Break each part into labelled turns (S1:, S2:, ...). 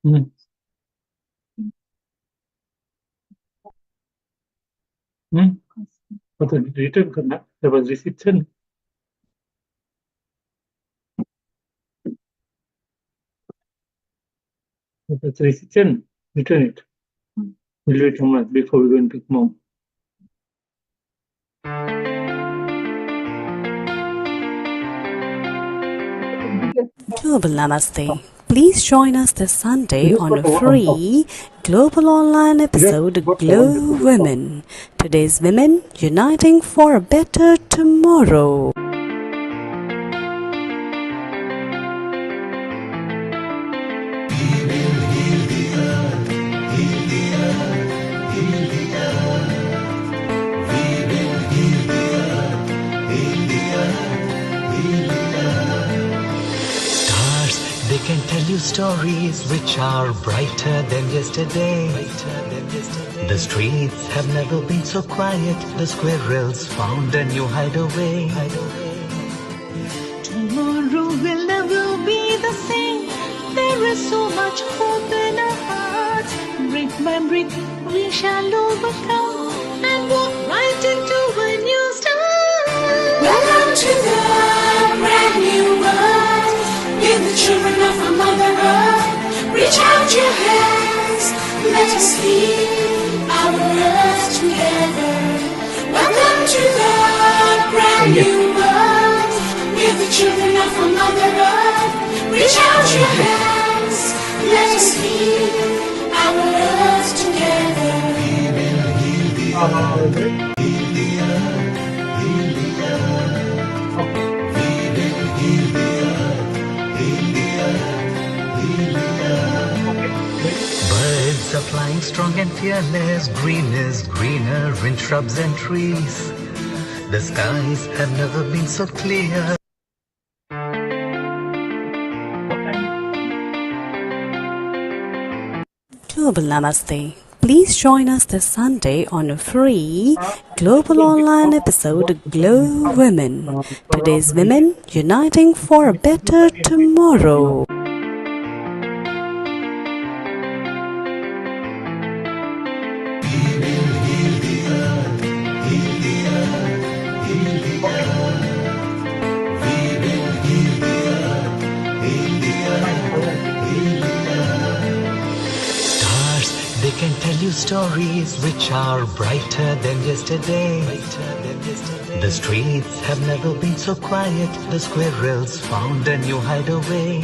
S1: Hmm. Hmm. But the return करना there was reception. That's reception. Return it. We'll wait a month before we go and pick mom.
S2: Global Namaste. Please join us this Sunday on a free global online episode Glow Women. Today's women uniting for a better tomorrow.
S3: Stars, they can tell you stories which are brighter than yesterday. The streets have never been so quiet. The squirrels found a new hideaway.
S4: Tomorrow will never be the same. There is so much hope in our hearts. Brick by brick, we shall overcome and walk right into a new start.
S5: Welcome to the brand new world. Give the children of our Mother Earth. Reach out your hands. Let us heal our earth together. Welcome to the brand new world. Give the children of our Mother Earth. Reach out your hands. Let us heal our earth together.
S3: Birds are flying strong and fearless. Green is greener in shrubs and trees. The skies have never been so clear.
S2: Global Namaste. Please join us this Sunday on a free global online episode Glow Women. Today's women uniting for a better tomorrow.
S3: Stars, they can tell you stories which are brighter than yesterday. The streets have never been so quiet. The squirrels found a new hideaway.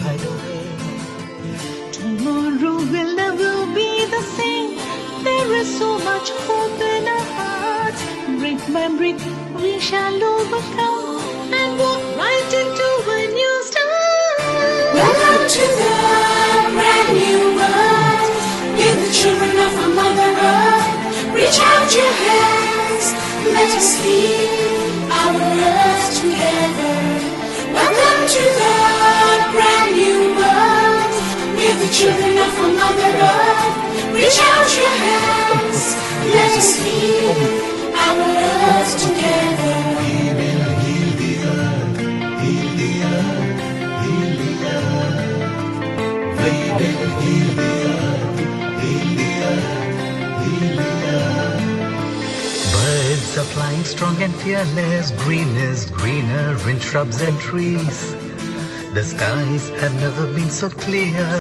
S4: Tomorrow will never be the same. There is so much hope in our hearts. Brick by brick, we shall overcome and walk right into a new start.
S5: Welcome to the brand new world. Give the children of our Mother Earth. Reach out your hands. Let us heal our earth together. Welcome to the brand new world. Give the children of our Mother Earth. Reach out your hands. Let us heal our earth together.
S3: Birds are flying strong and fearless. Green is greener in shrubs and trees. The skies have never been so clear.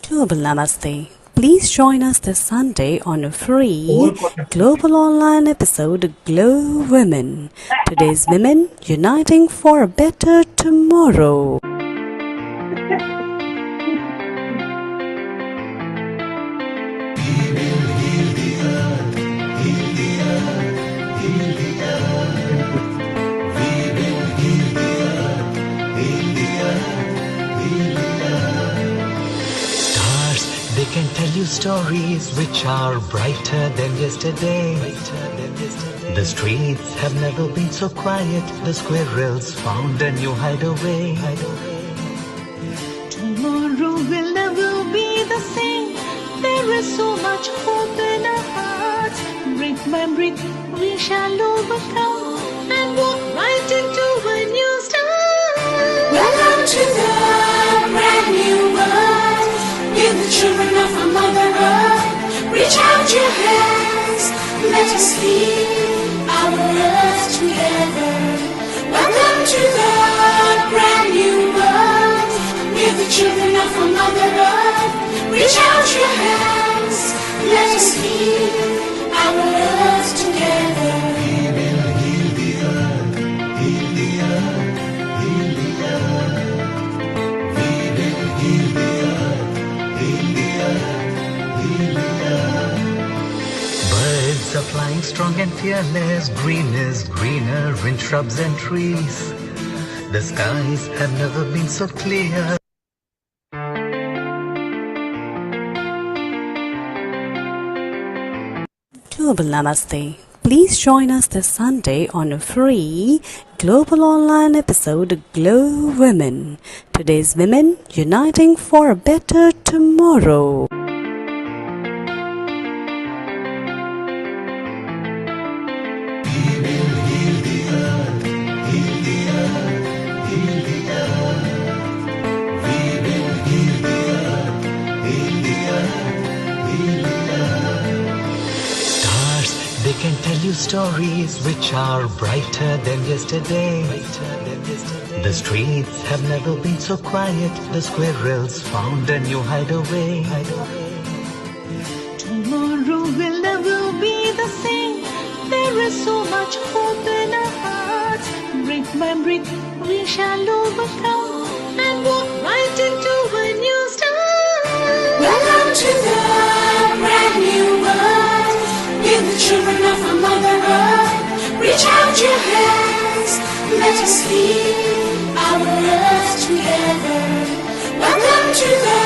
S2: Global Namaste. Please join us this Sunday on a free global online episode Glow Women. Today's women uniting for a better tomorrow.
S3: Stars, they can tell you stories which are brighter than yesterday. The streets have never been so quiet. The squirrels found a new hideaway.
S4: Tomorrow will never be the same. There is so much hope in our hearts. Brick by brick, we shall overcome and walk right into a new
S5: Welcome to the brand new world. Give the children of our Mother Earth. Reach out your hands. Let us heal our earth together. Welcome to the brand new world. Give the children of our Mother Earth. Reach out your hands. Let us heal our earth together.
S3: We will heal the earth, heal the earth, heal the earth. We will heal the earth, heal the earth, heal the earth. Birds are flying strong and fearless. Green is greener in shrubs and trees. The skies have never been so clear.
S2: Global Namaste. Please join us this Sunday on a free global online episode Glow Women. Today's women uniting for a better tomorrow.
S3: They can tell you stories which are brighter than yesterday. The streets have never been so quiet. The squirrels found a new hideaway.
S4: Tomorrow will never be the same. There is so much hope in our hearts. Brick by brick, we shall overcome and walk right into a new start.
S5: Welcome to the brand new world. Give the children of our Mother Earth. Reach out your hands. Let us heal our earth together. Welcome to the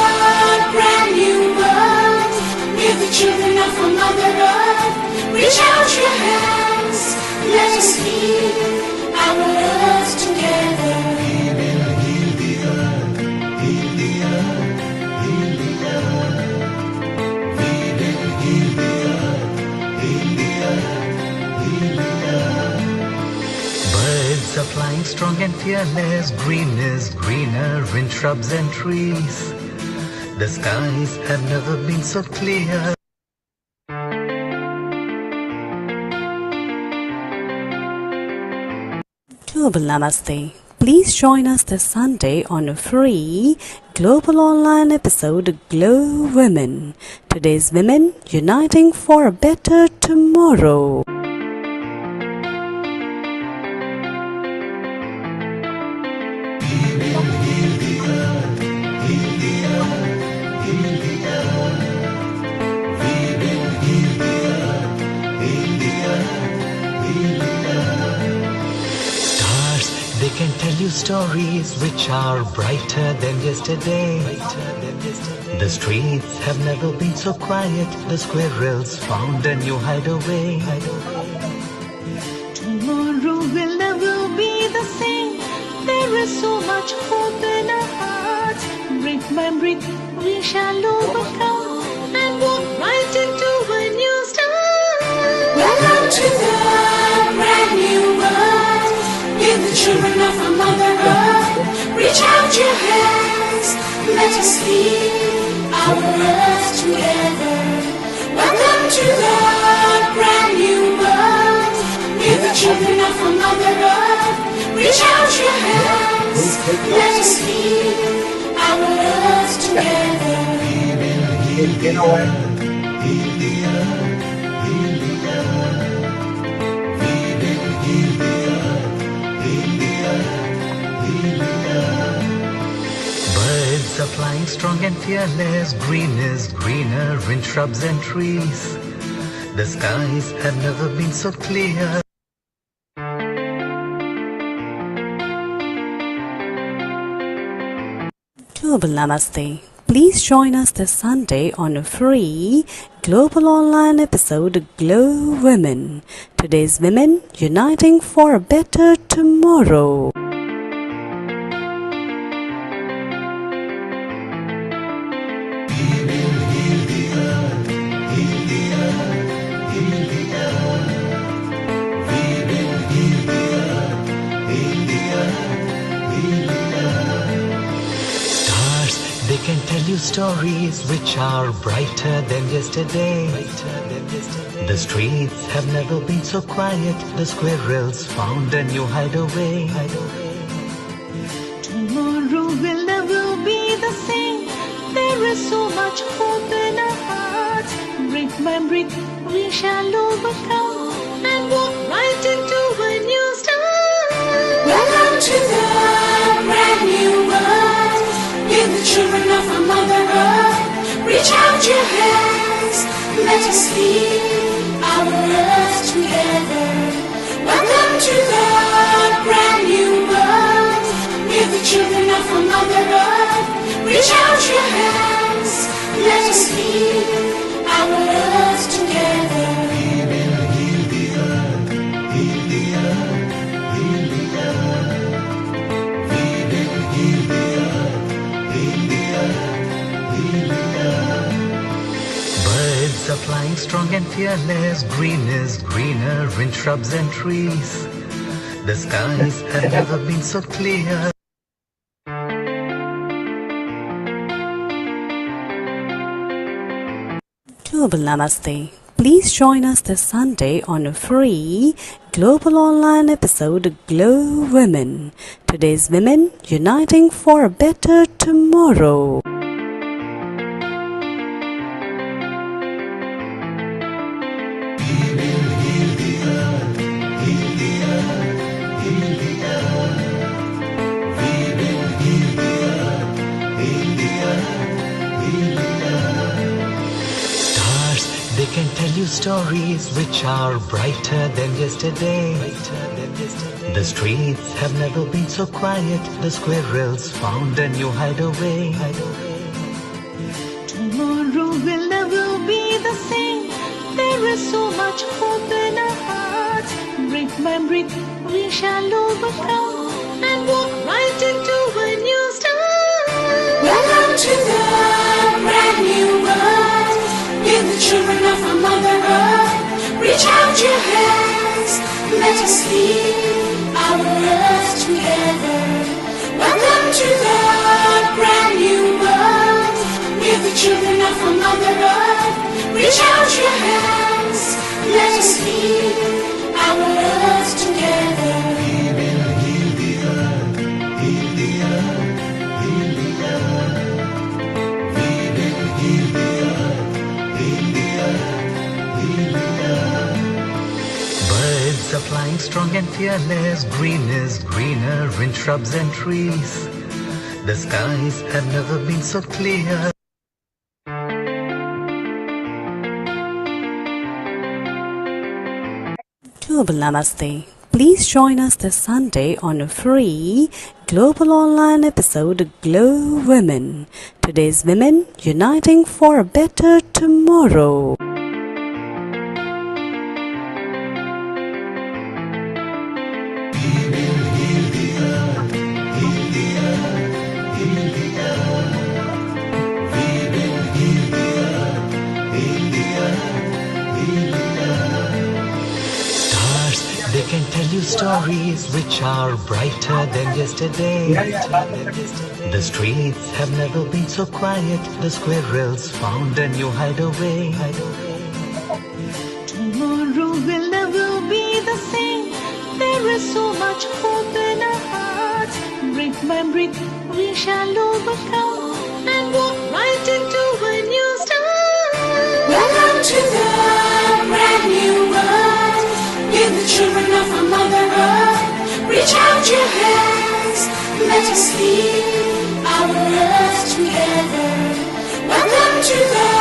S5: brand new world. Give the children of our Mother Earth. Reach out your hands. Let us heal our earth together.
S3: We will heal the earth, heal the earth, heal the earth. We will heal the earth, heal the earth, heal the earth. Birds are flying strong and fearless. Green is greener in shrubs and trees. The skies have never been so clear.
S2: Global Namaste. Please join us this Sunday on a free global online episode Glow Women. Today's women uniting for a better tomorrow.
S3: They can tell you stories which are brighter than yesterday. The streets have never been so quiet. The squirrels found a new hideaway.
S4: Tomorrow will never be the same. There is so much hope in our hearts. Brick by brick, we shall overcome and walk right into a new start.
S5: Welcome to the brand new world. Give the children of our Mother Earth. Reach out your hands. Let us heal our earth together. Welcome to the brand new world. Give the children of our Mother Earth. Reach out your hands. Let us heal our earth together.
S3: We will heal the earth, heal the earth, heal the earth. We will heal the earth, heal the earth, heal the earth. Birds are flying strong and fearless. Green is greener in shrubs and trees. The skies have never been so clear.
S2: Global Namaste. Please join us this Sunday on a free global online episode Glow Women. Today's women uniting for a better tomorrow.
S3: stories which are brighter than yesterday. The streets have never been so quiet. The squirrels found a new hideaway.
S4: Tomorrow will never be the same. There is so much hope in our hearts. Brick by brick, we shall overcome and walk right into a new start.
S5: Welcome to the brand new world. Give the children of our Mother Earth. Reach out your hands. Let us lead our earth together. Welcome to the brand new world. Give the children of our Mother Earth. Reach out your hands. Let us lead our earth together.
S3: We will heal the earth, heal the earth, heal the earth. We will heal the earth, heal the earth, heal the earth. Birds are flying strong and fearless. Green is greener in shrubs and trees. The skies have never been so clear.
S2: Global Namaste. Please join us this Sunday on a free global online episode Glow Women. Today's women uniting for a better tomorrow.
S3: They can tell you stories which are brighter than yesterday. The streets have never been so quiet. The squirrels found a new hideaway.
S4: Tomorrow will never be the same. There is so much hope in our hearts. Brick by brick, we shall overcome and walk right into a new start.
S5: Welcome to the brand new world. Give the children of our Mother Earth. Reach out your hands. Let us lead our earth together. Welcome to the brand new world. Give the children of our Mother Earth. Reach out your hands. Let us lead our earth together.
S3: We will heal the earth, heal the earth, heal the earth. We will heal the earth, heal the earth, heal the earth. Birds are flying strong and fearless. Green is greener in shrubs and trees. The skies have never been so clear.
S2: Global Namaste. Please join us this Sunday on a free global online episode Glow Women. Today's women uniting for a better tomorrow.
S3: They can tell you stories which are brighter than yesterday. The streets have never been so quiet. The squirrels found a new hideaway.
S4: Tomorrow will never be the same. There is so much hope in our hearts. Brick by brick, we shall overcome and walk right into a new start.
S5: Welcome to the brand new world. Give the children of our Mother Earth. Reach out your hands. Let us lead our earth together. Welcome to the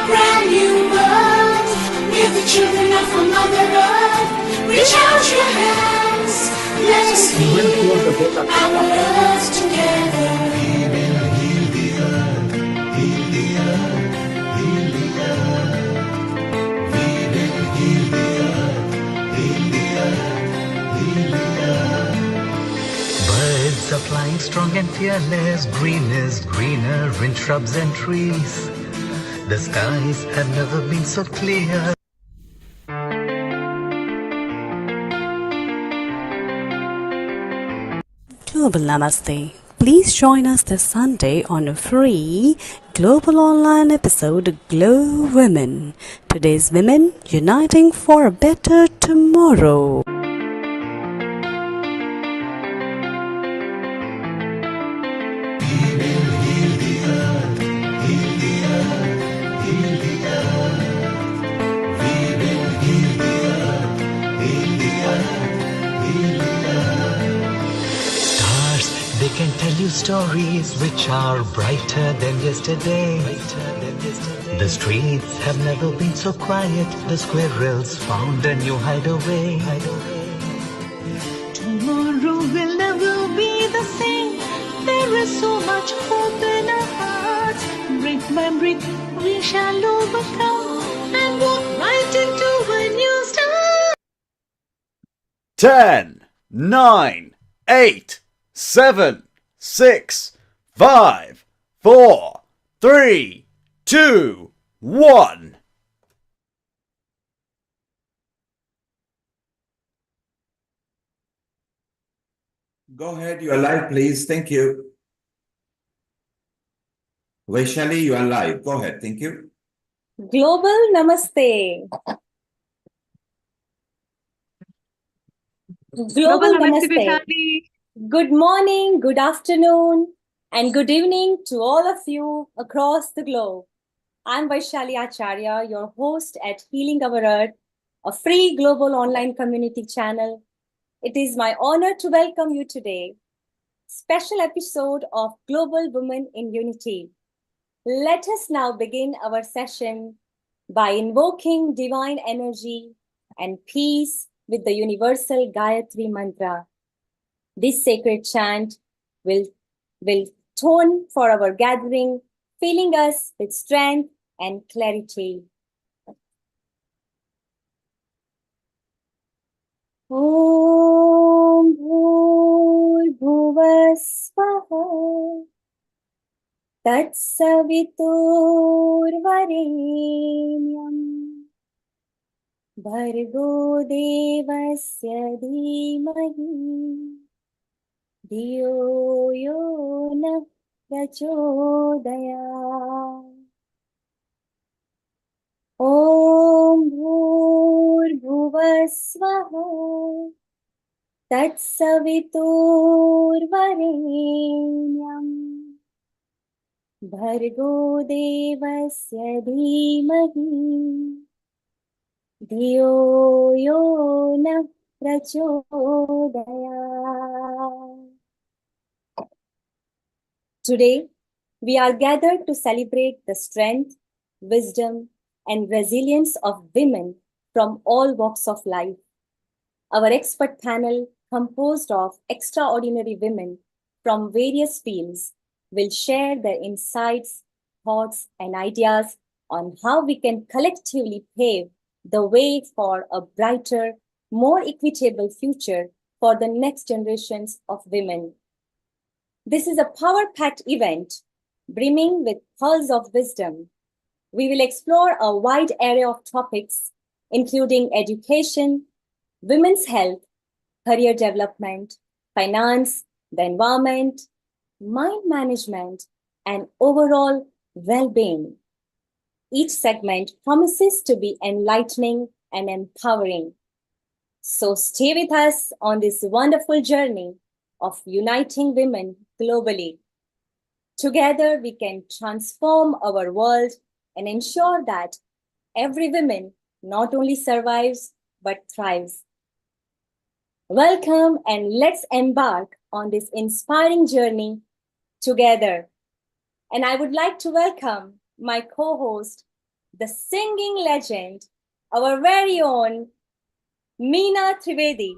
S5: brand new world. Give the children of our Mother Earth. Reach out your hands. Let us lead our earth together.
S3: We will heal the earth, heal the earth, heal the earth. We will heal the earth, heal the earth, heal the earth. Birds are flying strong and fearless. Green is greener in shrubs and trees. The skies have never been so clear.
S2: Global Namaste. Please join us this Sunday on a free global online episode Glow Women. Today's women uniting for a better tomorrow.
S3: Stars, they can tell you stories which are brighter than yesterday. The streets have never been so quiet. The squirrels found a new hideaway.
S4: Tomorrow will never be the same. There is so much hope in our hearts. Brick by brick, we shall overcome and walk right into a new start.
S6: 10, 9, 8, 7, 6, 5, 4, 3, 2, 1.
S7: Go ahead, you are live, please. Thank you. Vaishali, you are live. Go ahead. Thank you.
S8: Global Namaste. Global
S4: Namaste,
S8: Namaste.
S4: Vishali.
S8: Good morning, good afternoon, and good evening to all of you across the globe. I'm Vaishali Acharya, your host at Healing Our Earth, a free global online community channel. It is my honor to welcome you today. Special episode of Global Women in Unity. Let us now begin our session by invoking divine energy and peace with the universal Gayatri mantra. This sacred chant will tone for our gathering, filling us with strength and clarity. Om Bhurbhuva Swaha Tatsaviturvarenyam Bhargo Devasya Dhimahi Dhiyo Yo Na Prachodayat. Om Bhurbhuva Swaha Tatsaviturvarenyam Bhargo Devasya Dhimahi Dhiyo Yo Na Prachodayat. Today, we are gathered to celebrate the strength, wisdom, and resilience of women from all walks of life. Our expert panel, composed of extraordinary women from various fields, will share their insights, thoughts, and ideas on how we can collectively pave the way for a brighter, more equitable future for the next generations of women. This is a power-packed event brimming with pearls of wisdom. We will explore a wide array of topics, including education, women's health, career development, finance, the environment, mind management, and overall well-being. Each segment promises to be enlightening and empowering. So stay with us on this wonderful journey of uniting women globally. Together, we can transform our world and ensure that every woman not only survives, but thrives. Welcome, and let's embark on this inspiring journey together. And I would like to welcome my co-host, the singing legend, our very own Meena Trivedi.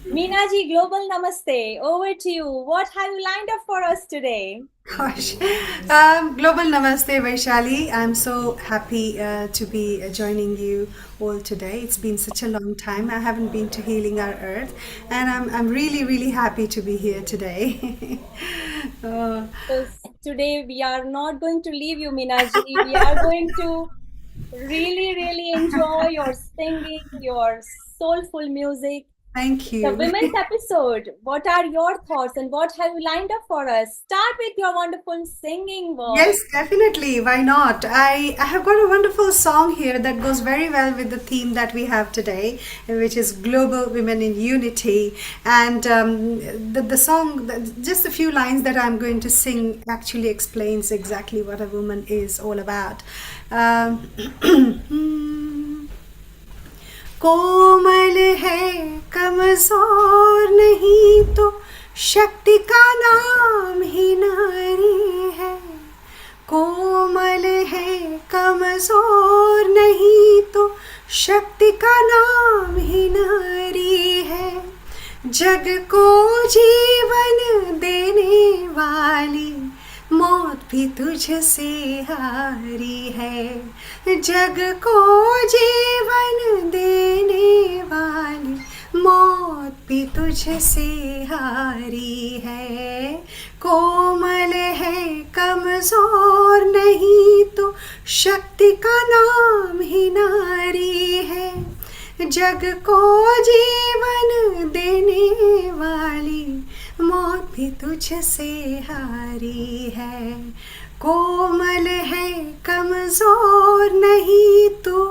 S8: Meena ji, Global Namaste. Over to you. What have you lined up for us today?
S9: Gosh. Global Namaste, Vaishali. I'm so happy to be joining you all today. It's been such a long time. I haven't been to Healing Our Earth, and I'm really happy to be here today.
S8: So today we are not going to leave you, Meena ji. We are going to really enjoy your singing, your soulful music,
S9: Thank
S8: The
S9: you.
S8: women's episode. What are your thoughts and what have you lined up for us? Start with your wonderful singing voice.
S9: Yes, definitely. Why not? I have got a wonderful song here that goes very well with the theme that we have today, which is Global Women in Unity. And the song, just a few lines that I'm going to sing actually explains exactly what a woman is all about. कोमल है कमजोर नहीं तो शक्ति का नाम ही नारी है कोमल है कमजोर नहीं तो शक्ति का नाम ही नारी है जग को जीवन देने वाली मौत भी तुझसे हारी है जग को जीवन देने वाली मौत भी तुझसे हारी है कोमल है कमजोर नहीं तो शक्ति का नाम ही नारी है जग को जीवन देने वाली मौत भी तुझसे हारी है कोमल है कमजोर नहीं तो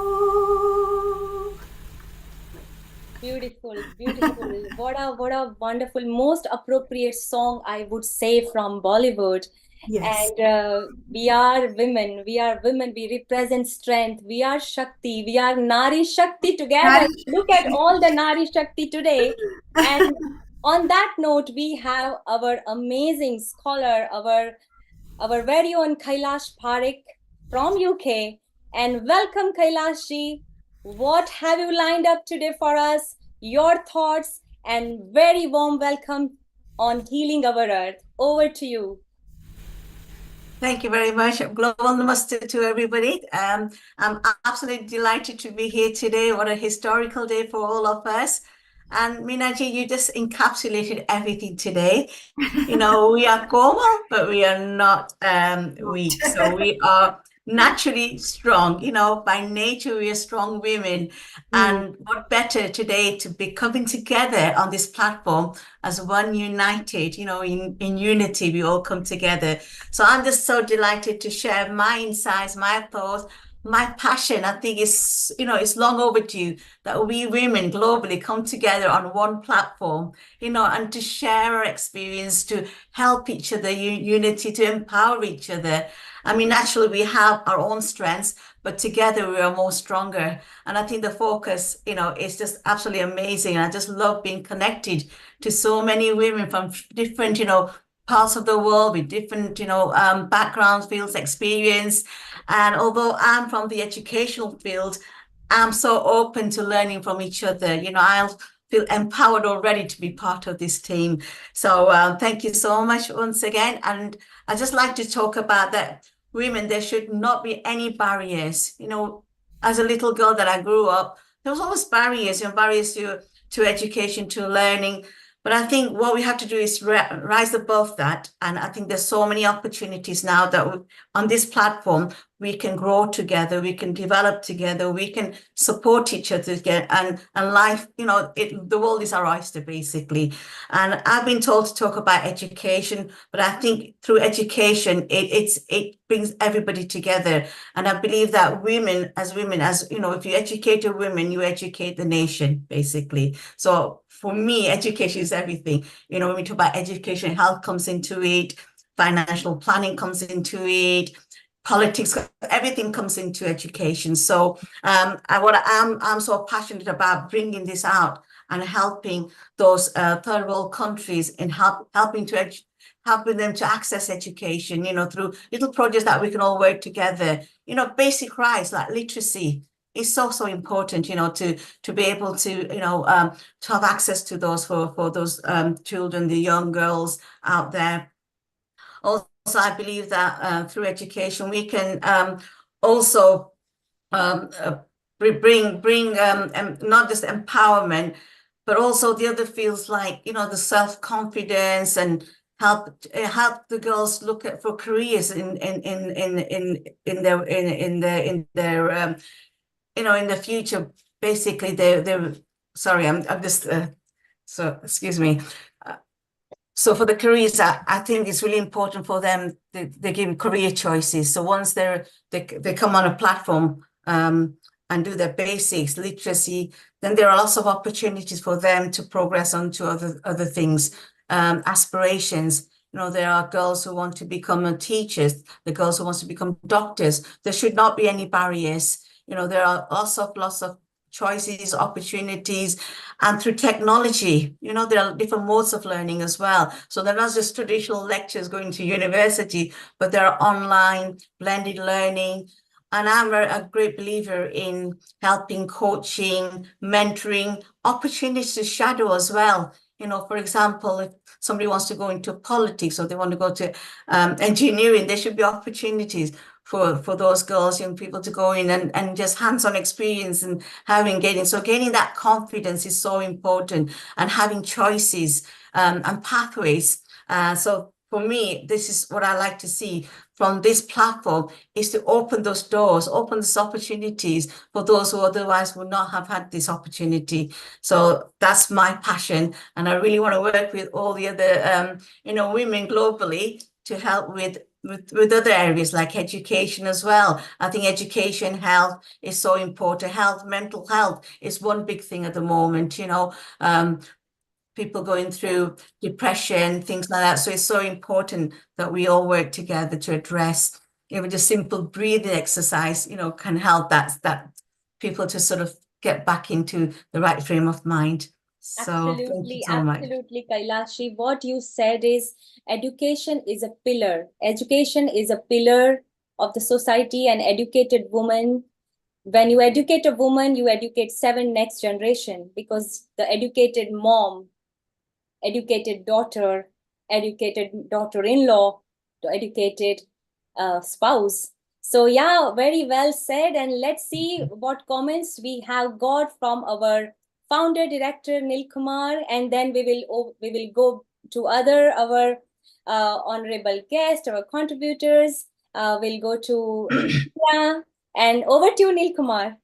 S8: Beautiful, beautiful. What a wonderful, most appropriate song, I would say, from Bollywood.
S9: Yes.
S8: And we are women. We represent strength. We are Shakti. We are Nari Shakti together.
S9: Nari
S8: Look at all the Nari Shakti today. And on that note, we have our amazing scholar, our very own Kailash Parekh from UK. And welcome, Kailash ji. What have you lined up today for us? Your thoughts and very warm welcome on Healing Our Earth. Over to you.
S10: Thank you very much. Global Namaste to everybody. I'm absolutely delighted to be here today. What a historical day for all of us. And Minaji, you just encapsulated everything today. You know, we are Komal, but we are not weak. So we are naturally strong. You know, by nature, we are strong women. And what better today to be coming together on this platform as one united, you know, in unity, we all come together. So I'm just so delighted to share my insights, my thoughts, my passion. I think it's, you know, it's long overdue that we women globally come together on one platform, you know, and to share our experience, to help each other, unity, to empower each other. I mean, naturally, we have our own strengths, but together we are more stronger. And I think the focus, you know, is just absolutely amazing. And I just love being connected to so many women from different, you know, parts of the world with different, you know, backgrounds, fields, experience. And although I'm from the educational field, I'm so open to learning from each other. You know, I'll feel empowered already to be part of this team. So thank you so much once again. And I just like to talk about that women, there should not be any barriers. You know, as a little girl that I grew up, there was always barriers, you know, barriers to education, to learning. But I think what we have to do is rise above that. And I think there's so many opportunities now that on this platform, we can grow together, we can develop together, we can support each other together, and life, you know, the world is our oyster, basically. And I've been told to talk about education, but I think through education, it brings everybody together. And I believe that women, as you know, if you educate a woman, you educate the nation, basically. So for me, education is everything. You know, when we talk about education, health comes into it, financial planning comes into it, politics, everything comes into education. So I'm so passionate about bringing this out and helping those third world countries in helping them to access education, you know, through little projects that we can all work together. You know, basic rights like literacy is so important, you know, to be able to, you know, to have access to those for those children, the young girls out there. Also, I believe that through education we can also bring not just empowerment, but also the other fields like, you know, the self-confidence, and help the girls look at for careers in their you know, in the future. Basically, they're sorry, I'm just So, excuse me. So for the careers, I think it's really important for them. They give career choices. So once they come on a platform and do their basics, literacy, then there are lots of opportunities for them to progress onto other things, aspirations. You know, there are girls who want to become teachers, the girls who want to become doctors. There should not be any barriers. You know, there are lots of choices, opportunities, and through technology, you know, there are different modes of learning as well. So they're not just traditional lectures going to university, but there are online blended learning. And I'm a great believer in helping, coaching, mentoring, opportunities to shadow as well. You know, for example, if somebody wants to go into politics or they want to go to engineering, there should be opportunities for those girls, young people to go in and just hands-on experience and getting. So gaining that confidence is so important, and having choices and pathways. So for me, this is what I like to see from this platform, is to open those doors, open these opportunities for those who otherwise would not have had this opportunity. So that's my passion. And I really want to work with all the other, women globally to help with other areas like education as well. I think education, health is so important. Health, mental health is one big thing at the moment, people going through depression, things like that. So it's so important that we all work together to address, even just simple breathing exercise, can help that people to sort of get back into the right frame of mind. So thank you so much.
S8: Absolutely, Kailashi. What you said is education is a pillar. Education is a pillar of the society, and educated woman. When you educate a woman, you educate 7 next generation, because the educated mom, educated daughter, educated daughter-in-law, the educated spouse. So yeah, very well said. And let's see what comments we have got from our founder director Nilkumar, and then we will go to our honorable guest, our contributors. We'll go to Meena, and over to you, Nilkumar.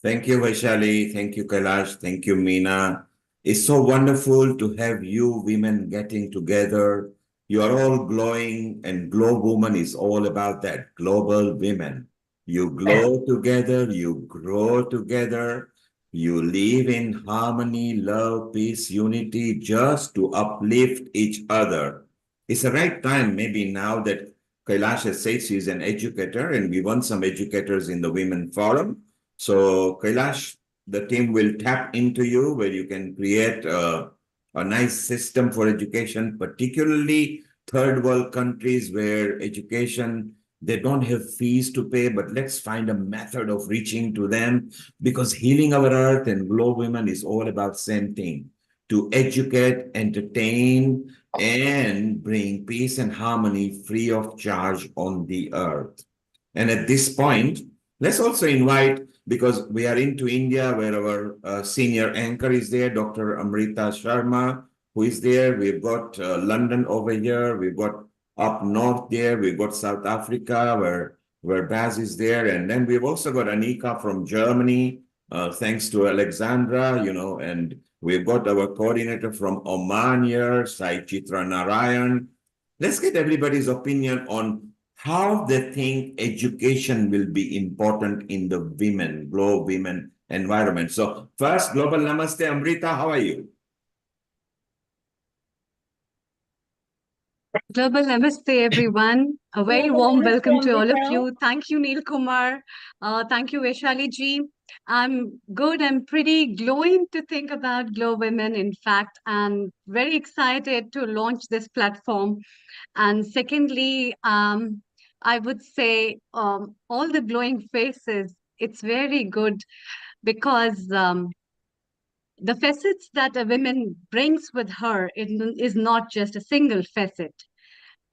S7: Thank you, Vaishali. Thank you, Kailash. Thank you, Meena. It's so wonderful to have you women getting together. You are all glowing, and GLOWomen is all about that, global women. You glow together, you grow together, you live in harmony, love, peace, unity, just to uplift each other. It's the right time, maybe now that Kailash has said she's an educator, and we want some educators in the Women Forum. So Kailash, the team will tap into you where you can create a nice system for education, particularly third world countries where education, they don't have fees to pay, but let's find a method of reaching to them, because healing our earth and GLOWomen is all about same thing, to educate, entertain, and bring peace and harmony free of charge on the earth. And at this point, let's also invite, because we are into India, where our senior anchor is there, Dr. Amrita Sharma, who is there. We've got London over here. We've got up north there. We've got South Africa, where Baz is there. And then we've also got Anika from Germany, thanks to Alexandra, and we've got our coordinator from Oman here, Sai Chitra Narayan. Let's get everybody's opinion on how they think education will be important in the GLOWomen environment. So first, Global Namaste, Amrita, how are you?
S11: Global Namaste, everyone. A very warm welcome to all of you. Thank you, Neil Kumar. Thank you, Vaishali ji. I'm good. I'm pretty glowing to think about GLOWomen. In fact, I'm very excited to launch this platform. And secondly, I would say all the glowing faces, it's very good because the facets that a woman brings with her is not just a single facet.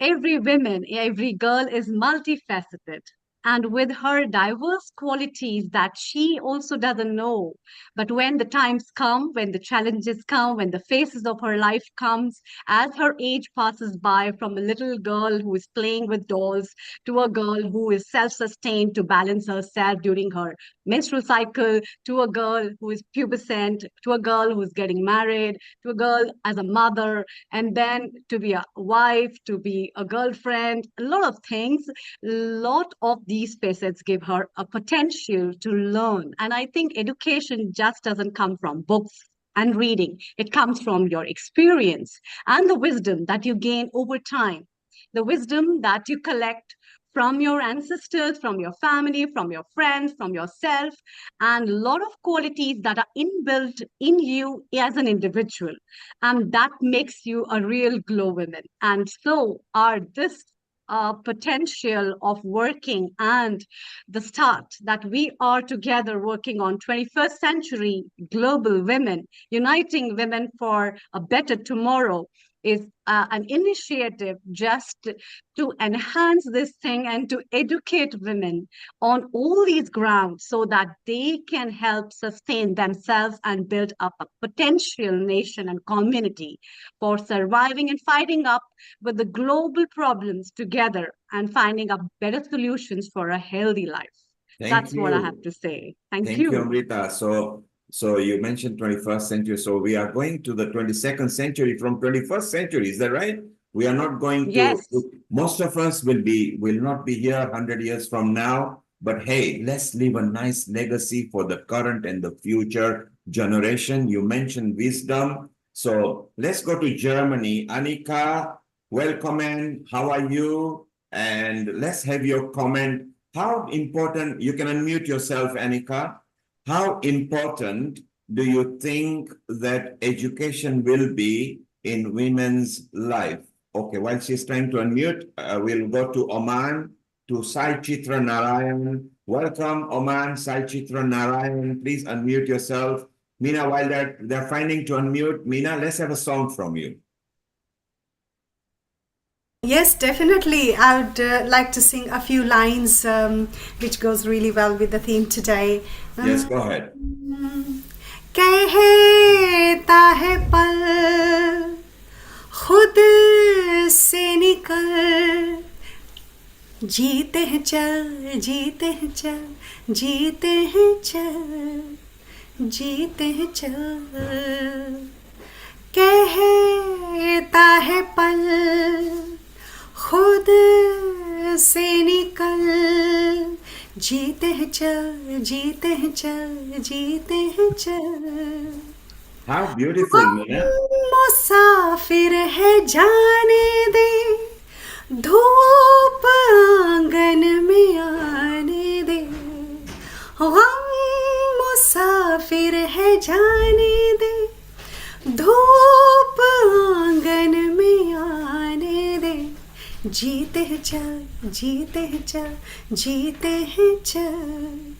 S11: Every woman, every girl is multifaceted. and with her diverse qualities that she also doesn't know. But when the times come, when the challenges come, when the phases of her life comes, as her age passes by, from a little girl who is playing with dolls to a girl who is self-sustained to balance herself during her menstrual cycle, to a girl who is pubescent, to a girl who is getting married, to a girl as a mother, and then to be a wife, to be a girlfriend, a lot of things. A lot of these facets give her a potential to learn. And I think education just doesn't come from books and reading. It comes from your experience and the wisdom that you gain over time, the wisdom that you collect from your ancestors, from your family, from your friends, from yourself, and a lot of qualities that are inbuilt in you as an individual. And that makes you a real glow woman. And so are this potential of working and the start that we are together working on 21st century global women, uniting women for a better tomorrow, is an initiative just to enhance this thing and to educate women on all these grounds so that they can help sustain themselves and build up a potential nation and community for surviving and fighting up with the global problems together and finding up better solutions for a healthy life. That's what I have to say. Thank you.
S7: Amrita. So you mentioned 21st century. So we are going to the 22nd century from 21st century. Is that right? We are not going to,
S11: yes.
S7: Most of us will not be here 100 years from now. But hey, let's leave a nice legacy for the current and the future generation. You mentioned wisdom. So let's go to Germany. Annika, welcome. How are you? And let's have your comment. How important, you can unmute yourself, Annika. How important do you think that education will be in women's life? Okay, while she's trying to unmute, we'll go to Oman, to Sai Chitra Narayan. Welcome, Oman, Sai Chitra Narayan. Please unmute yourself. Meena, while they're finding to unmute, Meena, let's have a song from you.
S9: Yes, definitely. I would like to sing a few lines which goes really well with the theme today.
S7: Yes, go ahead.
S9: कहता है पल खुद से निकल, जीते हैं चल, जीते हैं चल, जीते हैं चल, जीते हैं चल. कहता है पल खुद से निकल, जीते हैं चल, जीते हैं चल, जीते हैं चल.
S7: How beautiful, Meena.
S9: मुसाफिर है जाने दे, धूप आंगन में आने दे. हम मुसाफिर है जाने दे, धूप आंगन में आने दे. जीते हैं चल, जीते हैं चल, जीते हैं चल,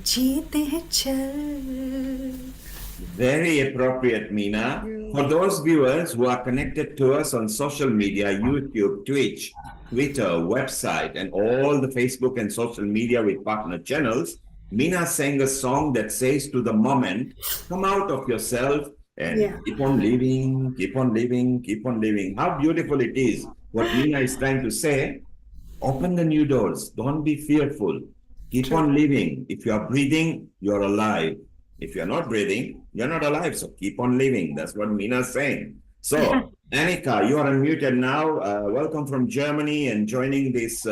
S9: जीते हैं चल.
S7: Very appropriate, Meena. For those viewers who are connected to us on social media, YouTube, Twitch, Twitter, website, and all the Facebook and social media with partner channels, Meena sang a song that says to the moment, come out of yourself and keep on living, keep on living, keep on living. How beautiful it is. What Meena is trying to say, open the new doors. Don't be fearful. Keep on living. If you are breathing, you're alive. If you're not breathing, you're not alive. So keep on living. That's what Meena is saying. So, Annika, you are unmuted now. Welcome from Germany and joining this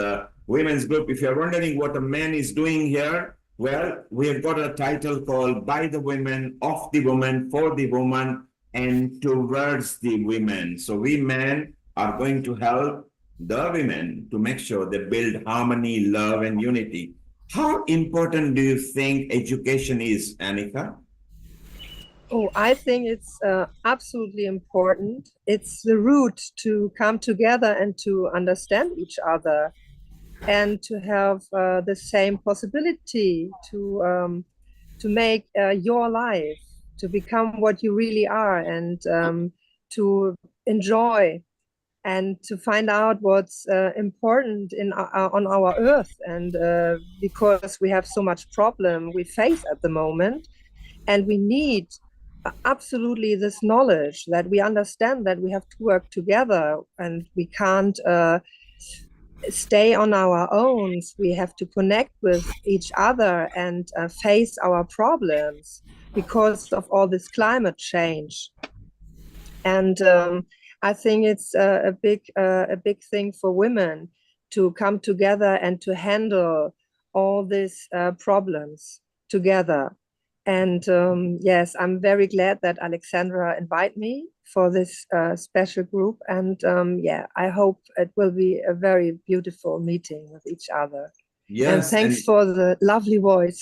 S7: women's group. If you're wondering what a man is doing here, well, we have got a title called By the Women, Of the Woman, For the Woman, and Towards the Women. So we men are going to help the women to make sure they build harmony, love, and unity. How important do you think education is, Annika?
S12: Oh, I think it's absolutely important. It's the root to come together and to understand each other and to have the same possibility to make your life, to become what you really are and to enjoy and to find out what's important in on our earth. And because we have so much problem we face at the moment, and we need absolutely this knowledge that we understand that we have to work together and we can't stay on our own. We have to connect with each other and face our problems because of all this climate change. And I think it's a big thing for women to come together and to handle all these problems together. And yes, I'm very glad that Alexandra invited me for this special group. And yeah, I hope it will be a very beautiful meeting with each other.
S7: Yes,
S12: and thanks for the lovely voice.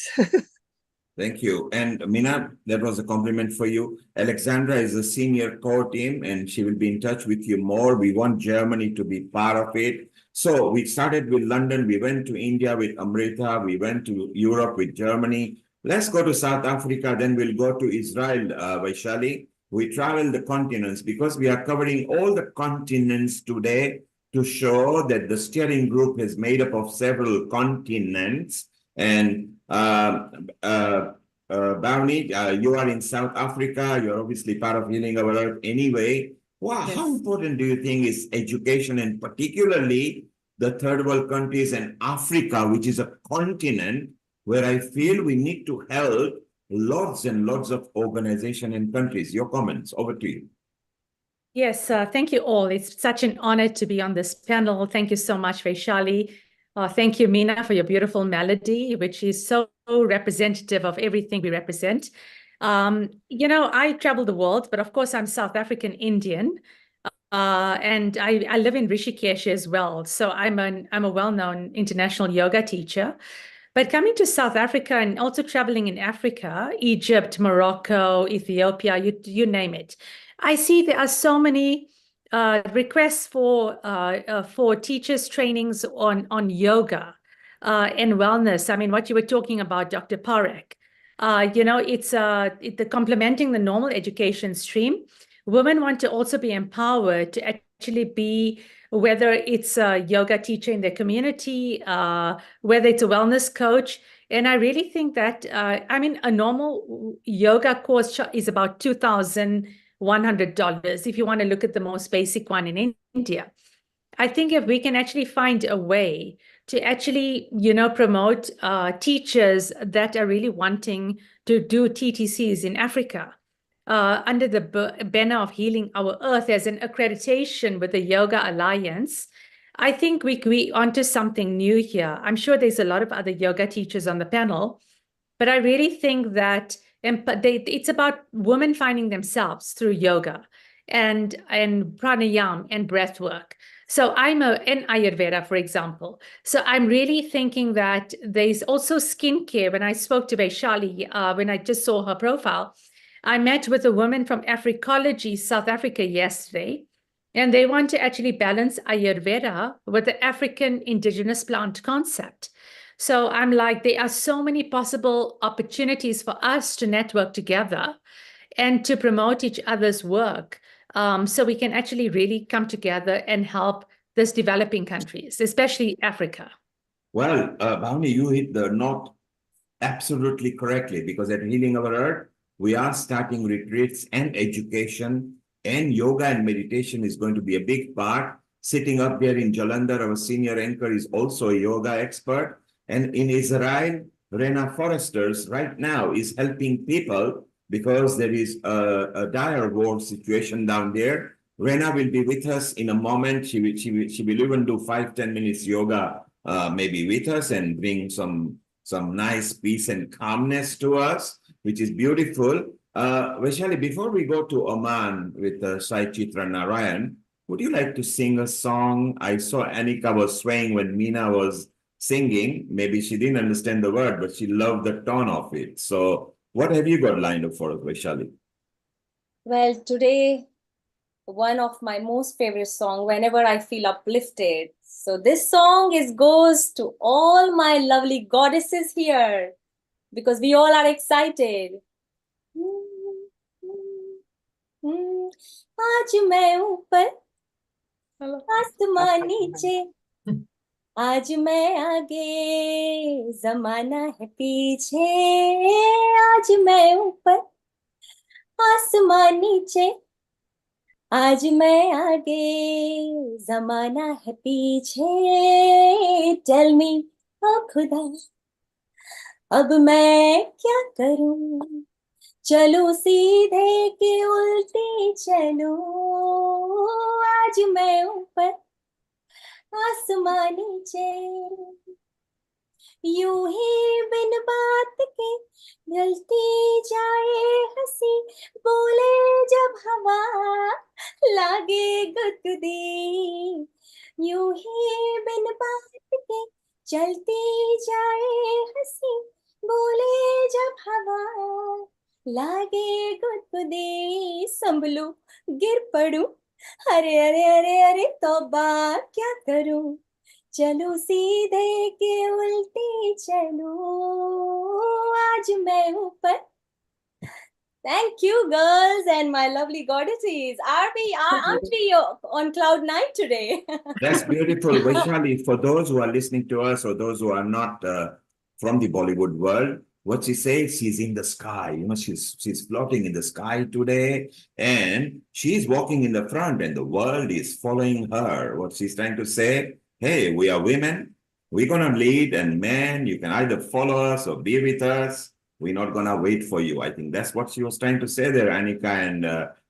S7: Thank you. And Mina, that was a compliment for you. Alexandra is a senior core team and she will be in touch with you more. We want Germany to be part of it. So we started with London. We went to India with Amrita. We went to Europe with Germany. Let's go to South Africa. Then we'll go to Israel, Vaishali. We travel the continents because we are covering all the continents today to show that the steering group is made up of several continents. And Bhavani, you are in South Africa. You're obviously part of Healing Our Earth anyway. Wow,
S11: Yes.
S7: how important do you think is education, and particularly the third world countries and Africa, which is a continent where I feel we need to help lots and lots of organizations and countries. Your comments, over to you.
S13: Yes, thank you all. It's such an honor to be on this panel. Thank you so much, Vaishali. Thank you, Mina, for your beautiful melody, which is so representative of everything we represent. You know, I travel the world, but of course I'm South African Indian, and I live in Rishikesh as well. So I'm a well-known international yoga teacher. But coming to South Africa and also traveling in Africa, Egypt, Morocco, Ethiopia, you name it, I see there are so many requests for teachers' trainings on yoga and wellness. I mean, what you were talking about, Dr. Parekh, you know, it's complementing the normal education stream. Women want to also be empowered to actually be, whether it's a yoga teacher in their community, whether it's a wellness coach. And I really think that, I mean, a normal yoga course is about $2,100 if you want to look at the most basic one in India. I think if we can actually find a way to actually, you know, promote teachers that are really wanting to do TTCs in Africa, under the banner of Healing Our Earth as an accreditation with the Yoga Alliance, I think we onto something new here. I'm sure there's a lot of other yoga teachers on the panel, but I really think that it's about women finding themselves through yoga and pranayama and breath work. So I'm in Ayurveda, for example. So I'm really thinking that there's also skincare. When I spoke to Vaishali, when I just saw her profile, I met with a woman from Africology, South Africa yesterday, and they want to actually balance Ayurveda with the African indigenous plant concept. So I'm like, there are so many possible opportunities for us to network together and to promote each other's work, so we can actually really come together and help these developing countries, especially Africa.
S7: Well, Bhavani, you hit the note absolutely correctly, because at Healing Our Earth, we are starting retreats and education, and yoga and meditation is going to be a big part. Sitting up there in Jalandhar, our senior anchor is also a yoga expert. And in Israel, Rena Foresters right now is helping people because there is a dire war situation down there. Rena will be with us in a moment. She will even do 5-10 minutes yoga maybe with us and bring some nice peace and calmness to us, which is beautiful. Vaishali, before we go to Oman with Sai Chitra Narayan, would you like to sing a song? I saw Anika was swaying when Meena was singing. Maybe she didn't understand the word, but she loved the tone of it. So what have you got lined up for us, Vaishali?
S8: Well, today, one of my most favorite songs whenever I feel uplifted. So this song goes to all my lovely goddesses here, because we all are excited. आज मैं ऊपर आसमां नीचे आज मैं आगे, जमाना है पीछे, आज मैं ऊपर, आसमां नीचे, आज मैं आगे, जमाना है पीछे, टेल मी ओ खुदा अब मैं क्या करूं, चलूं सीधे के उल्टी चलूं, आज मैं ऊपर, आसमां नीचे, यूं ही बिन बात के ढलती जाए हंसी, बोले जब हवा लागे गुदगुदी, यूं ही बिन बात के चलती जाए हंसी, बोले जब हवा लागे गुदगुदी, संभलू गिर पड़ू, अरे अरे अरे अरे तौबा क्या करूं, चलो सीधे के उल्टी चलो, आज मैं ऊपर. Thank you, girls and my lovely goddesses. Aren't we on cloud 9 today?
S7: That's beautiful, Vaishali. For those who are listening to us or those who are not from the Bollywood world, what she says, she's in the sky. You know, she's floating in the sky today, and she's walking in the front, and the world is following her. What she's trying to say, hey, we are women. We're gonna lead, and men, you can either follow us or be with us. We're not gonna wait for you. I think that's what she was trying to say there, Annika and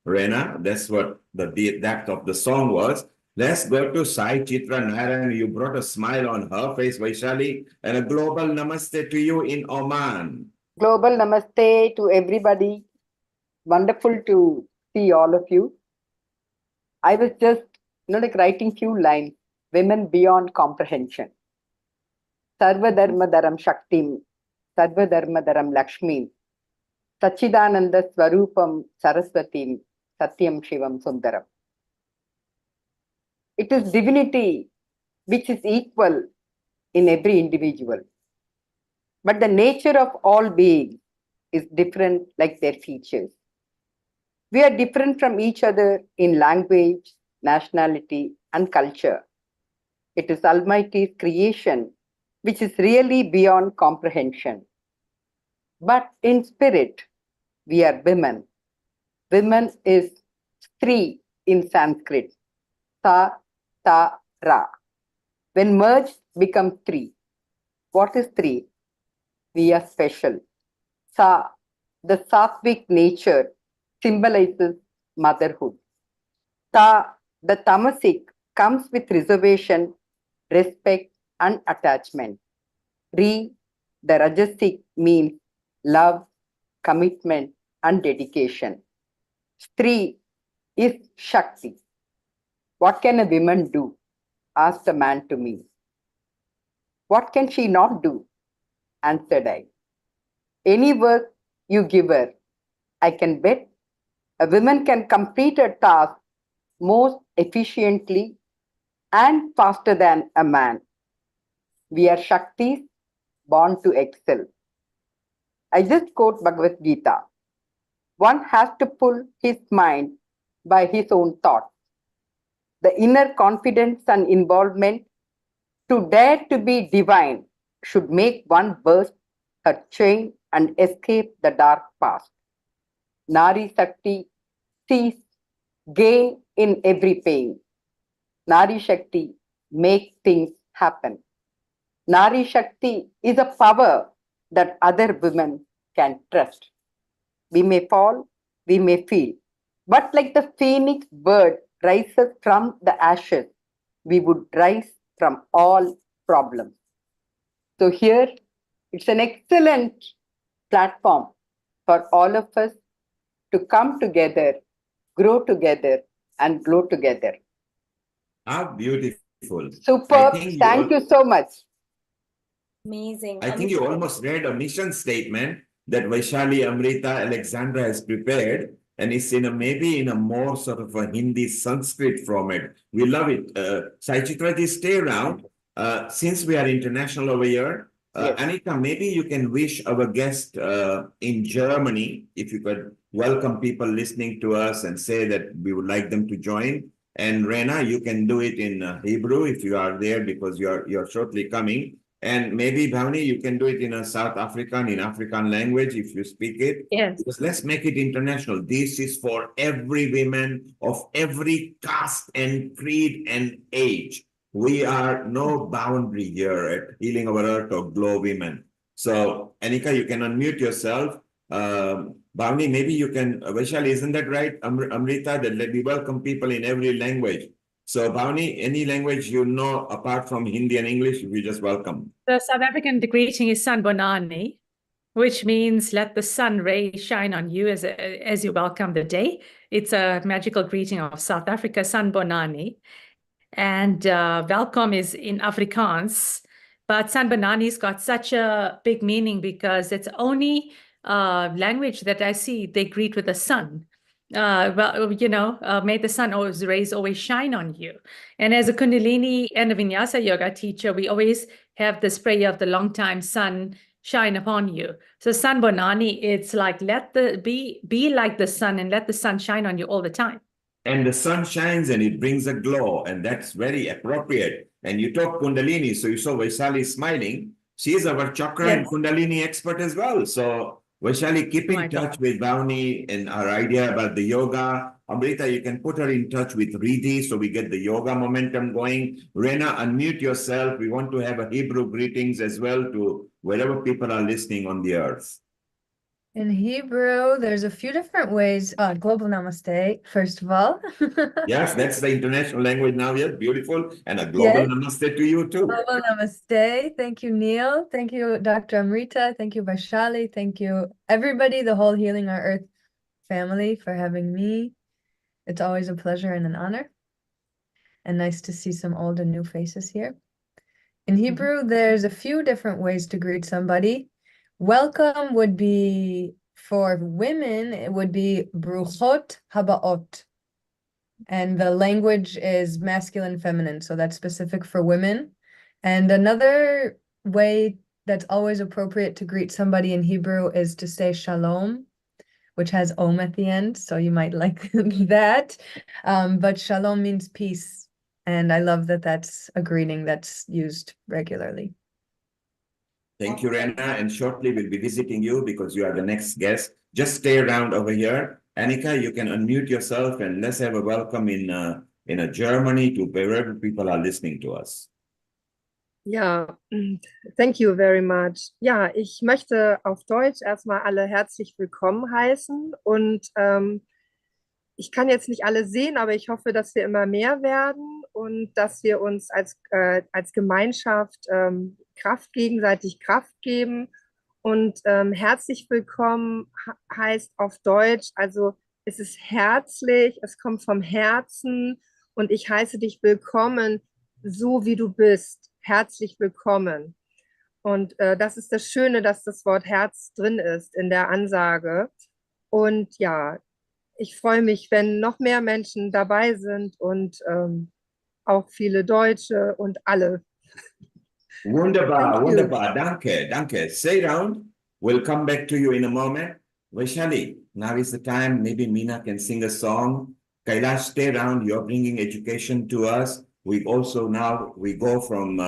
S7: Rena. That's what the depth of the song was. Let's go to Sai Chitra Narayan. You brought a smile on her face, Vaishali, and a global namaste to you in Oman.
S14: Global namaste to everybody. Wonderful to see all of you. I was just, writing few lines. Women beyond comprehension. Sarva Dharma Dharam Shaktim, Sarva Dharma Dharam Lakshmi, Sachidananda Swarupam Saraswatim, Satyam Shivam Sundaram. It is divinity which is equal in every individual. But the nature of all beings is different like their features. We are different from each other in language, nationality, and culture. It is Almighty's creation which is really beyond comprehension. But in spirit, we are women. Women is Stri in Sanskrit. Sa, Ta, Ra. When merged, becomes three. What is three? We are special. Sa, the sattvic nature, symbolizes motherhood. Ta, the tamasic, comes with reservation, respect, and attachment. Re, the rajasic, means love, commitment, and dedication. Stri is Shakti. What can a woman do? Asked the man to me. What can she not do? Answered I. Any work you give her, I can bet a woman can complete a task most efficiently and faster than a man. We are Shaktis born to excel. I just quote Bhagavad Gita. One has to pull his mind by his own thoughts. The inner confidence and involvement to dare to be divine should make one burst her chain and escape the dark past. Nari Shakti sees gain in every pain. Nari Shakti makes things happen. Nari Shakti is a power that other women can trust. We may fall, we may feel, but like the phoenix bird rises from the ashes, we would rise from all problems. So here, it's an excellent platform for all of us to come together, grow together, and glow together.
S7: How beautiful.
S14: Superb. Thank you so much.
S8: Amazing.
S7: I think you almost read a mission statement that Vaishali Amrita Alexandra has prepared, and it's maybe in a more sort of a Hindi Sanskrit format. We love it. Sai Chitraji, stay around. Since we are international over here,
S14: Yes.
S7: Anita, maybe you can wish our guest in Germany, if you could welcome people listening to us and say that we would like them to join. And Rena, you can do it in Hebrew if you are there because you're shortly coming. And maybe Bhavani, you can do it in a South African, in African language if you speak it.
S13: Yes.
S7: Because let's make it international. This is for every woman of every caste and creed and age. We are no boundary here at Healing Our Earth or GLOWomen. So, Anika, you can unmute yourself. Bhavani, maybe you can, Vaishali, isn't that right? Amrita, that we welcome people in every language. So, Bhavani, any language you know apart from Hindi and English, we just welcome.
S13: The South African greeting is Sanbonani, which means let the sun ray shine on you as you welcome the day. It's a magical greeting of South Africa, Sanbonani. And welcome is in Afrikaans, but Sanbonani's got such a big meaning because it's only language that I see they greet with the sun. May the sun rays always shine on you. And as a Kundalini and a Vinyasa yoga teacher, we always have this prayer of the long time sun shine upon you. So Sanbonani, it's like be like the sun and let the sun shine on you all the time.
S7: And the sun shines and it brings a glow, and that's very appropriate. And you talk Kundalini, so you saw Vaishali smiling. She is our chakra and Kundalini expert as well. So Vaishali, keep in touch with Bhavani and our idea about the yoga. Amrita, you can put her in touch with Riddhi so we get the yoga momentum going. Rena, unmute yourself. We want to have a Hebrew greetings as well to wherever people are listening on the earth.
S15: In Hebrew, there's a few different ways. Global namaste, first of all.
S7: Yes, that's the international language now. Yes, beautiful. And a global namaste to you too.
S15: Global namaste. Thank you, Neil. Thank you, Dr. Amrita. Thank you, Vaishali. Thank you, everybody, the whole Healing Our Earth family for having me. It's always a pleasure and an honor. And nice to see some old and new faces here. In Hebrew, there's a few different ways to greet somebody. Welcome would be, for women, it would be bruchot habaot. And the language is masculine, feminine, so that's specific for women. And another way that's always appropriate to greet somebody in Hebrew is to say shalom, which has om at the end, so you might like that. But shalom means peace. And I love that that's a greeting that's used regularly.
S7: Thank you, Rena. And shortly we'll be visiting you because you are the next guest. Just stay around over here. Anika, you can unmute yourself and let's have a welcome in Germany to wherever people are listening to us.
S12: Ja, thank you very much. Ja, ich möchte auf Deutsch erstmal alle herzlich willkommen heißen und ich kann jetzt nicht alle sehen, aber ich hoffe, dass wir immer mehr werden und dass wir uns als Gemeinschaft gegenseitig Kraft geben. Und herzlich willkommen heißt auf Deutsch, also es ist herzlich, es kommt vom Herzen und ich heiße dich willkommen, so wie du bist. Herzlich willkommen. Und das ist das Schöne, dass das Wort Herz drin ist in der Ansage. Und ja, ich freue mich, wenn noch mehr Menschen dabei sind und auch viele Deutsche und alle.
S7: Wunderbar, wunderbar. Danke, danke. Stay around. We'll come back to you in a moment. Vaishali, now is the time. Maybe Meena can sing a song. Kailash, stay around. You're bringing education to us. We also now, we go from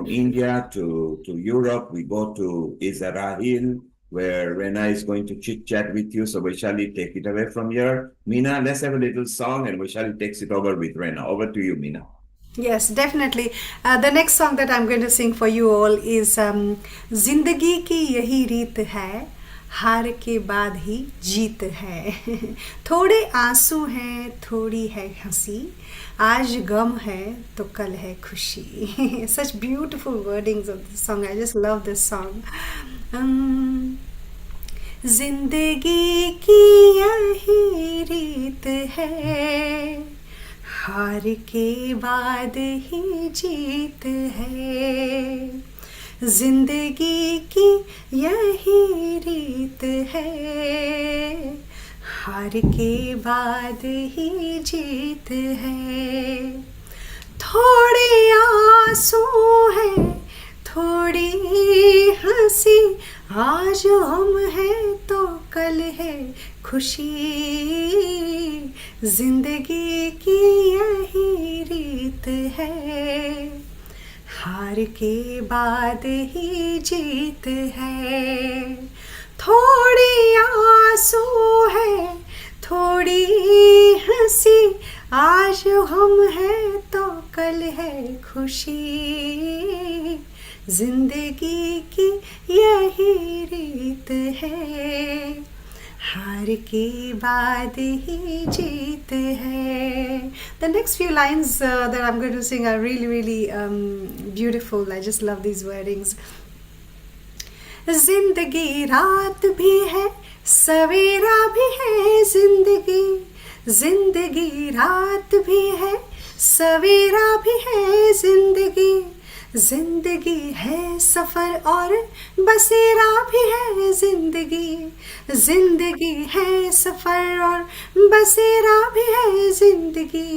S7: India to Europe. We go to Israel, where Rena is going to chit-chat with you. So Vaishali, take it away from here. Meena, let's have a little song and Vaishali takes it over with Rena. Over to you, Meena.
S9: Yes, definitely. The next song that I'm going to sing for you all is Zindagi ki yahi reet hai, हार के बाद ही जीत है. थोड़े आंसू हैं, थोड़ी है हंसी, आज गम है तो कल है खुशी. Such beautiful wordings of this song. I just love this song. जिंदगी की यही रीत है, हार के बाद ही जीत है. जिंदगी की यही रीत है, हार के बाद ही जीत है. थोड़े आंसू हैं, थोड़ी हंसी आज हम हैं तो कल है खुशी, जिंदगी की यही रीत है, हार के बाद ही जीत है, थोड़ी आंसू है थोड़ी हंसी आज हम हैं तो कल है खुशी, जिंदगी की यही रीत है, हार के बाद ही जीत है. The next few lines that I'm going to sing are really beautiful. I just love these wordings. जिंदगी रात भी है सवेरा भी है, जिंदगी रात भी है सवेरा भी है, जिंदगी है सफर और बसेरा भी है, जिंदगी है सफर और बसेरा भी है, जिंदगी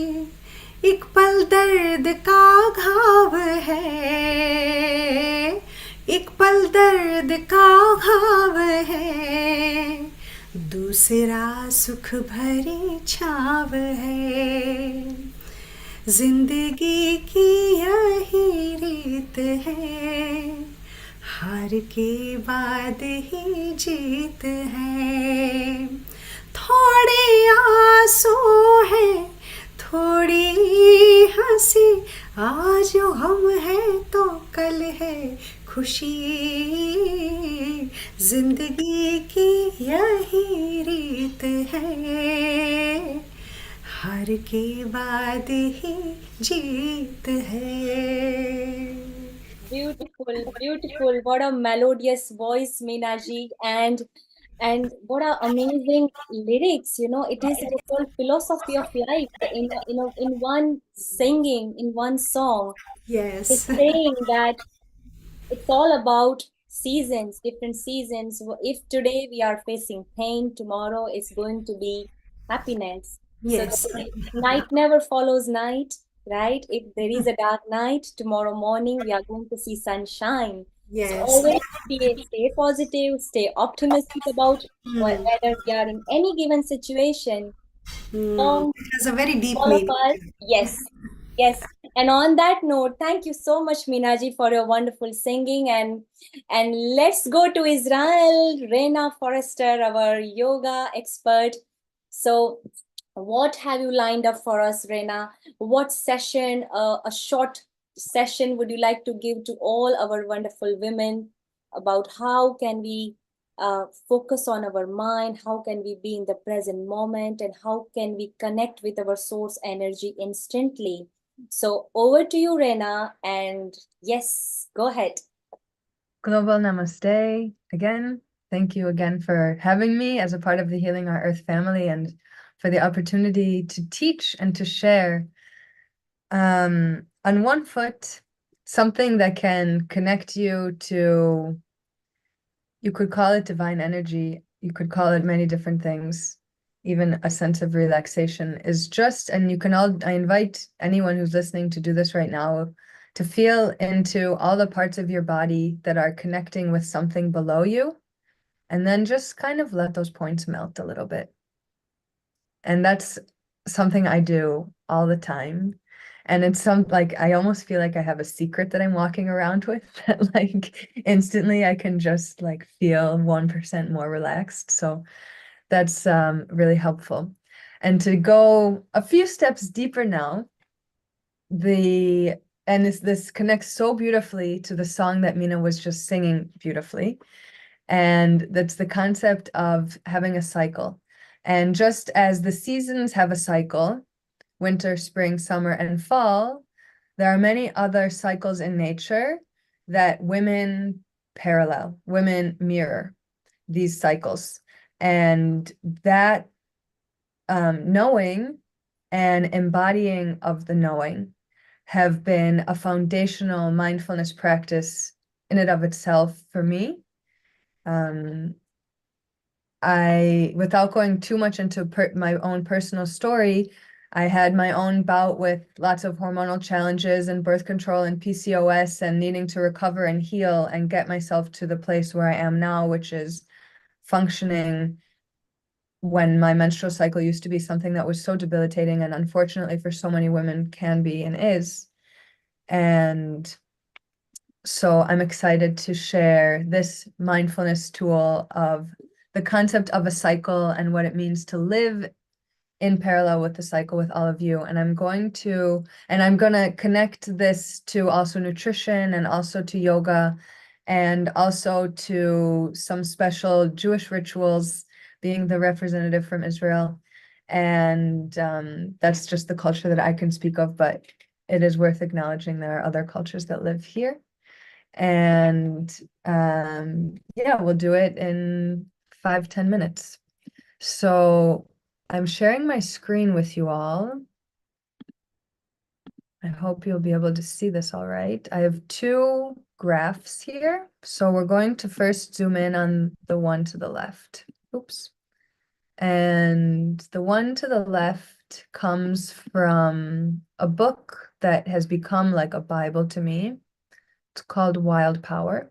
S9: एक पल दर्द का घाव है, एक पल दर्द का घाव है, दूसरा सुख भरी छाव है, जिंदगी की यही रीत है, हार के बाद ही जीत है, थोड़े आंसू है थोड़ी हंसी आज हम हैं तो कल है खुशी, जिंदगी की यही रीत है, हार के बाद ही जीत है.
S8: Beautiful. What a melodious voice, Meena ji, and what a amazing lyrics. You know, it is the whole philosophy of life in one singing, in one song.
S9: Yes.
S8: It's saying that it's all about seasons, different seasons. If today we are facing pain, tomorrow it's going to be happiness.
S9: Yes.
S8: So night never follows night, right? If there is a dark night, tomorrow morning we are going to see sunshine.
S9: Yes.
S8: So always stay positive, stay optimistic about whether we are in any given situation.
S9: It has a very deep
S8: All of
S9: meaning.
S8: us, yes. And on that note, thank you so much, Minaji, for your wonderful singing. And let's go to Israel. Reina Forrester, our yoga expert. So, what have you lined up for us, Reina? What session, a short session, would you like to give to all our wonderful women about how can we focus on our mind, how can we be in the present moment, and how can we connect with our source energy instantly? So over to you, Reina, and yes, go ahead.
S15: Global Namaste again. Thank you again for having me as a part of the Healing Our Earth family and for the opportunity to teach and to share on one foot something that can connect you to, you could call it divine energy, you could call it many different things, even a sense of relaxation is just, and you can all, I invite anyone who's listening to do this right now to feel into all the parts of your body that are connecting with something below you, and then just kind of let those points melt a little bit. And that's something I do all the time. And it's like, I almost feel like I have a secret that I'm walking around with that like instantly I can just like feel 1% more relaxed. So that's really helpful. And to go a few steps deeper now, this connects so beautifully to the song that Mina was just singing beautifully. And that's the concept of having a cycle. And just as the seasons have a cycle, winter, spring, summer, and fall, there are many other cycles in nature that women parallel, women mirror these cycles. And that knowing and embodying of the knowing have been a foundational mindfulness practice in and of itself for me. Without going too much into my own personal story, I had my own bout with lots of hormonal challenges and birth control and PCOS and needing to recover and heal and get myself to the place where I am now, which is functioning when my menstrual cycle used to be something that was so debilitating and unfortunately for so many women can be and is. And so I'm excited to share this mindfulness tool of the concept of a cycle and what it means to live in parallel with the cycle with all of you. And I'm going to connect this to also nutrition and also to yoga and also to some special Jewish rituals, being the representative from Israel. And that's just the culture that I can speak of, but it is worth acknowledging there are other cultures that live here. And yeah, we'll do it in 5-10 minutes. So I'm sharing my screen with you all. I hope you'll be able to see this all right. I have two graphs here. So we're going to first zoom in on the one to the left. Oops. And the one to the left comes from a book that has become like a Bible to me. It's called Wild Power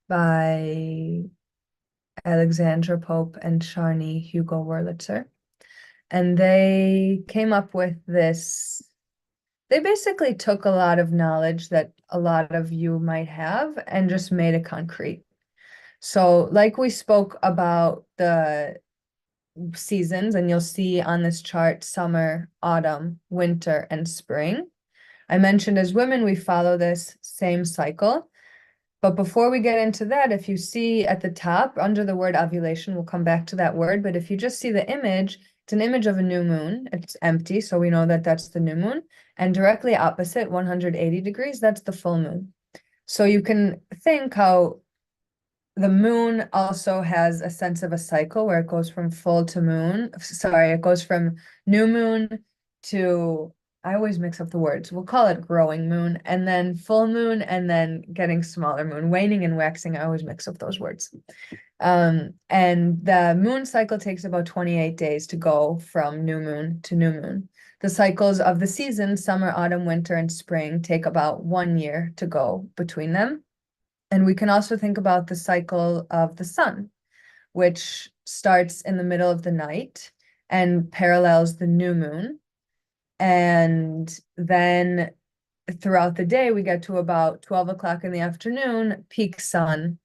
S15: by Alexandra Pope and Charney Hugo Wurlitzer. And they came up with this. They basically took a lot of knowledge that a lot of you might have and just made it concrete. So like we spoke about the seasons, and you'll see on this chart, summer, autumn, winter, and spring. I mentioned as women, we follow this same cycle. But before we get into that, if you see at the top under the word ovulation, we'll come back to that word. But if you just see the image, it's an image of a new moon. It's empty, so we know that that's the new moon. And directly opposite, 180 degrees, that's the full moon. So you can think how the moon also has a sense of a cycle where it goes from full to moon. Sorry, it goes from new moon to, I always mix up the words. We'll call it growing moon, and then full moon, and then getting smaller moon. Waning and waxing, I always mix up those words. And the moon cycle takes about 28 days to go from new moon to new moon. The cycles of the seasons, summer, autumn, winter, and spring, take about 1 year to go between them. And we can also think about the cycle of the sun, which starts in the middle of the night and parallels the new moon. And then throughout the day, we get to about 12 o'clock in the afternoon, peak sun,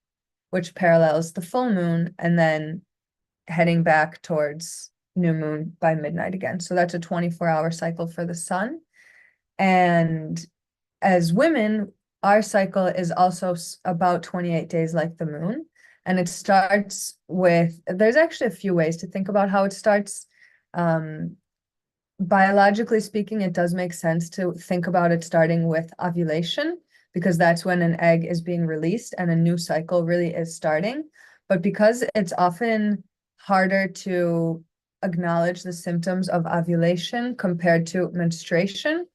S15: which parallels the full moon, and then heading back towards new moon by midnight again. So that's a 24-hour cycle for the sun. And as women, our cycle is also about 28 days like the moon. And it starts with, there's actually a few ways to think about how it starts. Biologically speaking, it does make sense to think about it starting with ovulation, because that's when an egg is being released and a new cycle really is starting. But because it's often harder to acknowledge the symptoms of ovulation compared to menstruation,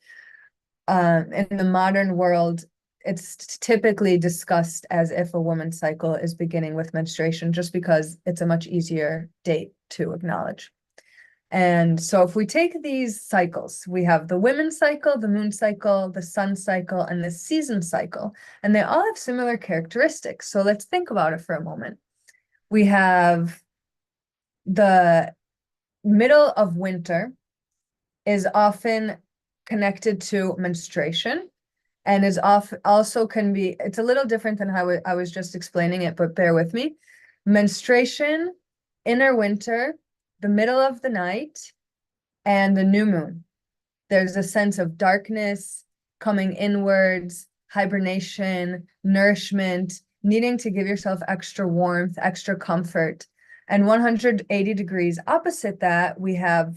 S15: in the modern world, it's typically discussed as if a woman's cycle is beginning with menstruation, just because it's a much easier date to acknowledge. And so if we take these cycles, we have the women's cycle, the moon cycle, the sun cycle, and the season cycle, and they all have similar characteristics. So let's think about it for a moment. We have the middle of winter is often connected to menstruation, and is also can be, it's a little different than how I was just explaining it, but bear with me. Menstruation, inner winter, the middle of the night, and the new moon. There's a sense of darkness, coming inwards, hibernation, nourishment, needing to give yourself extra warmth, extra comfort. And 180 degrees opposite that, we have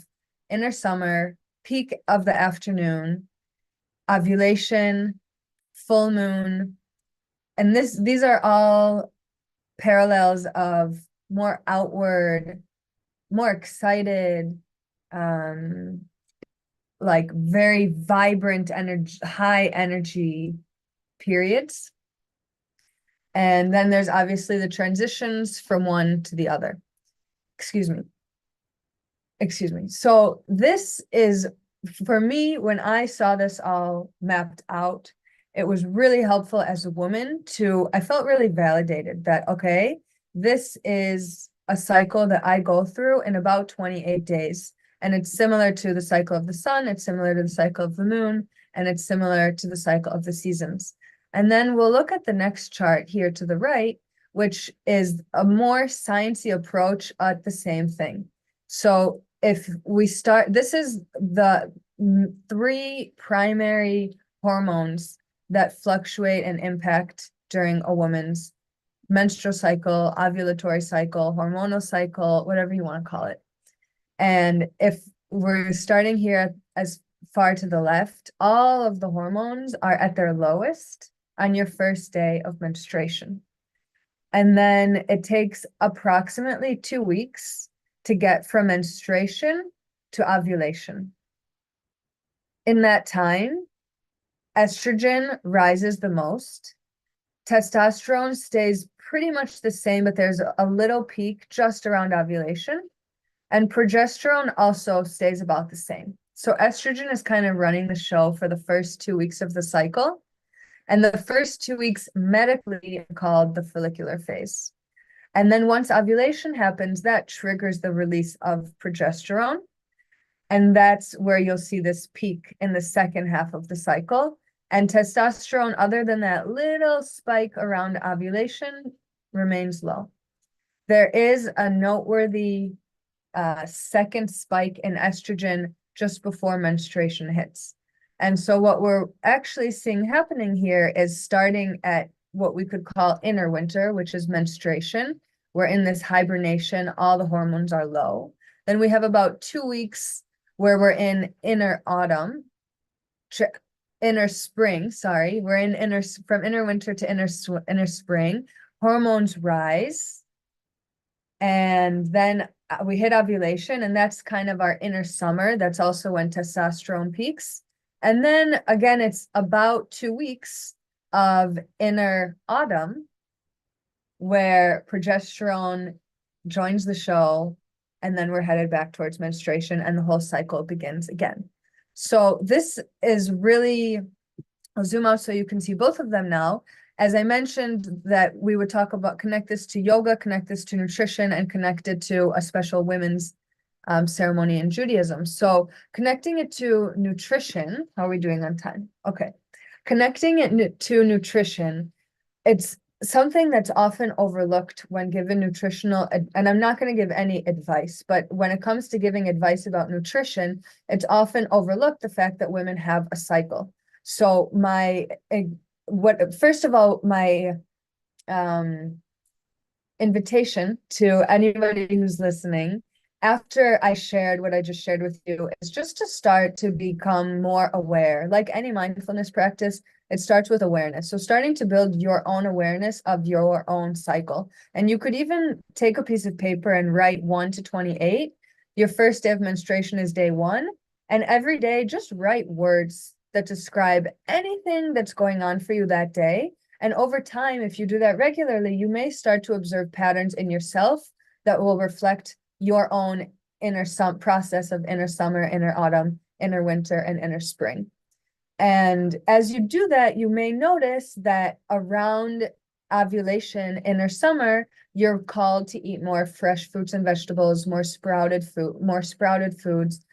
S15: inner summer, peak of the afternoon, ovulation, full moon. And these are all parallels of more outward, more excited, like very vibrant energy, high energy periods. And then there's obviously the transitions from one to the other. Excuse me. excuse me. So this is, for me, when I saw this all mapped out, it was really helpful as a woman I felt really validated that, okay, this is a cycle that I go through in about 28 days. And it's similar to the cycle of the sun, it's similar to the cycle of the moon, and it's similar to the cycle of the seasons. And then we'll look at the next chart here to the right, which is a more sciencey approach at the same thing. So if we start, this is the 3 primary hormones that fluctuate and impact during a woman's menstrual cycle, ovulatory cycle, hormonal cycle, whatever you want to call it. And if we're starting here as far to the left, all of the hormones are at their lowest on your first day of menstruation. And then it takes approximately 2 weeks to get from menstruation to ovulation. In that time, estrogen rises the most. Testosterone stays pretty much the same, but there's a little peak just around ovulation. And progesterone also stays about the same. So estrogen is kind of running the show for the first 2 weeks of the cycle. And the first 2 weeks medically are called the follicular phase. And then once ovulation happens, that triggers the release of progesterone. And that's where you'll see this peak in the second half of the cycle. And testosterone, other than that little spike around ovulation, remains low. There is a noteworthy second spike in estrogen just before menstruation hits. And so what we're actually seeing happening here is starting at what we could call inner winter, which is menstruation. We're in this hibernation, all the hormones are low. Then we have about 2 weeks where we're in inner autumn, inner spring, sorry. We're in from inner winter to inner spring. Hormones rise. And then we hit ovulation, and that's kind of our inner summer. That's also when testosterone peaks. And then again, it's about 2 weeks of inner autumn where progesterone joins the show, and then we're headed back towards menstruation and the whole cycle begins again. So this is really, I'll zoom out so you can see both of them now. As I mentioned that we would talk about, connect this to yoga, connect this to nutrition, and connect it to a special women's ceremony in Judaism. So connecting it to nutrition, how are we doing on time? Okay. Connecting it to nutrition, it's something that's often overlooked when given nutritional, and I'm not going to give any advice, but when it comes to giving advice about nutrition, it's often overlooked the fact that women have a cycle. So first of all, my invitation to anybody who's listening, after I shared what I just shared with you, is just to start to become more aware. Like any mindfulness practice, it starts with awareness. So starting to build your own awareness of your own cycle. And you could even take a piece of paper and write 1 to 28. Your first day of menstruation is day 1. And every day, just write words that describe anything that's going on for you that day. And over time, if you do that regularly, you may start to observe patterns in yourself that will reflect your own process of inner summer, inner autumn, inner winter, and inner spring. And as you do that, you may notice that around ovulation, inner summer, you're called to eat more fresh fruits and vegetables, more sprouted foods,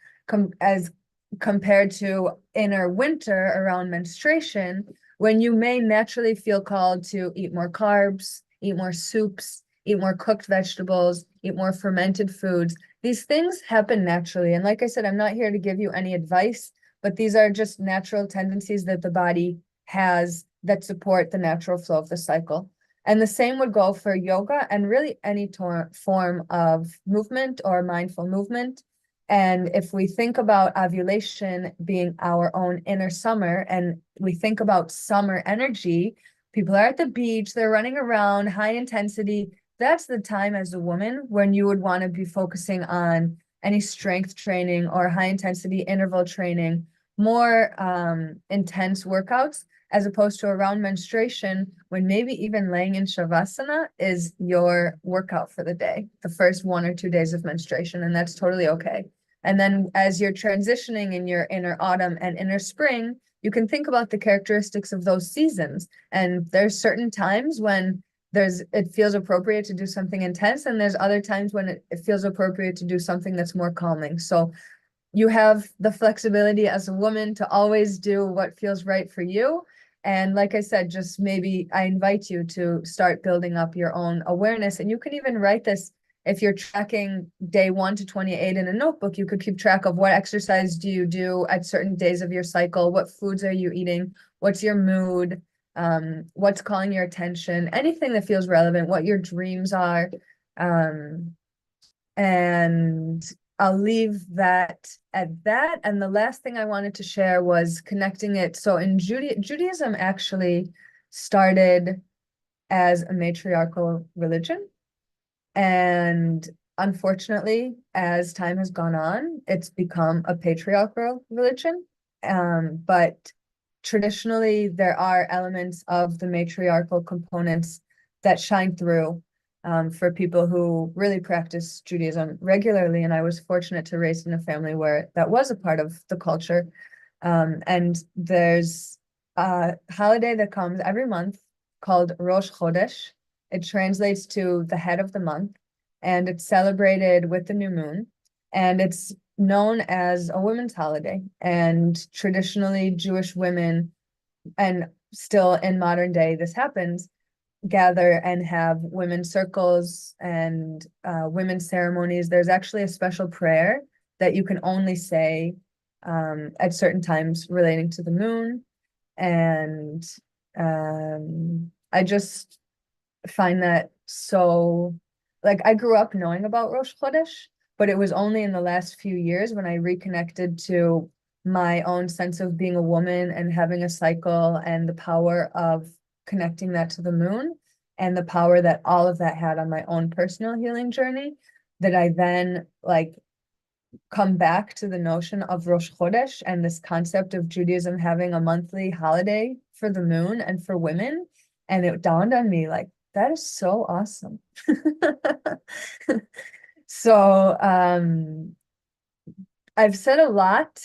S15: as compared to inner winter around menstruation, when you may naturally feel called to eat more carbs, eat more soups, eat more cooked vegetables, eat more fermented foods. These things happen naturally. And like I said, I'm not here to give you any advice, but these are just natural tendencies that the body has that support the natural flow of the cycle. And the same would go for yoga and really any form of movement or mindful movement. And if we think about ovulation being our own inner summer, and we think about summer energy, people are at the beach, they're running around, high intensity. That's the time as a woman when you would want to be focusing on any strength training or high intensity interval training, more intense workouts. as opposed to around menstruation, when maybe even laying in Shavasana is your workout for the day, the first 1 or 2 days of menstruation, and that's totally okay. And then as you're transitioning in your inner autumn and inner spring, you can think about the characteristics of those seasons. And there's certain times when it feels appropriate to do something intense, and there's other times when it feels appropriate to do something that's more calming. So you have the flexibility as a woman to always do what feels right for you. And like I said, just maybe I invite you to start building up your own awareness. And you can even write this if you're tracking day 1 to 28 in a notebook. You could keep track of what exercise do you do at certain days of your cycle, what foods are you eating, what's your mood, what's calling your attention, anything that feels relevant, what your dreams are. And I'll leave that at that. And the last thing I wanted to share was connecting it. So in Judaism actually started as a matriarchal religion. And unfortunately, as time has gone on, it's become a patriarchal religion. But traditionally, there are elements of the matriarchal components that shine through for people who really practice Judaism regularly. And I was fortunate to raise in a family where that was a part of the culture. And there's a holiday that comes every month called Rosh Chodesh. It translates to the head of the month, and it's celebrated with the new moon. And it's known as a women's holiday. And traditionally, Jewish women, and still in modern day, this happens, gather and have women's circles and women's ceremonies. There's actually a special prayer that you can only say at certain times relating to the moon. And I just find that so, like, I grew up knowing about Rosh Chodesh, but it was only in the last few years when I reconnected to my own sense of being a woman and having a cycle and the power of connecting that to the moon and the power that all of that had on my own personal healing journey, that I then like come back to the notion of Rosh Chodesh and this concept of Judaism having a monthly holiday for the moon and for women. And it dawned on me, like, that is so awesome. So I've said a lot.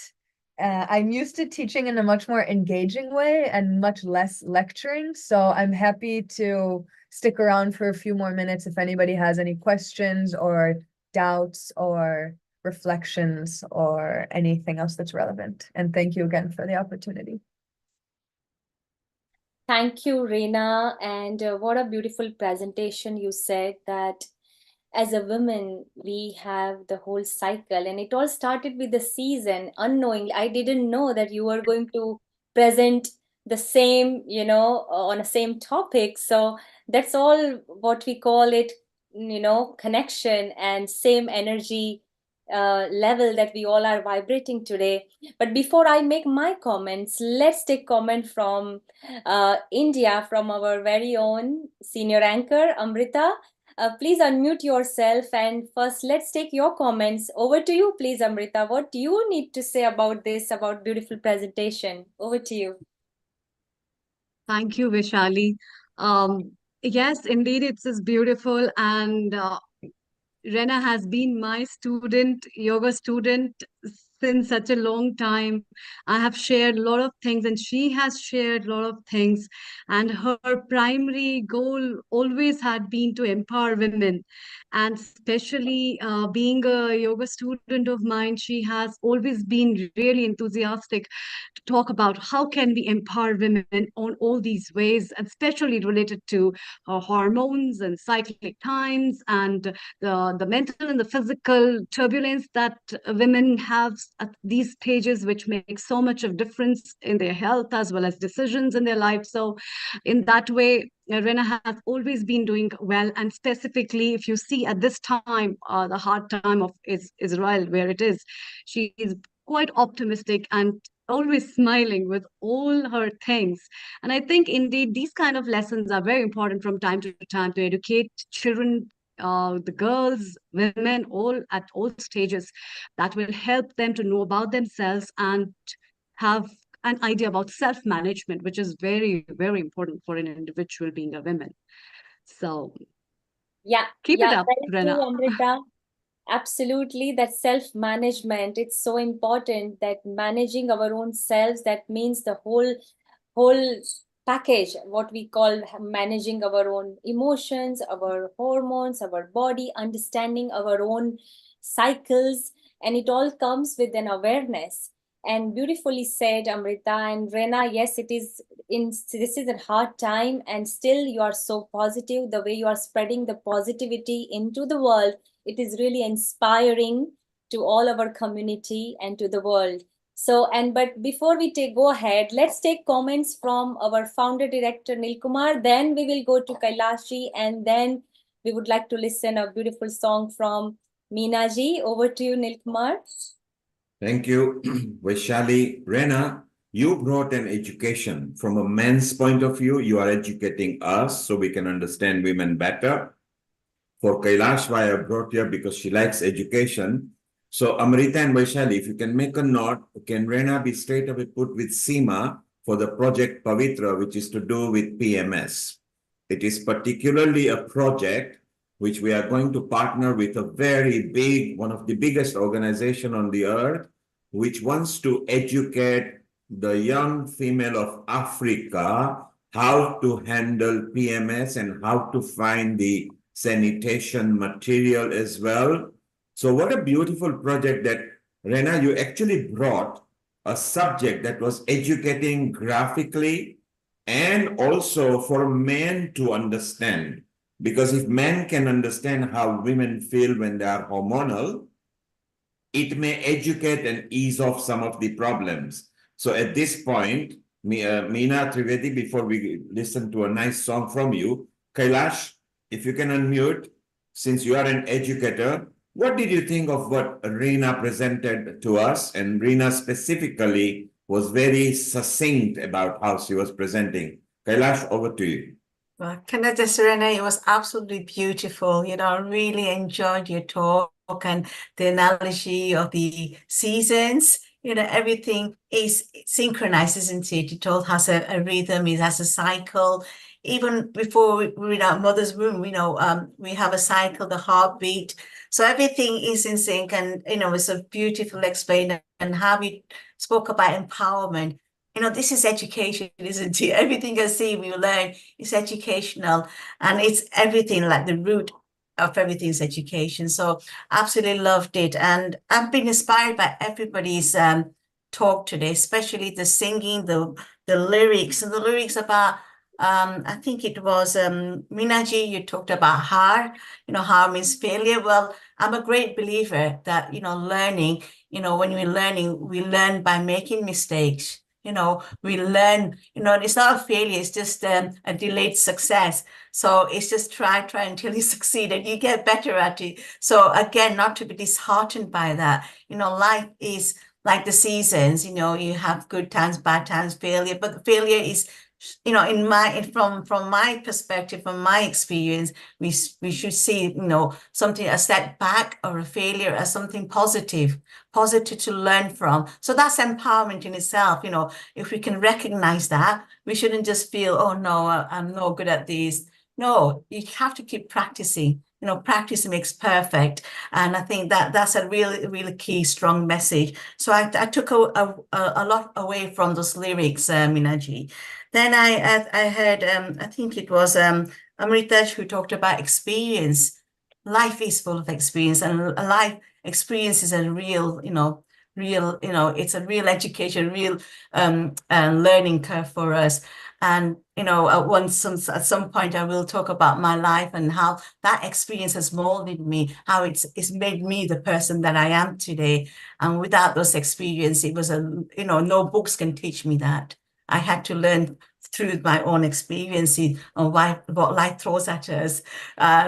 S15: I'm used to teaching in a much more engaging way and much less lecturing. So I'm happy to stick around for a few more minutes if anybody has any questions or doubts or reflections or anything else that's relevant. And thank you again for the opportunity.
S8: Thank you, Reena. And what a beautiful presentation you said, that as a woman, we have the whole cycle, and it all started with the season. Unknowingly, I didn't know that you were going to present the same, on a same topic. So that's all what we call it, connection and same energy level that we all are vibrating today. But before I make my comments, let's take comment from India, from our very own senior anchor, Amrita. Please unmute yourself, and first let's take your comments. Over to you, please, Amrita. What do you need to say about this, about beautiful presentation? Over to you.
S11: Thank you, Vishali. Yes, indeed, it's beautiful. And Rena has been my student, yoga student, since such a long time. I have shared a lot of things, and she has shared a lot of things. And her primary goal always had been to empower women. And especially being a yoga student of mine, she has always been really enthusiastic to talk about how can we empower women on all these ways, and especially related to hormones and cyclic times and the mental and the physical turbulence that women have at these stages, which makes so much of difference in their health as well as decisions in their life. So in that way, Rena has always been doing well. And specifically, if you see at this time, the hard time of Israel, where it is, she is quite optimistic and always smiling with all her things. And I think indeed these kind of lessons are very important from time to time to educate children, the girls, women, all at all stages, that will help them to know about themselves and have an idea about self-management, which is very, very important for an individual being a woman. So keep it up,
S8: thank
S11: Rena.
S8: you, Amrita. Absolutely, that self-management, it's so important that managing our own selves, that means the whole package, what we call managing our own emotions, our hormones, our body, understanding our own cycles, and it all comes with an awareness. And beautifully said, Amrita and Rena. Yes, this is a hard time, and still you are so positive. The way you are spreading the positivity into the world, it is really inspiring to all our community and to the world. So, but before we go ahead, let's take comments from our founder director Nil Kumar. Then we will go to Kailashi, and then we would like to listen a beautiful song from Meena ji. Over to you, Nil Kumar.
S7: Thank you, Vaishali. Rena, you brought an education from a man's point of view. You are educating us so we can understand women better. For Kailash, why I brought here, because she likes education. So Amrita and Vaishali, if you can make a note, can Rena be straight away put with Seema for the project Pavitra, which is to do with PMS. It is particularly a project which we are going to partner with a very big, one of the biggest organization on the earth, which wants to educate the young female of Africa how to handle PMS and how to find the sanitation material as well. So what a beautiful project that, Rena, you actually brought a subject that was educating graphically and also for men to understand. Because if men can understand how women feel when they are hormonal, it may educate and ease off some of the problems. So at this point, Meena Trivedi, before we listen to a nice song from you, Kailash, if you can unmute, since you are an educator, what did you think of what Reena presented to us? And Reena specifically was very succinct about how she was presenting. Kailash, over to you.
S10: Well, can I just, Renee, it was absolutely beautiful. You know, I really enjoyed your talk and the analogy of the seasons. You know, everything is synchronized, isn't it? It all has a rhythm, it has a cycle. Even before we're in our mother's womb, you know, we have a cycle, the heartbeat. So everything is in sync, and, you know, it's a beautiful explainer. And how we spoke about empowerment. You know, this is education, isn't it? Everything I see, we learn is educational, and it's everything, like the root of everything is education. So absolutely loved it. And I've been inspired by everybody's talk today, especially the singing, the lyrics, and the lyrics about, I think it was Minaji, you talked about har, you know, har means failure. Well, I'm a great believer that, you know, learning, you know, when we're learning, we learn by making mistakes. You know, we learn, you know, it's not a failure, it's just a delayed success. So it's just try until you succeed and you get better at it. So again, not to be disheartened by that. You know, life is like the seasons, you know, you have good times, bad times, failure, but failure is, you know, from my perspective, from my experience, we should see, you know, something, a setback or a failure as something positive to learn from. So that's empowerment in itself. You know, if we can recognize that, we shouldn't just feel, oh no, I'm no good at this. No, you have to keep practicing. You know, practice makes perfect. And I think that that's a really key, strong message. So I took a lot away from those lyrics, Minaji. Then I heard, I think it was Amrita who talked about experience. Life is full of experience, and life experience is a real, it's a real education, real learning curve for us. And, you know, at some point I will talk about my life and how that experience has molded me, how it's made me the person that I am today. And without those experiences, it was no books can teach me that. I had to learn through my own experiences on what life throws at us.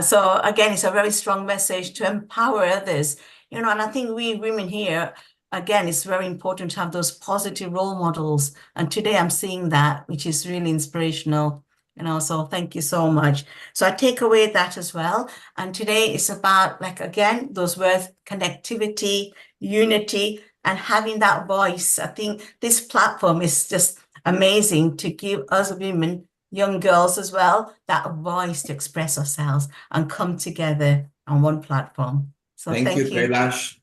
S10: So again, it's a very strong message to empower others, you know, and I think we women here, again, it's very important to have those positive role models. And today I'm seeing that, which is really inspirational, you know, so thank you so much. So I take away that as well. And today it's about, like, again, those words, connectivity, unity, and having that voice. I think this platform is just amazing to give us women, young girls as well, that voice to express ourselves and come together on one platform. So
S7: Thank you,
S10: thank you.
S7: Kailash.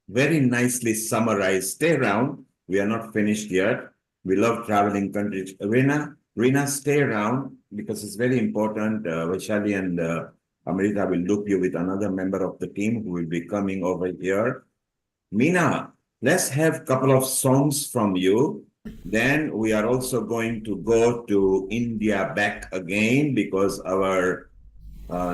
S7: Very nicely summarized. Stay around. We are not finished yet. We love traveling countries. Reena, stay around because it's very important. Vaishali and Amrita will loop you with another member of the team who will be coming over here. Meena, let's have a couple of songs from you. Then we are also going to go to India back again because our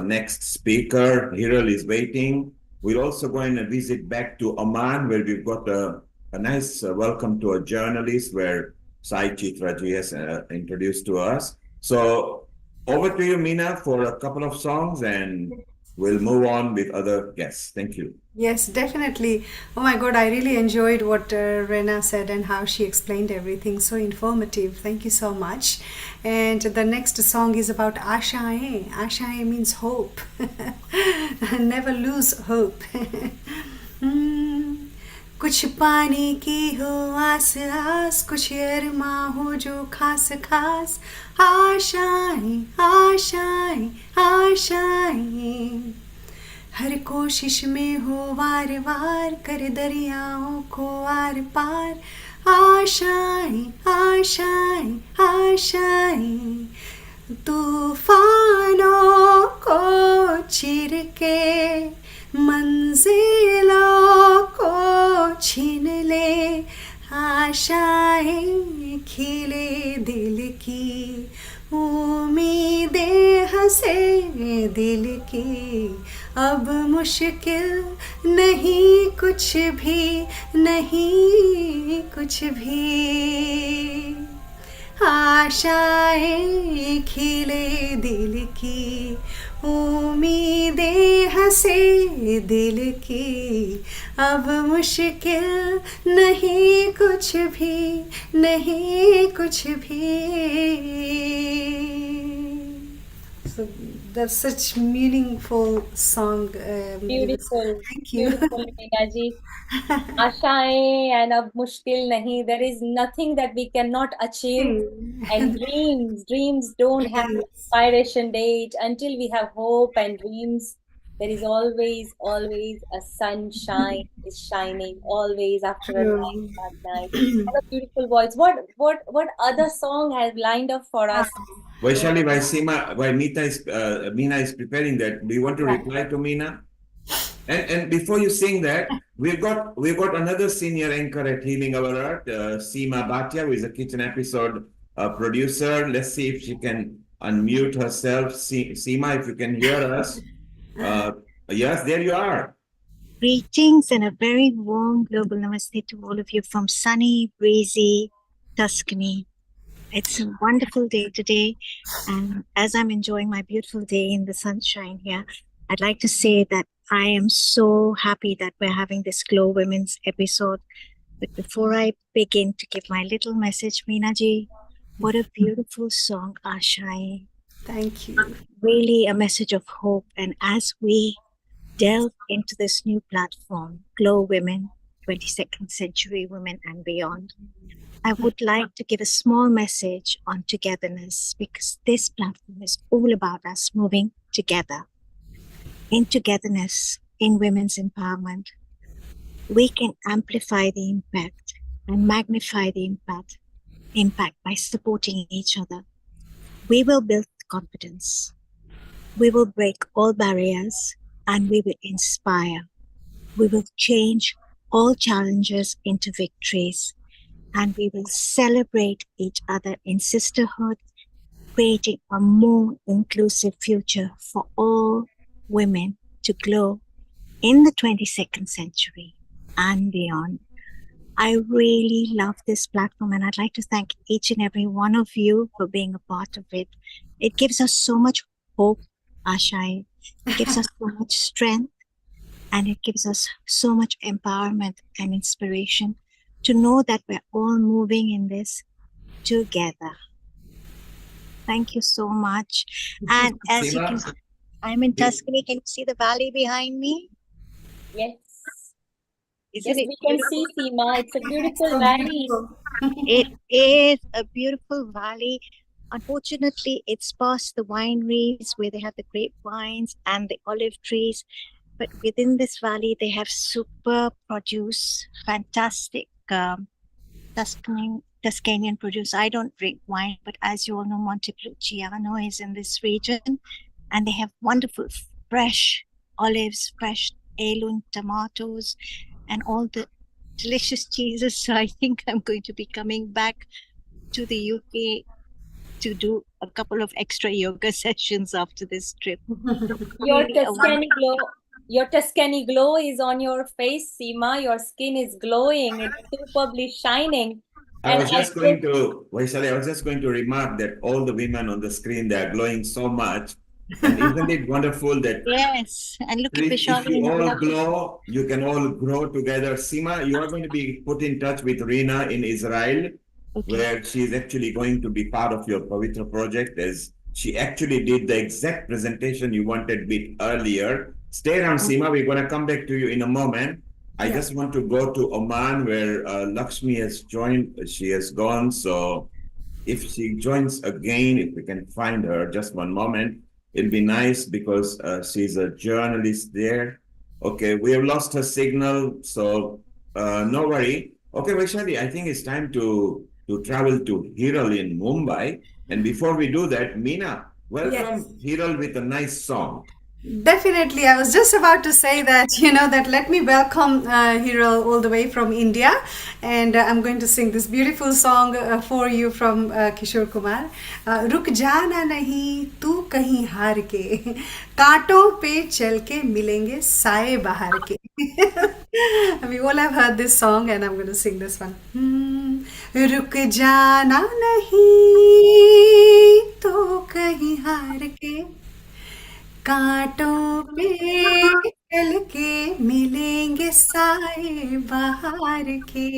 S7: next speaker, Hiral, is waiting. We're also going to visit back to Oman, where we've got a nice welcome to a journalist where Sai Chitraji has introduced to us. So over to you, Meena, for a couple of songs, and we'll move on with other guests. Thank you.
S9: Yes, definitely. Oh my God, I really enjoyed what Rena said and how she explained everything. So informative. Thank you so much. And the next song is about Ashaye. Ashaye means hope. Never lose hope. कुछ पाने की हो आस आस, कुछ अरमा हो जो खास खास, आशाएं आशाएं आशाएं, हर कोशिश में हो वार वार, कर दरियाओं को आर पार, आशाएं आशाएं आशाएं, तूफानों को चीर के मंजिलों को छीन ले, आशाएं खिले दिल की, उम्मीदें हंसे दिल की, अब मुश्किल नहीं कुछ भी, नहीं कुछ भी, आशाएं खिले दिल की, उम्मीदें हंसे दिल की, अब मुश्किल नहीं कुछ भी, नहीं कुछ भी. So that's such meaningful song.
S8: Beautiful.
S9: Thank you.
S8: Beautiful, Meena ji. Ashaएं and ab mushkil nahi. There is nothing that we cannot achieve. And dreams don't have an expiration date. Until we have hope and dreams, there is always a sunshine is shining always after a dark night. What a beautiful voice. What other song has lined up for us?
S7: Vaishali, while Meena is preparing that, do you want to reply to Meena? And before you sing that, we've got another senior anchor at Healing Our Earth, Seema Bhatia, who is a kitchen episode producer. Let's see if she can unmute herself. Seema, if you can hear us. Yes, there you are.
S16: Greetings and a very warm global namaste to all of you from sunny, breezy Tuscany. It's a wonderful day today, and as I'm enjoying my beautiful day in the sunshine here, I'd like to say that I am so happy that we're having this Glow Women's episode. But before I begin to give my little message, Meena ji, what a beautiful song, Ashaye.
S9: Thank you.
S16: Really a message of hope. And as we delve into this new platform, Glow Women, 22nd Century Women and Beyond, I would like to give a small message on togetherness, because this platform is all about us moving together. In togetherness, in women's empowerment, we can amplify the impact and magnify the impact by supporting each other. We will build confidence. We will break all barriers and we will inspire. We will change all challenges into victories, and we will celebrate each other in sisterhood, creating a more inclusive future for all women to glow in the 22nd century and beyond. I really love this platform, and I'd like to thank each and every one of you for being a part of it. It gives us so much hope, Ashaye. It gives us so much strength, and it gives us so much empowerment and inspiration to know that we're all moving in this together. Thank you so much. And as you can see, I'm in Tuscany. Can you see the valley behind me?
S8: Yes.
S16: Isn't
S8: Yes,
S16: it
S8: we can see
S16: beautiful?
S8: Seema. It's a beautiful
S9: So
S8: valley.
S9: beautiful.
S16: It is a beautiful valley. Unfortunately, it's past the wineries where they have the grapevines and the olive trees. But within this valley, they have super produce, fantastic Tuscanian produce. I don't drink wine, but as you all know, Montepulciano is in this region, and they have wonderful fresh olives, fresh heirloom tomatoes, and all the delicious cheeses. So I think I'm going to be coming back to the UK to do a couple of extra yoga sessions after this trip.
S8: Your
S16: Really a
S8: Tuscany glow, your Tuscany glow is on your face, Seema. Your skin is glowing. It's superbly shining.
S7: I
S8: And
S7: was just going to, Vaishali, I was just going to remark that all the women on the screen, they are glowing so much. And isn't it wonderful that
S16: Yes, and look at
S7: if
S16: Vishali
S7: you
S16: and
S7: all
S16: Gulab.
S7: glow, you can all grow together. Seema, you are going to be put in touch with Rina in Israel, where she's actually going to be part of your Pavitra project, as she actually did the exact presentation you wanted a bit earlier. Stay around, Seema. We're going to come back to you in a moment. I just want to go to Oman, where Lakshmi has joined. She has gone. So if she joins again, if we can find her, just one moment, it'll be nice, because she's a journalist there. Okay, we have lost her signal, so no worry. Okay, Vaishali, I think it's time to travel to Hiral in Mumbai. And before we do that, Meena, welcome Hiral with a nice song.
S9: Definitely. I was just about to say that, that let me welcome Hero all the way from India. And I'm going to sing this beautiful song for you from Kishore Kumar. रुक जाना नहीं तू कहीं हार के कांटों पे चल के मिलेंगे साए बाहर के. We all have heard this song and I'm going to sing this one. रुक जाना नहीं तो कहीं हार के कांटों पे चल के मिलेंगे साए बाहर के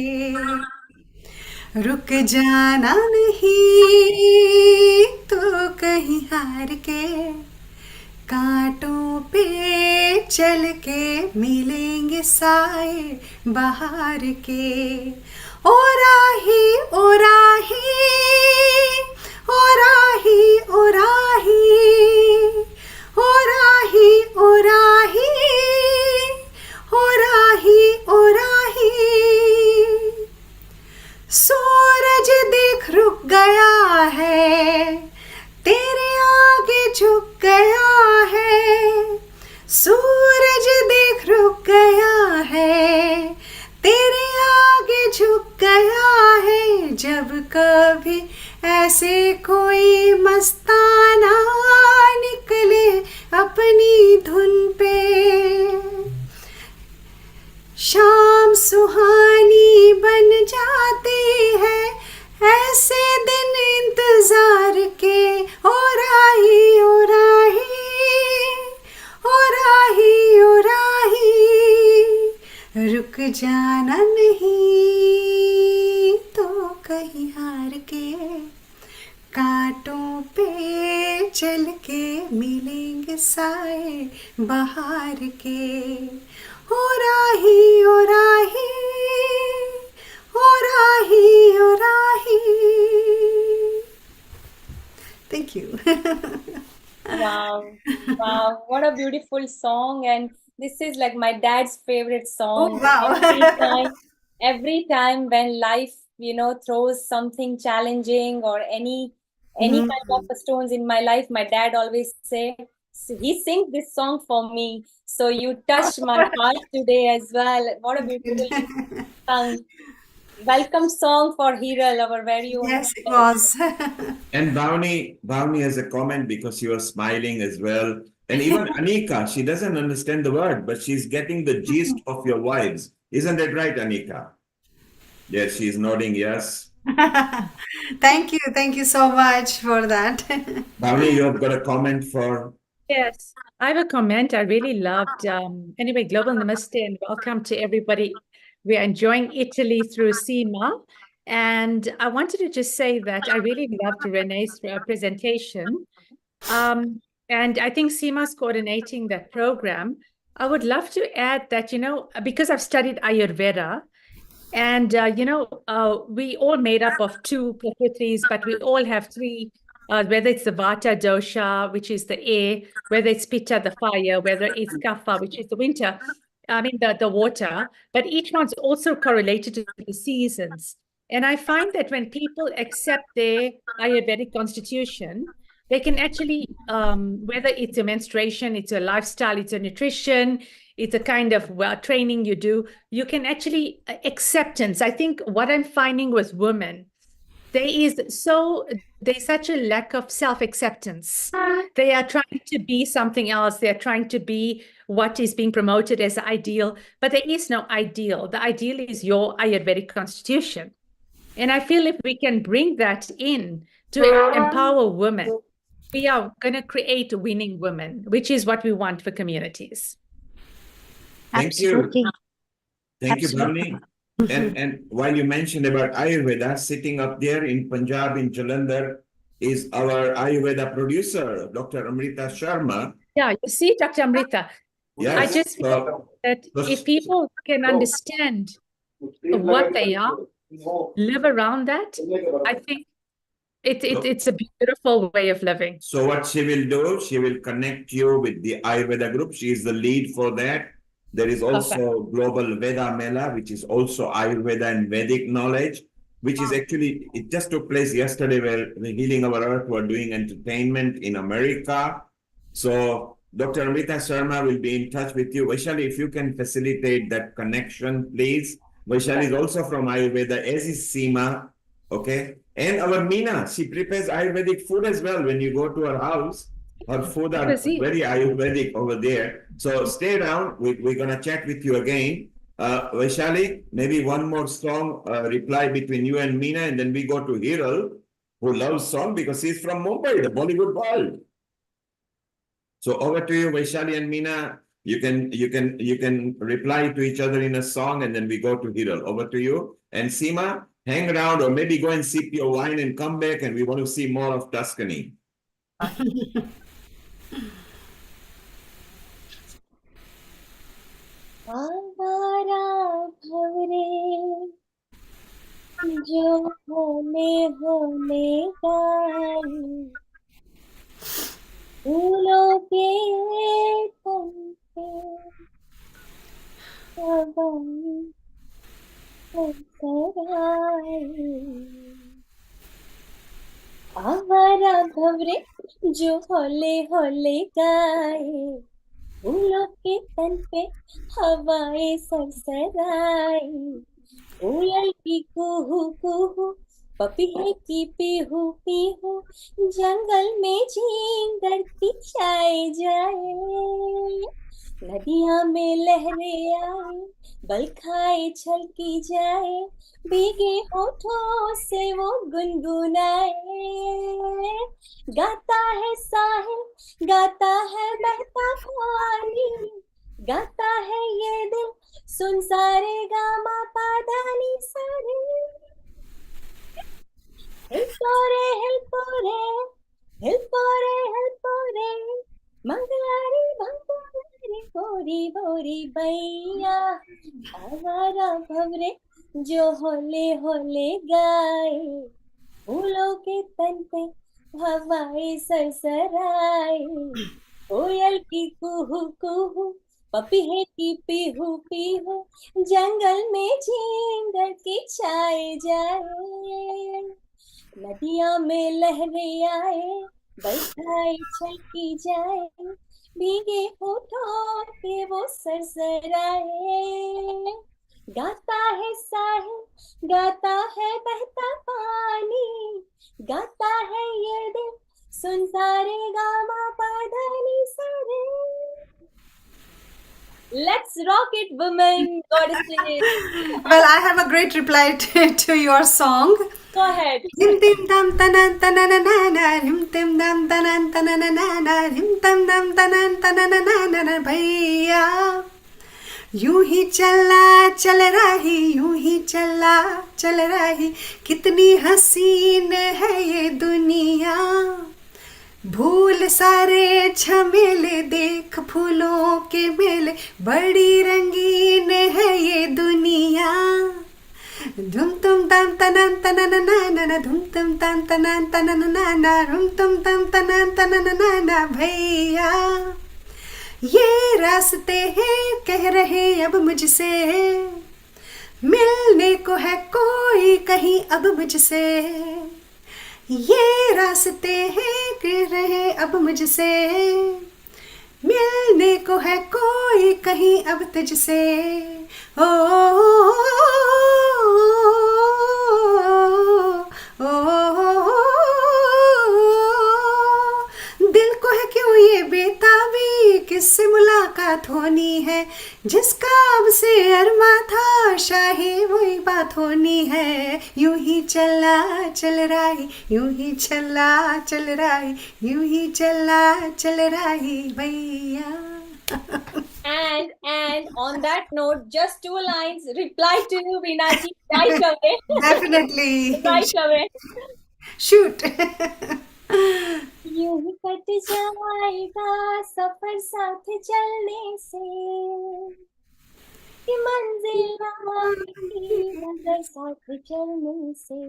S9: रुक जाना नहीं तो कहीं हार के कांटों पे चल के मिलेंगे साए बाहर के ओ राही ओ राही ओ राही ओ राही ओ राही ओ राही ओ राही ओ राही सूरज देख रुक गया है तेरे आगे झुक गया है सूरज देख रुक गया है तेरे आगे झुक गया है जब कभी ऐसे कोई मस्ताना निकले अपनी धुन पे शाम सुहानी बन जाती है ऐसे दिन इंतजार के ओ राही ओ राही ओ राही ओ राही रुक जाना नहीं तो कहीं हार के कांटों पे चल के मिलेंगे साए बाहर के ओ राही ओ राही ओ राही ओ राही. Thank you.
S8: wow, wow, what a beautiful song. And this is like my dad's favorite song.
S9: Oh, wow.
S8: Every time when life, throws something challenging or any kind of stones in my life, my dad always say, he sings this song for me. So you touched my heart today as well. What a beautiful song. Welcome song for Hiral, our very own.
S9: Yes, it was.
S7: And Bhavani has a comment because she was smiling as well. And even Anika, she doesn't understand the word, but she's getting the gist of your vibes. Isn't that right, Anika? Yes, she's nodding yes.
S9: Thank you so much for that.
S7: Bhavani, you have got a comment for...
S13: Yes, I have a comment. I really loved. Anyway, global namaste and welcome to everybody. We are enjoying Italy through Seema. And I wanted to just say that I really loved Renee's presentation. And I think Seema's coordinating that program. I would love to add that, because I've studied Ayurveda, and, we all made up of two prakrithis, but we all have three, whether it's the Vata dosha, which is the air, whether it's Pitta, the fire, whether it's Kapha, which is the winter, the water, but each one's also correlated to the seasons. And I find that when people accept their Ayurvedic constitution, they can actually, whether it's a menstruation, it's a lifestyle, it's a nutrition, it's a kind of training you do, you can actually acceptance. I think what I'm finding with women, there's such a lack of self-acceptance. They are trying to be something else. They're trying to be what is being promoted as ideal, but there is no ideal. The ideal is your Ayurvedic constitution. And I feel if we can bring that in to empower women, we are going to create winning women, which is what we want for communities.
S7: Thank you. Thank you, Bhavani. And while you mentioned about Ayurveda, sitting up there in Punjab, in Jalandhar, is our Ayurveda producer, Dr. Amrita Sharma.
S13: Yeah, you see, Dr. Amrita,
S7: Yes.
S13: I just feel that if people can understand what they are, live around that, I think it's a beautiful way of living.
S7: So what she will do, she will connect you with the Ayurveda group. She is the lead for that. There is also Global Veda Mela, which is also Ayurveda and Vedic knowledge, which is actually, it just took place yesterday where the Healing Our Earth were doing entertainment in America. So Dr. Amrita Sharma will be in touch with you. Vaishali, if you can facilitate that connection, please. Vaishali is also from Ayurveda, as is Seema, okay? And our Meena, she prepares Ayurvedic food as well. When you go to her house, her food are very Ayurvedic over there. So stay around. We're going to chat with you again. Vaishali, maybe one more song reply between you and Meena, and then we go to Hiral, who loves song because he's from Mumbai, the Bollywood world. So over to you, Vaishali and Meena. You can reply to each other in a song, and then we go to Hiral. Over to you. And Seema, hang around or maybe go and sip your wine and come back, and we want to see more of Tuscany.
S8: आवारा भवरे जो होने होने गाई फूलों के तन पे हवाएं सरसराई आवारा भवरे जो होले होले गाए फूलों के तन पे हवाएं सरसराई कोयल की कुहू कुहू पपीहे की पीहू पीहू जंगल में झींगर की छाए जाए नदियां में लहरें आए बलखाए छलकी जाए भीगे होठों से वो गुनगुनाए गाता है साहिल गाता है बहता पानी गाता है ये दिल सुन सारे गामा पादानी सारे हिलपोरे हिलपोरे हिलपोरे हिलपोरे मंगलारी मंगलारी बोरी बोरी बैया आवारा भवरे जो होले होले गाए फूलों के तन पे हवाएं सरसराए कोयल की कुहू कुहू पपीहे की पीहू पीहू जंगल में झींगर की छाए जाए नदियां में लहरें आए बरसाए छलकी जाए भीगे होठों पे वो सरसराए गाता है साहिल गाता है बहता पानी गाता है ये दिल सुन सारे गामा पाधानी सारे Let's rock it, women, goddesses.
S9: Well, I have a great reply to your song.
S8: Go ahead.
S9: Rim tim dam tanan tananana, rim tim dam tanan tananana, rim tam dam tanan tananana, भैया यूं ही चला चल रही यूं ही चला चल रही कितनी हसीन है ये दुनिया भूल सारे झमेले, देख फूलों के मेले, बड़ी रंगीन है ये दुनिया। धुम तुम तम तनन तनन ना धुम तुम तम तनन तनन ना धुम तुम तम तनन तनन ना भैया। ये रास्ते हैं कह रहे अब मुझसे, मिलने को है कोई कहीं अब मुझसे। ये रास्ते हैं कह रहे अब मुझसे, मिलने को है कोई कहीं अब तुझसे। ओ, दिल को है क्यों ये बेताबी, किससे मुलाकात होनी है, जिसका अब से अरमा था शाही वही बात होनी है। यूं ही चला चल रहा है, यूं ही चला चल रहा है, यूं ही चला चल रहा है भैया।
S8: And on that note, just 2 lines. Reply to you, Vinaji, right away.
S9: Definitely.
S8: Right away.
S9: Shoot.
S8: यूं ही कट जाएगा सफर साथ चलने से, कि मंजिल आएगी नजर साथ चलने से।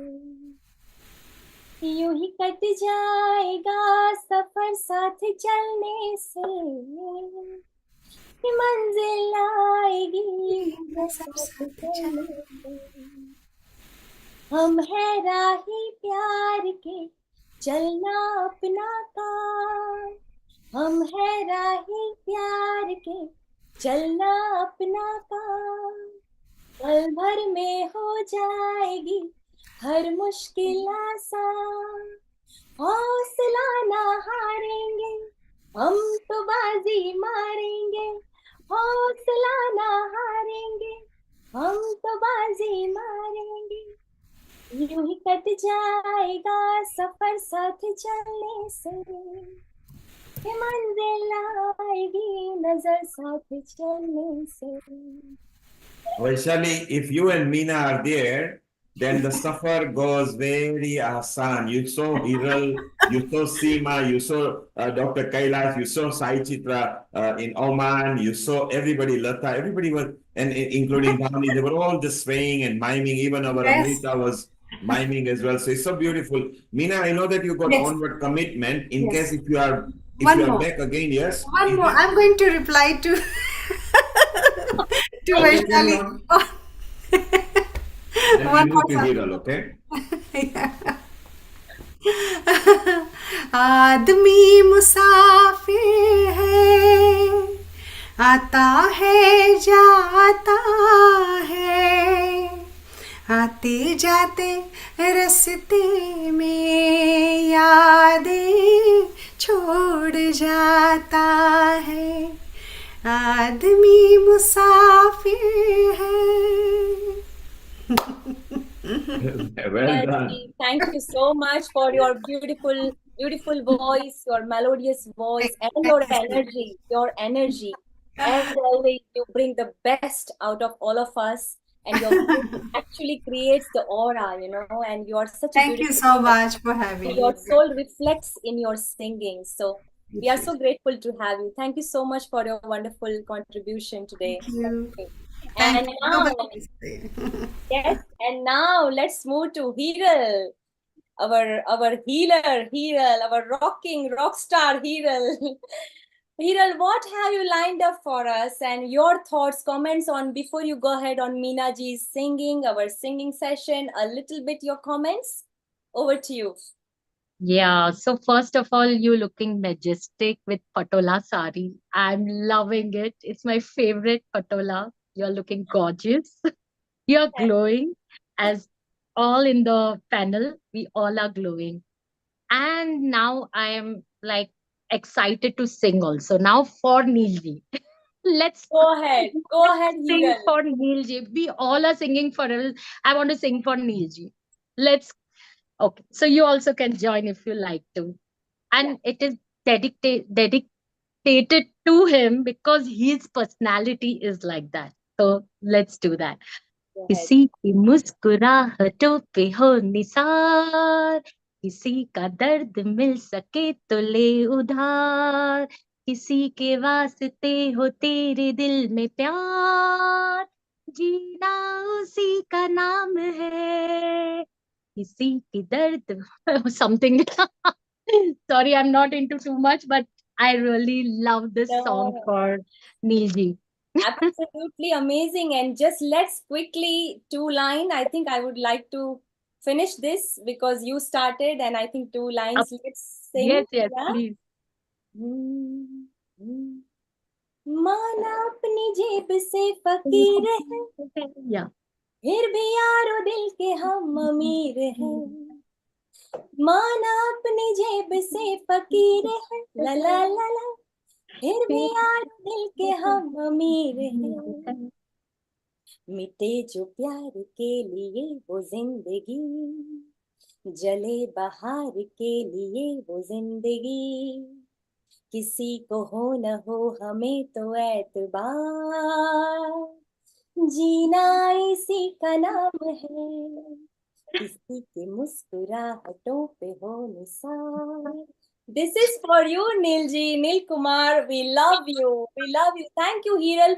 S8: यूं ही कट जाएगा सफर साथ चलने से, कि मंजिल आएगी नजर साथ चलने से। हम है राही प्यार के चलना अपना काम, हम है राही प्यार के चलना अपना काम। पल भर में हो जाएगी हर मुश्किल आसान, हौसला ना हारेंगे हम तो बाजी मारेंगे, हौसला ना हारेंगे हम तो बाजी मारेंगे। यूं ही कट जाएगा सफर साथ चलने से, कि मंजिल आएगी नजर साथ चलने से।
S7: Vaishali, if you and Meena are there, then the safar goes very asan. You saw Hiral, you saw Seema, you saw Dr. Kailash, you saw Sai Chitra in Oman, you saw everybody, Lata, everybody was, and including Bhavani, they were all just swaying and miming. Even our
S9: Yes.
S7: Amrita was miming as well. So it's so beautiful. Meena, I know that you got
S9: Yes.
S7: onward commitment. In
S9: Yes.
S7: case if you are
S9: One more.
S7: back again, yes.
S9: One more. I'm going to reply to Vaishali.
S7: Then we move to Hiral, okay?
S9: आदमी मुसाफिर है, आता है जाता है, आते जाते रास्ते में यादें छोड़ जाता है। आदमी मुसाफिर है।
S7: Well done.
S8: Thank you so much for your beautiful voice, your melodious voice, and your energy. And always you bring the best out of all of us, and your voice actually creates the aura, and you are such a
S9: Thank you so much for having me.
S8: Your soul reflects in your singing. So we are so grateful to have you. Thank you so much for your wonderful contribution today.
S9: Thank you.
S8: And now, yes, and now let's move to Hiral, our healer, our rocking rock star Hiral. Hiral, what have you lined up for us, and your thoughts, comments on, before you go ahead on Meena ji's singing, our singing session, a little bit your comments? Over to you.
S17: Yeah, so first of all, you looking majestic with patola sari. I'm loving it. It's my favorite patola. You're looking gorgeous. You're glowing, as all in the panel, we all are glowing. And now I am like excited to sing also. Now for Neelji. Let's
S8: go ahead,
S17: sing
S8: Hiral.
S17: for Neelji. We all are singing for him. I want to sing for Neelji. Let's. Okay, so you also can join if you like to. And it is dedicated to him because his personality is like that. So let's do that. किसी की मुस्कुराहटों पे हो निसार, किसी का दर्द मिल सके तो ले उधार, किसी के वास्ते हो तेरे दिल में प्यार, जीना उसी का नाम है, किसी की दर्द something. Sorry, I'm not into too much, but I really love this song
S8: No,
S17: for Neelji.
S8: absolutely amazing. And just let's quickly two line. I think I would like to finish this because you started, and I think two lines. Let's sing.
S17: Yes, yes,
S8: Yeah.
S17: please.
S8: माना अपनी जेब से फकीर है,
S17: Yeah.
S8: फिर भी यारो दिल के हम अमीर हैं। माना अपनी जेब से फकीर है, ला ला ला ला, फिर भी यारो दिल के हम अमीर हैं। मिटे जो प्यार के लिए वो जिंदगी, जले बहार के लिए वो जिंदगी, किसी को हो न हो हमें तो एतबार, जीना इसी का नाम है, किसी की मुस्कुराहटों पे हो Nisar. This is for you, Neelji, Neel Kumar. We love you. We love you. Thank you, Hiral,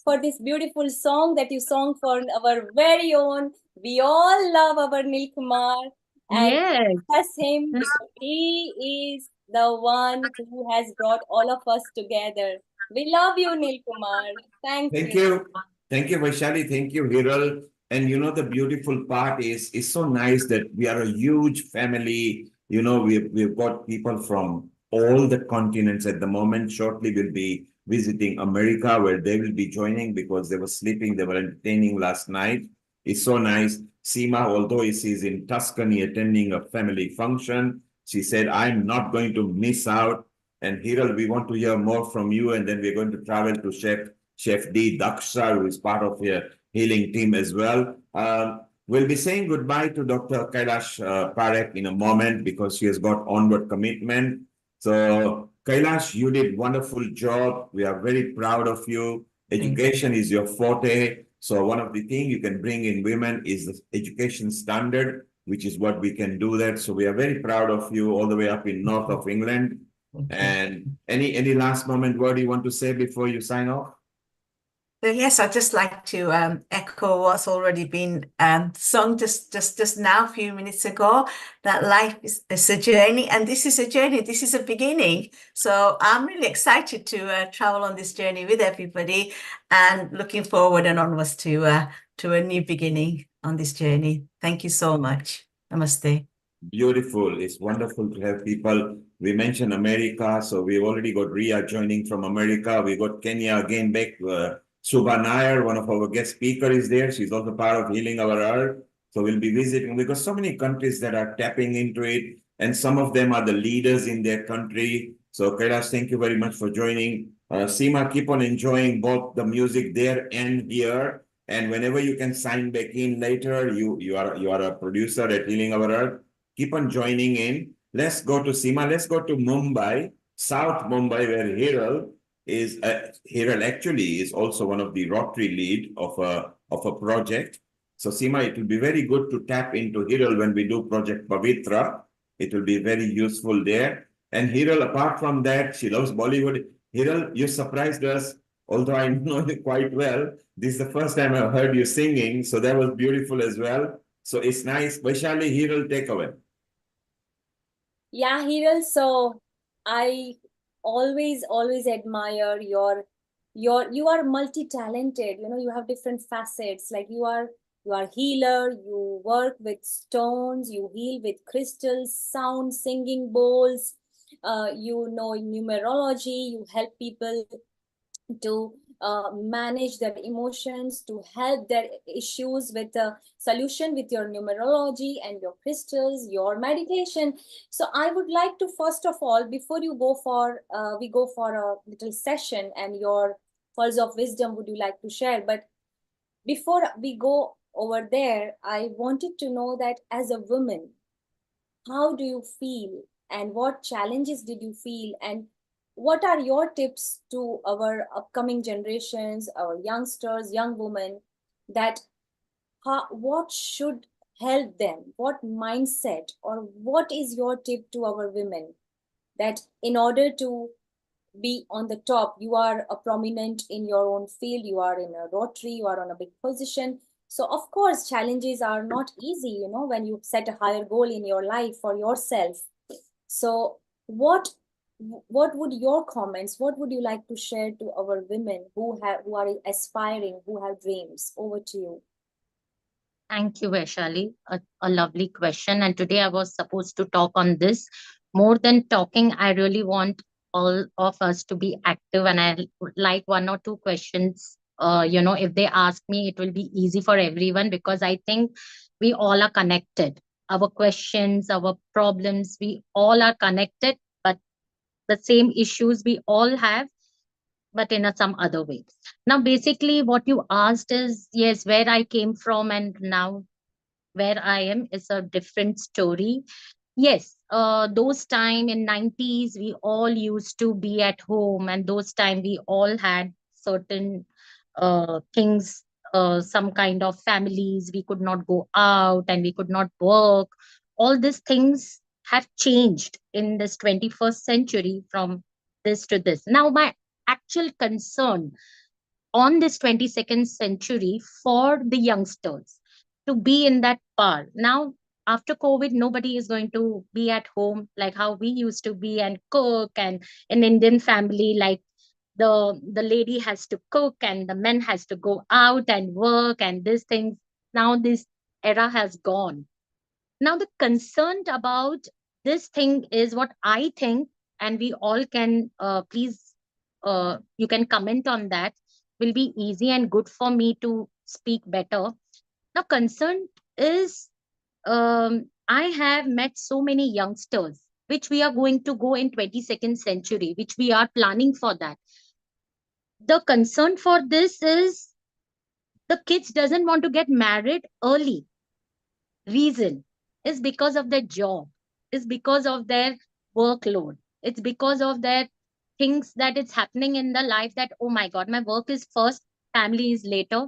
S8: for this beautiful song that you sang for our very own. We all love our Neel Kumar, and
S17: Yes.
S8: bless him because he is the one who has brought all of us together. We love you, Neel Kumar. Thank
S7: Thank
S8: you.
S7: you. Thank you, Vaishali. Thank you, Hiral. And you know, the beautiful part is it's so nice that we are a huge family. You know, we've got people from all the continents at the moment. Shortly, we'll be visiting America, where they will be joining because they were sleeping, they were entertaining last night. It's so nice. Seema, although she's in Tuscany attending a family function, she said, I'm not going to miss out. And Hiral, we want to hear more from you, and then we're going to travel to Chef D. Daksha, who is part of your healing team as well. We'll be saying goodbye to Dr. Kailash Parekh in a moment because she has got onward commitment. So, Kailash, you did wonderful job. We are very proud of you. Education is your forte. So, one of the things you can bring in women is the education standard, which is what we can do that. So, we are very proud of you all the way up in north of England. And any last moment word you want to say before you sign off?
S10: So yes, I'd just like to echo what's already been sung just now, a few minutes ago, that life is a journey, and this is a journey, this is a beginning. So I'm really excited to travel on this journey with everybody and looking forward and onwards to a new beginning on this journey. Thank you so much. Namaste.
S7: Beautiful. It's wonderful to have people. We mentioned America, so we've already got Ria joining from America. We got Kenya again back. Subha Nair, one of our guest speakers, is there. She's also part of Healing Our Earth. So we'll be visiting. We've got so many countries that are tapping into it, and some of them are the leaders in their country. So Kailash, thank you very much for joining. Seema, keep on enjoying both the music there and here. And whenever you can sign back in later, you are a producer at Healing Our Earth. Keep on joining in. Let's go to Seema. Let's go to Mumbai, South Mumbai, where Hiral actually is also one of the Rotary lead of a project. So Seema, it will be very good to tap into Hiral when we do Project Pavitra. It will be very useful there. And Hiral, apart from that, she loves Bollywood. Hiral, you surprised us, although I know you quite well. This is the first time I've heard you singing, so that was beautiful as well. So it's nice. Vaishali, Hiral, take away.
S8: Yeah, Hiral. So I always admire you are multi-talented. You know, you have different facets. Like you are healer, you work with stones, you heal with crystals, sound, singing bowls, you know numerology, you help people to manage their emotions, to help their issues with a solution with your numerology and your crystals, your meditation. So I would like to, first of all, before you go for we go for a little session, and your pearls of wisdom would you like to share. But before we go over there, I wanted to know that as a woman, how do you feel, and what challenges did you feel, and what are your tips to our upcoming generations, our youngsters, young women, that what should help them? What mindset, or what is your tip to our women, that in order to be on the top, you are a prominent in your own field, you are in a rotary, you are on a big position, so of course challenges are not easy, when you set a higher goal in your life for yourself. So what would your comments, what would you like to share to our women who are aspiring, who have dreams? Over to you.
S17: Thank you, Vaishali. A lovely question. And today I was supposed to talk on this. More than talking, I really want all of us to be active. And I would like one or two questions. If they ask me, it will be easy for everyone because I think we all are connected. Our questions, our problems, we all are connected, but the same issues we all have, but in some other way. Now, basically, what you asked is yes, where I came from and now where I am is a different story. Yes, those time in 90s, we all used to be at home, and those time we all had certain things, some kind of families. We could not go out and we could not work. All these things have changed in this 21st century from this to this. Now, my actual concern on this 22nd century for the youngsters to be in that part. Now, after COVID, nobody is going to be at home like how we used to be and cook. And in Indian family, like the lady has to cook and the men has to go out and work and this thing. Now this era has gone. Now the concern about this thing is what I think, and we all can please you can comment on that, will be easy and good for me to speak better. Now concern is I have met so many youngsters which we are going to go in 22nd century, which we are planning for that. The concern for this is the kids doesn't want to get married early. Reason is because of their job, is because of their workload, it's because of their things that it's happening in the life that oh my god, my work is first, family is later.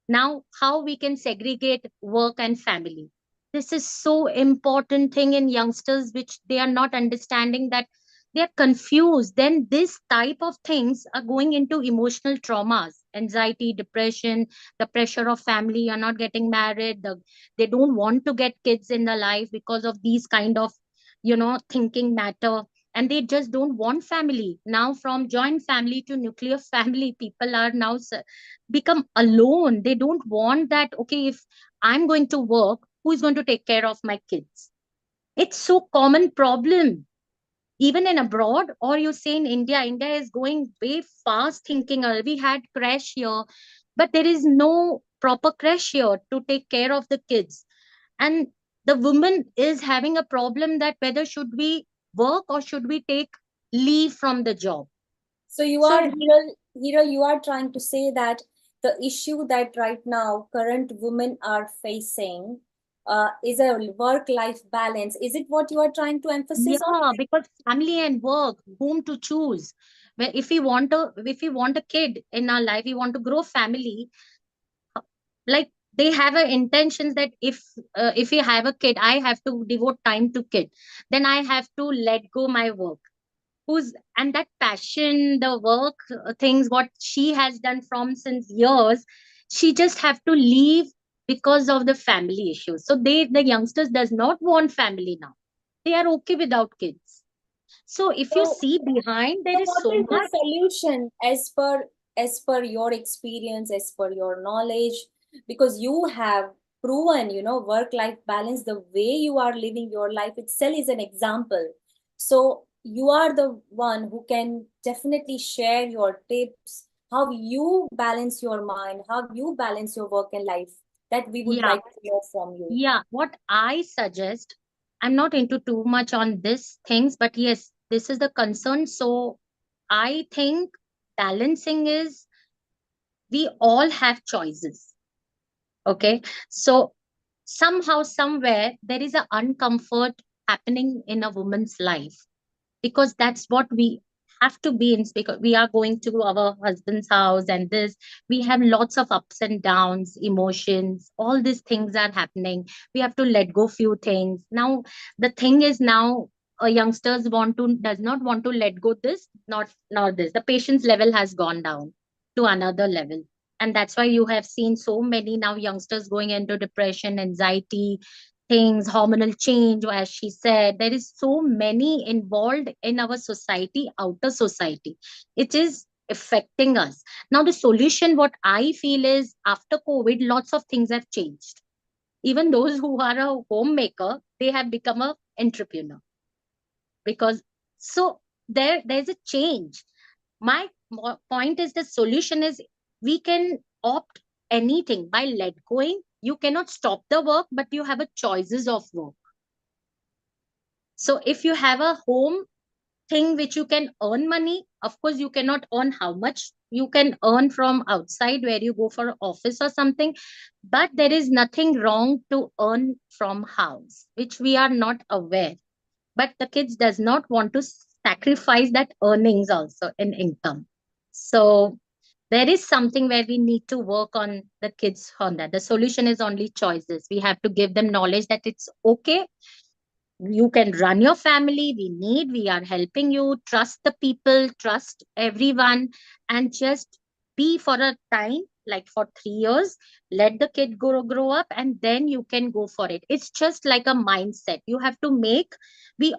S17: Now how we can segregate work and family, this is so important thing in youngsters which they are not understanding, that they are confused. Then this type of things are going into emotional traumas, anxiety, depression, the pressure of family, you're not getting married, they don't want to get kids in the life because of these kind of thinking matter. And they just don't want family. Now from joint family to nuclear family, people are now become alone. They don't want that. Okay, if I'm going to work, who is going to take care of my kids? It's so common problem even in abroad, or you say in India. India is going way fast thinking. We had crash here, but there is no proper crash here to take care of the kids. And the woman is having a problem that whether should we work or should we take leave from the job.
S8: So you are Hiral, you are trying to say that the issue that right now current women are facing is a work-life balance. Is it what you are trying to emphasize on?
S17: Yeah, because family and work, whom to choose. Where if we want a kid in our life, we want to grow family. Like they have a intentions that if you have a kid, I have to devote time to kid. Then I have to let go my work. Who's and that passion, the work things what she has done from since years, she just have to leave because of the family issues. So the youngsters does not want family now. They are okay without kids. So if you
S8: So,
S17: see behind, there
S8: so
S17: is
S8: what
S17: so
S8: is the
S17: much.
S8: solution as per your experience, as per your knowledge? Because you have proven, work-life balance, the way you are living your life itself is an example. So you are the one who can definitely share your tips, how you balance your mind, how you balance your work and life. That we would
S17: Yeah,
S8: like to hear from you.
S17: yeah. What I suggest, I'm not into too much on this things, but yes, this is the concern. So I think balancing is we all have choices. Okay. So somehow, somewhere, there is a uncomfort happening in a woman's life because that's what we have to be in, because we are going to our husband's house, and this, we have lots of ups and downs, emotions, all these things are happening. We have to let go few things. Now, the thing is now, youngsters does not want to let go this, not this. The patience level has gone down to another level. And that's why you have seen so many now youngsters going into depression, anxiety, things, hormonal change, as she said. There is so many involved in our society, outer society. It is affecting us. Now, the solution, what I feel is, after COVID, lots of things have changed. Even those who are a homemaker, they have become an entrepreneur. Because so there's a change. My point is, the solution is, we can opt anything by let going. You cannot stop the work, but you have a choices of work. So if you have a home thing which you can earn money, of course you cannot earn how much you can earn from outside where you go for office or something, but there is nothing wrong to earn from house, which we are not aware. But the kids does not want to sacrifice that earnings also in income. So there is something where we need to work on the kids on that. The solution is only choices. We have to give them knowledge that it's okay. You can run your family. We are helping you. Trust the people, trust everyone, and just be for a time, like for 3 years. Let the kid grow up, and then you can go for it. It's just like a mindset. We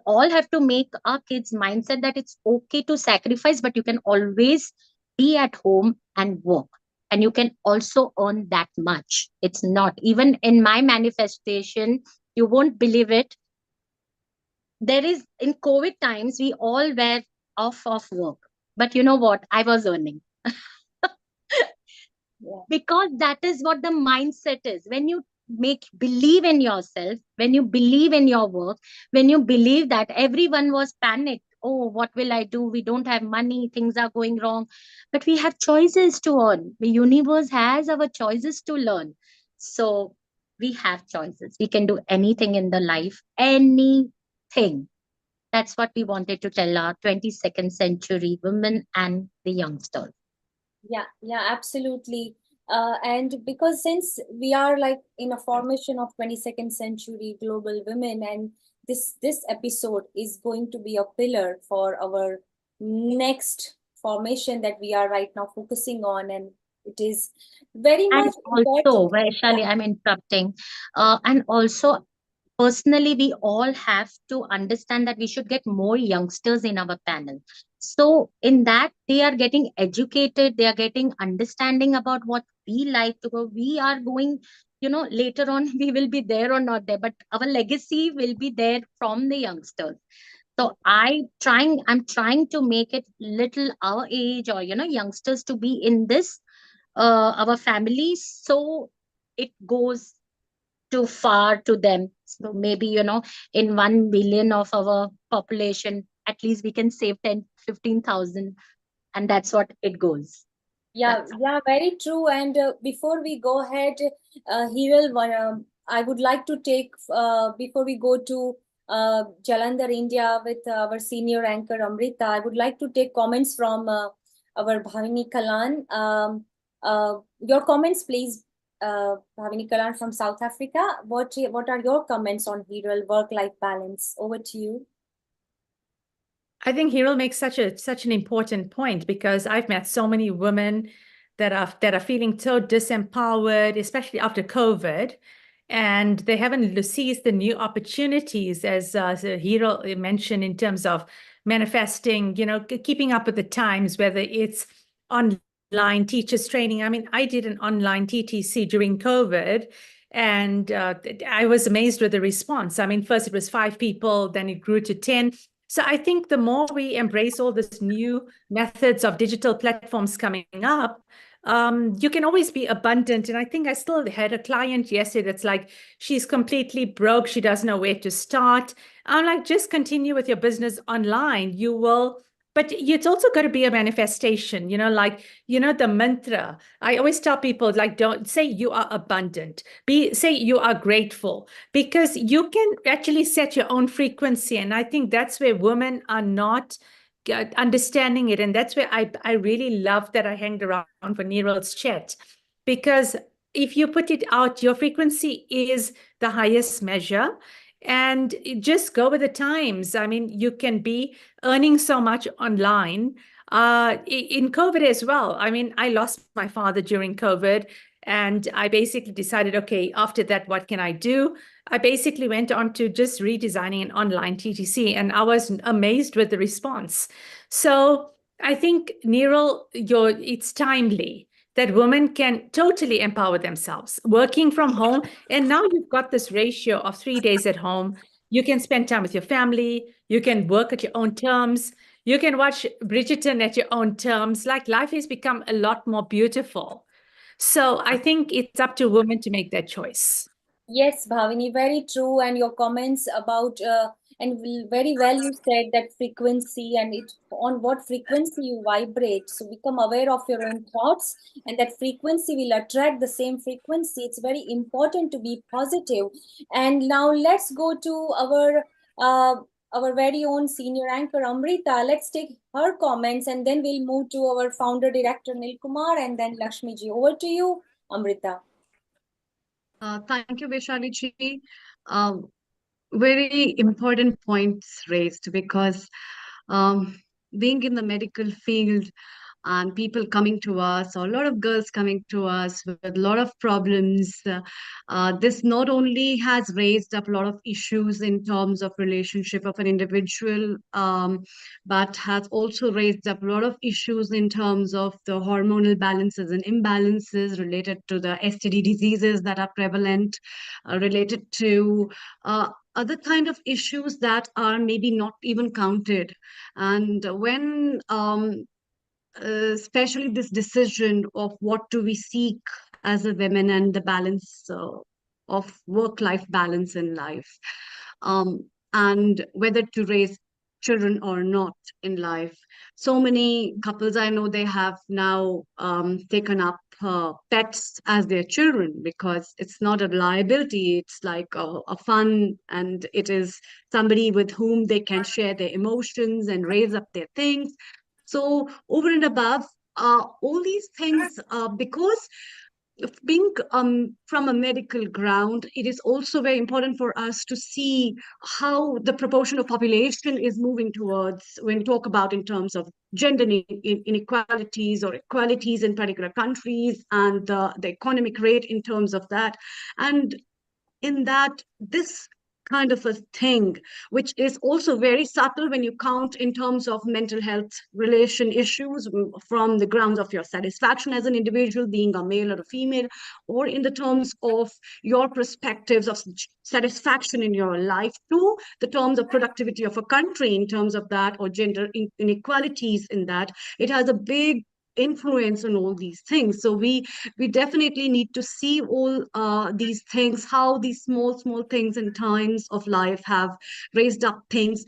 S17: all have to make our kids' mindset that it's okay to sacrifice, but you can always be at home and work. And you can also earn that much. It's not, even in my manifestation, you won't believe it. There is, in COVID times, we all were off of work. But you know what? I was earning. Because that is what the mindset is. When you believe in yourself, when you believe in your work, when you believe that, everyone was panicked. Oh, what will I do? We don't have money. Things are going wrong. But we have choices to earn. The universe has our choices to learn. So we have choices. We can do anything in the life, anything. That's what we wanted to tell our 22nd century women and the youngsters.
S8: Yeah, absolutely. And because since we are like in a formation of 22nd century global women, and this episode is going to be a pillar for our next formation that we are right now focusing on, and it is very much
S17: And also,
S8: important.
S17: Vaishali, I'm interrupting. And also, personally, we all have to understand that we should get more youngsters in our panel. So in that, they are getting educated, they are getting understanding about what we like to go. We are going, later on, we will be there or not there, but our legacy will be there from the youngsters. So I'm trying to make it little our age, or, youngsters to be in this, our families, so it goes too far to them. So maybe, in 1 million of our population, at least we can save 10, 15,000, and that's what it goes.
S8: Yeah, very true. And before we go ahead, Hiral, I would like to take, before we go to Jalandhar, India, with our senior anchor Amrita, I would like to take comments from our Bhavini Kalan. Your comments, please, Bhavini Kalan from South Africa. What are your comments on Hiral work-life balance? Over to you.
S13: I think Hiral makes such an important point, because I've met so many women that are feeling so disempowered, especially after COVID, and they haven't seized the new opportunities, as Hiral mentioned, in terms of manifesting, keeping up with the times, whether it's online teachers training. I mean, I did an online TTC during COVID, and I was amazed with the response. I mean, first it was 5 people, then it grew to 10. So I think the more we embrace all this new methods of digital platforms coming up, you can always be abundant. And I think I still had a client yesterday that's like, she's completely broke. She doesn't know where to start. I'm like, just continue with your business online. You will. But it's also got to be a manifestation, the mantra. I always tell people, like, don't say you are abundant. Say you are grateful, because you can actually set your own frequency. And I think that's where women are not understanding it. And that's where I really love that I hanged around for Neeral's chat, because if you put it out, your frequency is the highest measure, and just go with the times. I mean, you can be earning so much online in COVID as well. I mean, I lost my father during COVID, and I basically decided, okay, after that, what can I do? I basically went on to just redesigning an online TTC, and I was amazed with the response. So I think, Neeral, it's timely that women can totally empower themselves, working from home. And now you've got this ratio of 3 days at home. You can spend time with your family. You can work at your own terms. You can watch Bridgerton at your own terms. Like, life has become a lot more beautiful. So I think it's up to women to make that choice.
S8: Yes, Bhavini, very true. And your comments about, very well you said that frequency and it on what frequency you vibrate. So become aware of your own thoughts, and that frequency will attract the same frequency. It's very important to be positive. And now let's go to our very own senior anchor, Amrita. Let's take her comments, and then we'll move to our founder director, Nilkumar, and then Lakshmi ji. Over to you, Amrita.
S11: Thank you, Vaishali ji. Very important points raised, because being in the medical field and people coming to us, or a lot of girls coming to us with a lot of problems, this not only has raised up a lot of issues in terms of relationship of an individual, but has also raised up a lot of issues in terms of the hormonal balances and imbalances related to the STD diseases that are prevalent, related to other kind of issues that are maybe not even counted. And when especially this decision of what do we seek as a women, and the balance of work-life balance in life, and whether to raise children or not in life. So many couples I know, they have now taken up pets as their children, because it's not a liability, it's like a fun, and it is somebody with whom they can share their emotions and raise up their things. So over and above all these things, because being from a medical ground, it is also very important for us to see how the proportion of population is moving towards, when we talk about in terms of gender inequalities or equalities in particular countries, and the economic rate in terms of that. And in that, this kind of a thing, which is also very subtle when you count in terms of mental health relation issues, from the grounds of your satisfaction as an individual, being a male or a female, or in the terms of your perspectives of satisfaction in your life, to the terms of productivity of a country in terms of that, or gender inequalities in that. It has a big influence on all these things. So we definitely need to see all these things, how these small things in times of life have raised up things.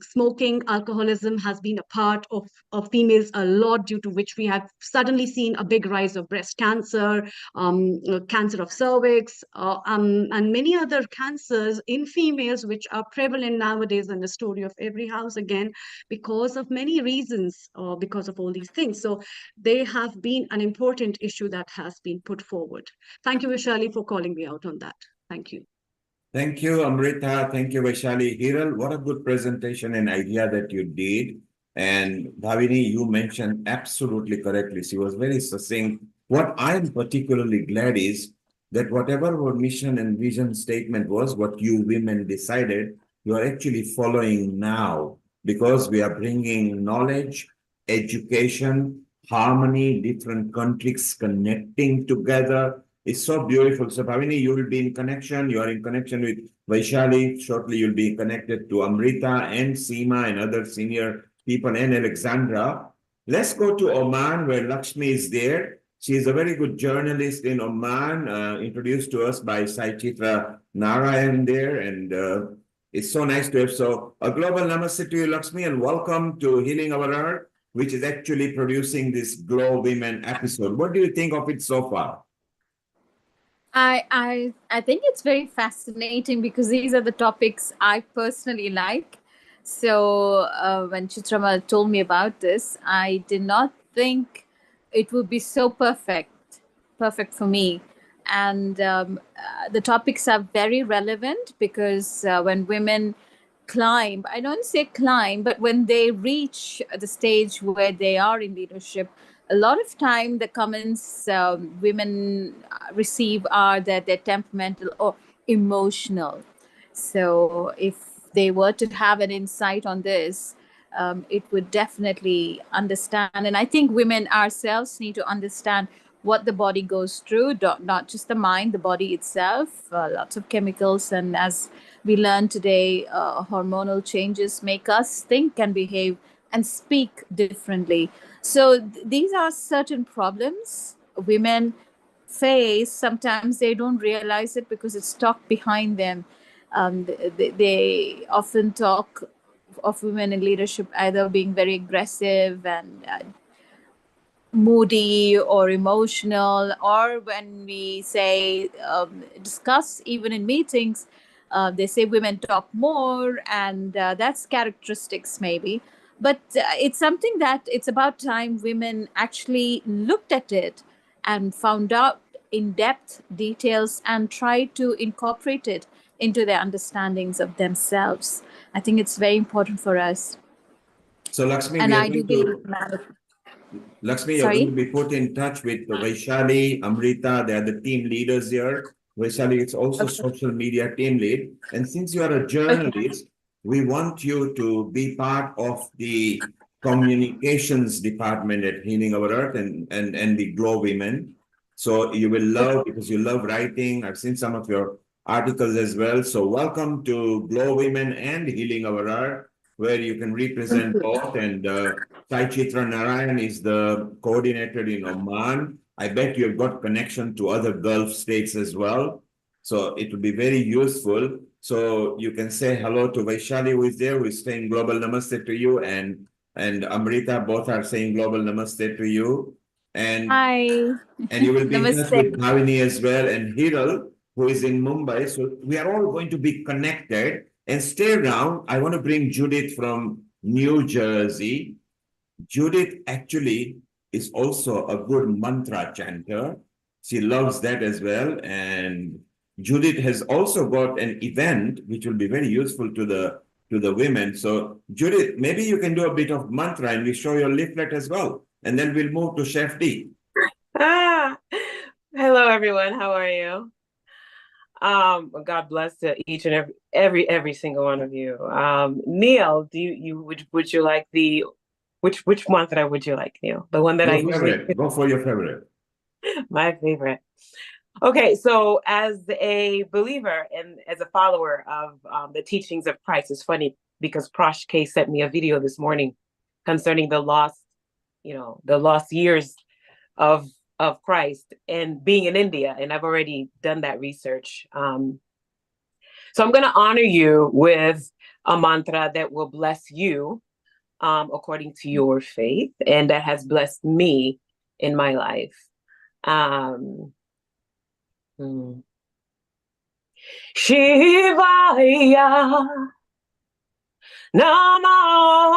S11: Smoking, alcoholism has been a part of females a lot, due to which we have suddenly seen a big rise of breast cancer, cancer of cervix, and many other cancers in females, which are prevalent nowadays in the story of every house, again, because of many reasons, because of all these things. So they have been an important issue that has been put forward. Thank you, Vaishali, for calling me out on that. Thank you.
S7: Thank you, Amrita. Thank you, Vaishali. Hiral, what a good presentation and idea that you did. And Bhavini, you mentioned absolutely correctly. She was very succinct. What I'm particularly glad is that whatever our mission and vision statement was, what you women decided, you are actually following now, because we are bringing knowledge, education, harmony, different countries connecting together. It's so beautiful. So Bhavini, you will be in connection. You are in connection with Vaishali. Shortly, you'll be connected to Amrita and Seema and other senior people, and Alexandra. Let's go to Oman, where Lakshmi is there. She is a very good journalist in Oman, introduced to us by Sai Chitra Narayan there. And it's so nice to have. So a global namaste to you, Lakshmi, and welcome to Healing Our Earth, which is actually producing this Glow Women episode. What do you think of it so far?
S18: I think it's very fascinating, because these are the topics I personally like. So when Chitrama told me about this, I did not think it would be so perfect for me. And the topics are very relevant because when women climb, I don't say climb, but when they reach the stage where they are in leadership, a lot of time the comments women receive are that they're temperamental or emotional. So if they were to have an insight on this, it would definitely understand. And I think women ourselves need to understand what the body goes through, not just the mind, the body itself, lots of chemicals. And as we learned today, hormonal changes make us think and behave and speak differently. So these are certain problems women face. Sometimes they don't realize it because it's talked behind them. They often talk of women in leadership either being very aggressive and moody or emotional, or when we say discuss even in meetings, they say women talk more, and that's characteristics maybe. But it's something that it's about time women actually looked at it and found out in depth details and tried to incorporate it into their understandings of themselves. I think it's very important for us.
S7: So Lakshmi,
S18: And
S7: we are
S18: I do
S7: going
S18: believe
S7: Lakshmi, you're
S18: Sorry?
S7: going to be put in touch with Vaishali, Amrita. They are the team leaders here. Vaishali is also social media team lead. And since you are a journalist, we want you to be part of the communications department at Healing Our Earth and the GLOWomen. So you will love, because you love writing. I've seen some of your articles as well. So welcome to GLOWomen and Healing Our Earth, where you can represent both. And Sai Chitra Narayan is the coordinator in Oman. I bet you've got connection to other Gulf states as well. So it will be very useful. So you can say hello to Vaishali, who is there, who is saying global namaste to you, and Amrita, both are saying global namaste to you. And
S18: Hi.
S7: And you will be in touch
S18: Namaste.
S7: with Bhavini as well, and Hiral, who is in Mumbai. So we are all going to be connected. And stay around. I want to bring Judith from New Jersey. Judith actually is also a good mantra chanter. She loves that as well. And Judith has also got an event which will be very useful to the women. So Judith, maybe you can do a bit of mantra and we show your leaflet as well. And then we'll move to Chef D.
S19: Hello everyone, how are you? God bless to each and every single one of you. Neil, would you like the which mantra would you like, Neil? The one that I usually
S7: Go for your favorite.
S19: My favorite. Okay, so as a believer and as a follower of the teachings of Christ, it's funny because Prosh K sent me a video this morning concerning the lost years of Christ and being in India, and I've already done that research. So I'm going to honor you with a mantra that will bless you according to your faith, and that has blessed me in my life. Shivaya Namah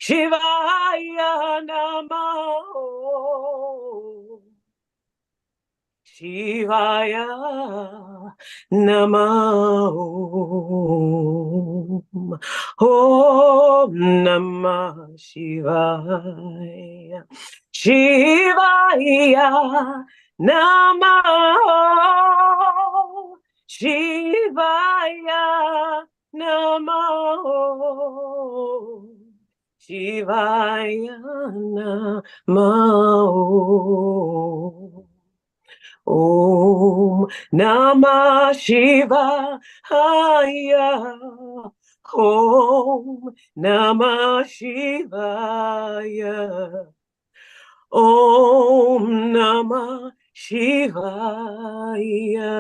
S19: Shivaya Namah Shivaya Namah Om Namah Shivaya Shivaya Namah Shivaya Namah Shivaya Namah Om Namah Shivaya. Om Namah Shivaya. Om Namah Shivaya.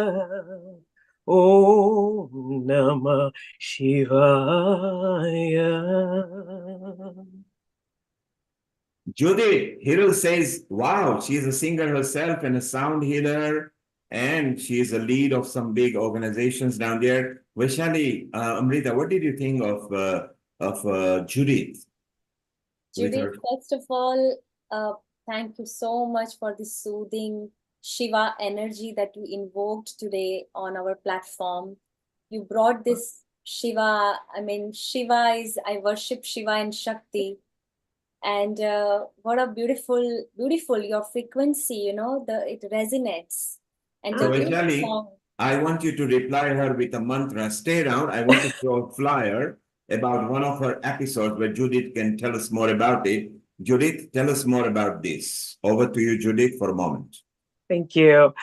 S19: Om Namah Shivaya.
S7: Judith, Hiral says, wow, she's a singer herself and a sound healer. and she is a lead of some big organizations down there. Vaishali, Amrita, what did you think of Judith?
S8: Judith, first of all, thank you so much for the soothing Shiva energy that you invoked today on our platform. You brought this Shiva, Shiva is, I worship Shiva and Shakti. And what a beautiful your frequency, it resonates. And
S7: So
S8: the
S7: Vaishali,
S8: song.
S7: I want you to reply her with a mantra. Stay around. I want to show a flyer about one of her episodes where Judith can tell us more about it. Judith, tell us more about this. Over to you, Judith, for a moment.
S19: Thank you.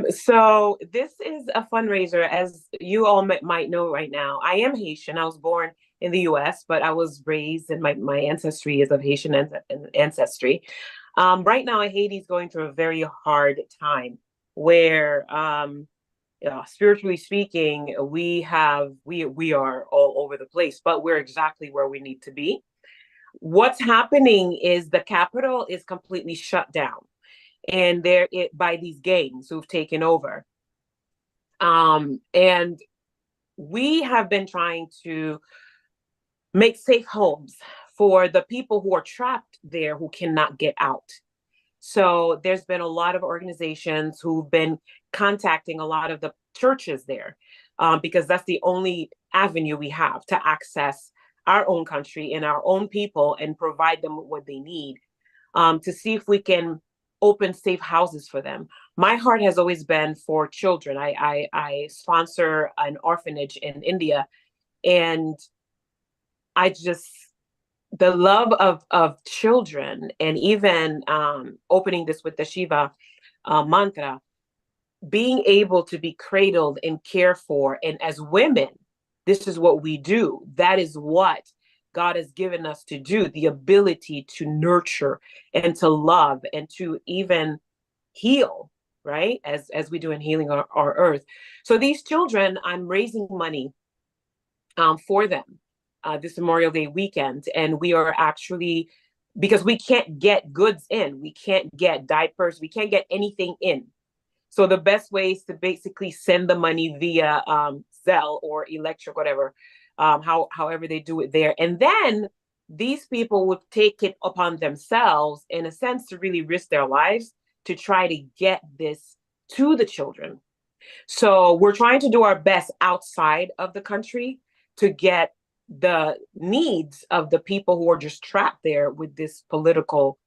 S19: So this is a fundraiser, as you all might know right now. I am Haitian. I was born in the US, but I was raised, and my ancestry is of Haitian ancestry. Right now, Haiti is going through a very hard time where, spiritually speaking, we are all over the place, but we're exactly where we need to be. What's happening is the capital is completely shut down, and by these gangs who've taken over. And we have been trying to make safe homes for the people who are trapped there who cannot get out. So there's been a lot of organizations who've been contacting a lot of the churches there, because that's the only avenue we have to access our own country and our own people and provide them with what they need, to see if we can open safe houses for them. My heart has always been for children. I sponsor an orphanage in India, and the love of children, and even opening this with the Shiva mantra, being able to be cradled and cared for. And as women, this is what we do. That is what God has given us to do, the ability to nurture and to love and to even heal, right? As we do in healing our earth. So these children, I'm raising money for them this Memorial Day weekend. And we are actually, because we can't get goods in, we can't get diapers, we can't get anything in. So the best way is to basically send the money via Zelle or electric, whatever, however they do it there. And then these people would take it upon themselves, in a sense, to really risk their lives to try to get this to the children. So we're trying to do our best outside of the country to get the needs of the people who are just trapped there with this political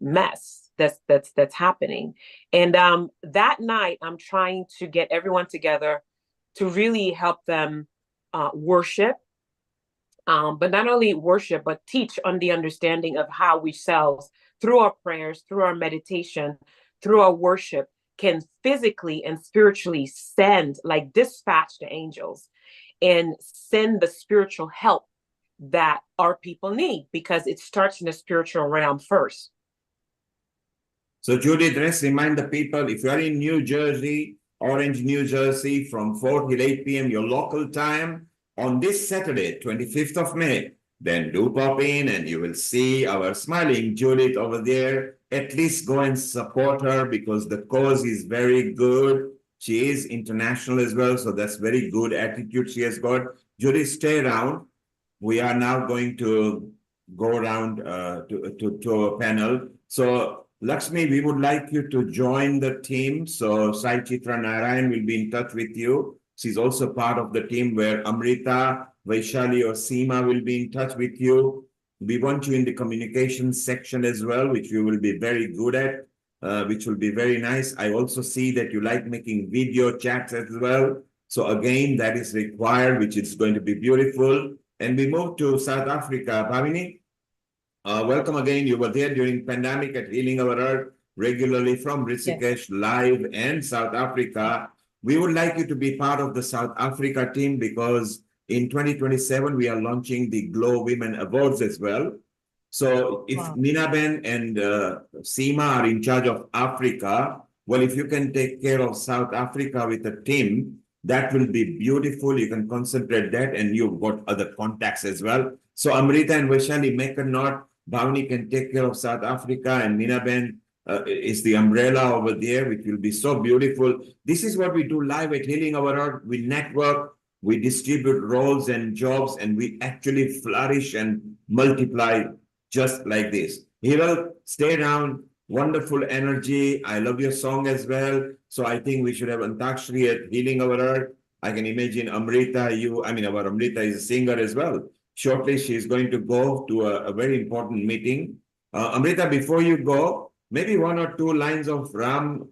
S19: mess that's happening. And that night, I'm trying to get everyone together to really help them worship, but not only worship, but teach on the understanding of how we selves, through our prayers, through our meditation, through our worship, can physically and spiritually dispatch the angels and send the spiritual help that our people need, because it starts in the spiritual realm first.
S7: So Judith, let's remind the people, if you're in New Jersey, Orange, New Jersey, from 4 till 8 p.m., your local time, on this Saturday, 25th of May, then do pop in and you will see our smiling Judith over there. At least go and support her, because the cause is very good. She is international as well, so that's very good attitude she has got. Judith, stay around. We are now going to go around to a panel. So Lakshmi, we would like you to join the team. So Sai Chitra Narayan will be in touch with you. She's also part of the team where Amrita, Vaishali or Seema will be in touch with you. We want you in the communications section as well, which you will be very good at, which will be very nice. I also see that you like making video chats as well. So again, that is required, which is going to be beautiful. And we move to South Africa. Bhavini? Welcome again. You were there during pandemic at Healing Our Earth, regularly from Rishikesh, live, and South Africa. We would like you to be part of the South Africa team, because in 2027, we are launching the GLOWomen Awards as well. So if Nina Ben and Seema are in charge of Africa, well, if you can take care of South Africa with a team, that will be beautiful. You can concentrate that, and you've got other contacts as well. So Amrita and Vaishali, make a note. Bhavani can take care of South Africa, and Nina Ben is the umbrella over there, which will be so beautiful. This is what we do live at Healing Our Earth. We network, we distribute roles and jobs, and we actually flourish and multiply just like this. Hiral, stay around. Wonderful energy. I love your song as well. So I think we should have Antakshri at Healing Our Earth. I can imagine Amrita, our Amrita is a singer as well. Shortly, she's going to go to a very important meeting. Amrita, before you go, maybe 1 or 2 lines of Ram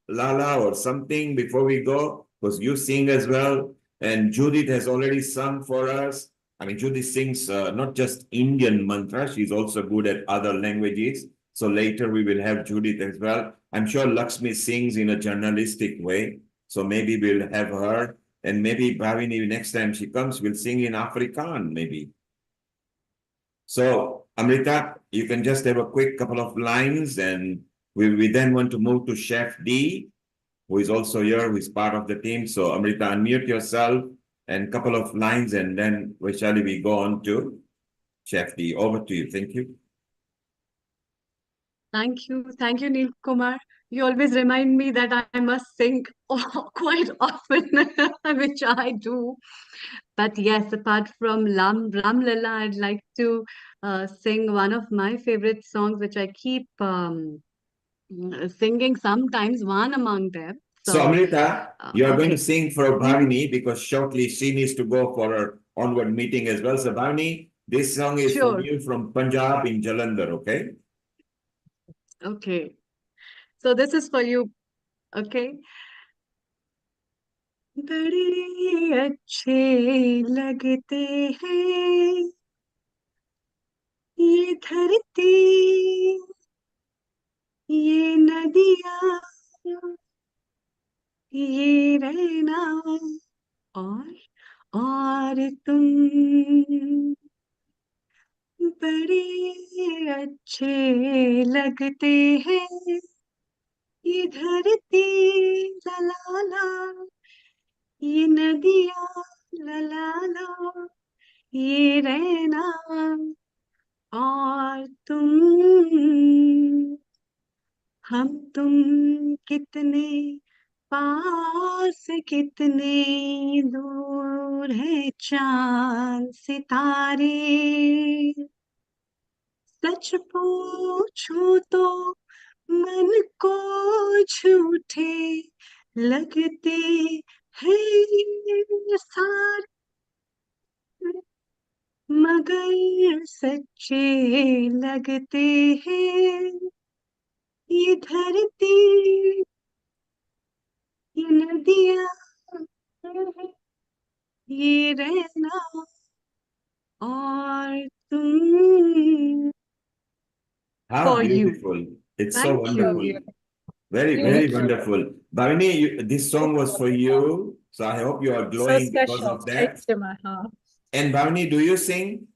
S7: Lala or something before we go, because you sing as well. And Judith has already sung for us. I mean, Judith sings not just Indian mantra, she's also good at other languages. So later we will have Judith as well. I'm sure Lakshmi sings in a journalistic way. So maybe we'll have her. And maybe Bhavini, next time she comes, will sing in Afrikaans, maybe. So, Amrita, you can just have a quick couple of lines, and we then want to move to Chef D, who is also here, who is part of the team. So, Amrita, unmute yourself and couple of lines, and then Vaishali, we go on to Chef D. Over to you. Thank you.
S11: Thank you. Thank you, Neil Kumar. You always remind me that I must sing quite often, which I do. But yes, apart from Ram Lala, I'd like to sing one of my favorite songs, which I keep singing sometimes, one among them.
S7: So, Amrita, you are going to
S11: okay.
S7: sing for Bhavini because shortly she needs to go for her onward meeting as well. So, Bhavini, this song is from you from Punjab in Jalandhar, okay?
S11: Okay. So this is for you. Okay. बड़े अच्छे लगते हैं ये धरती ये नदियाँ ये रहना और तुम बड़े अच्छे लगते हैं ये धरती ला ला ला ये नदियाँ ला ला ला ये रहना और तुम हम तुम कितने पास कितने दूर है चांद सितारे सच पूछूं तो मन को झूठे लगते हैं सारे मगर सच्चे लगते हैं ये धरती ये नदियाँ ये रहना और तुम
S7: How beautiful. It's so wonderful. Very, very wonderful. Bhavini, this song was for you. So I hope you are glowing because of that.
S13: To my heart.
S7: And Bhavini, do you sing?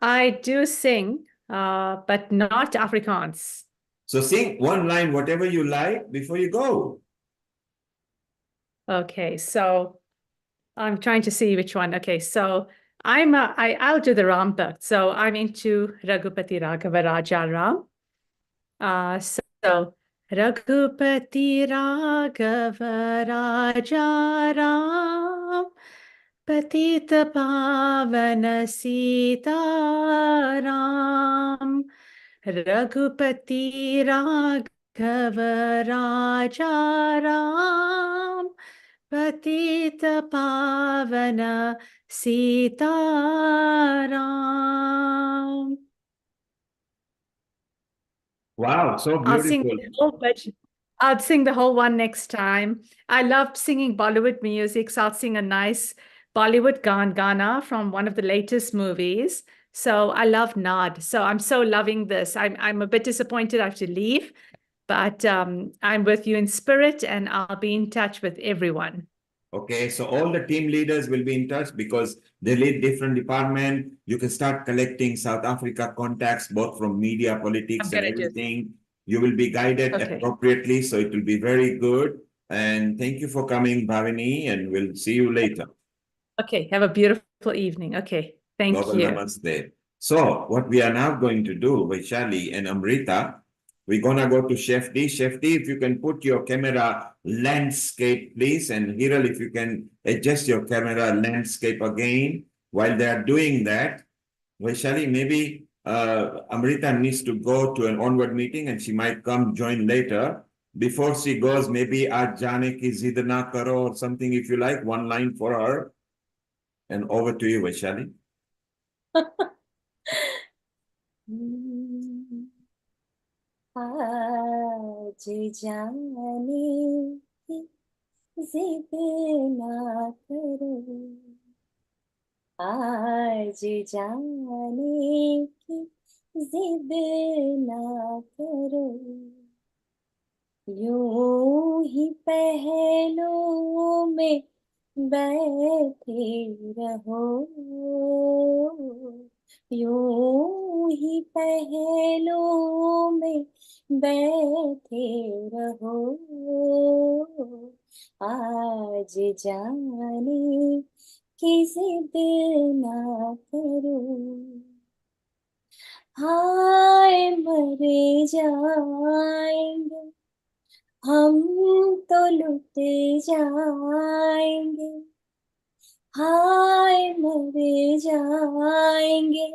S13: I do sing, but not Afrikaans.
S7: So sing one line, whatever you like, before you go.
S13: Okay, so I'm trying to see which one. Okay, so I'll do the Ram Bhakt. So I'm into Raghupati Raghava Raja Ram. So Raghupati Raghava Raja Ram Patita Pavana Sita Ram Raghupati Raghava Raja Ram Patita Pavana Sita Ram.
S7: Wow, so beautiful.
S13: I'll sing the whole one next time. I love singing Bollywood music, so I'll sing a nice Bollywood Gana from one of the latest movies. So I love Nad. So I'm so loving this. I'm a bit disappointed I have to leave, but I'm with you in spirit and I'll be in touch with everyone.
S7: Okay, so all the team leaders will be in touch because they lead different departments. You can start collecting South Africa contacts, both from media, politics, and everything. You will be guided appropriately, so it will be very good. And thank you for coming, Bhavini, and we'll see you later.
S13: Okay, have a beautiful evening. Okay, thank you.
S7: Namaste. So what we are now going to do, Vaishali and Amrita, We're gonna go to Chef D. Chef D, if you can put your camera landscape, please, and Hiral, if you can adjust your camera landscape again. While they are doing that, Vaishali, maybe Amrita needs to go to an onward meeting and she might come join later. Before she goes, maybe Aaj jaane ki zid na karo or something, if you like, one line for her. And over to you, Vaishali.
S8: आज जाने की जिद ना करो, आज जाने की जिद ना करो, यूं ही पहलों में बैठे रहो, यूं ही पहलों में बैठे रहो, आज जाने की जिद ना करो, हाय मर जाएंगे हम तो लुट जाएंगे, हाय मर जाएंगे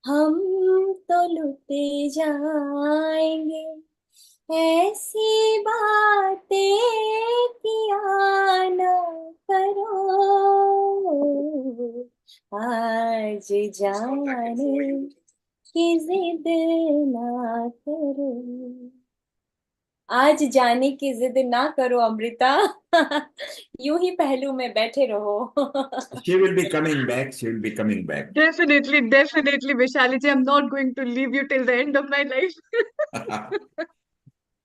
S8: हम तो लुट जाएंगे, ऐसी बातें किया न करो, आज जाने की जिद ना करो, आज जाने की जिद ना करो अमृता, यूं ही पहलू में बैठे रहो.
S7: She will be coming back. She will be coming back.
S11: Definitely, definitely, Vaishali ji. I'm not going to leave you till the end of my life.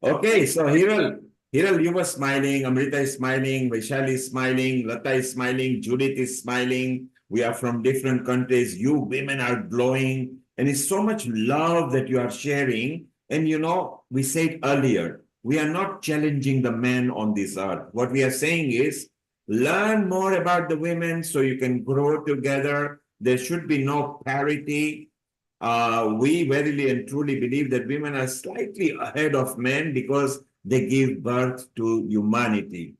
S7: Okay, so Hiral, you were smiling, Amrita is smiling, Vaishali is smiling, Lata is smiling, Judith is smiling. We are from different countries. You women are glowing, and it's so much love that you are sharing. And you know, we said earlier, we are not challenging the men on this earth. What we are saying is, learn more about the women so you can grow together. There should be no parity. We verily and truly believe that women are slightly ahead of men because they give birth to humanity.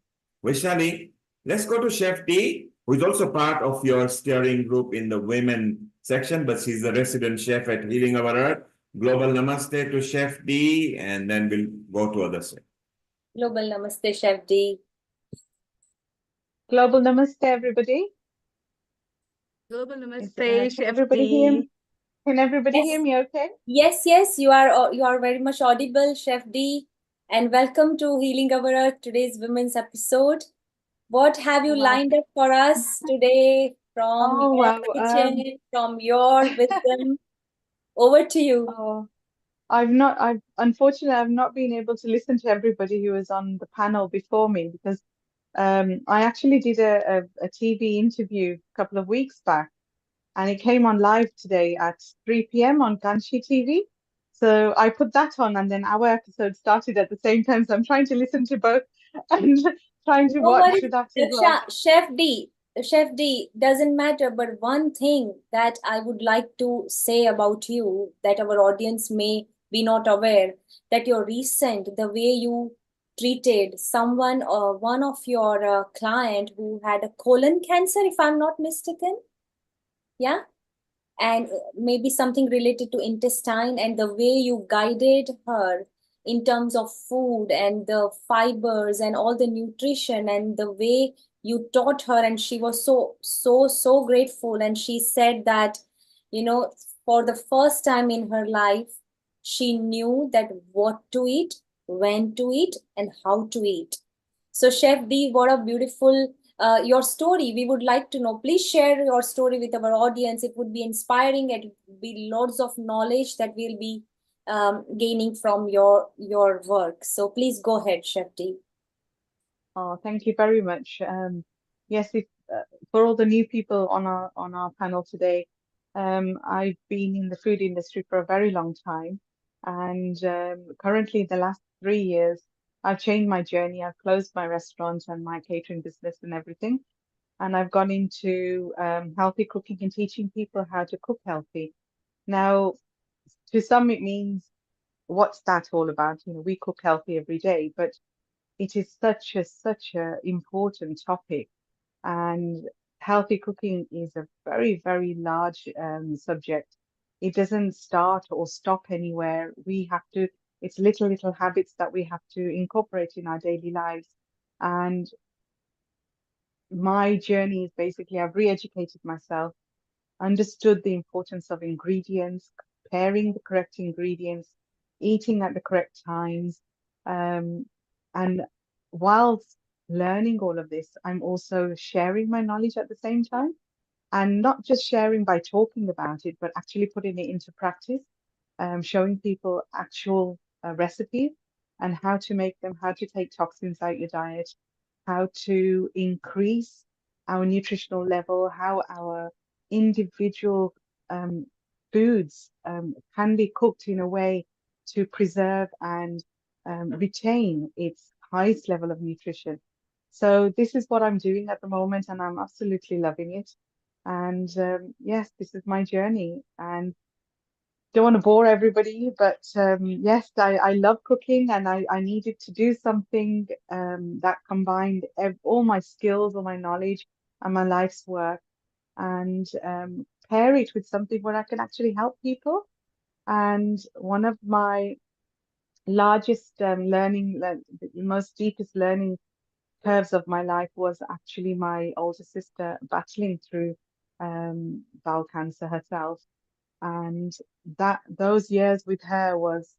S7: Vaishali, let's go to Chef T, who is also part of your steering group in the women section, but she's the resident chef at Healing Our Earth. Global Namaste to Chef D, and then we'll go to other side.
S8: Global Namaste, Chef D.
S20: Global Namaste, everybody.
S11: Global Namaste,
S20: Can
S11: Chef
S20: everybody hear
S11: D.
S20: me? Can everybody hear me okay?
S8: Yes, you are very much audible, Chef D. And welcome to Healing Our Earth, today's women's episode. What have you
S20: Wow.
S8: lined up for us today from
S20: Oh,
S8: your
S20: wow.
S8: kitchen, from your wisdom? Over to you.
S20: Unfortunately, I've not been able to listen to everybody who was on the panel before me because I actually did a TV interview a couple of weeks back, and it came on live today at 3 p.m. on Ganshi TV. So I put that on, and then our episode started at the same time. So I'm trying to listen to both and trying to
S8: No
S20: watch
S8: worries,
S20: that as well.
S8: Chef D, doesn't matter. But one thing that I would like to say about you that our audience may be not aware, that your the way you treated someone or one of your client who had a colon cancer, if I'm not mistaken. Yeah. And maybe something related to intestine, and the way you guided her in terms of food and the fibers and all the nutrition, and the way you taught her, and she was so grateful, and she said that, for the first time in her life, she knew that what to eat, when to eat, and how to eat. So Chef D, what a beautiful your story. We would like to know. Please share your story with our audience. It would be inspiring, and it would be loads of knowledge that we'll be gaining from your work. So please go ahead, Chef D.
S20: Oh, thank you very much. Yes, for all the new people on our panel today, I've been in the food industry for a very long time, and currently the last 3 years, I've changed my journey. I've closed my restaurant and my catering business and everything, and I've gone into healthy cooking and teaching people how to cook healthy. Now, to some, it means what's that all about? You know, we cook healthy every day, but it is such a important topic, and healthy cooking is a very large subject. It doesn't start or stop anywhere. We have to, it's little habits that we have to incorporate in our daily lives. And my journey is basically I've re-educated myself, understood the importance of ingredients, pairing the correct ingredients, eating at the correct times. And whilst learning all of this, I'm also sharing my knowledge at the same time. And not just sharing by talking about it, but actually putting it into practice, showing people actual recipes and how to make them, how to take toxins out your diet, how to increase our nutritional level, how our individual foods can be cooked in a way to preserve and retain its highest level of nutrition. So this is what I'm doing at the moment, and I'm absolutely loving it. And yes, this is my journey, and don't want to bore everybody, but yes, I love cooking, and I needed to do something that combined all my skills, all my knowledge, and my life's work, and pair it with something where I can actually help people. And one of my largest learning, the most deepest learning curves of my life was actually my older sister battling through bowel cancer herself. And those years with her was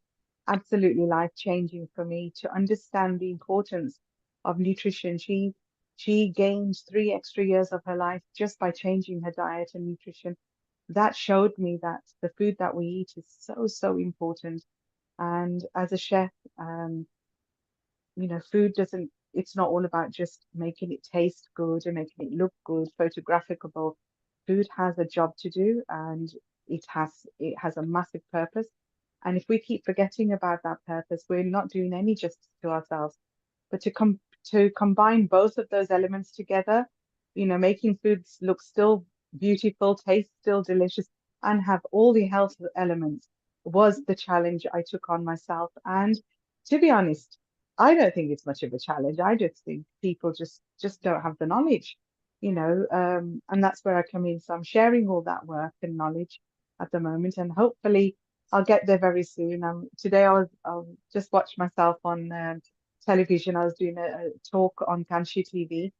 S20: absolutely life-changing for me to understand the importance of nutrition. She gained 3 extra years of her life just by changing her diet and nutrition. That showed me that the food that we eat is so important. And as a chef, you know, food doesn't, it's not all about just making it taste good and making it look good, photographicable. Food has a job to do, and it has a massive purpose. And if we keep forgetting about that purpose, we're not doing any justice to ourselves. But to combine both of those elements together, you know, making foods look still beautiful, taste still delicious, and have all the health elements was the challenge I took on myself. And to be honest, I don't think it's much of a challenge. I just think people just don't have the knowledge, you know, and that's where I come in. So I'm sharing all that work and knowledge at the moment, and hopefully I'll get there very soon. Today I'll just watch myself on television. I was doing a talk on Kanshi TV,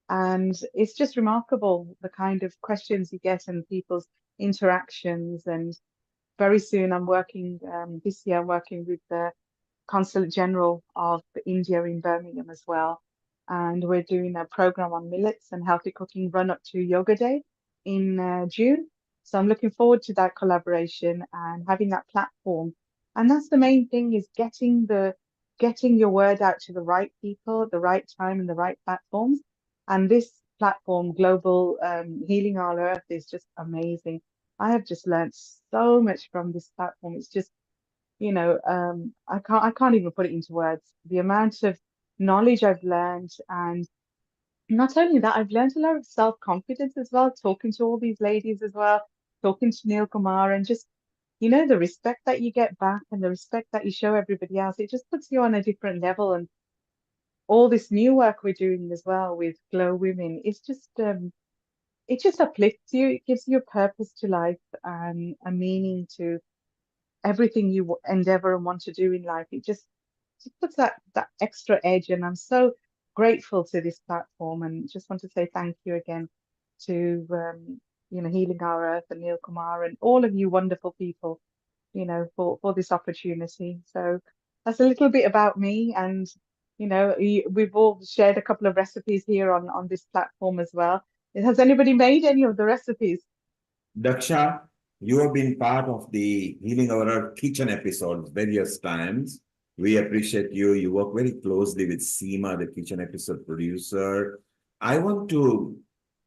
S20: and it's just remarkable the kind of questions you get and people's interactions. And very soon I'm working, this year I'm working with the Consulate General of India in Birmingham as well. And we're doing a program on millets and healthy cooking run up to Yoga Day in June. So I'm looking forward to that collaboration and having that platform. And that's the main thing, is getting your word out to the right people at the right time and the right platforms. And this platform, Global Healing Our Earth, is just amazing. I have just learned so much from this platform. It's just, you know, I can't even put it into words. The amount of knowledge I've learned, and not only that, I've learned a lot of self-confidence as well, talking to all these ladies as well, talking to Neil Kumar, and just, you know, the respect that you get back and the respect that you show everybody else, it just puts you on a different level. And all this new work we're doing as well with GLOWomen, it's just it just uplifts you. It gives you a purpose to life and a meaning to everything you endeavor and want to do in life. It just puts that extra edge, and I'm so grateful to this platform, and just want to say thank you again to you know, Healing Our Earth and Neil Kumar and all of you wonderful people, you know, for this opportunity. So that's a little bit about me, and you know, we've all shared a couple of recipes here on this platform as well. Has anybody made any of the recipes?
S7: Daksha, you have been part of the Healing Our Earth kitchen episodes various times. We appreciate you. You work very closely with Seema, the kitchen episode producer. I want to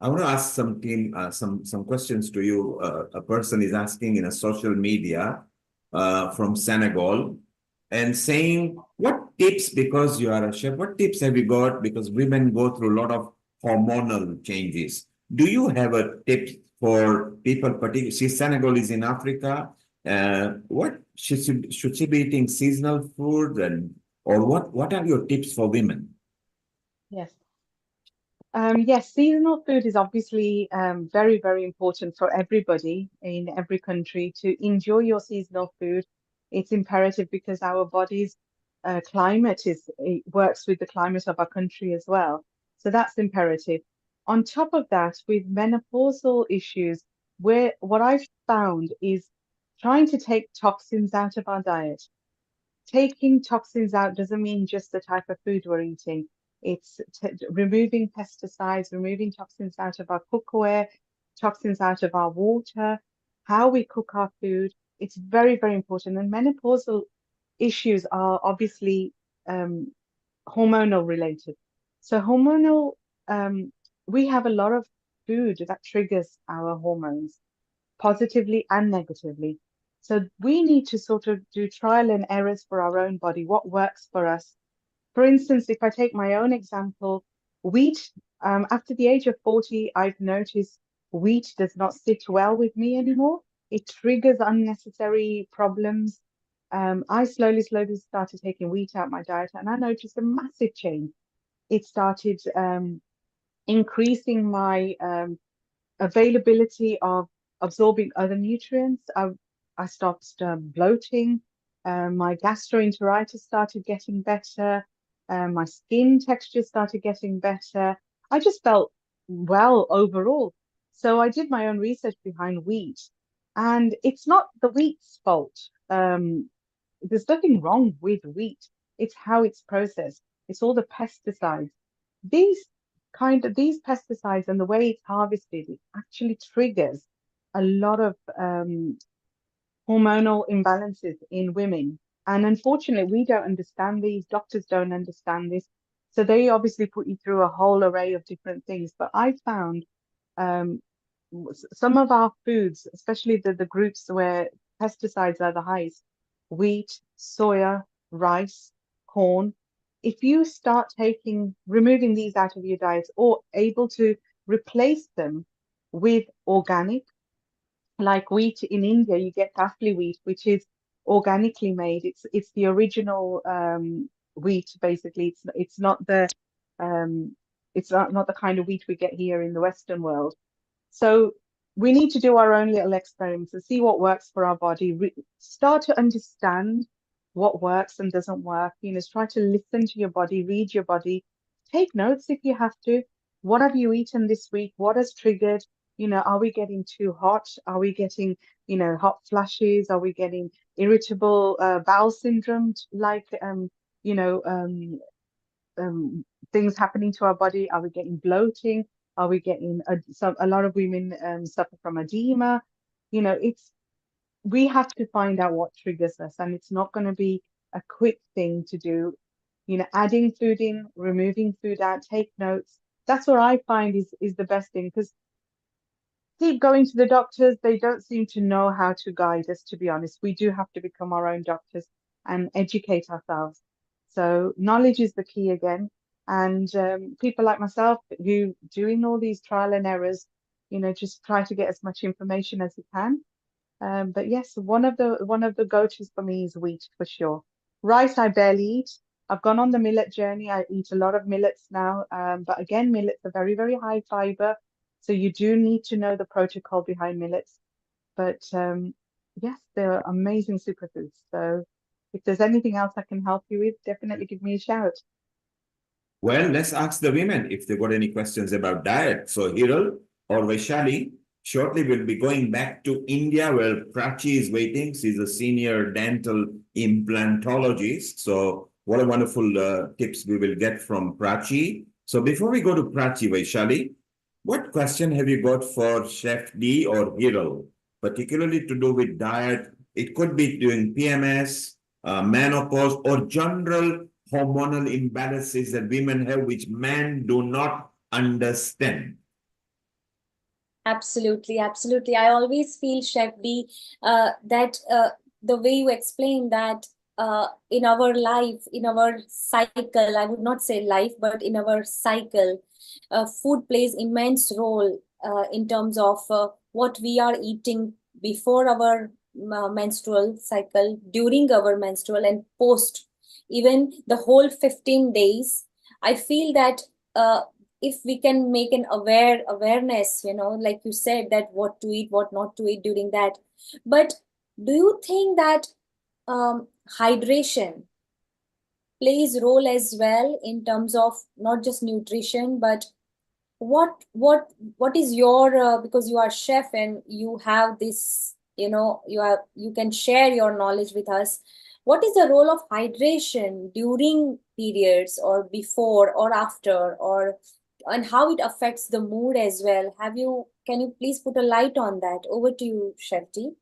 S7: ask some questions to you. A person is asking in a social media from Senegal and saying, what tips, because you are a chef, what tips have you got? Because women go through a lot of hormonal changes. Do you have a tip for people, particularly Senegal is in Africa, What should she be eating seasonal food, and or what are your tips for women?
S20: Yes. Yes, seasonal food is obviously very, very important for everybody in every country to enjoy your seasonal food. It's imperative because our body's climate it works with the climate of our country as well. So that's imperative. On top of that, with menopausal issues, what I've found is trying to take toxins out of our diet. Taking toxins out doesn't mean just the type of food we're eating. It's removing pesticides, removing toxins out of our cookware, toxins out of our water, how we cook our food. It's very, very important. And menopausal issues are obviously hormonal related. So hormonal, we have a lot of food that triggers our hormones positively and negatively. So we need to sort of do trial and errors for our own body, what works for us. For instance, if I take my own example, wheat, after the age of 40, I've noticed wheat does not sit well with me anymore. It triggers unnecessary problems. I slowly started taking wheat out of my diet, and I noticed a massive change. It started increasing my availability of absorbing other nutrients. I stopped bloating. My gastroenteritis started getting better. My skin texture started getting better. I just felt well overall. So I did my own research behind wheat, and it's not the wheat's fault. There's nothing wrong with wheat. It's how it's processed. It's all the pesticides. These these pesticides and the way it's harvested, it actually triggers a lot of hormonal imbalances in women. And unfortunately, we don't understand these. Doctors don't understand this. So they obviously put you through a whole array of different things. But I found some of our foods, especially the groups where pesticides are the highest, wheat, soya, rice, corn. If you start removing these out of your diet or able to replace them with organic, like wheat in India, you get Kafli wheat, which is organically made. It's the original wheat, basically. It's not the not the kind of wheat we get here in the Western world. So we need to do our own little experiments and see what works for our body. Start to understand what works and doesn't work. Try to listen to your body, read your body, take notes if you have to. What have you eaten this week? What has triggered? Are we getting too hot? Are we getting, hot flashes? Are we getting irritable bowel syndrome, like, things happening to our body? Are we getting bloating? Are we getting a lot of women suffer from edema? We have to find out what triggers us, and it's not going to be a quick thing to do. Adding food in, removing food out, take notes. That's what I find is the best thing, because keep going to the doctors. They don't seem to know how to guide us, to be honest. We do have to become our own doctors and educate ourselves. So knowledge is the key again. And people like myself who doing all these trial and errors, just try to get as much information as you can. But yes, one of the go-tos for me is wheat for sure. Rice I barely eat. I've gone on the millet journey. I eat a lot of millets now. But again, millets are very, very high fiber. So you do need to know the protocol behind millets. But yes, they're amazing superfoods. So if there's anything else I can help you with, definitely give me a shout.
S7: Well, let's ask the women if they've got any questions about diet. So Hiral or Vaishali, shortly we'll be going back to India where Prachi is waiting. She's a senior dental implantologist. So what a wonderful tips we will get from Prachi. So before we go to Prachi, Vaishali, what question have you got for Chef D or Hiral, particularly to do with diet? It could be during PMS, menopause, or general hormonal imbalances that women have, which men do not understand.
S8: Absolutely, absolutely. I always feel, Chef B, that the way you explain that in our life, in our cycle, I would not say life, but in our cycle, food plays immense role in terms of what we are eating before our menstrual cycle, during our menstrual, and post, even the whole 15 days. I feel that if we can make an awareness, like you said, that what to eat, what not to eat during that. But do you think that hydration plays role as well in terms of not just nutrition, but what is your because you are chef and you have this, you can share your knowledge with us. What is the role of hydration during periods, or before or after, or and how it affects the mood as well? Can you please put a light on that? Over to you, Chef T.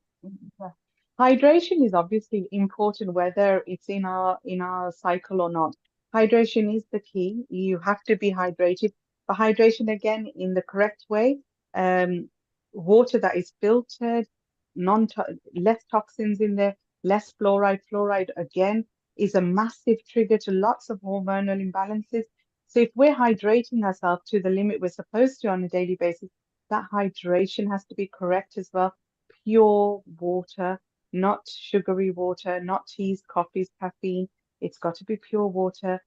S20: Yeah. Hydration is obviously important whether it's in our cycle or not. Hydration is the key. You have to be hydrated. But hydration again in the correct way. Um, Water that is filtered, non less toxins in there, less fluoride. Fluoride again is a massive trigger to lots of hormonal imbalances. So if we're hydrating ourselves to the limit we're supposed to on a daily basis, that hydration has to be correct as well. Pure water, not sugary water, not teas, coffees, caffeine. It's got to be pure water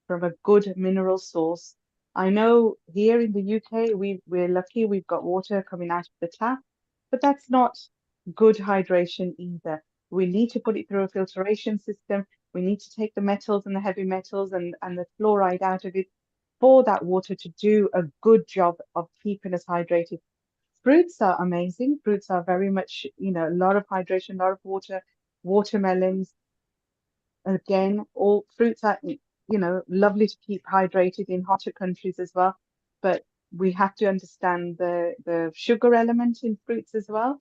S20: from a good mineral source. I know here in the UK, we're lucky we've got water coming out of the tap, but that's not good hydration either. We need to put it through a filtration system. We need to take the metals and the heavy metals and the fluoride out of it for that water to do a good job of keeping us hydrated. Fruits are amazing. Fruits are very much, a lot of hydration, a lot of water. Watermelons, again, all fruits are, lovely to keep hydrated in hotter countries as well. But we have to understand the sugar element in fruits as well.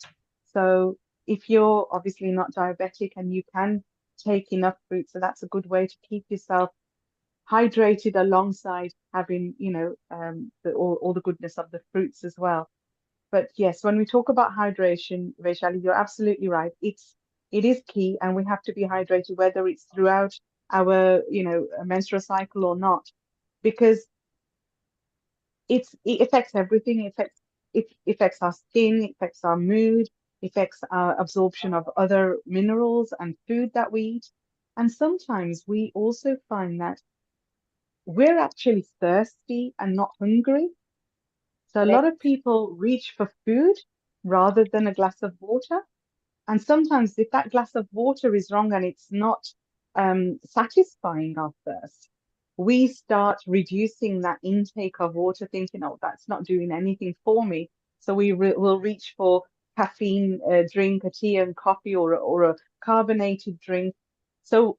S20: So if you're obviously not diabetic and you can take enough fruit, so that's a good way to keep yourself hydrated alongside having, all the goodness of the fruits as well. But yes, when we talk about hydration, Vaishali, you're absolutely right. It is key, and we have to be hydrated whether it's throughout our, menstrual cycle or not, because it affects everything. It affects our skin, it affects our mood, affects our absorption of other minerals and food that we eat. And sometimes we also find that we're actually thirsty and not hungry. So a lot of people reach for food rather than a glass of water. And sometimes if that glass of water is wrong and it's not satisfying our thirst, we start reducing that intake of water, thinking, oh, that's not doing anything for me. So will reach for caffeine drink, a tea and coffee, or a carbonated drink. So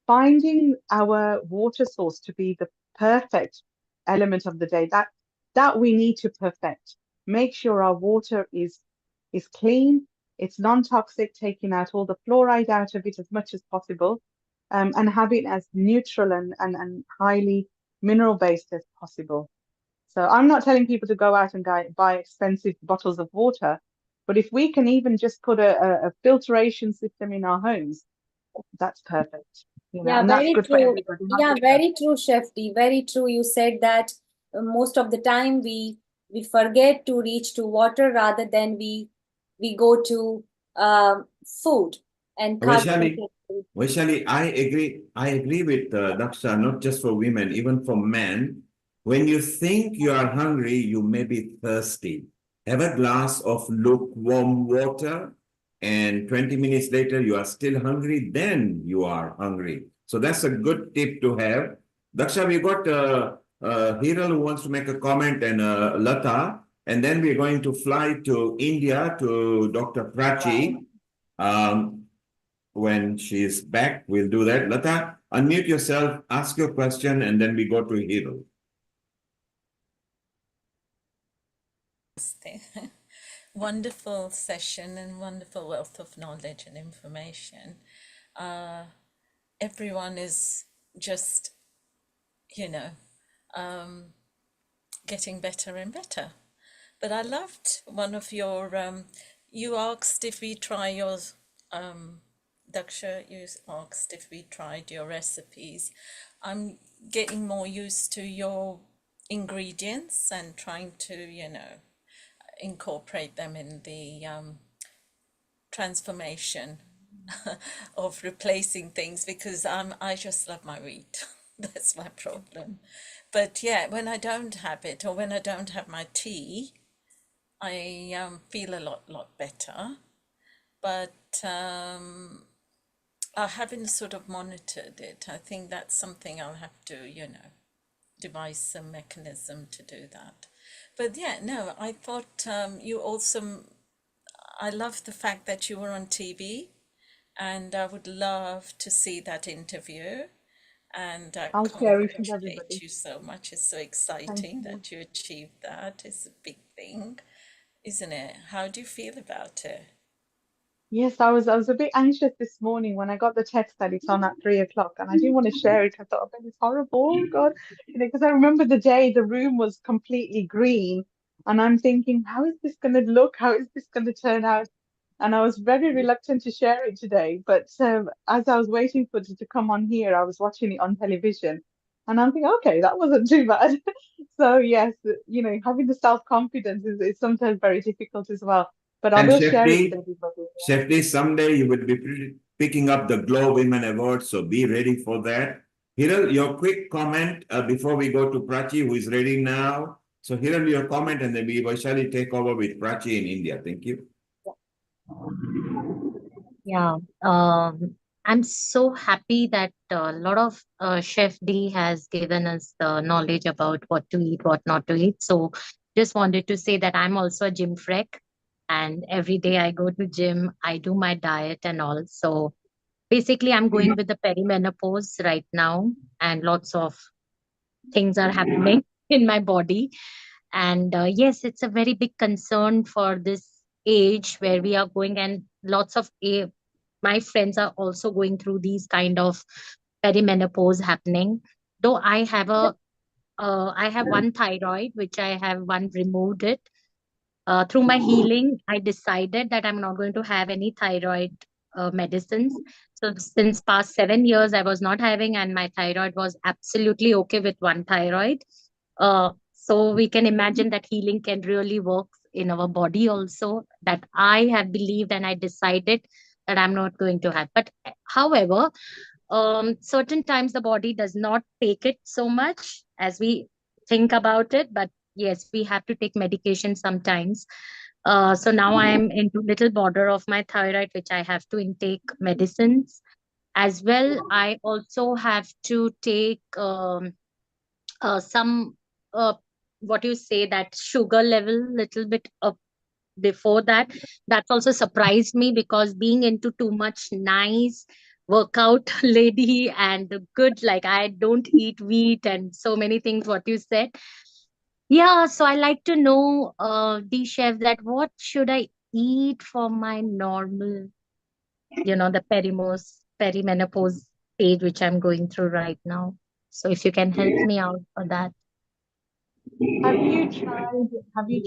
S20: finding our water source to be the perfect element of the day, that we need to perfect. Make sure our water is clean, it's non-toxic, taking out all the fluoride out of it as much as possible, and have it as neutral and highly mineral-based as possible. So I'm not telling people to go out and buy expensive bottles of water, but if we can even just put a filtration system in our homes, that's perfect.
S8: Yeah,
S20: And that's
S8: very
S20: good for
S8: true.
S20: everybody.
S8: Yeah, very true, Chef D. Very true. You said that most of the time we forget to reach to water rather than we go to food and
S7: Vaishali,
S8: carbonated food.
S7: Vaishali, I agree with Daksha, not just for women, even for men. When you think you are hungry, you may be thirsty. Have a glass of lukewarm water, and 20 minutes later, you are still hungry, then you are hungry. So that's a good tip to have. Daksha, we got Hiral who wants to make a comment, and Lata, and then we're going to fly to India to Dr. Prachi. When she's back, we'll do that. Lata, unmute yourself, ask your question, and then we go to Hero.
S21: Wonderful session and wonderful wealth of knowledge and information. Everyone is just, getting better and better. But I loved one of your, you asked if we try your, Daksha, you asked if we tried your recipes. I'm getting more used to your ingredients and trying to, incorporate them in the transformation of replacing things because I just love my wheat. That's my problem. But yeah, when I don't have it or when I don't have my tea, I feel a lot better. But I haven't sort of monitored it. I think that's something I'll have to, devise some mechanism to do that. But yeah, no, I thought you also, I love the fact that you were on TV, and I would love to see that interview. And I
S20: I'll share it with
S21: congratulate
S20: everybody.
S21: you so much. It's so
S20: Thank
S21: exciting
S20: you.
S21: that you achieved that. It's a big thing, isn't it? How do you feel about it?
S20: Yes, I was a bit anxious this morning when I got the text that it's on at 3 o'clock, and I didn't want to share it. I thought, oh, it's horrible, oh, God, because I remember the day the room was completely green, and I'm thinking, how is this going to look? How is this going to turn out? And I was very reluctant to share it today. But as I was waiting for it to come on here, I was watching it on television, and I'm thinking, okay, that wasn't too bad. So yes, having the self-confidence is sometimes very difficult as well. But I
S7: And
S20: will share it with everybody.
S7: Shefti, someday you will be picking up the Glow Women Award, so be ready for that. Hiral, your quick comment before we go to Prachi, who is ready now. So Hiral, your comment, and then we Vaishali take over with Prachi in India. Thank you.
S17: Yeah, I'm so happy that a lot of Chef D has given us the knowledge about what to eat, what not to eat. So just wanted to say that I'm also a gym freak, and every day I go to gym, I do my diet and all. So basically, I'm going with the perimenopause right now, and lots of things are happening in my body. And yes, it's a very big concern for this age where we are going, and lots of my friends are also going through these kind of perimenopause happening. Though I have one thyroid, which I have one removed it. Through my healing, I decided that I'm not going to have any thyroid medicines. So since past 7 years, I was not having, and my thyroid was absolutely okay with one thyroid. So we can imagine that healing can really work in our body also. That I have believed and I decided that I'm not going to have. But however, certain times the body does not take it so much as we think about it. But yes, we have to take medication sometimes. So now I am into little border of my thyroid, which I have to intake medicines as well. I also have to take some what you say, that sugar level little bit up before that. That's also surprised me, because being into too much nice workout lady and good, like I don't eat wheat and so many things what you said. Yeah, so I like to know, the chef, that what should I eat for my normal, the perimenopause stage which I'm going through right now. So if you can help me out for that.
S20: Have you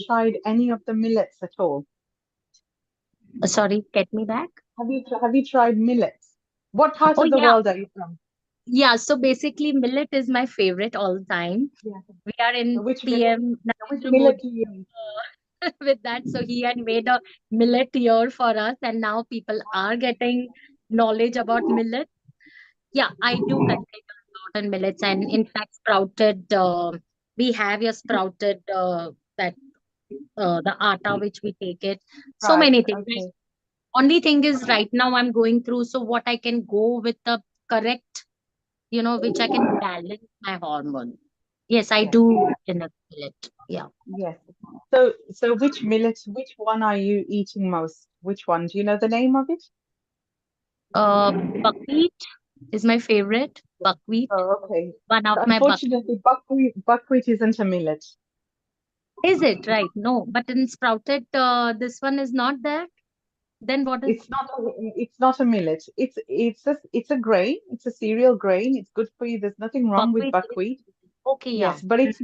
S20: tried any of the millets at all?
S17: Sorry, get me back.
S20: Have you tried millets? What part
S17: Oh
S20: of the
S17: yeah,
S20: world are you from?
S17: yeah. So basically, millet is my favorite all the time.
S20: Yeah.
S17: We are
S20: So
S17: in
S20: which millet?
S17: PM
S20: Which
S17: Narendra
S20: millet
S17: Modi
S20: do you eat?
S17: with that. So he had made a millet year for us, and now people are getting knowledge about millet. Yeah, I do consider a lot on millets, and in fact, sprouted. We have your sprouted that the atta which we take it. So
S20: Right.
S17: many things.
S20: Okay.
S17: Only thing is, right now I'm going through. So what I can go with the correct, which I can balance my hormone. Yes, I
S20: Yes.
S17: do in a millet. Yeah.
S20: Yes. So which one are you eating most? Which one? Do you know the name of it?
S17: Buckwheat is my favorite. Buckwheat,
S20: Oh, okay.
S17: one of
S20: So
S17: my
S20: unfortunately, buckwheat isn't a millet.
S17: Is it right? No, but in sprouted, this one is not there. Then what is
S20: It's not a millet. It's a grain. It's a cereal grain. It's good for you. There's nothing wrong with
S17: buckwheat?
S20: buckwheat.
S17: Okay, yeah.
S20: Yes, but it's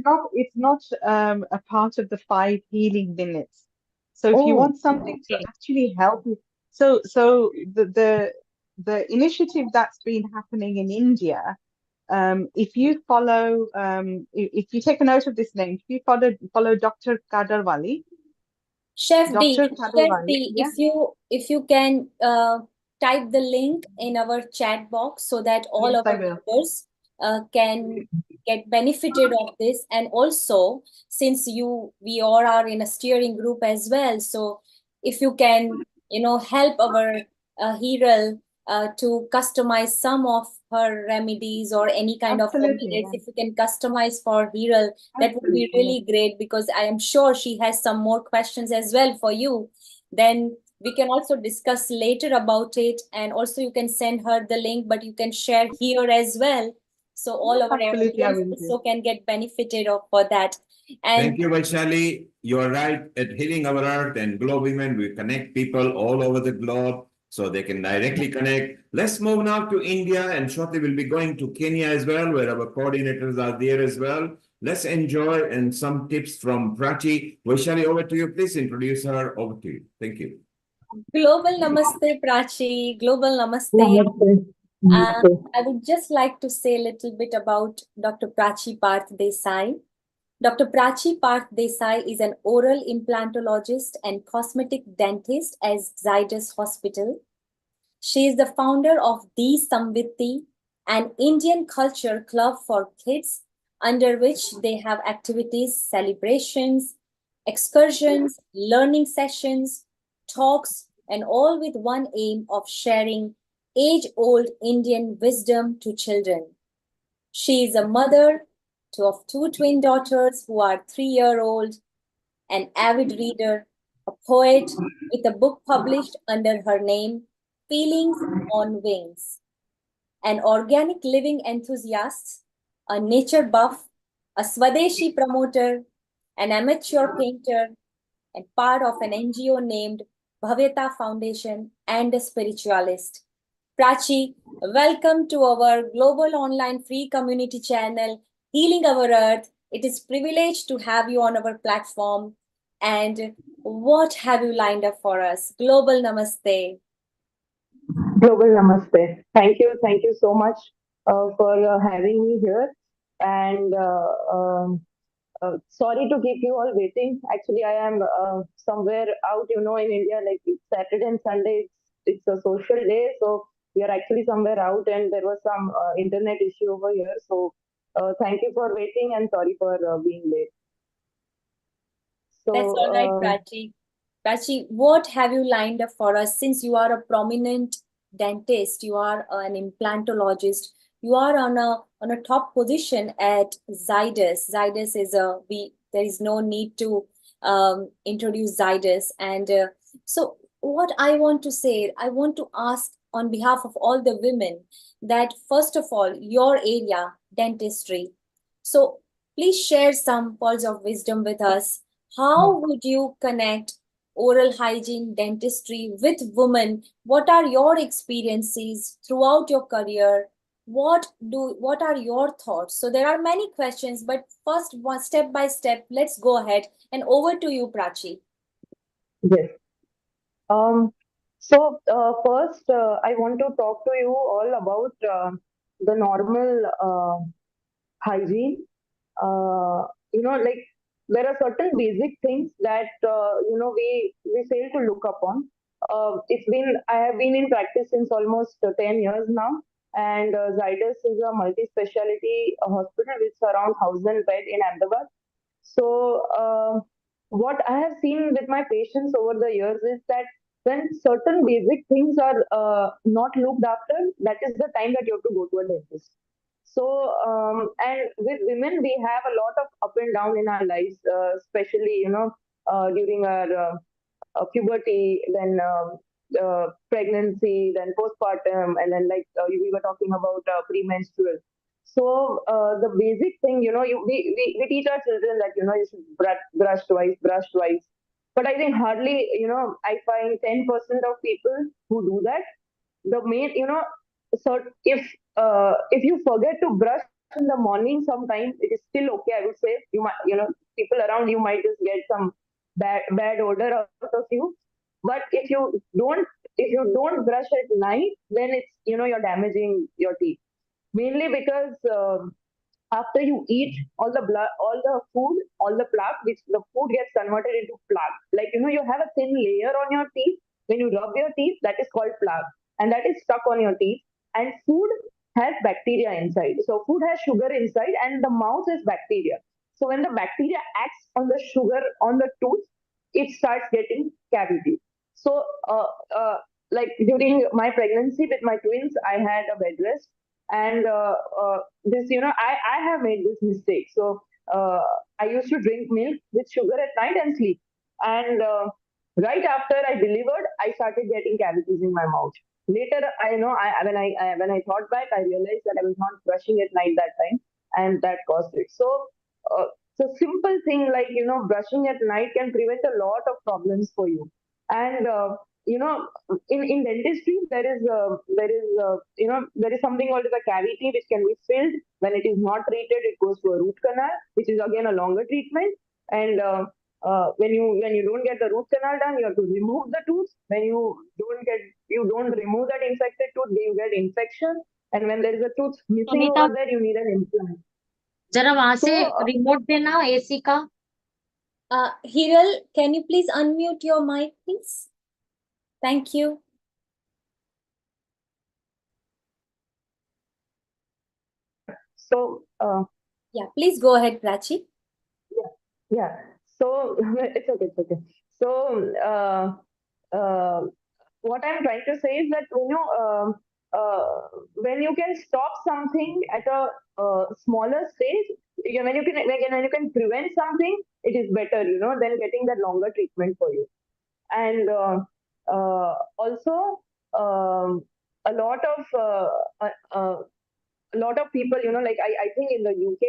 S20: not a part of the 5 healing minutes. So if you
S17: Oh,
S20: want something to
S17: okay.
S20: actually help you, so the initiative that's been happening in India, if you follow, if you take a note of this name, if you follow Dr. Kadarwali,
S8: Chef D,
S12: Dr. Talwani, yeah?
S8: if you can type the link in our chat box so that all
S12: Yes, I
S8: our
S12: will.
S8: viewers can get benefited of this. And also, since we all are in a steering group as well, so if you can, help our Hiral to customize some of her remedies or any kind of
S12: Absolutely,
S8: remedies,
S12: yeah.
S8: if you can customize for Hiral, that would be
S12: Absolutely, yeah.
S8: really great, because I am sure she has some more questions as well for you. Then we can also discuss later about it, and also you can send her the link, but you can share here as well, so all our
S12: Absolutely, I
S8: audience
S12: will
S8: also
S12: do.
S8: can get benefited of for that. And
S7: Thank you, Vaishali. You are right. At Healing Our Earth and Glow Women, we connect people all over the globe so they can directly connect. Let's move now to India, and shortly we'll be going to Kenya as well, where our coordinators are there as well. Let's enjoy and some tips from Prachi. Vaishali, over to you. Please introduce her. Over to you. Thank you.
S8: global namaste, Prachi. Global namaste.
S1: Namaste. Namaste.
S8: I would just like to say a little bit about Dr. Prachi Parth Desai. Dr. Prachi Parth Desai is an oral implantologist and cosmetic dentist at Zydus Hospital. She is the founder of The Samviti, an Indian culture club for kids, under which they have activities, celebrations, excursions, learning sessions, talks, and all with one aim of sharing age-old Indian wisdom to children. She is a mother of two twin daughters who are 3-year-old, an avid reader, a poet with a book published under her name, Feelings on Wings, an organic living enthusiast, a nature buff, a Swadeshi promoter, an amateur painter, and part of an NGO named Bhavyata Foundation, and a spiritualist. Prachi, welcome to our global online free community channel, Healing Our Earth. It is privilege to have you on our platform. And what have you lined up for us? Global Namaste.
S1: Global Namaste. Thank you so much for having me here. And sorry to keep you all waiting. Actually, I am somewhere out, in India, like it's Saturday and Sunday, it's a social day. So we are actually somewhere out, and there was some internet issue over here. So thank you for waiting, and sorry for being late.
S8: That's all right, Prachi. Prachi, what have you lined up for us? Since you are a prominent dentist, you are an implantologist, you are on a top position at Zydus. Zydus is there is no need to introduce Zydus. And so what I want to say, I want to ask on behalf of all the women that first of all, your area, dentistry. So please share some pearls of wisdom with us. How would you connect oral hygiene dentistry with women? What are your experiences throughout your career? What are your thoughts? So there are many questions, but first, one step by step, let's go ahead, and over to you, Prachi.
S1: Yes. So first, I want to talk to you all about the normal hygiene. Like there are certain basic things that we fail to look upon. I have been in practice since almost 10 years now, and Zydus is a multi-specialty hospital with around 1,000 bed in Ahmedabad. So, what I have seen with my patients over the years is that when certain basic things are not looked after, that is the time that you have to go to a dentist. So, and with women, we have a lot of up and down in our lives, especially, during our puberty, then pregnancy, then postpartum, and then like we were talking about premenstrual. So the basic thing, we teach our children that, you should brush twice, brush twice. But I think hardly, I find 10% of people who do that. The main, so if you forget to brush in the morning sometime, it is still okay, I would say. You might, people around you might just get some bad odor out of you. But if you don't brush at night, then it's, you're damaging your teeth. Mainly because after you eat, all the blood, all the food, all the plaque, which the food gets converted into plaque. Like, you have a thin layer on your teeth. When you rub your teeth, that is called plaque, and that is stuck on your teeth. And food has bacteria inside. So food has sugar inside, and the mouth is bacteria. So when the bacteria acts on the sugar on the tooth, it starts getting cavity. So, like during my pregnancy with my twins, I had a bed rest, and this, I have made this mistake. So I used to drink milk with sugar at night and sleep, and right after I delivered, I started getting cavities in my mouth. Later, I know, when I thought back, I realized that I was not brushing at night that time, and that caused it. Uh, so simple thing like, brushing at night can prevent a lot of problems for you. And in dentistry, there is something called as a cavity which can be filled. When it is not treated, it goes to a root canal, which is again a longer treatment. And when you don't get the root canal done, you have to remove the tooth. When you don't remove that infected tooth, you get infection. And when there is a tooth missing
S17: Sunita
S1: over there, you need an implant.
S17: जरा वहां से
S1: So
S17: remote देना AC का.
S8: Hiral, can you please unmute your mic, please? Thank you.
S1: So
S8: yeah, please go ahead, Prachi.
S1: Yeah. So it's okay. It's okay. So what I'm trying to say is that, when you can stop something at a smaller stage, when you can prevent something, it is better, than getting that longer treatment for you. And also, a lot of people, like I think in the UK,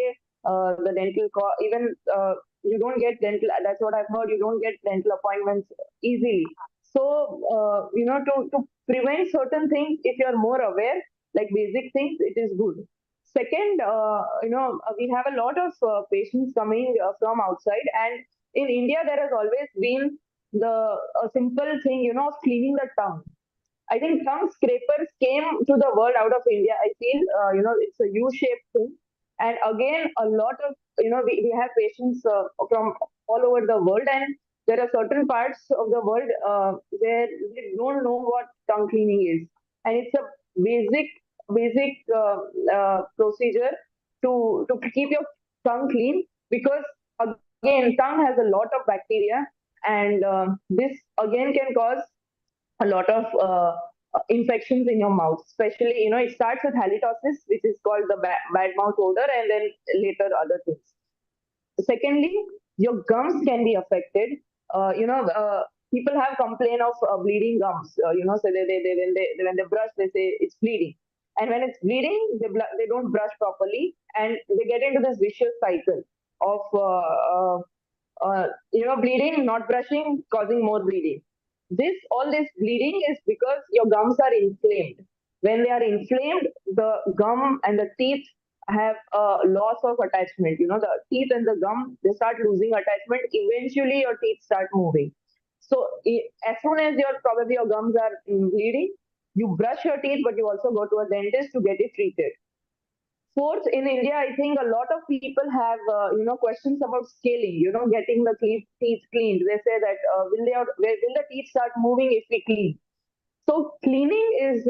S1: the even you don't get dental. That's what I've heard. You don't get dental appointments easily. So to prevent certain things, if you're more aware, like basic things, it is good. Second, we have a lot of patients coming from outside, and in India there has always been the a simple thing, of cleaning the tongue. I think tongue scrapers came to the world out of India. I feel, it's a U-shaped thing. And again, a lot of, we have patients from all over the world, and there are certain parts of the world where they don't know what tongue cleaning is. And it's a basic procedure to keep your tongue clean, because again, tongue has a lot of bacteria, and this again can cause a lot of infections in your mouth. Especially, it starts with halitosis, which is called the bad mouth odor, and then later other things. Secondly, your gums can be affected. People have complaint of bleeding gums. So when they brush, they say it's bleeding, and when it's bleeding, they don't brush properly, and they get into this vicious cycle of bleeding, not brushing, causing more bleeding. All this bleeding is because your gums are inflamed. When they are inflamed, the gum and the teeth have a loss of attachment. The teeth and the gum, they start losing attachment. Eventually, your teeth start moving. So as soon as your gums are bleeding, you brush your teeth, but you also go to a dentist to get it treated. Fourth, in India, I think a lot of people have, questions about scaling, getting the teeth cleaned. They say that, will the teeth start moving if we clean? So cleaning is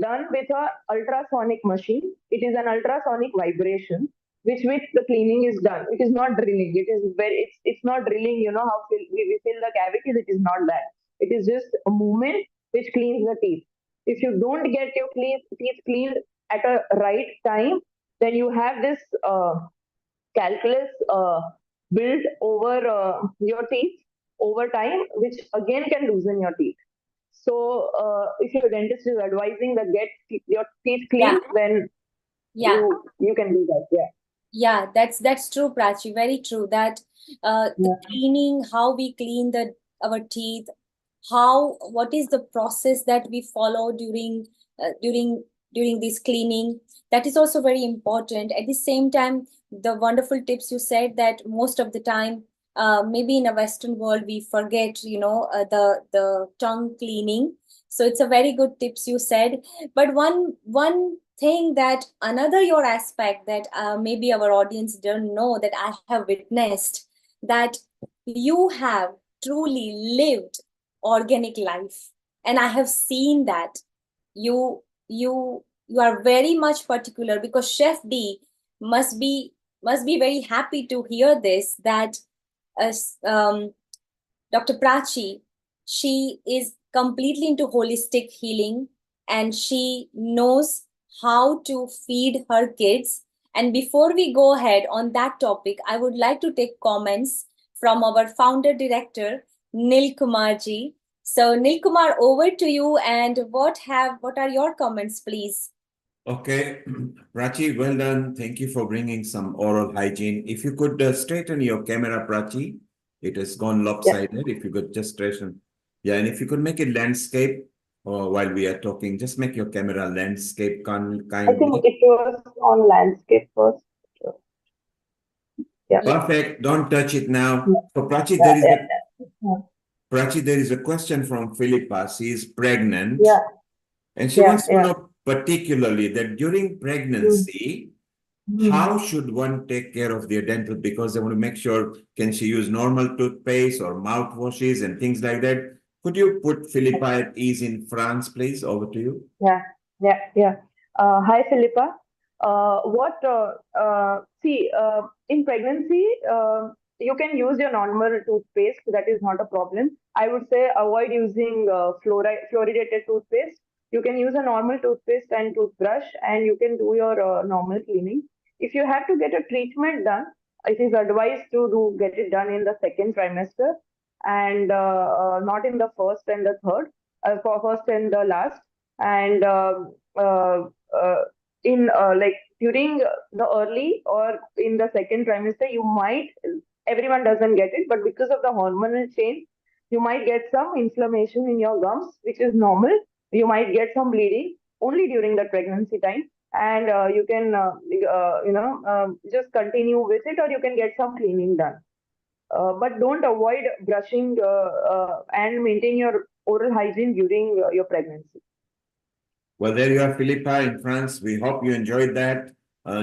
S1: done with a ultrasonic machine. It is an ultrasonic vibration, which the cleaning is done. It is not drilling. It's not drilling, how we fill the cavities. It is not that. It is just a movement which cleans the teeth. If you don't get your teeth cleaned at a right time, then you have this calculus built over your teeth over time, which again can loosen your teeth. So if your dentist is advising that get your teeth cleaned, then you can do that.
S8: Yeah, that's true, Prachi. Very true. That the cleaning, how we clean our teeth, what is the process that we follow during this cleaning, that is also very important. At the same time, the wonderful tips you said, that most of the time, maybe in a Western world, we forget, the tongue cleaning. So it's a very good tips you said. But one think that another your aspect that maybe our audience don't know that I have witnessed, that you have truly lived organic life, and I have seen that you are very much particular, because Chef D must be very happy to hear this, that Dr. Prachi, she is completely into holistic healing, and she knows how to feed her kids. And before we go ahead on that topic, I would like to take comments from our founder director, Nil Kumarji. So Nil Kumar, over to you, and what are your comments, please?
S7: Okay, Prachi, well done. Thank you for bringing some oral hygiene. If you could straighten your camera, Prachi, it has gone lopsided. If you could just straighten. Yeah, and if you could make it landscape while we are talking, just make your camera landscape
S1: I think
S7: kindly.
S1: it was on landscape first. Yeah.
S7: Perfect. Don't touch it now. So Prachi,
S1: Yeah.
S7: Prachi, there is a question from Philippa. She is pregnant.
S1: Yeah.
S7: And she
S1: Yeah.
S7: wants to know particularly that during pregnancy, how should one take care of their dental? Because they want to make sure, can she use normal toothpaste or mouthwashes and things like that? Could you put Philippa at ease in France, please? Over to you.
S1: Yeah. Hi, Philippa. In pregnancy, you can use your normal toothpaste. That is not a problem. I would say avoid using fluoridated toothpaste. You can use a normal toothpaste and toothbrush, and you can do your normal cleaning. If you have to get a treatment done, it is advised to get it done in the second trimester, and not in the first and the third, for first and the last. And uh, uh, in like during the early or in the second trimester, you might, everyone doesn't get it, but because of the hormonal change, you might get some inflammation in your gums, which is normal. You might get some bleeding only during the pregnancy time, and you can just continue with it, or you can get some cleaning done. But don't avoid brushing and maintain your oral hygiene during your pregnancy.
S7: Well, there you are, Philippa in France. We hope you enjoyed that.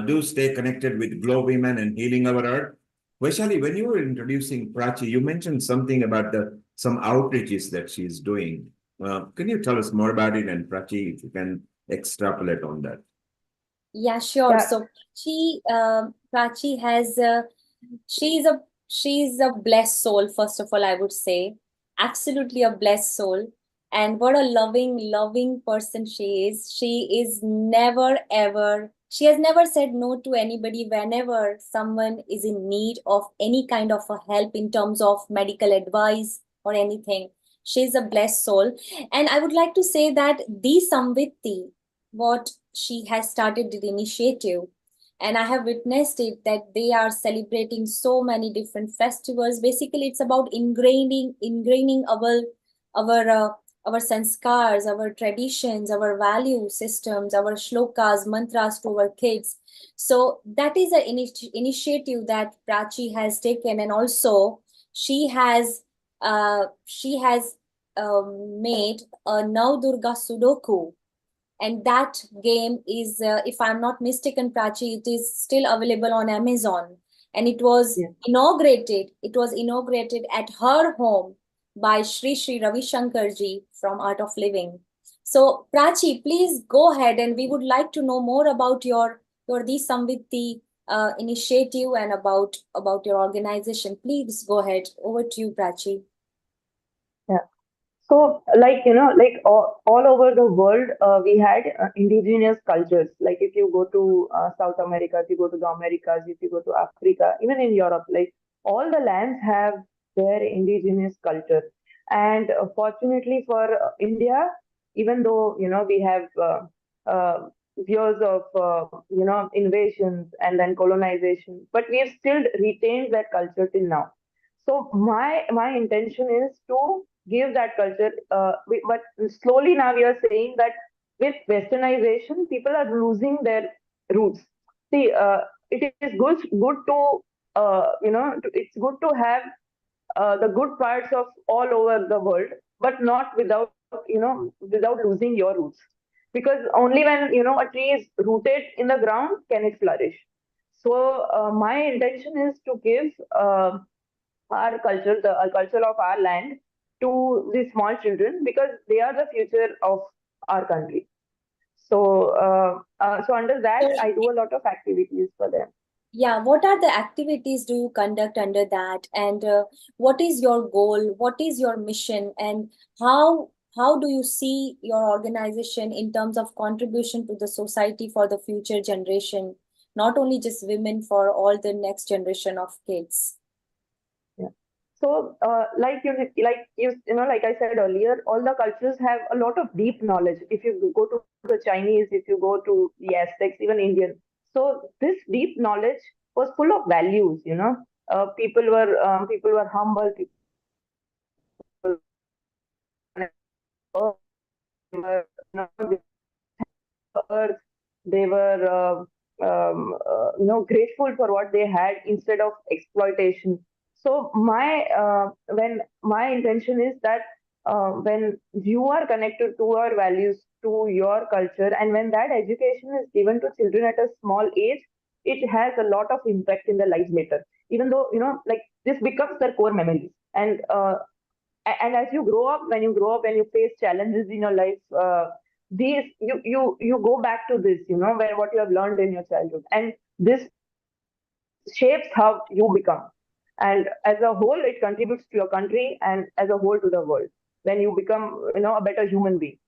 S7: Do stay connected with Glow Women and Healing Our Earth. Vaishali, when you were introducing Prachi, you mentioned something about some outreaches that she's doing. Can you tell us more about it? And Prachi, if you can extrapolate on that.
S8: Yeah, sure. So Prachi has she's a blessed soul, first of all, I would say. Absolutely a blessed soul. And what a loving person she is. She is never ever, she has never said no to anybody whenever someone is in need of any kind of a help in terms of medical advice or anything. She's a blessed soul. And I would like to say that the Samvitti, what she has started the initiative, and I have witnessed it, that they are celebrating so many different festivals. Basically, it's about ingraining our sanskars, our traditions, our value systems, our shlokas, mantras to our kids. So that is an initiative that Prachi has taken, and also she has made a Now Durga Sudoku, and that game is, if I'm not mistaken, Prachi, it is still available on Amazon, and it was inaugurated at her home by Sri Ravi Shankar ji from Art of Living. So Prachi, please go ahead, and we would like to know more about your the Samvitti initiative and about your organization. Please go ahead. Over to you, Prachi.
S1: Yeah. So, all over the world, we had indigenous cultures. Like if you go to South America, if you go to the Americas, if you go to Africa, even in Europe, like all the lands have their indigenous culture. And fortunately for India, even though we have years of invasions and then colonization, but we have still retained that culture till now. So my intention is to give that culture, but slowly now we are saying that with westernization, people are losing their roots. See, it is good to it's good to have the good parts of all over the world, but not without without losing your roots. because only when a tree is rooted in the ground can it flourish. So my intention is to give our culture, the culture of our land, to the small children, because they are the future of our country. So so under that, I do a lot of activities for them.
S8: Yeah, what are the activities do you conduct under that? And what is your goal? What is your mission? And how do you see your organization in terms of contribution to the society for the future generation, not only just women, for all the next generation of kids?
S1: Yeah. So, like I said earlier, all the cultures have a lot of deep knowledge. If you go to the Chinese, if you go to the Aztecs, even Indian, so this deep knowledge was full of values. People were humble. People were, earth. They were grateful for what they had instead of exploitation. So my intention is that when you are connected to your values, to your culture, and when that education is given to children at a small age, it has a lot of impact in their lives later. Even though like this becomes their core memories. And as you grow up, when you face challenges in your life, these you go back to this, where what you have learned in your childhood, and this shapes how you become. And as a whole, it contributes to your country, and as a whole to the world, when you become a better human being.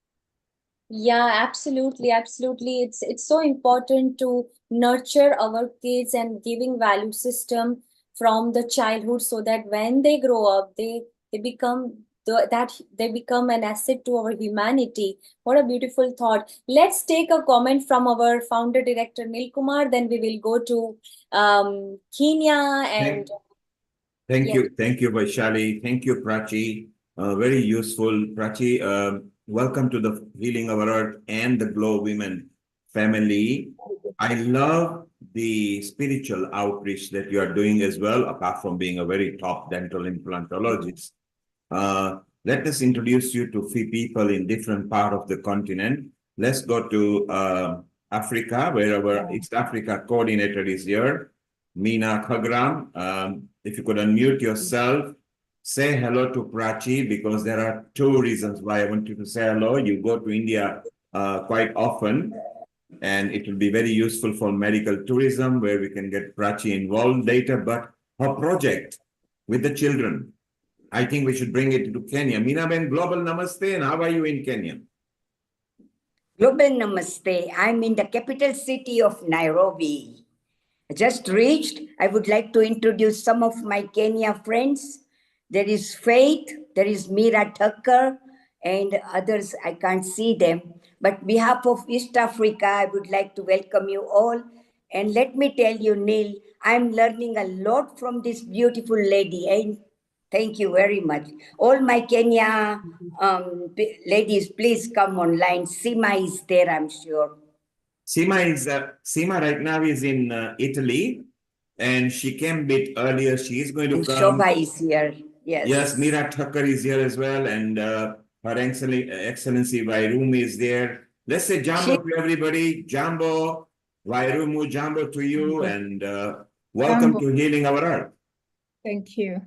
S8: Yeah, absolutely, absolutely. It's so important to nurture our kids and giving value system from the childhood, so that when they grow up, they become that they become an asset to our humanity. What a beautiful thought. Let's take a comment from our founder director Nil Kumar, then we will go to Kenya and
S7: Thank
S8: yes.
S7: you. Thank you, Vaishali. Thank you, Prachi. Very useful. Prachi, welcome to the Healing Our Earth and the Glow Women family. I love the spiritual outreach that you are doing as well, apart from being a very top dental implantologist. Let us introduce you to few people in different part of the continent. Let's go to Africa, where our East Africa coordinator is here, Meena Khagram. If you could unmute yourself, say hello to Prachi, because there are two reasons why I want you to say hello. You go to India quite often, and it will be very useful for medical tourism, where we can get Prachi involved later. But her project with the children, I think we should bring it to Kenya. Meena Ben, global namaste, and how are you in Kenya?
S5: Global namaste. I'm in the capital city of Nairobi. Just reached. I would like to introduce some of my Kenya friends. There is Faith, there is Mira Thakkar, and others, I can't see them. But behalf of East Africa, I would like to welcome you all. And let me tell you, Neil, I'm learning a lot from this beautiful lady. And thank you very much. All my Kenya ladies, please come online. Sima is there, I'm sure.
S7: Sima right now is in Italy, and she came a bit earlier. She is going to come.
S5: Shobha is here. Yes.
S7: Yes, Mira Thakkar is here as well, and Her Excellency Vairumu is there. Let's say Jambo to everybody. Jambo, Vairumu, Jambo to you, and welcome
S22: Jambo.
S7: to Healing Our Earth.
S22: Thank you.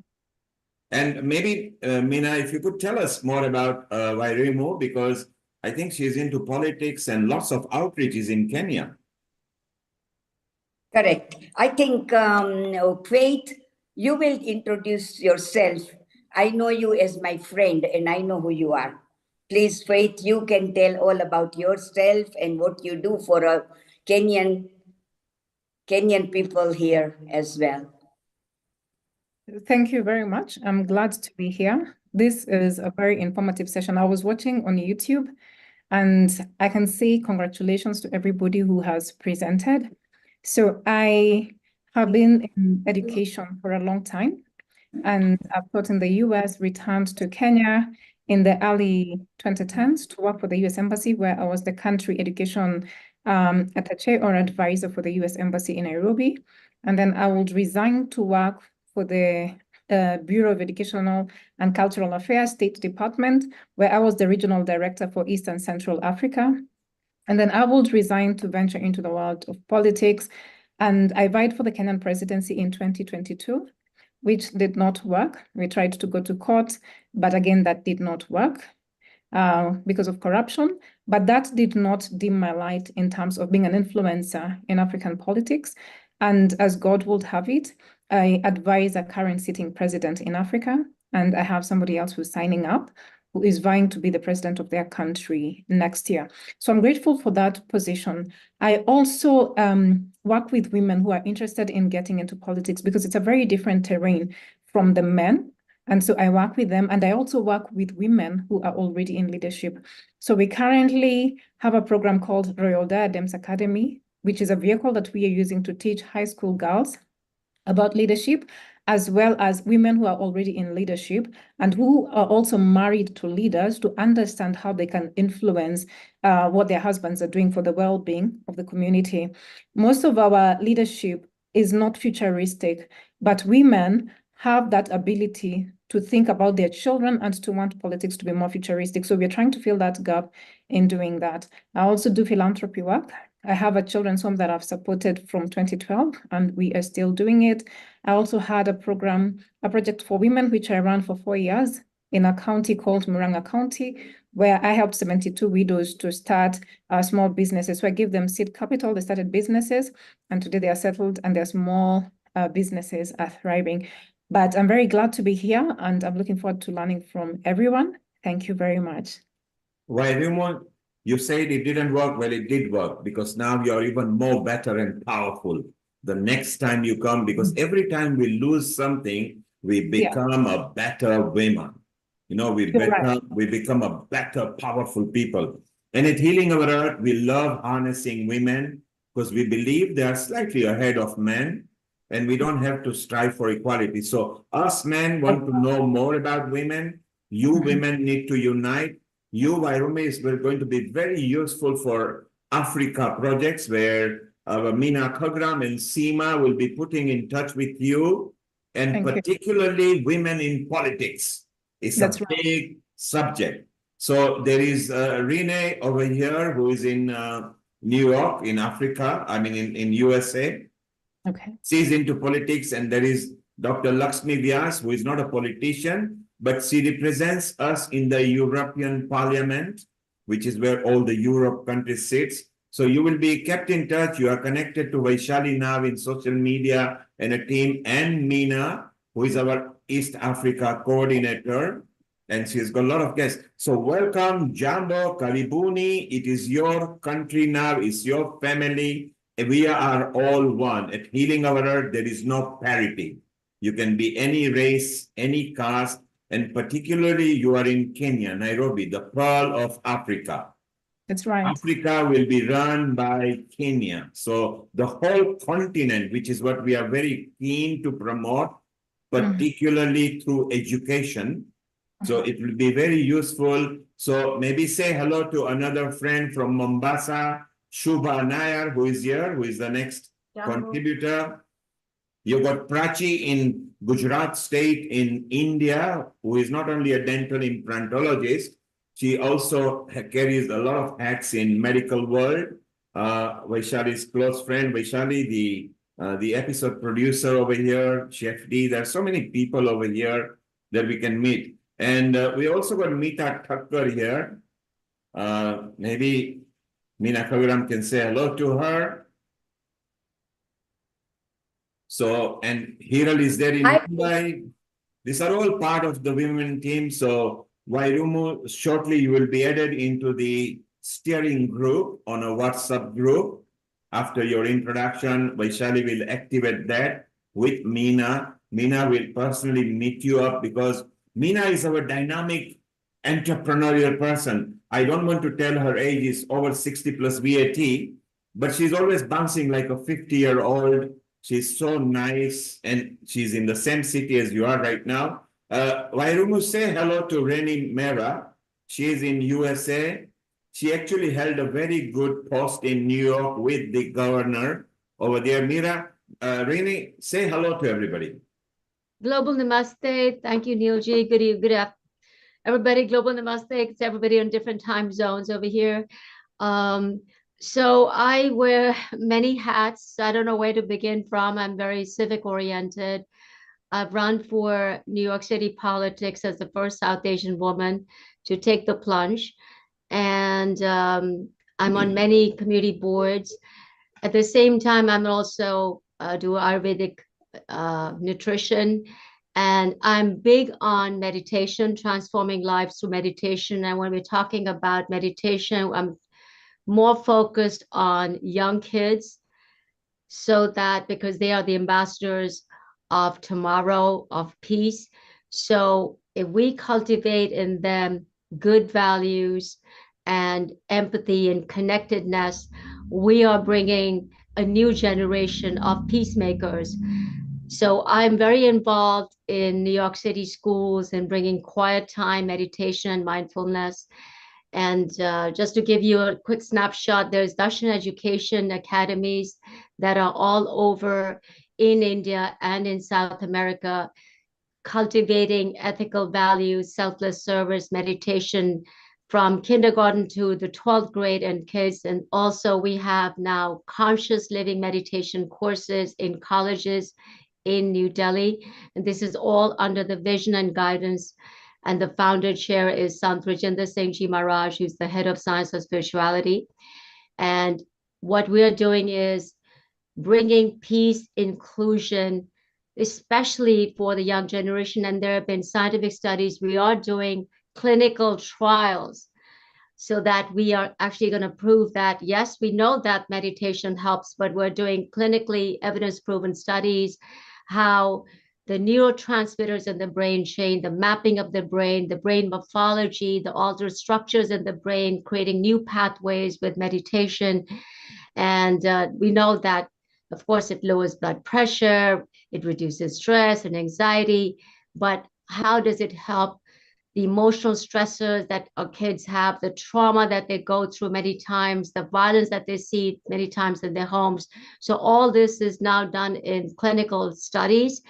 S7: And maybe, Meena, if you could tell us more about Vairumu, because I think she's into politics and lots of outreaches in Kenya.
S5: Correct. I think, Faith, you will introduce yourself. I know you as my friend, and I know who you are. Please, Faith, you can tell all about yourself and what you do for Kenyan people here as well.
S22: Thank you very much. I'm glad to be here. This is a very informative session. I was watching on YouTube, and I can say congratulations to everybody who has presented. So I have been in education for a long time, and I've taught in the US, returned to Kenya in the early 2010s to work for the US Embassy, where I was the country education attaché or advisor for the US Embassy in Nairobi. And then I would resign to work for the Bureau of Educational and Cultural Affairs State Department, where I was the regional director for East and Central Africa. And then I would resign to venture into the world of politics. And I vied for the Kenyan presidency in 2022, which did not work. We tried to go to court, but again, that did not work because of corruption. But that did not dim my light in terms of being an influencer in African politics. And as God would have it, I advise a current sitting president in Africa, and I have somebody else who's signing up, who is vying to be the president of their country next year. So I'm grateful for that position. I also work with women who are interested in getting into politics because it's a very different terrain from the men. And so I work with them, and I also work with women who are already in leadership. So we currently have a program called Royal Diadems Academy, which is a vehicle that we are using to teach high school girls about leadership, as well as women who are already in leadership and who are also married to leaders to understand how they can influence what their husbands are doing for the well-being of the community. Most of our leadership is not futuristic, but women have that ability to think about their children and to want politics to be more futuristic. So we're trying to fill that gap in doing that. I also do philanthropy work. I have a children's home that I've supported from 2012, and we are still doing it. I also had a project for women, which I ran for 4 years in a county called Muranga County, where I helped 72 widows to start small businesses. So I give them seed capital, they started businesses, and today they are settled and their small businesses are thriving. But I'm very glad to be here, and I'm looking forward to learning from everyone. Thank you very much.
S7: Wairimu, you said it didn't work. Well, it did work, because now you're even more better and powerful the next time you come, because every time we lose something, we become a better women. You know, we become a better, powerful people. And at Healing Our Earth, we love harnessing women because we believe they are slightly ahead of men, and we don't have to strive for equality. So us men want to know more about women. You women need to unite. You, Wairimu, is going to be very useful for Africa projects, where Mina Kagram and Seema will be putting in touch with you, and particularly women in politics. It's a big subject. So there is Renee over here, who is in New York, in Africa, I mean in USA.
S22: Okay.
S7: She's into politics, and there is Dr. Lakshmi Vyas, who is not a politician, but she represents us in the European Parliament, which is where all the Europe countries sits. So you will be kept in touch. You are connected to Vaishali now in social media and a team, and Meena, who is our East Africa coordinator, and she's got a lot of guests. So welcome, Jambo, Karibuni. It is your country now. It's your family. We are all one. At Healing Our Earth, there is no parity. You can be any race, any caste, and particularly you are in Kenya, Nairobi, the pearl of Africa.
S22: That's right.
S7: Africa will be run by Kenya. So the whole continent, which is what we are very keen to promote, particularly through education. So it will be very useful. So maybe say hello to another friend from Mombasa, Shubha Nair, who is here, who is the next contributor. You got Prachi in Gujarat state in India, who is not only a dental implantologist, she also carries a lot of hats in medical world. Vaishali's close friend, Vaishali, the episode producer over here, Chef D. There are so many people over here that we can meet. And we also got Meeta Thakkar here. Maybe Meena Kaviram can say hello to her. So, and Hiral is there in Mumbai. These are all part of the women team. So Wairimu, shortly you will be added into the steering group on a WhatsApp group. After your introduction, Vaishali will activate that with Meena. Meena will personally meet you up, because Meena is our dynamic entrepreneurial person. I don't want to tell her age is over 60 plus VAT, but she's always bouncing like a 50-year-old. She's so nice, and she's in the same city as you are right now. Wairimu, say hello to Reni Mera. She is in USA. She actually held a very good post in New York with the governor over there. Mira, Reni, say hello to everybody.
S2: Global Namaste. Thank you, Neilji. Good afternoon, everybody. Global Namaste to everybody on different time zones over here. So I wear many hats. I don't know where to begin from. I'm very civic oriented. I've run for New York City politics as the first South Asian woman to take the plunge. And I'm on many community boards. At the same time, I'm also do Ayurvedic nutrition. And I'm big on meditation, transforming lives through meditation. And when we're talking about meditation, I'm more focused on young kids so that because they are the ambassadors of tomorrow, of peace. So if we cultivate in them good values and empathy and connectedness, we are bringing a new generation of peacemakers. So I'm very involved in New York City schools and bringing quiet time, meditation, and mindfulness. And just to give you a quick snapshot, there's Darshan education academies that are all over in India and in South America, cultivating ethical values, selfless service, meditation from kindergarten to the 12th grade and kids. And also we have now conscious living meditation courses in colleges in New Delhi. And this is all under the vision and guidance. And the founder chair is Sant Rajinder Singh Ji Maharaj, who's the head of science and spirituality. And what we're doing is bringing peace, inclusion, especially for the young generation. And there have been scientific studies. We are doing clinical trials so that we are actually going to prove that, yes, we know that meditation helps, but we're doing clinically evidence-proven studies, how the neurotransmitters in the brain chain, the mapping of the brain morphology, the altered structures in the brain, creating new pathways with meditation. And we know that, of course, it lowers blood pressure, it reduces stress and anxiety, but how does it help the emotional stressors that our kids have, the trauma that they go through many times, the violence that they see many times in their homes? So all this is now done in clinical studies.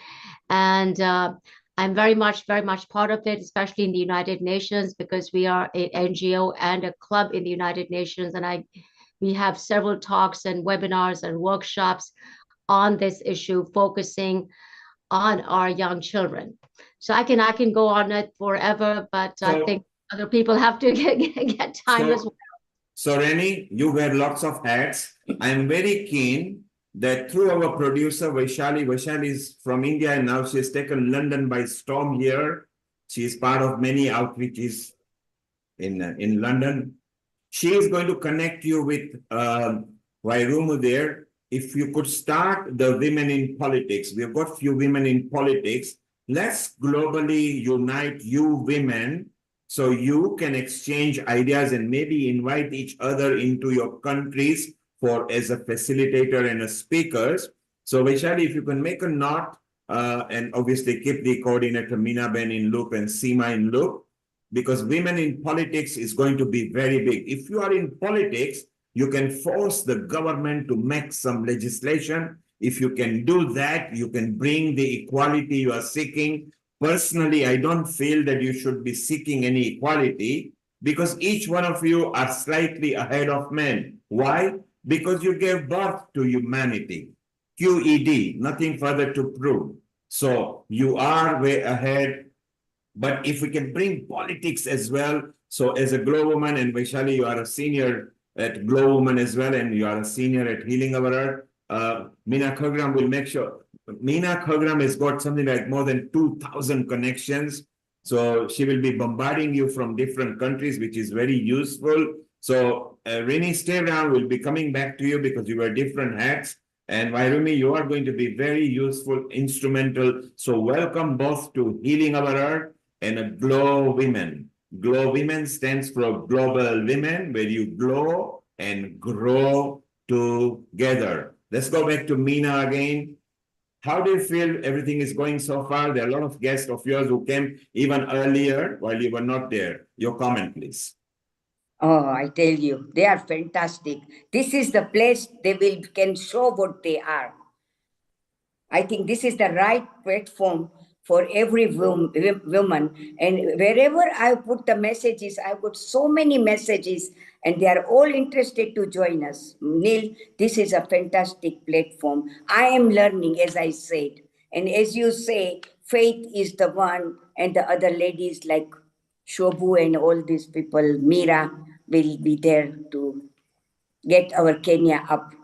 S2: And I'm very much part of it, especially in the United Nations, because we are an NGO and a club in the United Nations. And we have several talks and webinars and workshops on this issue, focusing on our young children. So I can go on it forever, but I think other people have to get time as well.
S7: So Reni, you wear lots of hats. I'm very keen that through our producer Vaishali is from India and now she has taken London by storm here. She is part of many outreaches in London. She is going to connect you with Vairumu there. If you could start the women in politics, we've got few women in politics. Let's globally unite you women so you can exchange ideas and maybe invite each other into your countries for as a facilitator and a speakers. So Vaishali, if you can make a note and obviously keep the coordinator Meena Ben in loop and Seema in loop, because women in politics is going to be very big. If you are in politics, you can force the government to make some legislation. If you can do that, you can bring the equality you are seeking. Personally, I don't feel that you should be seeking any equality because each one of you are slightly ahead of men. Why? Because you gave birth to humanity. QED, nothing further to prove. So you are way ahead. But if we can bring politics as well, so as a GLOWomen, and Vaishali, you are a senior at GLOWomen as well, and you are a senior at Healing Our Earth. Meena Khagram will make sure. Meena Khagram has got something like more than 2,000 connections. So she will be bombarding you from different countries, which is very useful. So Reni, stay around. We'll be coming back to you because you wear different hats. And Vairumi, you are going to be very useful, instrumental. So welcome both to Healing Our Earth and a GLOWomen. GLOWomen stands for Global Women, where you glow and grow together. Let's go back to Meena again. How do you feel everything is going so far? There are a lot of guests of yours who came even earlier while you were not there. Your comment, please.
S5: Oh, I tell you, they are fantastic. This is the place they can show what they are. I think this is the right platform for every woman. And wherever I put the messages, I got so many messages, and they are all interested to join us. Neil, this is a fantastic platform. I am learning, as I said. And as you say, Faith is the one, and the other ladies like Shobu and all these people, Mira, will be there to get our Kenya up.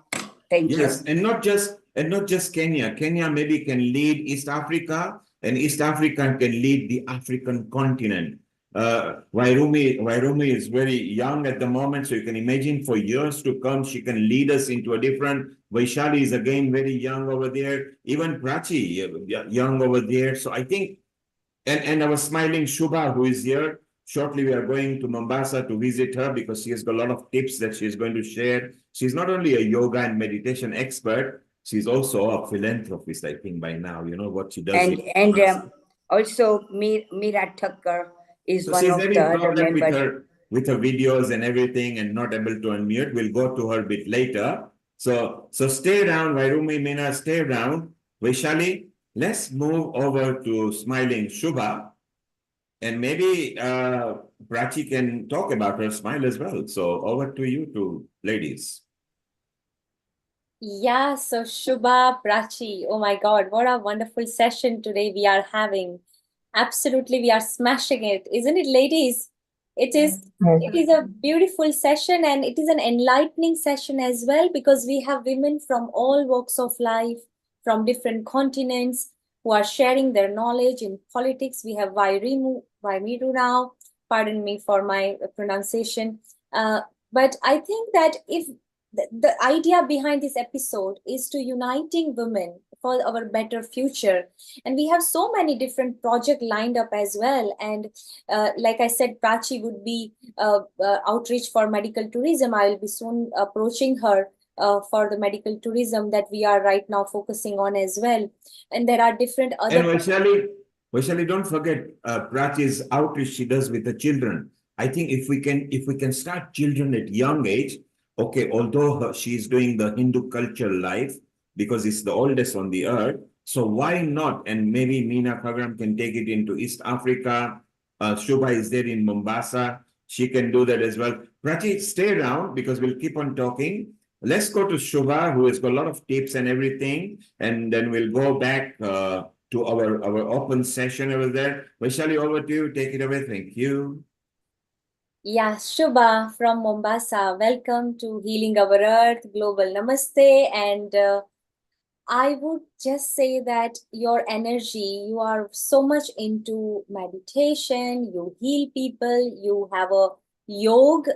S5: Thank you.
S7: Yes, and not just Kenya. Kenya maybe can lead East Africa, and East Africa can lead the African continent. Wairumi is very young at the moment, so you can imagine for years to come, she can lead us into a different. Vaishali is again very young over there. Even Prachi, young over there. So I think, and our smiling Shubha, who is here. Shortly, we are going to Mombasa to visit her because she has got a lot of tips that she's going to share. She's not only a yoga and meditation expert, she's also a philanthropist, I think, by now. You know what she does.
S5: And also, Mira Thakkar is
S7: so
S5: one
S7: she's
S5: of
S7: having
S5: the other
S7: problem
S5: members.
S7: with her videos and everything and not able to unmute. We'll go to her a bit later. So stay around, Vairumi, Meena, stay around. Vaishali, let's move over to smiling Shubha. And maybe Prachi can talk about her smile as well. So over to you two ladies.
S8: Yeah, so Shubha, Prachi, oh my God, what a wonderful session today we are having. Absolutely, we are smashing it, isn't it, ladies? It is a beautiful session, and it is an enlightening session as well, because we have women from all walks of life, from different continents, who are sharing their knowledge in politics. We have Vaimiru now, pardon me for my pronunciation. But I think that if the idea behind this episode is to uniting women for our better future, and we have so many different projects lined up as well. And like I said, Prachi would be outreach for medical tourism. I will be soon approaching her for the medical tourism that we are right now focusing on as well. And there are different other.
S7: And Vaishali, don't forget Prachi's outreach she does with the children. I think if we can start children at young age, okay, although she is doing the Hindu culture life because it's the oldest on the earth, so why not? And maybe Meena Kagram can take it into East Africa. Shubha is there in Mombasa. She can do that as well. Prachi, stay around because we'll keep on talking. Let's go to Shubha, who has got a lot of tips and everything, and then we'll go back to our open session over there. Vaishali, over to you. Take it away. Thank you.
S8: Yeah, Shubha from Mombasa. Welcome to Healing Our Earth, Global Namaste. And I would just say that your energy, you are so much into meditation, you heal people, you have a yoga,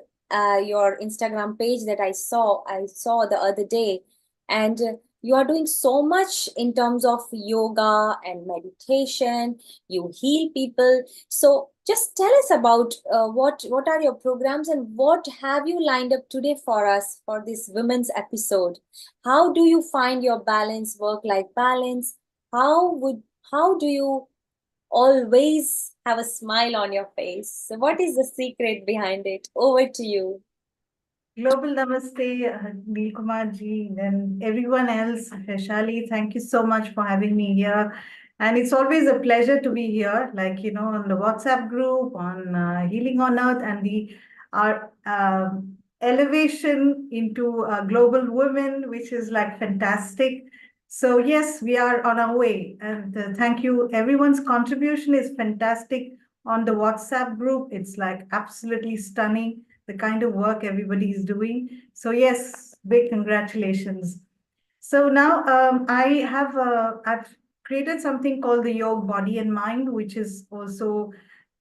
S8: your Instagram page that I saw the other day. And you are doing so much in terms of yoga and meditation, you heal people. So just tell us about what are your programs and what have you lined up today for us for this women's episode? How do you find your balance, work-life balance? How do you always have a smile on your face? So what is the secret behind it? Over to you.
S20: Global Namaste, Neil Kumar ji, and everyone else. Vaishali, thank you so much for having me here. And it's always a pleasure to be here, like, on the WhatsApp group, on Healing on Earth, and our elevation into global women, which is like fantastic. So yes, we are on our way. And thank you. Everyone's contribution is fantastic on the WhatsApp group. It's like absolutely stunning, the kind of work everybody is doing. So yes, big congratulations. So now I've created something called the Yoga Body and Mind, which is also,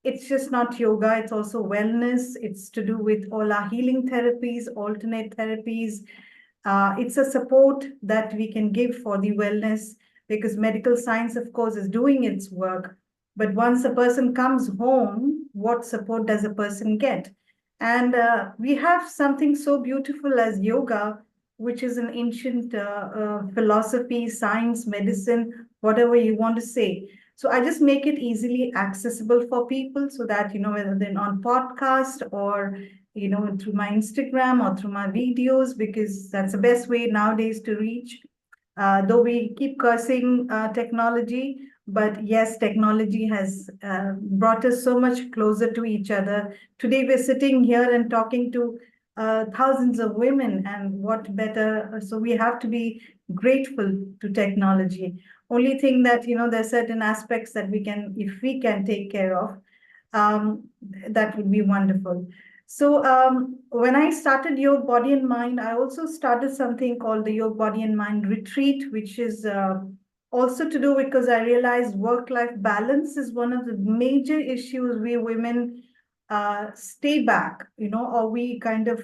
S20: it's just not yoga, it's also wellness. It's to do with all our healing therapies, alternate therapies. It's a support that we can give for the wellness, because medical science, of course, is doing its work. But once a person comes home, what support does a person get? And we have something so beautiful as yoga, which is an ancient philosophy, science, medicine, whatever you want to say. So I just make it easily accessible for people so that, whether they're on podcast or, through my Instagram or through my videos, because that's the best way nowadays to reach. Though we keep cursing technology,
S9: But yes, technology has brought us so much closer to each other. Today, we're sitting here and talking to thousands of women, and what better? So we have to be grateful to technology. Only thing that, there are certain aspects that if we can take care of, that would be wonderful. So when I started Yoga Body and Mind, I also started something called the Yoga Body and Mind Retreat, which is also to do because I realized work-life balance is one of the major issues we women stay back, or we kind of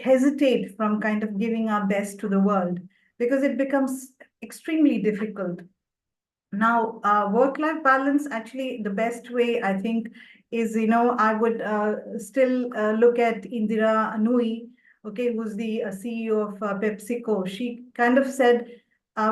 S9: hesitate from kind of giving our best to the world because it becomes extremely difficult. Now, work-life balance, actually, the best way, I think, is, I would still look at Indira Nui, okay, who's the CEO of PepsiCo. She kind of said,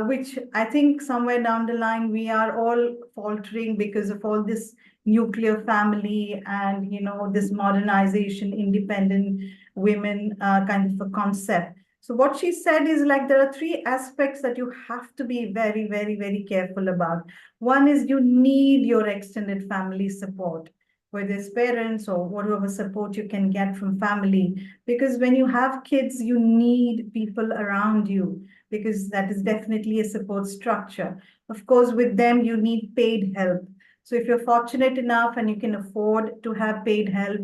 S9: which I think somewhere down the line, we are all faltering because of all this nuclear family and, this modernization, independent women kind of a concept. So what she said is like there are three aspects that you have to be very, very, very careful about. One is you need your extended family support, whether it's parents or whatever support you can get from family. Because when you have kids, you need people around you because that is definitely a support structure. Of course, with them, you need paid help. So if you're fortunate enough and you can afford to have paid help,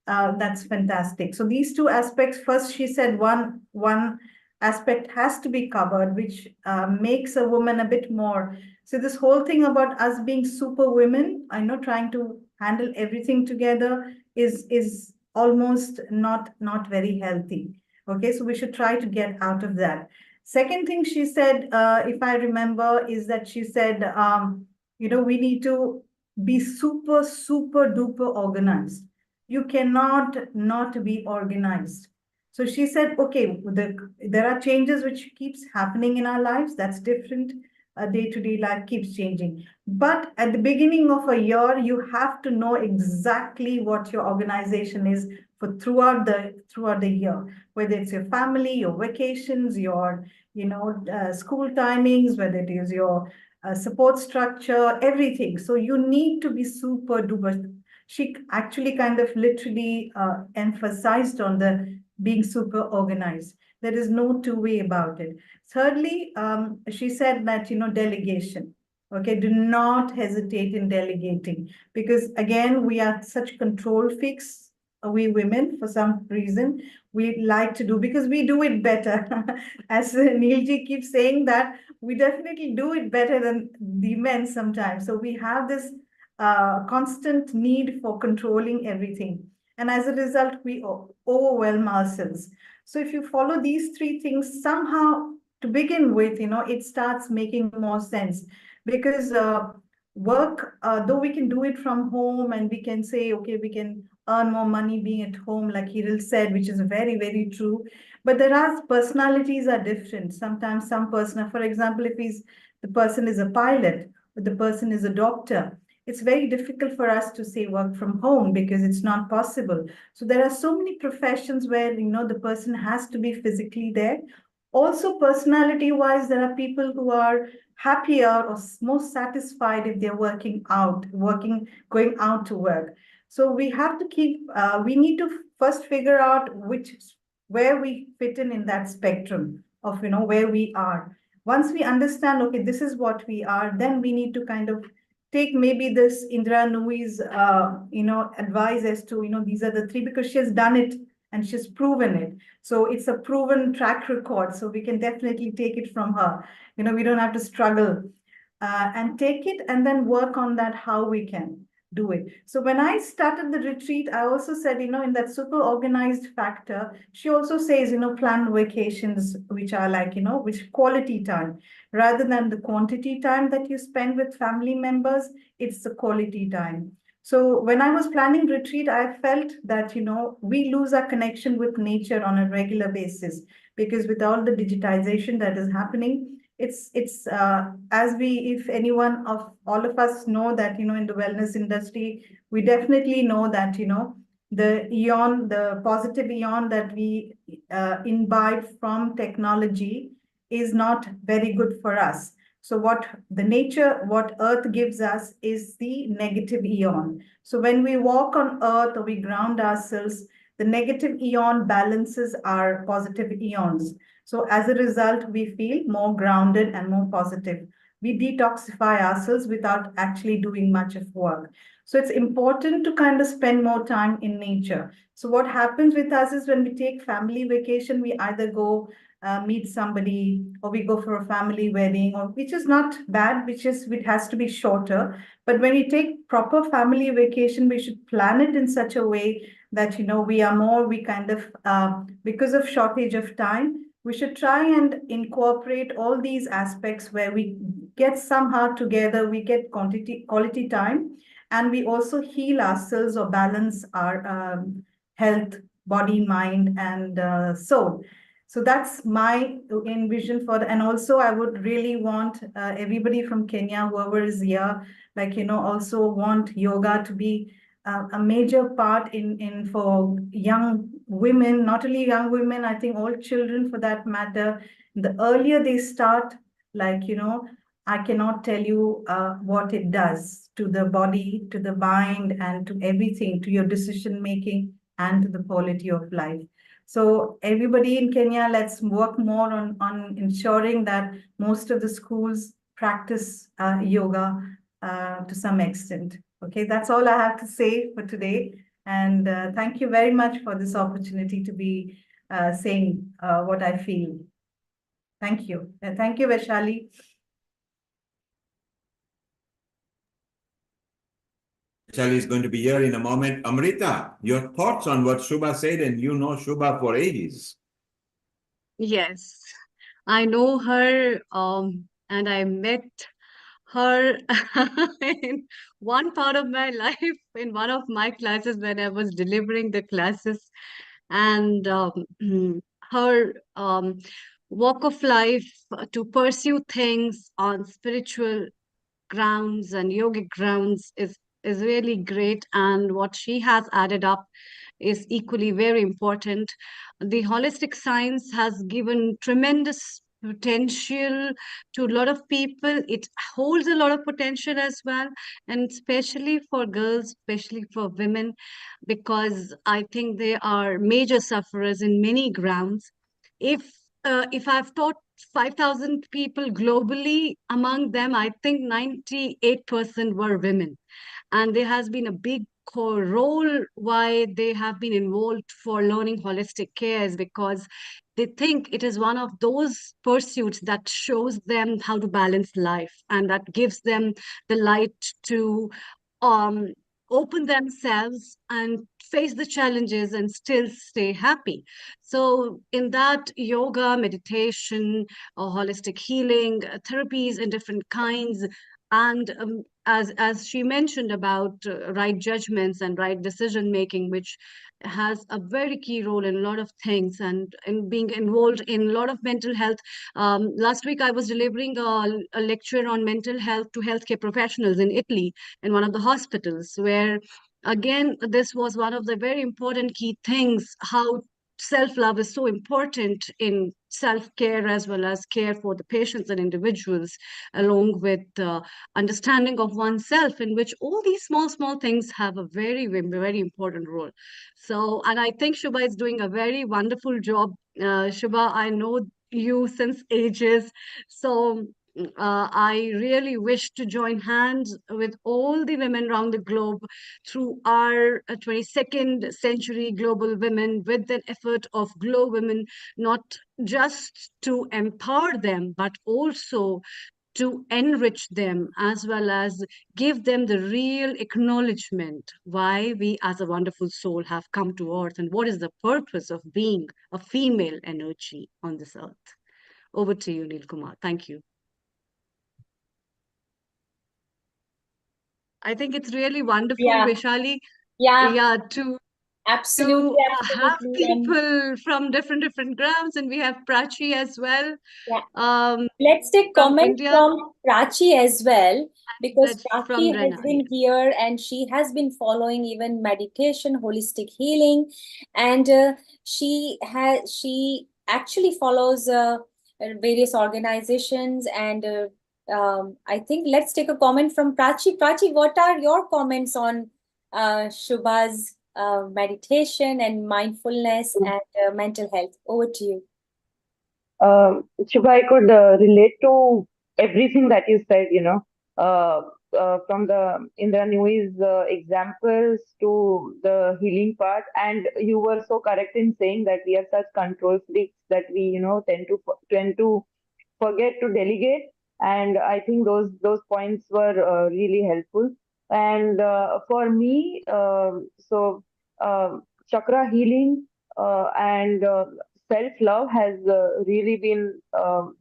S9: that's fantastic. So these two aspects, first she said one aspect has to be covered, which makes a woman a bit more. So this whole thing about us being super women, I know trying to handle everything together is almost not very healthy. Okay, so we should try to get out of that. Second thing she said, if I remember, is that she said, we need to be super, super duper organized. You cannot not be organized. So she said, okay, there are changes which keeps happening in our lives. That's different. Day-to-day life keeps changing. But at the beginning of a year, you have to know exactly what your organization is for throughout the year, whether it's your family, your vacations, your school timings, whether it is your support structure, everything. So you need to be super duper. She actually kind of literally emphasized on the being super organized. There is no two way about it. Thirdly, she said that, delegation. Okay, do not hesitate in delegating because again, we are such control freaks. We women, for some reason, we like to do because we do it better. As Neilji keeps saying that we definitely do it better than the men sometimes. So we have this constant need for controlling everything. And as a result, we overwhelm ourselves. So if you follow these three things, somehow to begin with, it starts making more sense because work, though we can do it from home and we can say, okay, we can earn more money being at home, like Hiril said, which is very, very true. But there are personalities are different. Sometimes some person, for example, if the person is a pilot, or the person is a doctor, it's very difficult for us to say work from home because it's not possible. So there are so many professions where, the person has to be physically there. Also, personality wise, there are people who are happier or more satisfied if they're going out to work. So we have to we need to first figure out where we fit in that spectrum of, where we are. Once we understand, okay, this is what we are, then we need to kind of take maybe this Indira Nui's, advice as to, these are the three, because she has done it and she's proven it. So it's a proven track record. So we can definitely take it from her. We don't have to struggle and take it and then work on that, how we can do it. So when I started the retreat, I also said, in that super organized factor, she also says, plan vacations, which are like, which quality time, rather than the quantity time that you spend with family members, it's the quality time. So when I was planning retreat, I felt that, we lose our connection with nature on a regular basis because with all the digitization that is happening, it's if anyone of all of us know that, in the wellness industry, we definitely know that, the positive ion that we imbibe from technology is not very good for us.
S3: So what Earth gives us is the negative eon. So when we walk on Earth or we ground ourselves, the negative eon balances our positive eons. So as a result, we feel more grounded and more positive. We detoxify ourselves without actually doing much of work. So it's important to kind of spend more time in nature. So what happens with us is when we take family vacation, we either go meet somebody, or we go for a family wedding, or which is not bad, it has to be shorter. But when we take proper family vacation, we should plan it in such a way that, we kind of, because of shortage of time, we should try and incorporate all these aspects where we get somehow together, we get quality time, and we also heal ourselves or balance our health, body, mind, and soul. So that's my envision for and also I would really want everybody from Kenya, whoever is here, also want yoga to be a major part in for young women, not only young women, I think all children for that matter. The earlier they start, I cannot tell you what it does to the body, to the mind, and to everything, to your decision making and to the quality of life. So everybody in Kenya, let's work more on ensuring that most of the schools practice yoga to some extent. Okay, that's all I have to say for today. And thank you very much for this opportunity to be saying what I feel. Thank you. Thank you, Vaishali.
S7: Vaishali is going to be here in a moment. Amrita, your thoughts on what Shubha said, and you know Shubha for ages.
S11: Yes, I know her, and I met her in one part of my life in one of my classes when I was delivering the classes, and her walk of life to pursue things on spiritual grounds and yogic grounds is really great, and what she has added up is equally very important. The holistic science has given tremendous potential to a lot of people. It holds a lot of potential as well, and especially for girls, especially for women, because I think they are major sufferers in many grounds. If I've taught 5,000 people globally, among them, I think 98% were women. And there has been a big core role why they have been involved for learning holistic care is because they think it is one of those pursuits that shows them how to balance life and that gives them the light to um, open themselves and face the challenges and still stay happy. So in that, yoga, meditation, holistic healing, therapies in different kinds, and as she mentioned about right judgments and right decision making, which has a very key role in a lot of things and in being involved in a lot of mental health. Last week I was delivering a lecture on mental health to healthcare professionals in Italy in one of the hospitals, where again this was one of the very important key things, how self-love is so important in self-care as well as care for the patients and individuals, along with understanding of oneself, in which all these small things have a very, very, very important role. So, and I think Shubha is doing a very wonderful job. Shubha, I know you since ages. So I really wish to join hands with all the women around the globe through our 22nd century global women, with the effort of GLOWomen, not just to empower them, but also to enrich them as well as give them the real acknowledgement why we as a wonderful soul have come to earth and what is the purpose of being a female energy on this earth. Over to you, Neil Kumar. Thank you. I think it's really wonderful, Vaishali, to
S8: absolutely,
S11: have people from different grounds, and we have Prachi as well.
S8: Let's take
S11: from
S8: comments
S11: India.
S8: from Prachi as well, because
S11: From
S8: Prachi has
S11: Rana,
S8: been here and she has been following even meditation, holistic healing, and she actually follows various organizations and I think let's take a comment from Prachi. Prachi, what are your comments on Shubha's meditation and mindfulness and mental health? Over to you.
S1: Shubha, I could relate to everything that you said, from the Indra Nui's examples to the healing part. And you were so correct in saying that we are such control freaks that we, tend to forget to delegate. And I think those points were really helpful. And for me, chakra healing and self love has really been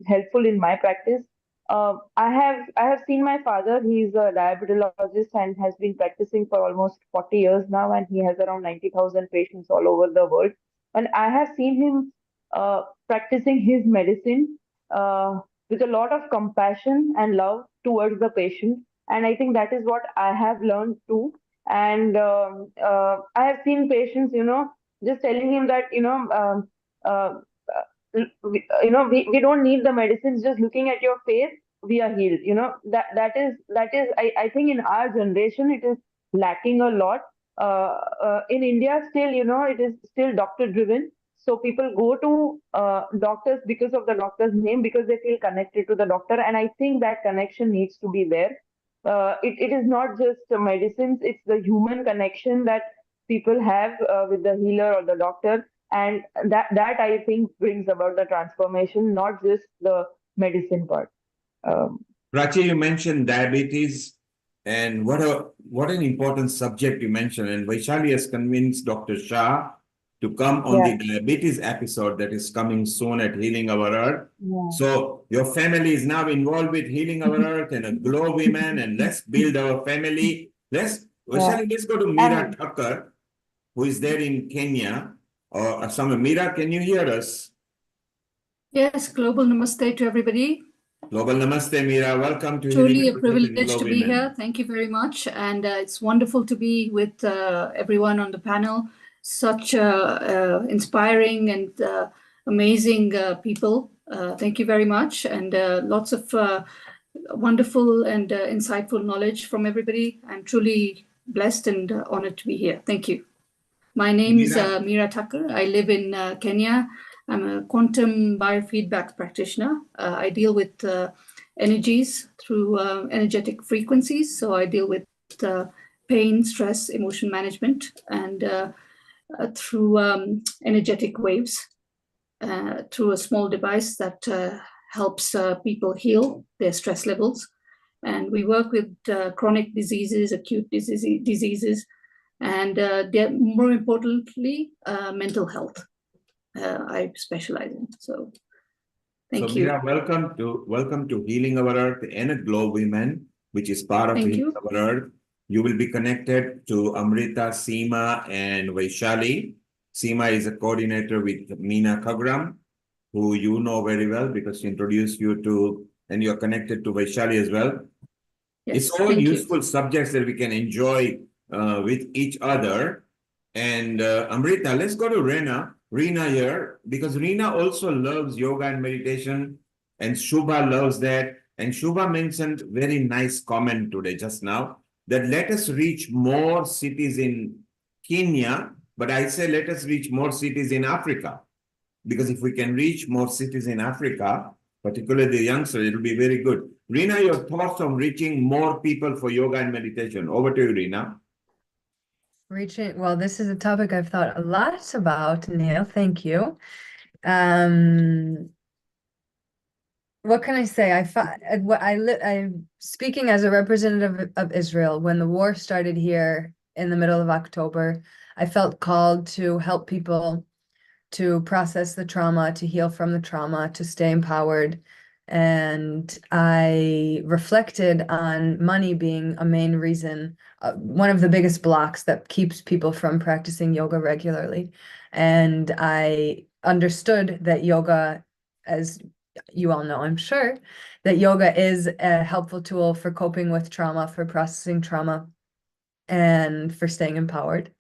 S1: helpful in my practice. I have seen my father. He's a diabetologist and has been practicing for almost 40 years now, and he has around 90,000 patients all over the world. And I have seen him practicing his medicine with a lot of compassion and love towards the patient. And I think that is what I have learned too. And I have seen patients, just telling him that, uh, we don't need the medicines. Just looking at your face, we are healed. That is I think in our generation it is lacking a lot. In India, still, it is still doctor driven. So people go to doctors because of the doctor's name, because they feel connected to the doctor. And I think that connection needs to be there. It is not just medicines, it's the human connection that people have with the healer or the doctor. And that I think brings about the transformation, not just the medicine part.
S7: Prachi, you mentioned diabetes, and what an important subject you mentioned. And Vaishali has convinced Dr. Shah to come on the diabetes episode that is coming soon at Healing Our Earth.
S1: Yeah.
S7: So your family is now involved with Healing Our Earth and a GLOWomen, and let's build our family. Vaishali, let's go to Meera Thakkar, who is there in Kenya. Or somewhere. Meera, can you hear us?
S4: Yes, global namaste to everybody.
S7: Global namaste, Meera. Welcome to
S4: Truly
S7: Healing
S4: a
S7: Our Earth and
S4: privilege to be
S7: GLOWomen.
S4: here. Thank you very much. And it's wonderful to be with everyone on the panel. Such inspiring and amazing people. Thank you very much. And lots of wonderful and insightful knowledge from everybody. I'm truly blessed and honored to be here. Thank you. My name is Meera Thakkar. I live in Kenya. I'm a quantum biofeedback practitioner. I deal with energies through energetic frequencies. So I deal with pain, stress, emotion management, and through energetic waves, through a small device that helps people heal their stress levels. And we work with chronic diseases, acute diseases, and more importantly, mental health. I specialize in. So thank you.
S7: Meera, welcome to Healing Our Earth and a GLOWomen, which is part of Healing Our Earth. You will be connected to Amrita, Seema, and Vaishali. Seema is a coordinator with Meena Kagram, who you know very well because she introduced you to, and you're connected to Vaishali as well.
S4: Yes,
S7: it's all useful subjects that we can enjoy with each other. And Amrita, let's go to Reena here, because Reena also loves yoga and meditation, and Shubha loves that. And Shubha mentioned very nice comment today just now that let us reach more cities in Kenya, but I say let us reach more cities in Africa, because if we can reach more cities in Africa, particularly the youngsters, it will be very good. Reena, your thoughts on reaching more people for yoga and meditation. Over to you, Reena.
S15: Well, this is a topic I've thought a lot about, Neil. Thank you. What can I say? I'm speaking as a representative of Israel. When the war started here in the middle of October, I felt called to help people to process the trauma, to heal from the trauma, to stay empowered. And I reflected on money being a main reason, one of the biggest blocks that keeps people from practicing yoga regularly. And I understood that yoga, as you all know, I'm sure, that yoga is a helpful tool for coping with trauma, for processing trauma, and for staying empowered.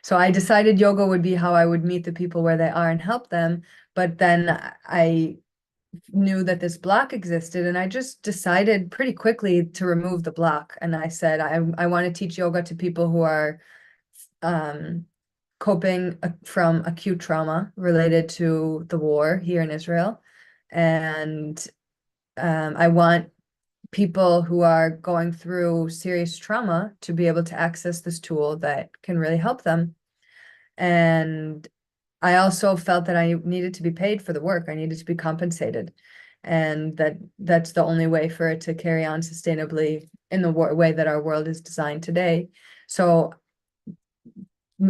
S15: So I decided yoga would be how I would meet the people where they are and help them. But then I knew that this block existed, and I just decided pretty quickly to remove the block. And I said, I want to teach yoga to people who are coping from acute trauma related to the war here in Israel. And I want people who are going through serious trauma to be able to access this tool that can really help them. And I also felt that I needed to be paid for the work. I needed to be compensated. And that's the only way for it to carry on sustainably in the way that our world is designed today. So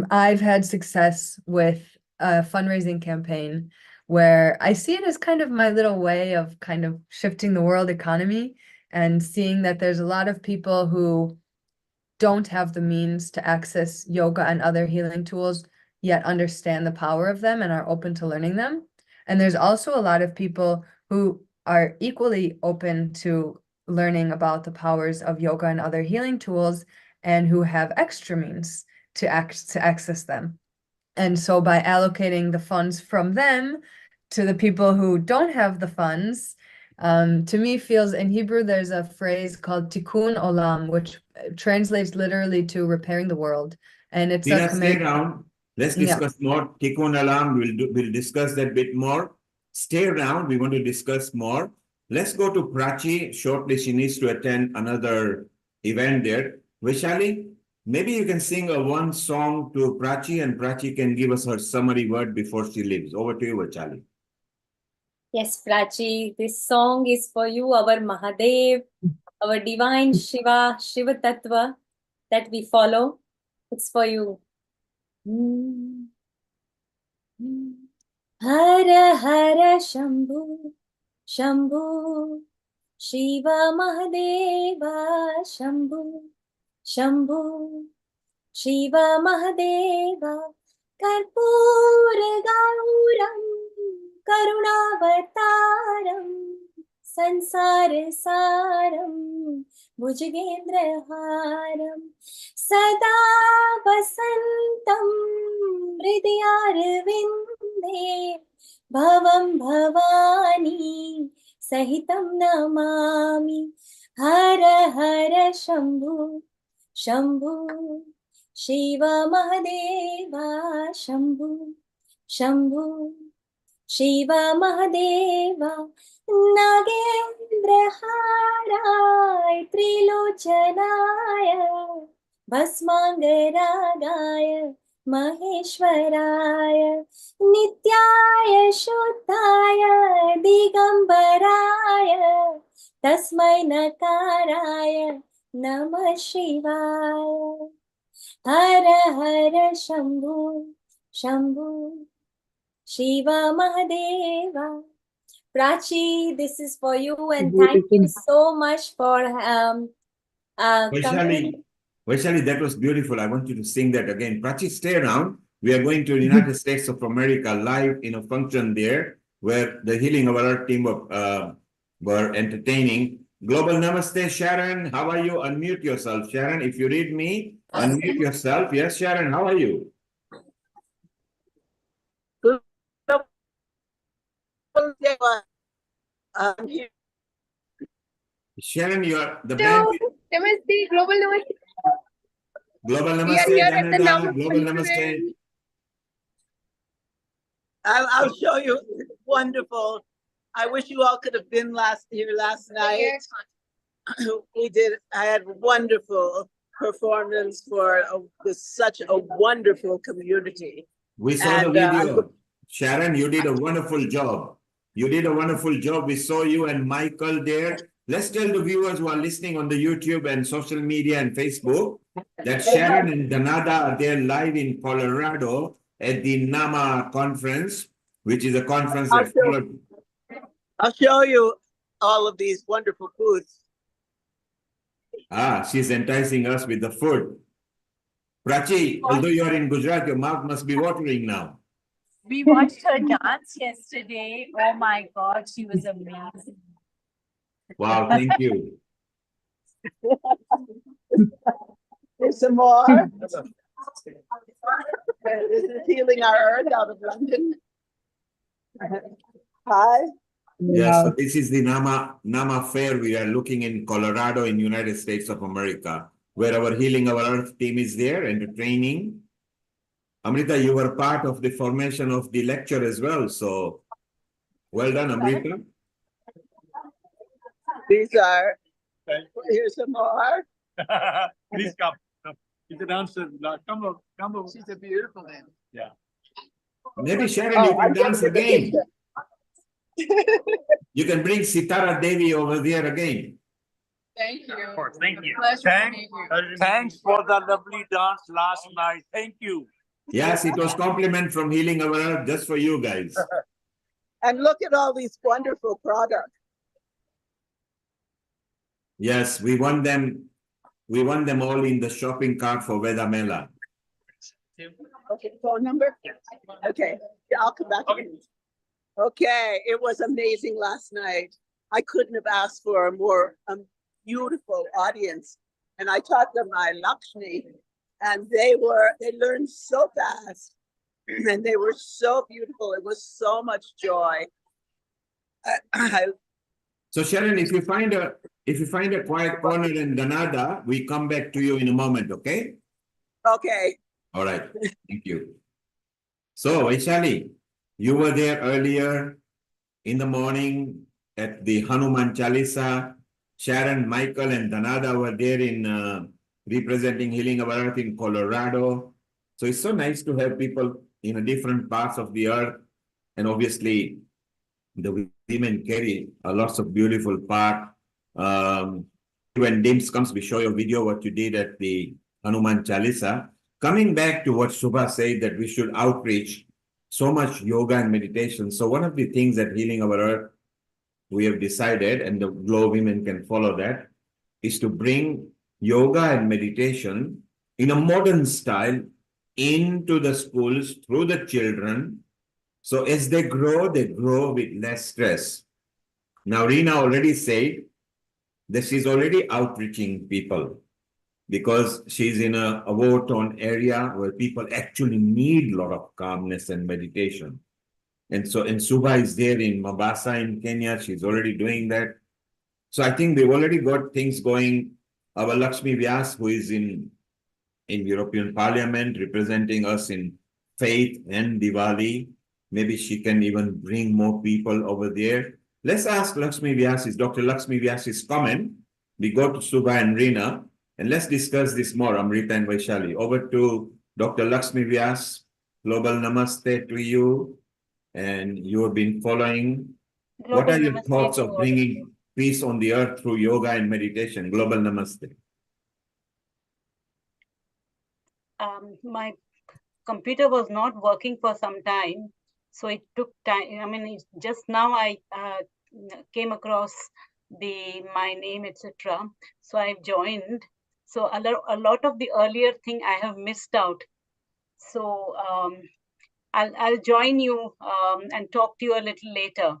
S15: I've had success with a fundraising campaign where I see it as kind of my little way of kind of shifting the world economy and seeing that there's a lot of people who don't have the means to access yoga and other healing tools, yet understand the power of them and are open to learning them. And there's also a lot of people who are equally open to learning about the powers of yoga and other healing tools and who have extra means to access them. And so by allocating the funds from them to the people who don't have the funds, to me feels, in Hebrew, there's a phrase called tikkun olam, which translates literally to repairing the world. And it's
S7: Tina,
S15: a
S7: stay
S15: command.
S7: around. Let's discuss more. Tikkun alarm, we'll discuss that bit more. Stay around. We want to discuss more. Let's go to Prachi. Shortly, she needs to attend another event there. Vaishali, maybe you can sing one song to Prachi, and Prachi can give us her summary word before she leaves. Over to you, Vaishali.
S8: Yes, Prachi, this song is for you, our Mahadev, our divine Shiva, Shiva Tattva that we follow. It's for you. Hara Hara Shambhu, Shambhu, Shiva Mahadeva, Shambhu, Shambhu, Shiva Mahadeva, Karpura Gauram, Karunavataram, Sansara Saram, Bhujagendra Haram, Sada Vasantam, Hridayarvinde, Bhavam Bhavani, Sahitam Namami, Hara Hara Shambhu, Shambhu, Shiva Mahadeva, Shambhu, Shambhu, Shiva Mahadeva, Nagendra Haray, Trilochanaya, Bhasmangaragaya, Maheshwaraya, Nityaya Shuddhaya, Digambaraya, Tasmai Nakaraya, Namah Shivaya. Hara Hara Shambhu, Shambhu, Shiva Mahadeva. Prachi, this is for you, and thank you so much for coming.
S7: Vaishali, that was beautiful. I want you to sing that again. Prachi, stay around. We are going to the United States of America live in a function there where the Healing of Our team were entertaining. Global Namaste, Sharon. How are you? Unmute yourself, Sharon. If you read me, unmute yourself. Yes, Sharon, how are you? Sharon, you are the band.
S6: Namaste, Global Namaste.
S7: Global
S6: We are
S7: Namaste,
S6: here at the
S7: Canada.
S6: Namu
S7: Global Namaste.
S14: I'll show you. It's wonderful. I wish you all could have been here last night. We did. I had wonderful performance for such a wonderful community.
S7: We saw the video. Sharon, you did a wonderful job. You did a wonderful job. We saw you and Michael there. Let's tell the viewers who are listening on the YouTube and social media and Facebook that Sharon and Danada are there live in Colorado at the NAMA conference, which is a conference that followed.
S14: I'll show you all of these wonderful foods.
S7: Ah, she's enticing us with the food. Prachi, although you are in Gujarat, your mouth must be watering now.
S18: We watched her dance yesterday. Oh my God, she was amazing.
S7: Wow, thank you.
S14: There's some more. This is Healing Our Earth out of London. Hi.
S7: Yes, so this is the NAMA Fair. We are looking in Colorado in United States of America, where our Healing Our Earth team is there and the training. Amrita, you were part of the formation of the lecture as well. So well done, Amrita.
S14: These are, here's some more.
S10: Please come. You can answer. Come on, come on.
S14: She's a beautiful name.
S10: Yeah.
S7: Maybe Sharon, you can dance again.
S14: picture.
S7: You can bring Sitara Devi over there again.
S14: Thank you.
S10: Of course, thank you.
S14: Pleasure to meet you.
S10: Thanks for the lovely dance last night. Thank you.
S7: Yes, it was compliment from Healing Our Earth just for you guys.
S14: And look at all these wonderful products.
S7: Yes, we won them all in the shopping cart for Veda Mela.
S14: Okay, phone number? Okay, yeah, I'll come back. Okay, it was amazing last night. I couldn't have asked for a more beautiful audience. And I taught them my Lakshmi, and they learned so fast. And they were so beautiful. It was so much joy.
S7: So Sharon, if you find a quiet corner in Danada, we come back to you in a moment, okay?
S14: Okay.
S7: All right, thank you. So Vaishali, you were there earlier in the morning at the Hanuman Chalisa. Sharon, Michael, and Danada were there in representing Healing Our Earth in Colorado. So it's so nice to have people in different parts of the earth. And obviously, the women carry lots of beautiful part. When Dims comes, we show you a video what you did at the Hanuman Chalisa. Coming back to what Shubha said, that we should outreach so much yoga and meditation. So one of the things that Healing Our Earth, we have decided, and the GLOWomen can follow that, is to bring yoga and meditation in a modern style into the schools through the children. So as they grow with less stress. Now, Reena already said that she's already outreaching people because she's in a war-torn area where people actually need a lot of calmness and meditation. And Subha is there in Mombasa in Kenya. She's already doing that. So I think they've already got things going. Our Lakshmi Vyas, who is in European Parliament, representing us in faith and Diwali. Maybe she can even bring more people over there. Let's ask Lakshmi Vyas, Dr. Lakshmi Vyas's comment. We go to Subha and Reena, and let's discuss this more, Amrita and Vaishali. Over to Dr. Lakshmi Vyas. Global Namaste to you. And you have been following. What are your thoughts of bringing peace on the earth through yoga and meditation? Global Namaste.
S16: My computer was not working for some time, so it took time. I mean, just now I came across my name, etc. So I've joined. So a lot of the earlier thing I have missed out. So I'll join you and talk to you a little later.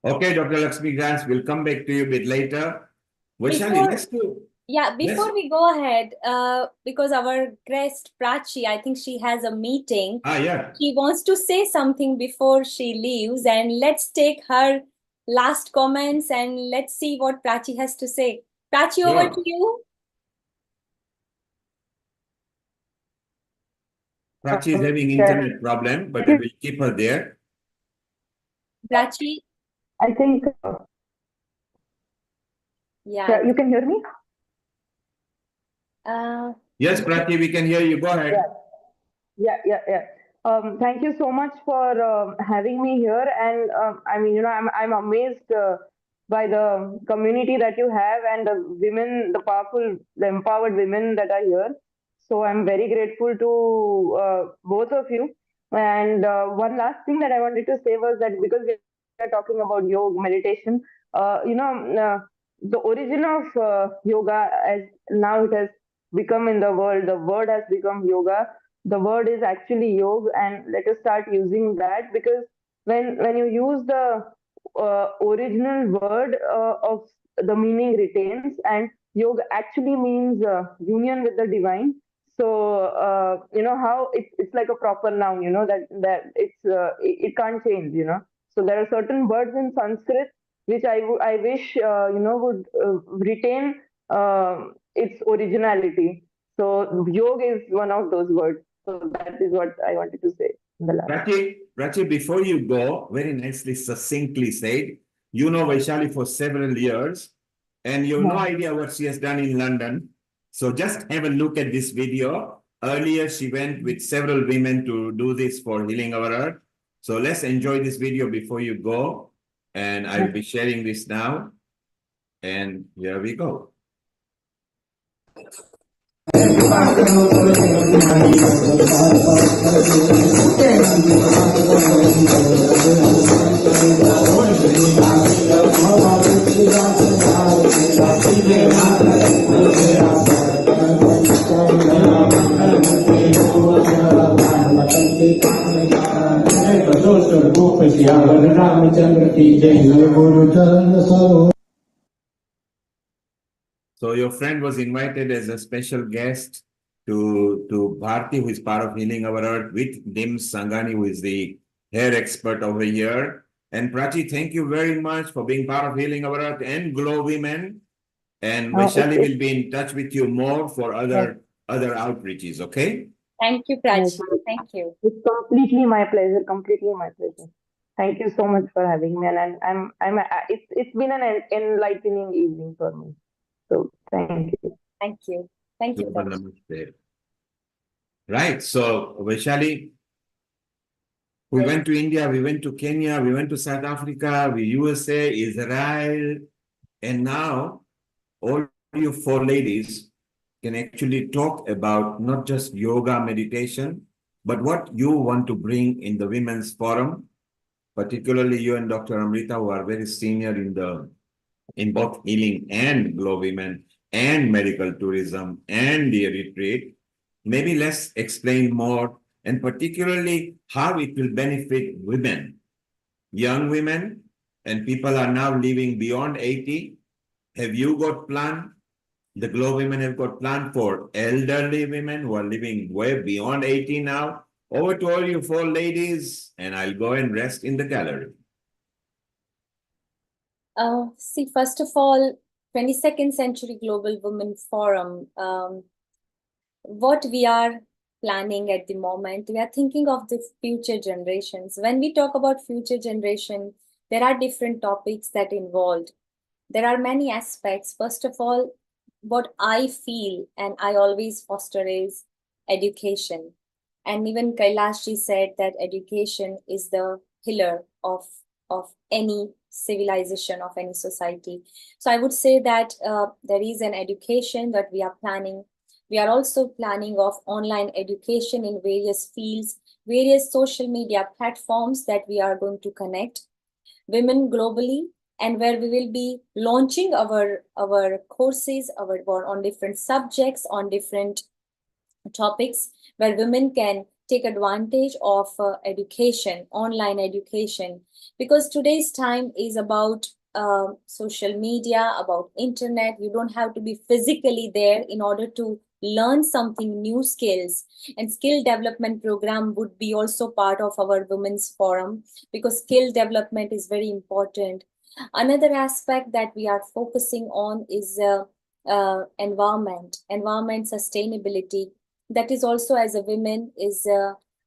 S7: Okay, Dr. Lakshmi Vyas, we'll come back to you a bit later. Vaishali, let's do.
S8: Yeah, before we go ahead, because our guest Prachi, I think she has a meeting.
S7: Yeah.
S8: She wants to say something before she leaves, and let's take her last comments and let's see what Prachi has to say. Prachi, over to you.
S7: Prachi is having internet problem, but we'll keep her there.
S8: Prachi?
S1: I think.
S8: Yeah.
S1: You can hear me?
S7: Yes, Prachi, we can hear you. Go ahead.
S1: Yeah. Thank you so much for having me here. And I mean, I'm amazed by the community that you have and the women, the powerful, the empowered women that are here. So I'm very grateful to both of you. And one last thing that I wanted to say was that because we are talking about yoga, meditation, the origin of yoga, as now it has become in the word has become yoga. The word is actually yoga, and let us start using that, because when you use the original word of the meaning retains, and yoga actually means union with the divine. So how it's like a proper noun, that it can't change, So there are certain words in Sanskrit which I wish would retain its originality. So yoga is one of those words. So that is what I wanted to say in the last.
S7: Prachi, before you go, very nicely, succinctly said, you know Vaishali for several years, and you have no idea what she has done in London. So just have a look at this video. Earlier, she went with several women to do this for Healing Our Earth. So let's enjoy this video before you go. And I'll be sharing this now. And here we go. So your friend was invited as a special guest to Bharti, who is part of Healing Our Earth, with Dim Sangani, who is the hair expert over here. And Prachi, thank you very much for being part of Healing Our Earth and GLOWomen. And Vaishali will be in touch with you more for other outreaches, okay?
S8: Thank you, Prachi. Thank you.
S1: It's completely my pleasure. Completely my pleasure. Thank you so much for having me, and it's been an enlightening evening for me. So thank you.
S8: Thank you. Thank you.
S7: Namaste. Right. So Vaishali, we went to India, we went to Kenya, we went to South Africa, we USA, Israel, and now all you four ladies can actually talk about not just yoga, meditation, but what you want to bring in the Women's Forum, particularly you and Dr. Amrita, who are very senior in both healing and GLOWomen and medical tourism and the retreat. Maybe let's explain more, and particularly how it will benefit women, young women, and people are now living beyond 80. Have you got plan? The GLOWomen have got plan for elderly women who are living way beyond 80 now. Over to all you four ladies, and I'll go and rest in the gallery.
S8: See, first of all, 22nd Century Global Women Forum, what we are planning at the moment, we are thinking of the future generations. When we talk about future generation, there are different topics that involved. There are many aspects. First of all, what I feel and I always foster is education. And even Kailashji said that education is the pillar of any civilization, of any society. So I would say that there is an education that we are planning. We are also planning of online education in various fields, various social media platforms that we are going to connect women globally, and where we will be launching our courses on different subjects, on different topics, where women can take advantage of education, online education, because today's time is about social media, about internet. You don't have to be physically there in order to learn something, new skills, and skill development program would be also part of our women's forum, because skill development is very important. Another aspect that we are focusing on is environment sustainability. That is also, as a women, is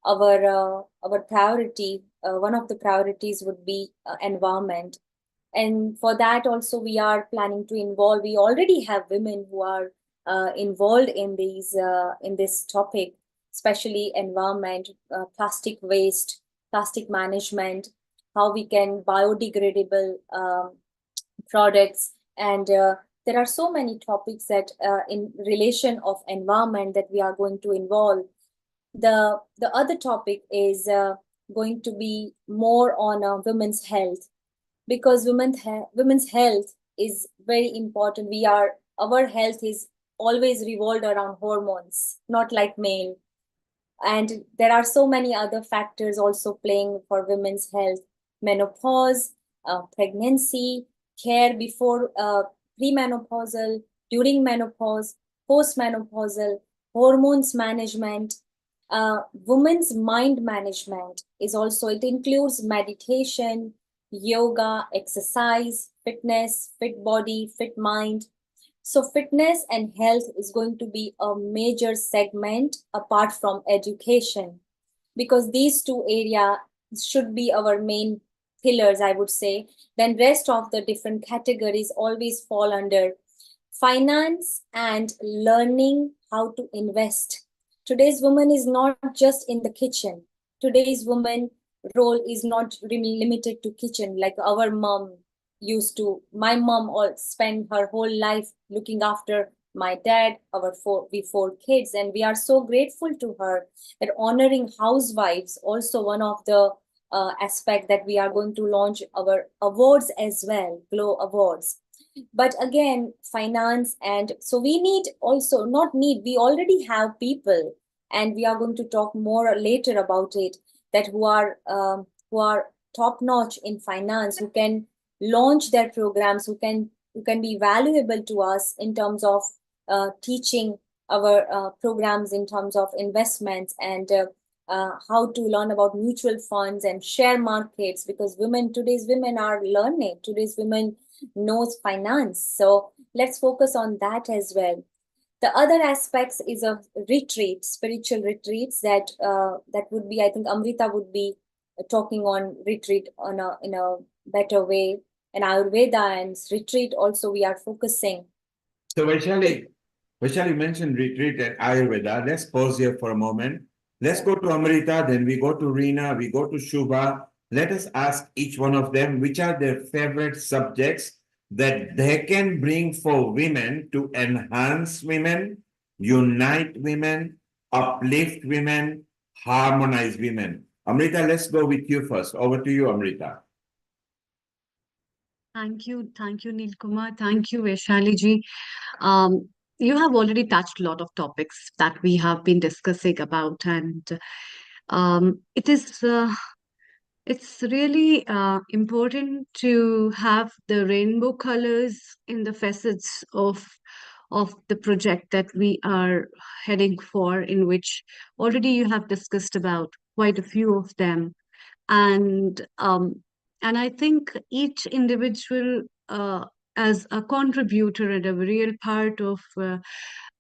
S8: our priority. One of the priorities would be environment. And for that also we are planning to involve, we already have women who are involved in this topic, especially environment, plastic waste, plastic management, how we can biodegradable products, and there are so many topics that in relation of environment that we are going to involve. The other topic is going to be more on women's health, because women's health is very important. Our health is always revolved around hormones, not like male. And there are so many other factors also playing for women's health: menopause, pregnancy, care before premenopausal, during menopause, postmenopausal, hormones management, women's mind management is also, it includes meditation, yoga, exercise, fitness, fit body, fit mind. So fitness and health is going to be a major segment apart from education, because these two areas should be our main pillars, I would say. Then rest of the different categories always fall under finance and learning how to invest. Today's woman is not just in the kitchen. Today's woman role is not really limited to kitchen like our mom used to. My mom all spent her whole life looking after my dad, our four kids, and we are so grateful to her that honoring housewives also one of the aspect that we are going to launch our awards as well, Glow Awards. But again, finance, and so we need also, not need, we already have people, and we are going to talk more later about it, that who are top notch in finance, who can launch their programs, who can be valuable to us in terms of teaching our programs in terms of investments and how to learn about mutual funds and share markets, because today's women are learning, today's women knows finance. So let's focus on that as well. The other aspects is of retreat, spiritual retreats that would be, I think Amrita would be talking on retreat in a better way. And Ayurveda and retreat also we are focusing.
S7: So Vaishali mentioned retreat and Ayurveda. Let's pause here for a moment. Let's go to Amrita, then we go to Reena, we go to Shubha. Let us ask each one of them which are their favorite subjects that they can bring for women to enhance women, unite women, uplift women, harmonize women. Amrita, let's go with you first. Over to you, Amrita.
S11: Thank you, Neil Kumar. Thank you, Vaishali ji. You have already touched a lot of topics that we have been discussing about, and it's really important to have the rainbow colors in the facets of the project that we are heading for, in which already you have discussed about quite a few of them. And I think each individual as a contributor and a real part of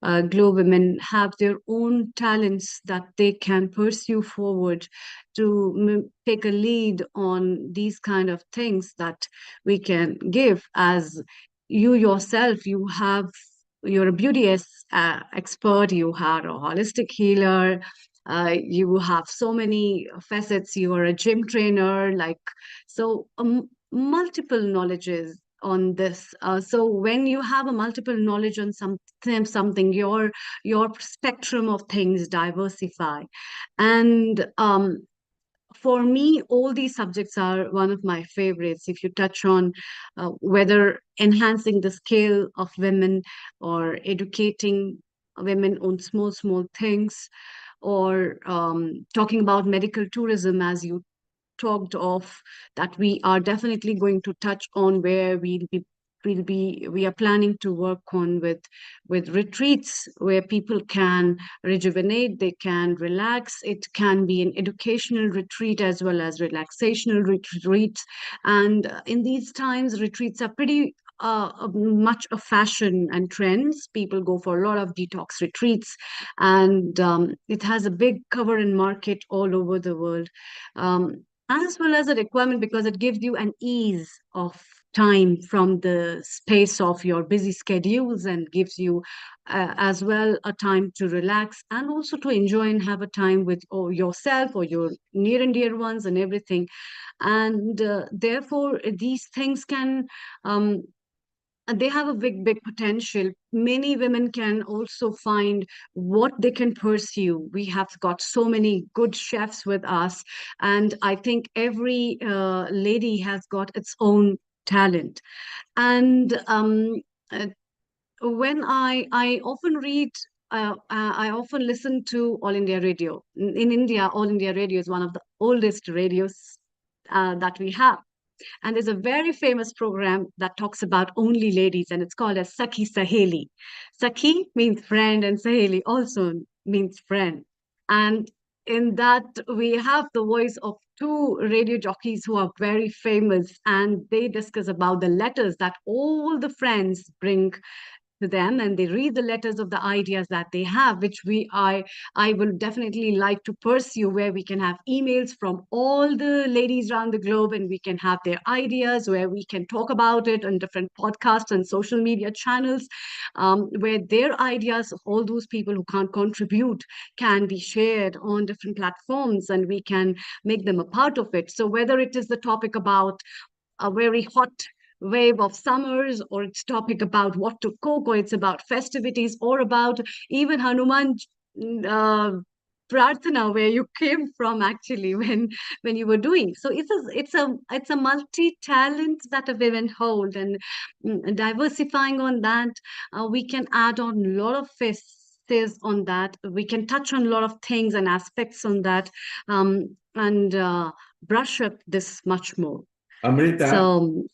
S11: GLOWomen have their own talents that they can pursue forward to take a lead on these kind of things that we can give. As you yourself, you're a beauty expert, you are a holistic healer, you have so many facets, you are a gym trainer, multiple knowledges on this. So when you have a multiple knowledge on something, your spectrum of things diversify. And for me, all these subjects are one of my favorites. If you touch on whether enhancing the skill of women or educating women on small things, or talking about medical tourism, as you talked of, that we are definitely going to touch on, where we are planning to work on with retreats where people can rejuvenate, they can relax. It can be an educational retreat as well as relaxational retreats. And in these times, retreats are pretty much a fashion and trends. People go for a lot of detox retreats, and it has a big cover and market all over the world, as well as a requirement, because it gives you an ease of time from the space of your busy schedules, and gives you as well a time to relax and also to enjoy and have a time with yourself or your near and dear ones and everything. And therefore these things can they have a big potential. Many women can also find what they can pursue. We have got so many good chefs with us, and I think every lady has got its own talent. And when I often read, I often listen to All India Radio. In India, All India Radio is one of the oldest radios that we have. And there's a very famous program that talks about only ladies, and it's called as Sakhi Saheli. Sakhi means friend, and Saheli also means friend. And in that, we have the voice of two radio jockeys who are very famous, and they discuss about the letters that all the friends bring to them, and they read the letters of the ideas that they have, which I will definitely like to pursue, where we can have emails from all the ladies around the globe, and we can have their ideas, where we can talk about it on different podcasts and social media channels, where their ideas, all those people who can't contribute, can be shared on different platforms, and we can make them a part of it. So whether it is the topic about a very hot wave of summers, or it's topic about what to cook, or it's about festivities, or about even Hanuman Prarthana, where you came from actually when you were doing. So it's a multi-talent that a women hold, and diversifying on that, we can add on a lot of faces on that. We can touch on a lot of things and aspects on that, and brush up this much more.
S7: Amrita,
S11: So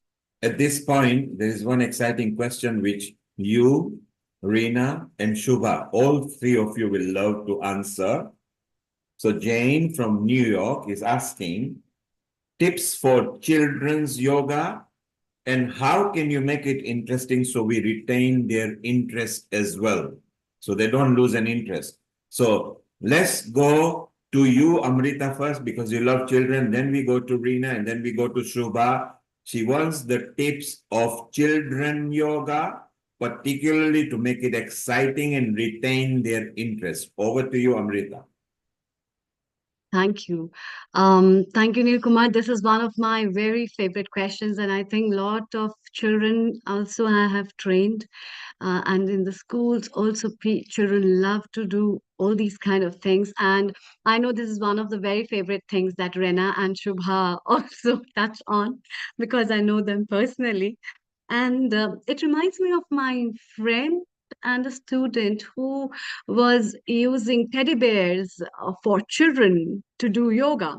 S7: at this point, there is one exciting question which you, Reena, and Shubha, all three of you will love to answer. So Jane from New York is asking, tips for children's yoga, and how can you make it interesting so we retain their interest as well, so they don't lose an interest. So let's go to you, Amrita, first, because you love children. Then we go to Reena, and then we go to Shubha. She wants the tips of children yoga, particularly to make it exciting and retain their interest. Over to you, Amrita.
S11: thank you. Thank you, Neil Kumar. This is one of my very favorite questions, and I think a lot of children also I have trained, and in the schools also children love to do all these kind of things. And I know this is one of the very favorite things that Rena and Shubha also touch on, because I know them personally. And it reminds me of my friend and a student who was using teddy bears for children to do yoga.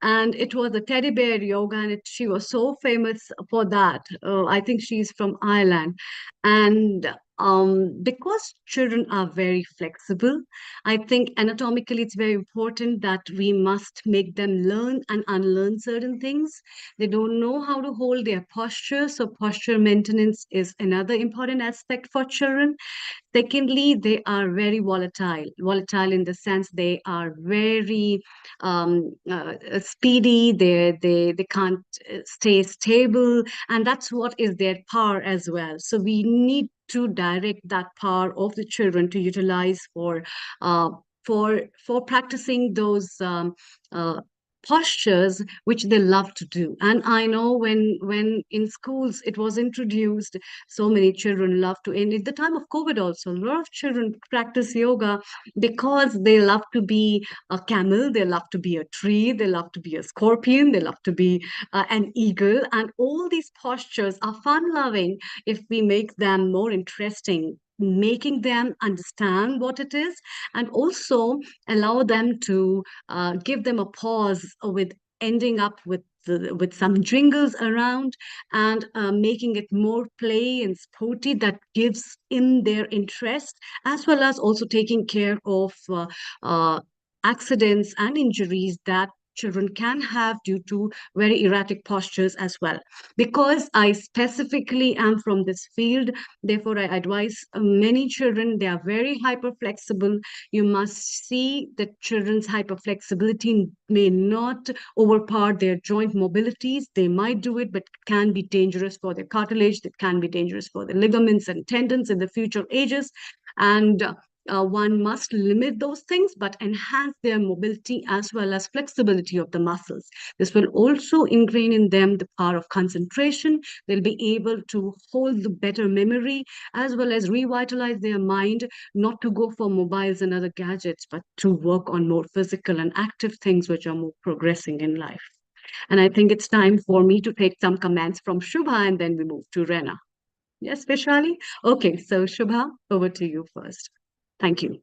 S11: And it was a teddy bear yoga, and she was so famous for that. I think she's from Ireland. And because children are very flexible, I think anatomically it's very important that we must make them learn and unlearn certain things. They don't know how to hold their posture, so posture maintenance is another important aspect for children. Secondly, they are very volatile in the sense they are very speedy. They can't stay stable, and that's what is their power as well. So we need to direct that power of the children to utilize uh, for practicing those postures which they love to do. And I know when in schools it was introduced, so many children love to, and at the time of COVID also, a lot of children practice yoga because they love to be a camel, they love to be a tree, they love to be a scorpion, they love to be an eagle. And all these postures are fun loving if we make them more interesting, making them understand what it is, and also allow them to give them a pause with ending up with some jingles around, and making it more play and sporty that gives in their interest, as well as also taking care of accidents and injuries that children can have due to very erratic postures as well. Because I specifically am from this field, therefore I advise many children, they are very hyper flexible. You must see that children's hyper flexibility may not overpower their joint mobilities. They might do it, but it can be dangerous for their cartilage, that can be dangerous for the ligaments and tendons in the future ages. And one must limit those things, but enhance their mobility as well as flexibility of the muscles. This will also ingrain in them the power of concentration. They'll be able to hold the better memory, as well as revitalize their mind, not to go for mobiles and other gadgets, but to work on more physical and active things which are more progressing in life. And I think it's time for me to take some comments from Shubha, and then we move to Rena. Yes, Vishali? Okay, so Shubha, over to you first. Thank you.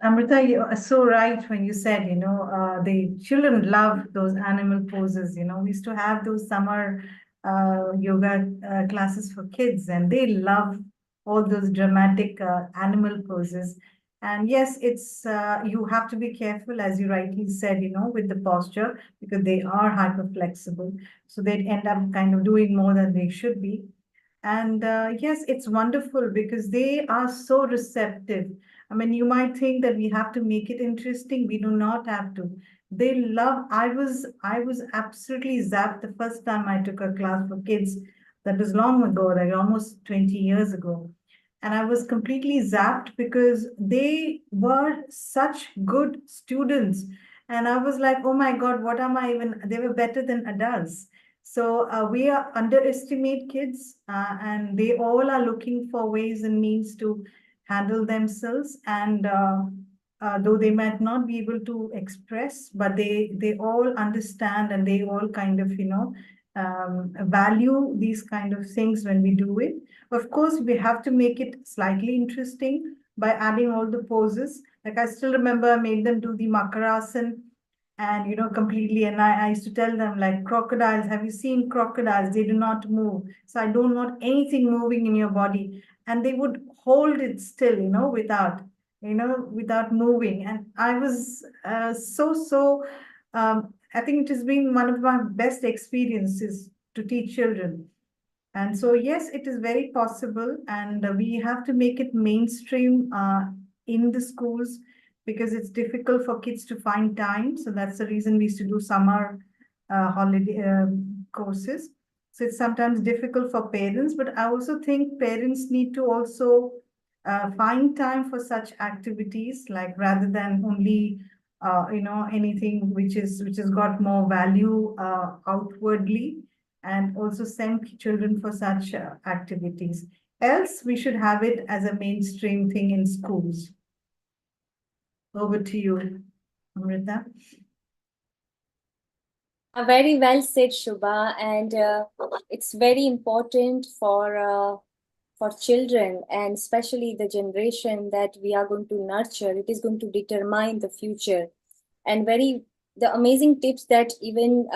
S3: Amrita, you are so right when you said, the children love those animal poses. We used to have those summer yoga classes for kids, and they love all those dramatic animal poses. And yes, it's you have to be careful, as you rightly said, with the posture, because they are hyper flexible. So they end up kind of doing more than they should be. And yes, it's wonderful because they are so receptive. I mean, you might think that we have to make it interesting. We do not have to. They love. I was absolutely zapped the first time I took a class for kids. That was long ago, like almost 20 years ago. And I was completely zapped because they were such good students. And I was like, oh my God, what am I even? They were better than adults. So we are underestimate kids, and they all are looking for ways and means to handle themselves. And though they might not be able to express, but they all understand, and they all kind of value these kind of things when we do it. Of course, we have to make it slightly interesting by adding all the poses. Like I still remember I made them do the Makarasan, and completely, and I used to tell them, like, crocodiles, have you seen crocodiles? They do not move. So I don't want anything moving in your body. And they would hold it still, without moving. And I was I think it has been one of my best experiences to teach children. And so, yes, it is very possible, and we have to make it mainstream in the schools, because it's difficult for kids to find time. So that's the reason we used to do summer holiday courses. So it's sometimes difficult for parents, but I also think parents need to also find time for such activities, like rather than only anything which has got more value outwardly, and also send children for such activities. Else, we should have it as a mainstream thing in schools. Over to you, Amrita.
S8: Very well said, Shubha. And it's very important for children, and especially the generation that we are going to nurture. It is going to determine the future. And the amazing tips that even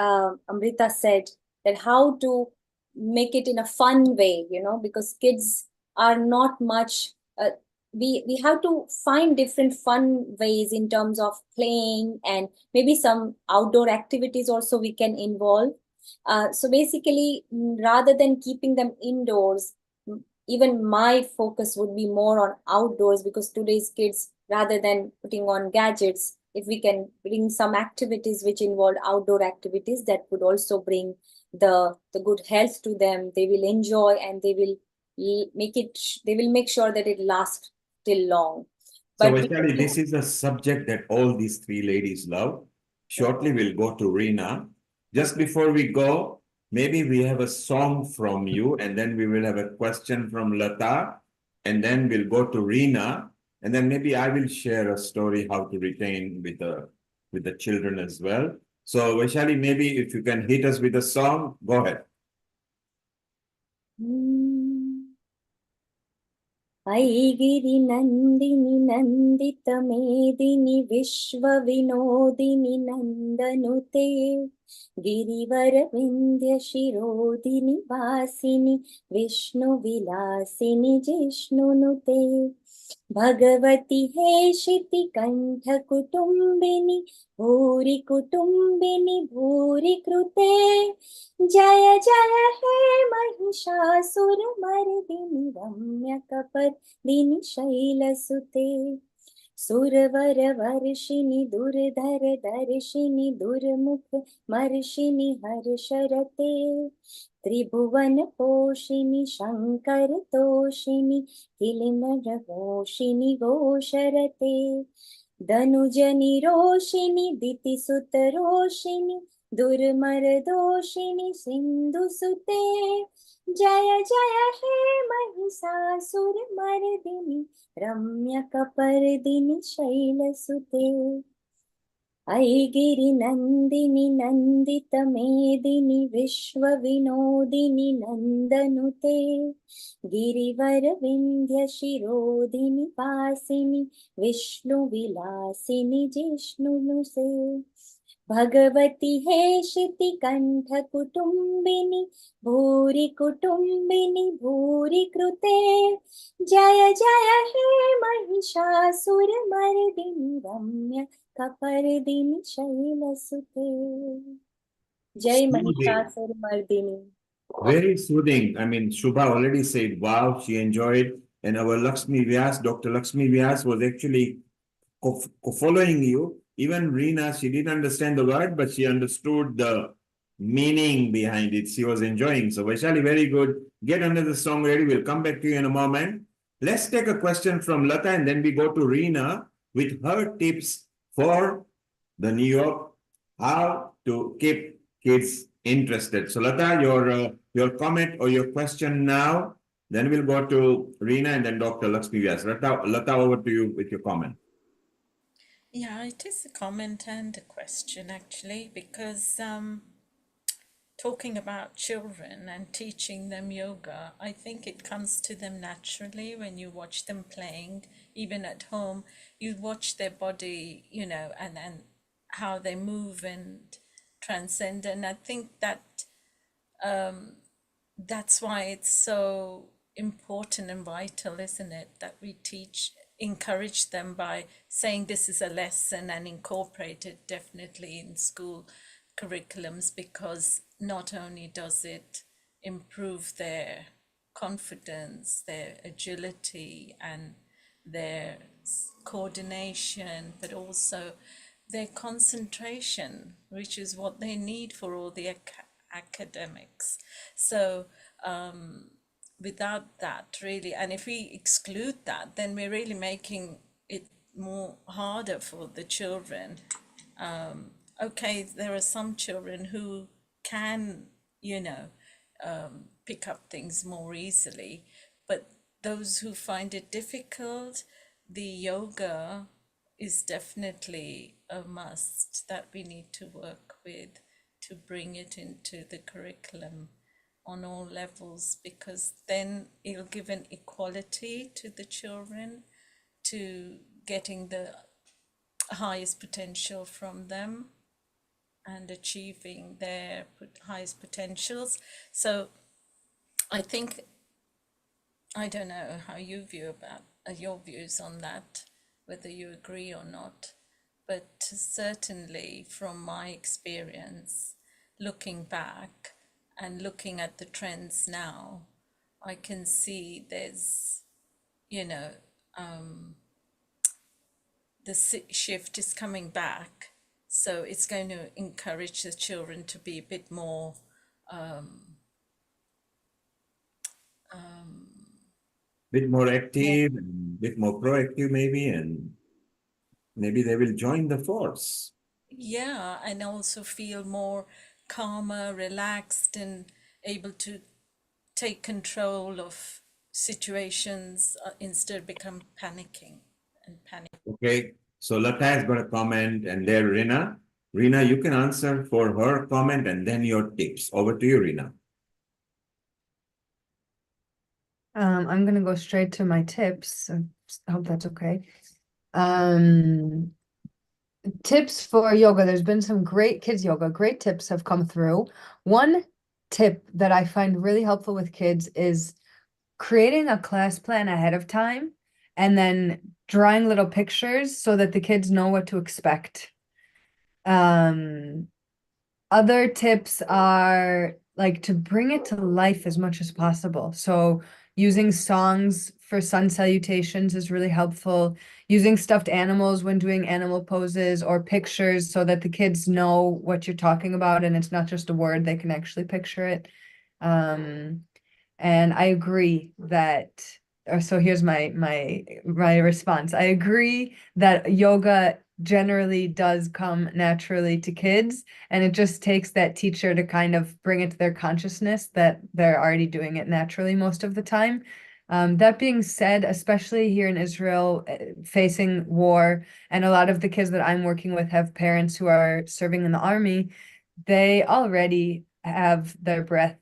S8: Amrita said, that how to make it in a fun way, because kids are not much. We have to find different fun ways in terms of playing, and maybe some outdoor activities also we can involve. So basically, rather than keeping them indoors, even my focus would be more on outdoors, because today's kids, rather than putting on gadgets, if we can bring some activities which involve outdoor activities, that would also bring the good health to them. They will enjoy, and they will make sure that it lasts till long.
S7: So Vaishali, this is a subject that all these three ladies love. Shortly, we'll go to Reena. Just before we go, maybe we have a song from you, and then we will have a question from Lata, and then we'll go to Reena, and then maybe I will share a story how to retain with the children as well. So Vaishali, maybe if you can hit us with a song, go ahead.
S8: ऐगिरि नन्दिनि नन्दित मेदिनि विश्व विनोदिनि नन्दनुते गिरिवर विन्ध्य शिरोदिनि वासिनि विष्णु विलासिनि जिष्णुनुते भगवति हेशिति कंठ कुटुम्बिनि भूरि कुटुम्बिनि भूरि कृते जय जय हे महिषासुर मर्दिनि रम्य कपर्दिनि शैलसुते सुरवर वर्षिणि दुर्धर दर्शिनि दुर्मुख मर्षिणि हर्षरते त्रिभुवन पोषिणि शंकर तोषिणि किलिनरघोषिणि घोषरते धनुजनि रोषिणि दितिसुत रोषिणि दुर्मर दोषिणि सिंधुसुते जय जय हे महिषासुर मर्दिनि रम्य कपर्दिनि शैलसुते ऐगिरि नन्दिनि नन्दित मेदिनि विश्व विनोदिनि नन्दनुते गिरिवर विन्ध्य शिरोदिनि वासिनि विष्णु विलासिनि जिष्णुनुते भगवति हेशिति कंठ कुटुंबिनी भूरि कुटुंबिनी भूरि कृते जय जय हे महिषासुर मर्दिनी रम्य कपर्दिनी शैलसुते जय
S7: Soothing.
S8: Mahishasura Mardini.
S7: Very soothing. I mean, Shubha already said, wow, she enjoyed. And our Lakshmi Vyas, Dr. Lakshmi Vyas was actually following you. Even Reena, she didn't understand the word, but she understood the meaning behind it. She was enjoying. So Vaishali, very good. Get another song ready. We'll come back to you in a moment. Let's take a question from Lata and then we go to Reena with her tips for the New York, how to keep kids interested. So Lata, your comment or your question now, then we'll go to Reena and then Dr. Lakshmi Vyas. Lata, over to you with your comment.
S21: Yeah, it is a comment and a question actually, because talking about children and teaching them yoga, I think it comes to them naturally when you watch them playing, even at home. You watch their body, you know, and how they move and transcend. And I think that that's why it's so important and vital, isn't it, that we encourage them by saying this is a lesson and incorporate it definitely in school curriculums, because not only does it improve their confidence, their agility and their coordination, but also their concentration, which is what they need for all the academics. So without that, really, and if we exclude that, then we're really making it more harder for the children. Okay, there are some children who can, you know, pick up things more easily, but those who find it difficult, the yoga is definitely a must that we need to work with to bring it into the curriculum on all levels, because then it'll give an equality to the children to getting the highest potential from them and achieving their highest potentials. So I think, I don't know how you view about your views on that, whether you agree or not, but certainly from my experience, looking back and looking at the trends now, I can see there's, you know, the shift is coming back. So it's going to encourage the children to be a bit more
S7: Bit more active, and bit more proactive maybe, and maybe they will join the force.
S21: yeah, and also feel more calmer, relaxed, and able to take control of situations instead of become panicking and panic.
S7: Okay, so Lata has got a comment, and there Reena. Reena, you can answer for her comment and then your tips. Over to you, Reena.
S15: I'm gonna go straight to my tips. I hope that's okay. Tips for yoga. There's been some great kids yoga. Great tips have come through. One tip that I find really helpful with kids is creating a class plan ahead of time and then drawing little pictures so that the kids know what to expect. Other tips are like to bring it to life as much as possible. So using songs for sun salutations is really helpful. Using stuffed animals when doing animal poses or pictures so that the kids know what you're talking about and it's not just a word, they can actually picture it. And I agree that, so here's my response. I agree that yoga generally does come naturally to kids, and it just takes that teacher to kind of bring it to their consciousness that they're already doing it naturally most of the time. That being said, especially here in Israel, facing war, and a lot of the kids that I'm working with have parents who are serving in the army, they already have their breath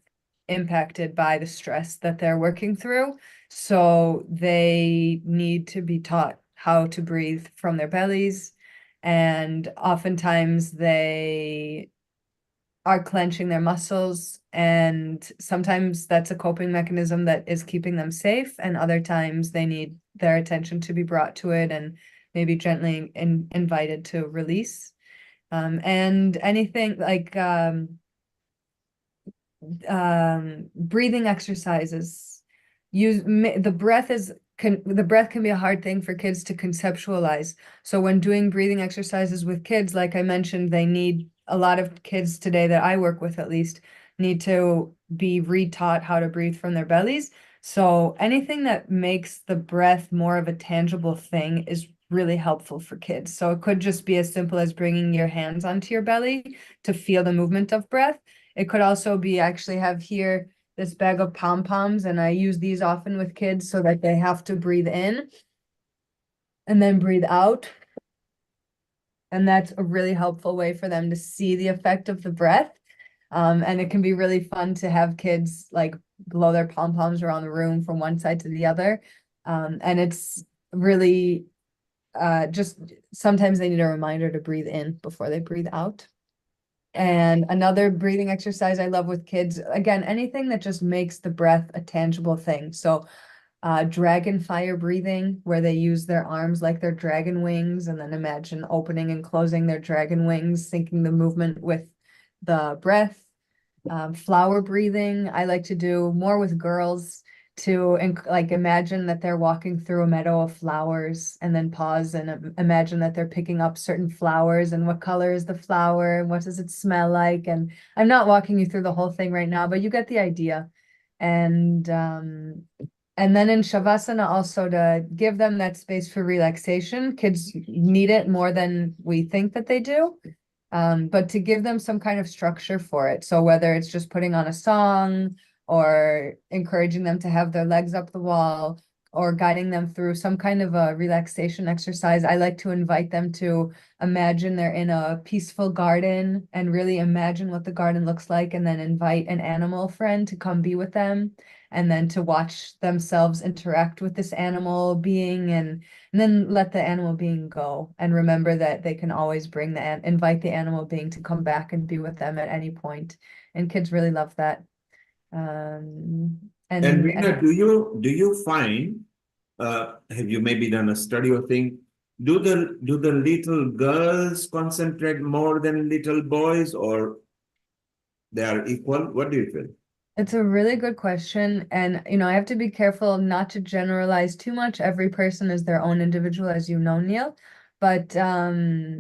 S15: impacted by the stress that they're working through. So they need to be taught how to breathe from their bellies and oftentimes they are clenching their muscles, and sometimes that's a coping mechanism that is keeping them safe, and other times they need their attention to be brought to it and maybe gently invited to release. And anything like breathing exercises. The breath can be a hard thing for kids to conceptualize. So when doing breathing exercises with kids, like I mentioned, a lot of kids today that I work with at least need to be retaught how to breathe from their bellies. So anything that makes the breath more of a tangible thing is really helpful for kids. So it could just be as simple as bringing your hands onto your belly to feel the movement of breath. It could also be, I actually have here this bag of pom-poms, and I use these often with kids so that they have to breathe in and then breathe out. And that's a really helpful way for them to see the effect of the breath. And it can be really fun to have kids like blow their pom-poms around the room from one side to the other. And it's really just sometimes they need a reminder to breathe in before they breathe out. And another breathing exercise I love with kids, again, anything that just makes the breath a tangible thing. So dragon fire breathing, where they use their arms like their dragon wings, and then imagine opening and closing their dragon wings, syncing the movement with the breath. Flower breathing, I like to do more with girls to like imagine that they're walking through a meadow of flowers and then pause and imagine that they're picking up certain flowers and what color is the flower and what does it smell like. And I'm not walking you through the whole thing right now, but you get the idea. And then in Shavasana also to give them that space for relaxation. Kids need it more than we think that they do. But to give them some kind of structure for it. So whether it's just putting on a song or encouraging them to have their legs up the wall or guiding them through some kind of a relaxation exercise, I like to invite them to imagine they're in a peaceful garden and really imagine what the garden looks like, and then invite an animal friend to come be with them, and then to watch themselves interact with this animal being, and then let the animal being go, and remember that they can always invite the animal being to come back and be with them at any point. And kids really love that.
S7: And Rina, do you find, have you maybe done a study or thing? Do the little girls concentrate more than little boys, or they are equal? What do you feel?
S15: It's a really good question. And, I have to be careful not to generalize too much. Every person is their own individual, as you know, Neil. But I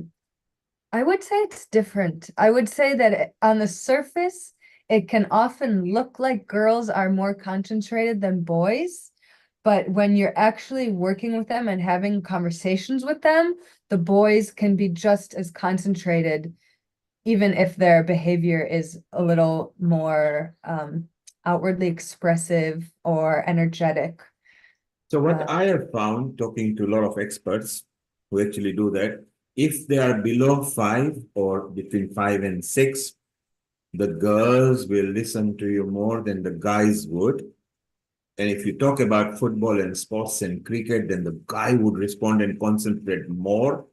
S15: would say it's different. I would say that on the surface, it can often look like girls are more concentrated than boys. But when you're actually working with them and having conversations with them, the boys can be just as concentrated, even if their behavior is a little more outwardly expressive or energetic.
S7: So what I have found, talking to a lot of experts who actually do that, if they are below 5 or between 5 and 6, the girls will listen to you more than the guys would. And if you talk about football and sports and cricket, then the guy would respond and concentrate more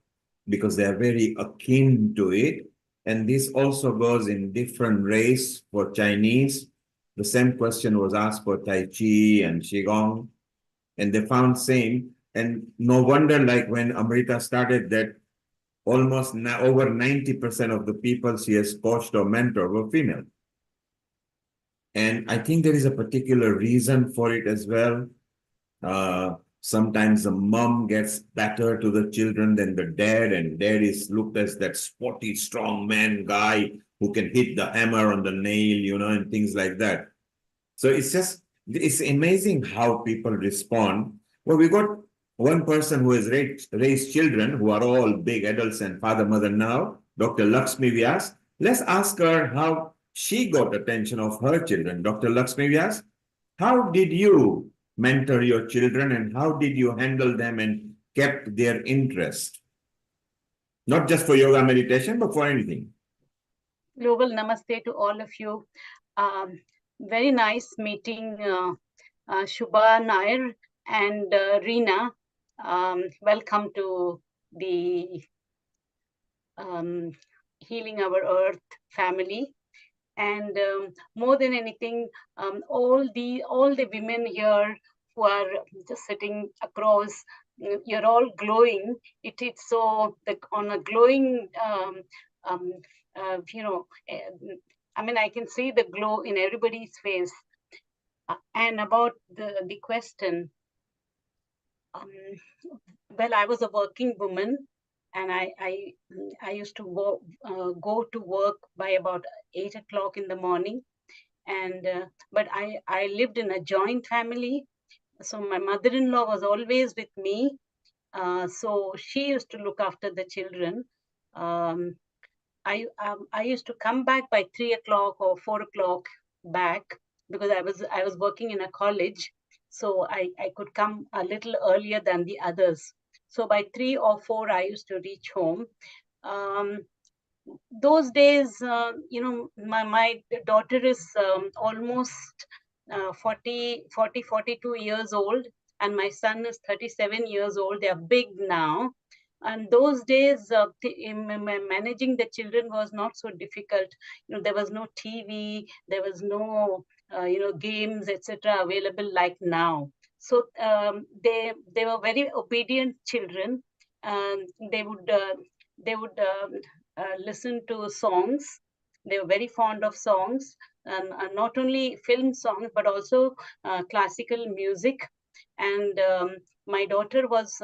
S7: because they are very akin to it. And this also goes in different race for Chinese. The same question was asked for Tai Chi and Qigong, and they found same. And no wonder, like when Amrita started, that almost over 90% of the people she has coached or mentored were female. And I think there is a particular reason for it as well. Sometimes the mom gets better to the children than the dad, and dad is looked as that sporty, strong man guy who can hit the hammer on the nail, and things like that. So it's amazing how people respond. Well, we got one person who has raised children who are all big adults and father, mother now, Dr. Lakshmi Vyas. Let's ask her how she got attention of her children. Dr. Lakshmi Vyas, how did you mentor your children and how did you handle them and kept their interest? Not just for yoga meditation, but for anything.
S16: Global namaste to all of you. Very nice meeting Shubha Nair and Reena. Welcome to the healing our earth family. And more than anything, all the women here who are just sitting across, you're all glowing. It is so on a glowing, you know, I mean, I can see the glow in everybody's face. And about the question, well, I was a working woman, and I used to go to work by about 8 o'clock in the morning. And but I lived in a joint family, so my mother-in-law was always with me. So she used to look after the children. I used to come back by 3 o'clock or 4 o'clock back, because I was working in a college, so I could come a little earlier than the others. So by 3 or 4, I used to reach home. Those days, you know, my daughter is almost 42 years old, and my son is 37 years old. They are big now. And those days, managing the children was not so difficult. You know, there was no TV, there was no, you know, games, etc. available like now. So they were very obedient children. They would listen to songs. They were very fond of songs, and not only film songs, but also classical music. And my daughter was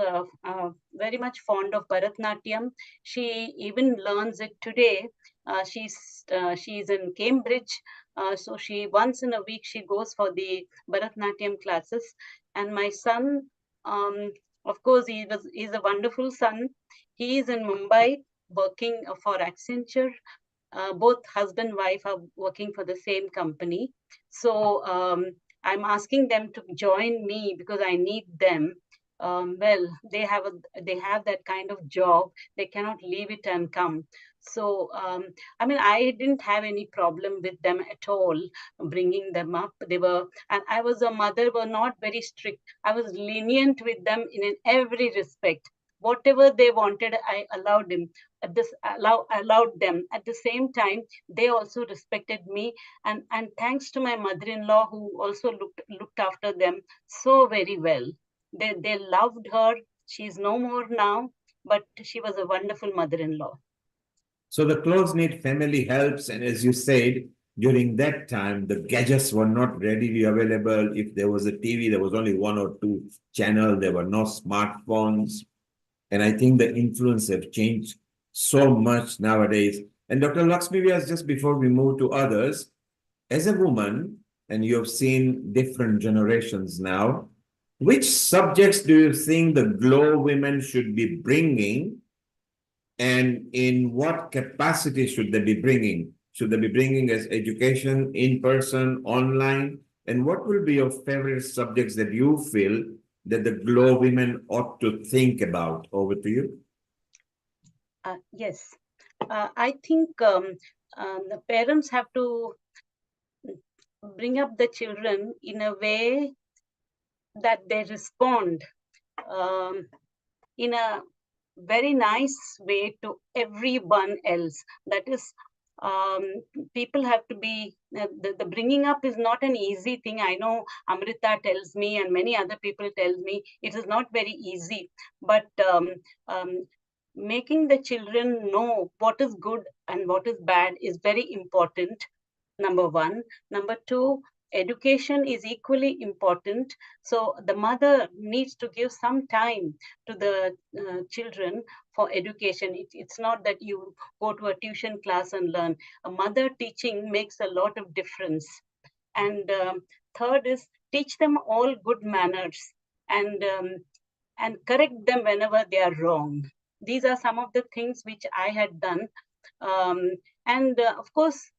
S16: very much fond of Bharatnatyam. She even learns it today. She's in Cambridge, so she once in a week she goes for the Bharatnatyam classes. And my son, of course, he's a wonderful son. He is in Mumbai working for Accenture. Both husband and wife are working for the same company. So I'm asking them to join me because I need them. Well, they have that kind of job. They cannot leave it and come. So I mean, I didn't have any problem with them at all, bringing them up. They were, and I was a mother, were not very strict. I was lenient with them in every respect. Whatever they wanted, I allowed them. Allowed them. At the same time, they also respected me, and thanks to my mother-in-law, who also looked after them so very well. They loved her. She's no more now, but she was a wonderful mother-in-law.
S7: So the close-knit family helps, and as you said, during that time, the gadgets were not readily available. If there was a TV, there was only 1 or 2 channels. There were no smartphones. And I think the influence have changed so much nowadays. And Dr. Lakshmi Vyas, just before we move to others, as a woman, and you have seen different generations now, which subjects do you think the GLOWomen should be bringing, and in what capacity should they be bringing? Should they be bringing as education, in person, online? And what will be your favorite subjects that you feel that the GLOWomen ought to think about? Over to you.
S16: Yes, I think the parents have to bring up the children in a way that they respond in a very nice way to everyone else. That is, people have to be, the bringing up is not an easy thing. I know Amrita tells me, and many other people tell me, it is not very easy, but making the children know what is good and what is bad is very important, number one. Number two, education is equally important. So the mother needs to give some time to the children for education. It's not that you go to a tuition class and learn. A mother teaching makes a lot of difference. And third is teach them all good manners, and correct them whenever they are wrong. These are some of the things which I had done. And of course,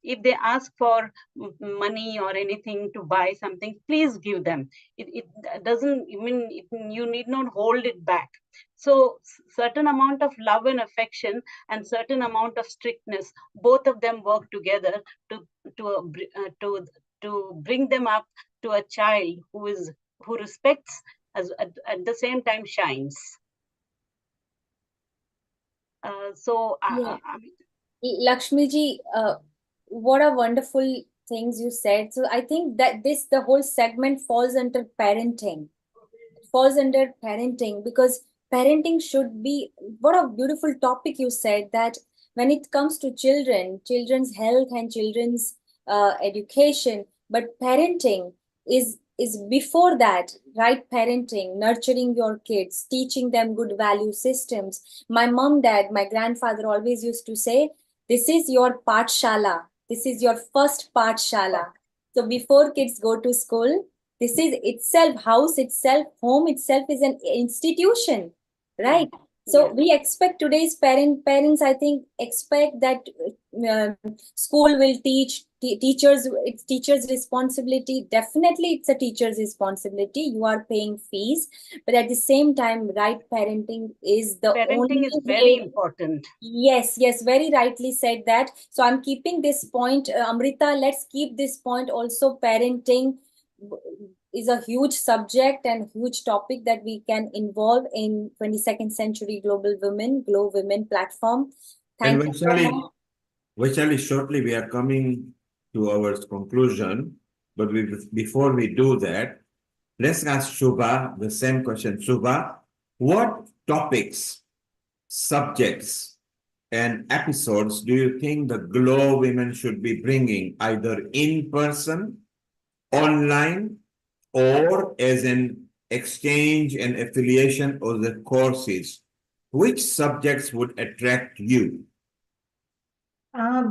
S16: if they ask for money or anything to buy something, please give them. It doesn't mean you need not hold it back. So certain amount of love and affection and certain amount of strictness, both of them work together to bring them up to a child who respects, as at the same time shines.
S8: Yeah. Lakshmi ji, what a wonderful things you said. So I think that the whole segment falls under parenting. Falls under parenting because parenting should be, what a beautiful topic you said, that when it comes to children's health and children's education, but parenting is before that, right? Parenting, nurturing your kids, teaching them good value systems. My mom, dad, my grandfather always used to say, this is your pathshala, this is your first pathshala. So before kids go to school, this is itself, house itself, home itself is an institution, right? So we expect today's parents, I think, expect that school will teach, teachers, it's teachers' responsibility. Definitely, it's a teacher's responsibility. You are paying fees, but at the same time, right parenting is the only
S16: Parenting is very
S8: way.
S16: important.
S8: Yes, yes, very rightly said that. So I'm keeping this point, Amrita, let's keep this point also. Parenting is a huge subject and huge topic that we can involve in 22nd Century Global Women, GLOWomen platform.
S7: And
S8: Thank you so much.
S7: Vaishali, shortly we are coming to our conclusion, but before we do that, let's ask Shubha the same question. Shubha, what topics, subjects, and episodes do you think the Glow Women should be bringing either in person, online, or as an exchange and affiliation of the courses? Which subjects would attract you?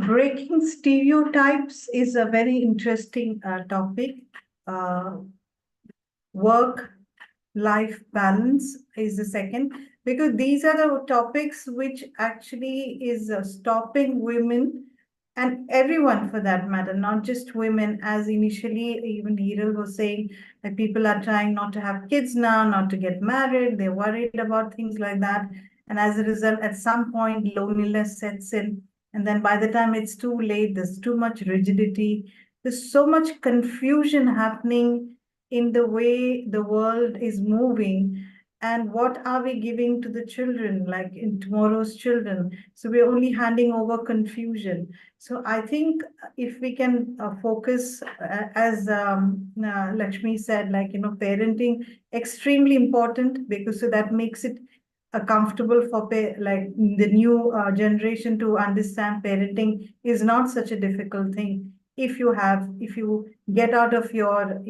S3: Breaking stereotypes is a very interesting topic. Work-life balance is the second, because these are the topics which actually is stopping women and everyone for that matter, not just women, as initially even Hiral was saying, that people are trying not to have kids now, not to get married, they're worried about things like that. And as a result, at some point, loneliness sets in. And then by the time it's too late, there's too much rigidity. There's so much confusion happening in the way the world is moving. And what are we giving to the children, like in tomorrow's children? So we're only handing over confusion. So I think if we can focus, as Lakshmi said, like, parenting, extremely important, because so that makes it comfortable for like the new generation to understand parenting is not such a difficult thing if you get out of your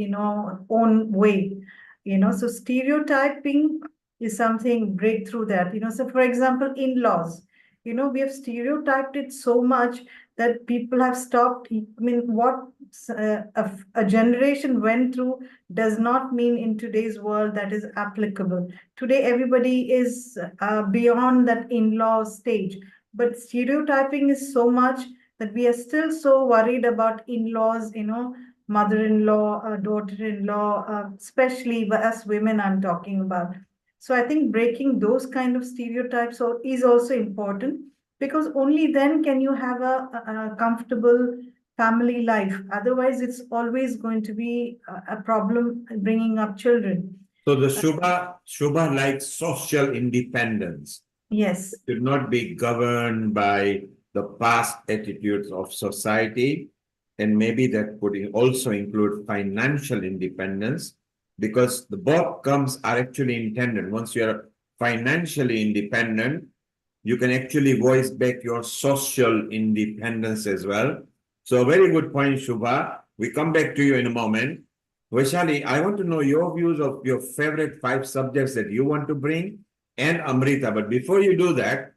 S3: own way. So stereotyping is something breakthrough that, so for example, in-laws, we have stereotyped it so much that people have stopped. I mean, what a generation went through does not mean in today's world that is applicable. Today, everybody is beyond that in-law stage, but stereotyping is so much that we are still so worried about in-laws, mother-in-law, daughter-in-law, especially us women I'm talking about. So I think breaking those kind of stereotypes is also important, because only then can you have a comfortable family life. Otherwise, it's always going to be a problem bringing up children.
S7: So the Shubha likes social independence.
S3: Yes.
S7: It should not be governed by the past attitudes of society. And maybe that could also include financial independence, because the both terms are actually intended. Once you are financially independent, you can actually voice back your social independence as well. So a very good point, Shubha. We come back to you in a moment. Vaishali, I want to know your views of your favorite 5 subjects that you want to bring, and Amrita. But before you do that,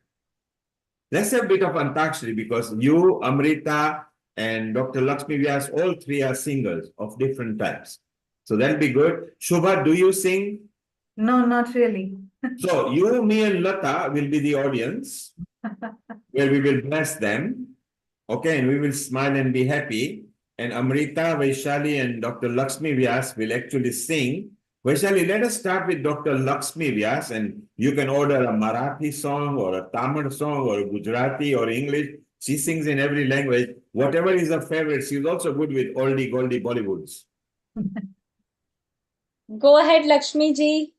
S7: let's have a bit of Antakshari, because you, Amrita, and Dr. Lakshmi Vyas, all 3 are singers of different types. So that'll be good. Shubha, do you sing?
S3: No, not really.
S7: So you, me, and Lata will be the audience, where we will bless them. Okay, and we will smile and be happy. And Amrita, Vaishali, and Dr. Lakshmi Vyas will actually sing. Vaishali, let us start with Dr. Lakshmi Vyas, and you can order a Marathi song or a Tamil song or a Gujarati or English. She sings in every language. Whatever is her favorite. She's also good with oldie goldie Bollywoods.
S8: Go ahead, Lakshmi ji.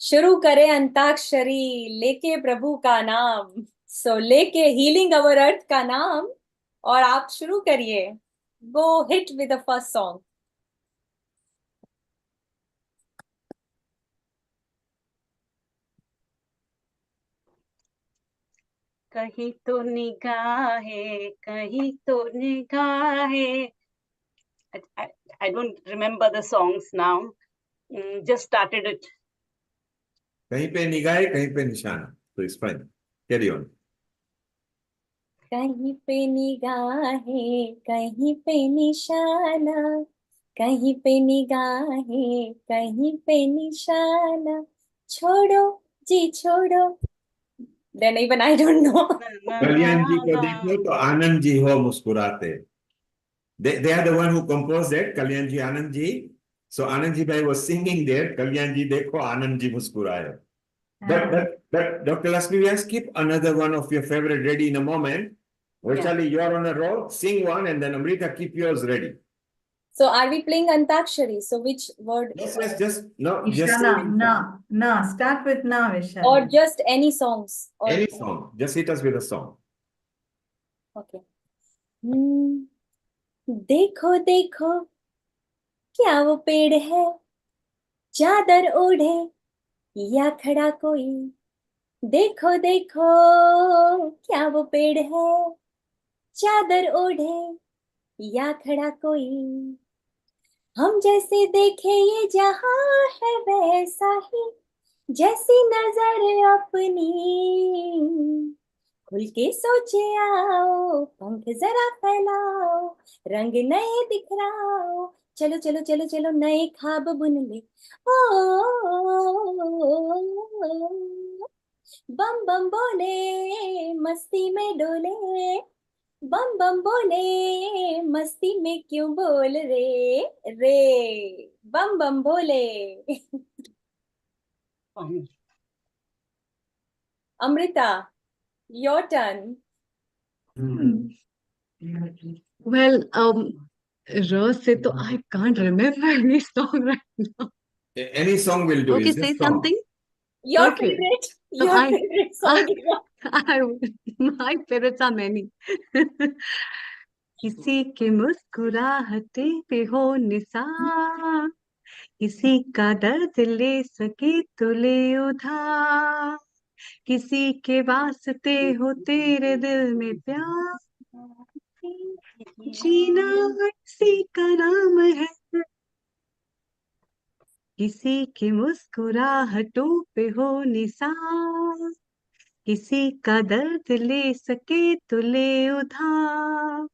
S8: शुरू करें अंताक्षरी लेके प्रभु का नाम. So लेके healing अवर अर्थ का नाम और आप शुरू करिए. Go hit with the first song.
S16: कहीं तो निगाहें, कहीं तो निगाहें. I don't remember the songs now. Just started it.
S7: कहीं पे निगाहें, कहीं पे निशाना. So it's fine. Carry on.
S8: कहीं पे निगाहें, कहीं पे निशाना, कहीं पे निगाहें, कहीं पे निशाना, छोड़ो जी छोड़ो. Then even I don't know.
S7: कल्याण जी को देखो तो आनंद जी हो मुस्कुराते. They are the one who composed that, Kalyan ji, Anand ji. So Anand ji bhai was singing there, Kalyan ji dekho Anand ji muskuraye. But Dr. Lasmi, we skip another one of your favorite ready in a moment. Vaishali, you are on a roll. Sing one and then Amrita, keep yours ready.
S8: So are we playing Antakshari? So which word?
S7: Yes, just
S3: Ishana, na. Start with na, Vishal.
S8: Or just any songs? Or
S7: any song. Just hit us with a song.
S8: Okay. देखो देखो क्या वो पेड़ है, चादर ओढ़े या खड़ा कोई. देखो देखो क्या वो पेड़ है, चादर ओढ़े या खड़ा कोई. हम जैसे देखे ये जहां है वैसा ही, जैसी नजर अपनी. खुल के सोचे आओ, पंख जरा फैलाओ, रंग नए दिखराओ. चलो चलो चलो चलो नए ख्वाब बुन ले. बम बम बोले मस्ती में डोले, बम बम बोले मस्ती में क्यों बोल रे रे. बम बम बोले. Amrita, your turn.
S11: Well, Rose se to I can't remember any song right now.
S7: Any song will do.
S11: Okay,
S7: It's
S11: say
S7: just song.
S11: something.
S8: Your
S11: Okay.
S8: favorite.
S11: So
S8: Your favorite song.
S11: My favorites are many. किसी के मुस्कुराहटे पे हो निसार, किसी का दर्द ले सके तो ले उधार, किसी के वास्ते हो तेरे दिल में प्यार. जीना किसी का नाम है, किसी के मुस्कुराहटों पे हो निसार, किसी का दर्द ले सके तो ले उधार,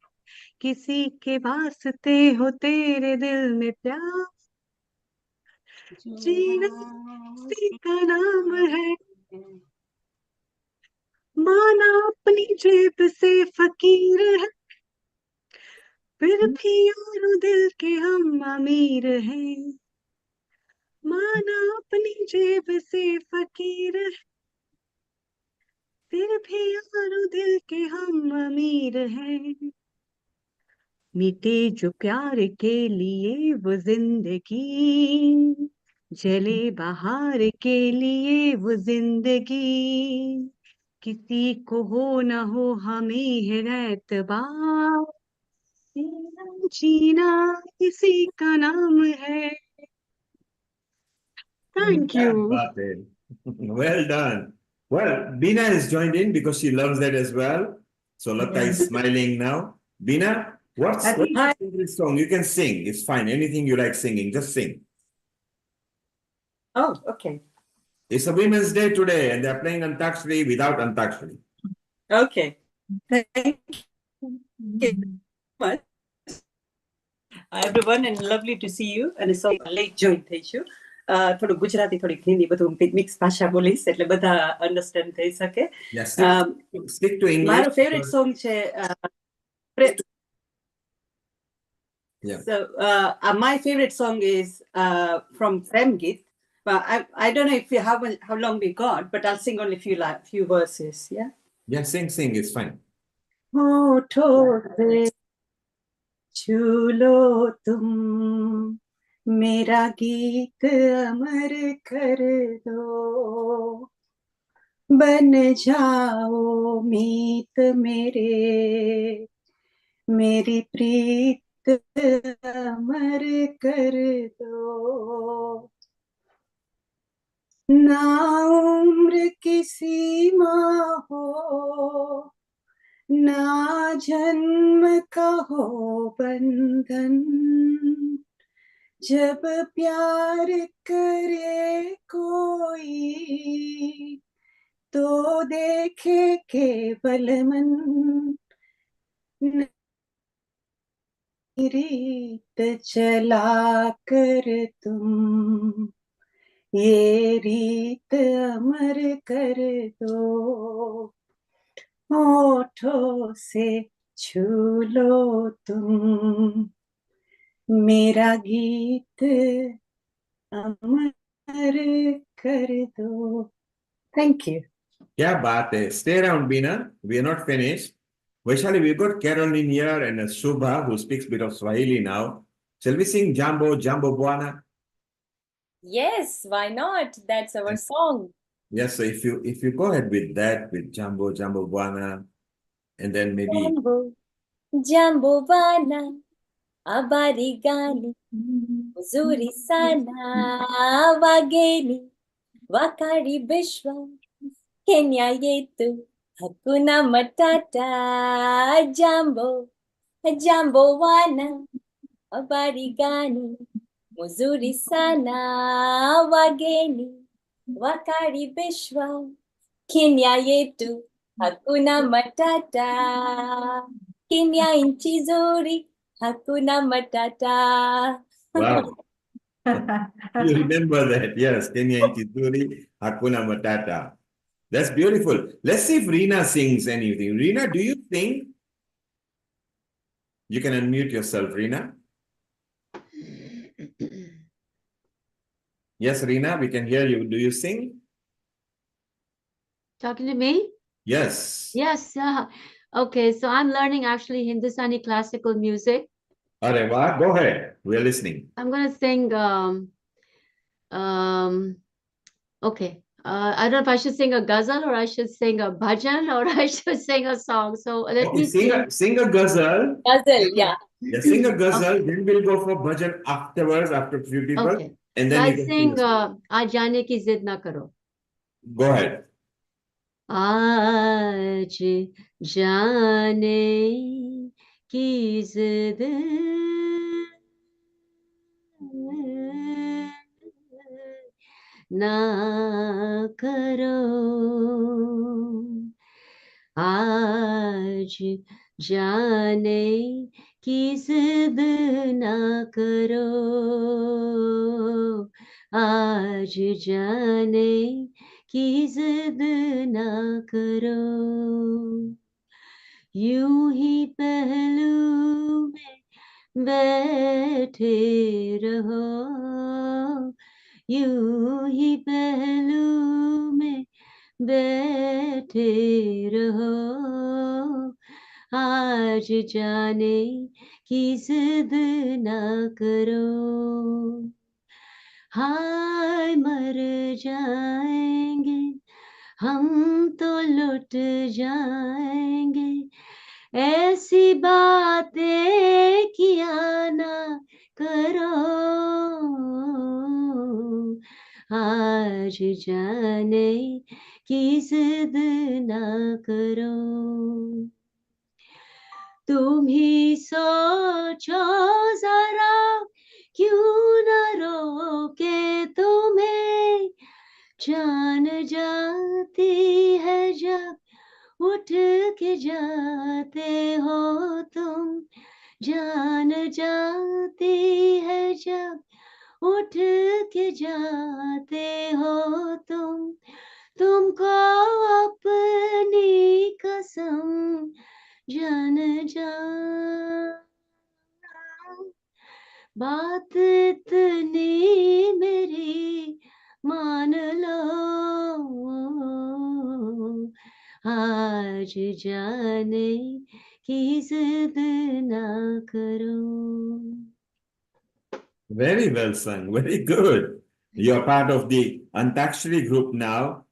S11: किसी के वास्ते हो तेरे दिल में प्यार. जीना किसी का नाम है, माना अपनी जेब से फकीर है, फिर भी यारो दिल के हम अमीर हैं. माना अपनी जेब से फकीर है, फिर भी यारो दिल के हम अमीर हैं. मिटे जो प्यार के लिए वो जिंदगी, जले बहार के लिए वो जिंदगी, किसी को हो न हो हमें है एतबार. जीना किसी का नाम है. Thank you.
S7: Well done. Well, Bina has joined in because she loves that as well. So Lata is smiling now. Bina, what's your favorite song? You can sing. It's fine. Anything you like singing, just sing.
S13: Oh, okay.
S7: It's a Women's Day today, and they're playing Antakshari without Antakshari.
S13: Okay. Thank you much. Hi everyone, and lovely to see you. And so late join થઈ છું. થોડું ગુજરાતી થોડીક હિન્દી બધું mix ભાષા બોલીશ એટલે બધા understand થઈ શકે.
S7: Stick to English.
S13: મારો ફેવરેટ સોંગ છે So my favorite song is from Fremgit. But I don't know if you how long we got, but I'll sing only few verses. Yeah.
S7: Yeah, sing. It's fine.
S13: छू लो तुम मेरा गीत अमर कर दो,
S12: बन जाओ मीत मेरी प्रीत अमर कर दो। ना उम्र की सीमा हो, ना जन्म का हो बंधन, जब प्यार करे कोई तो देखे केवल मन, रीत चला कर तुम ये रीत अमर कर दो। होठों से छू लो तुम मेरा गीत अमर कर दो। Thank you.
S7: Yeah, but stay around, Bina. We are not finished. Vaishali, we've got Caroline here and Shubha, who speaks a bit of Swahili now. Shall we sing Jambo, Jambo Bwana?
S8: Yes, why not? That's our song.
S7: Yes, so if you go ahead with that, with Jambo, Jambo Bwana, and then maybe
S8: Jambo, Jambo bana, habari gani? Uzuri sana, wageni wakaribishwa Kenya yetu, hakuna matata. Jambo, jambo wana, habari gani? Mzuri sana, wageni wakaribishwa Kenya yetu, hakuna matata. Kenya nchi nzuri, hakuna matata.
S7: wow. You remember that, yes. Kenya Intizuri, Hakuna Matata. That's beautiful. Let's see if Reena sings anything. Reena, do you sing? You can unmute yourself, Reena. Yes, Reena, we can hear you. Do you sing?
S2: Talking to me?
S7: Yes.
S2: Yes. Okay, so I'm learning actually Hindustani classical music.
S7: Areva, go ahead. We're listening.
S2: I'm gonna sing okay. I don't know if I should sing a ghazal or I should sing a bhajan or I should sing a song. So let
S7: Okay,
S2: me see.
S7: sing a ghazal.
S8: Ghazal, yeah.
S7: Yeah, sing a ghazal, then we'll go for bhajan afterwards, after a few people.
S2: Okay.
S7: And
S2: So
S7: then
S2: I
S7: you can
S2: sing
S7: sing.
S2: Aaj jaane ki zid na karo.
S7: Go ahead.
S2: आज जाने की जिद ना करो, आज जाने की जिद ना करो, आज जाने की जिद ना करो, यूं ही पहलू में बैठे रहो, यूं ही पहलू में बैठे रहो, आज जाने की जिद ना करो, हाय मर जाएंगे हम तो लुट जाएंगे, ऐसी बातें किया ना करो, आज जाने की जिद ना करो, तुम ही सोचो जरा क्यों न रोके तुम्हें, जान जाती है जब उठ के जाते हो तुम, जान जाती है जब उठ के जाते हो तुमको अपनी कसम जान जा, बात इतनी मेरी मान लो, आज जाने की जिद ना करो.
S7: Very well sung. Very good. You're part of the Antakshari group now.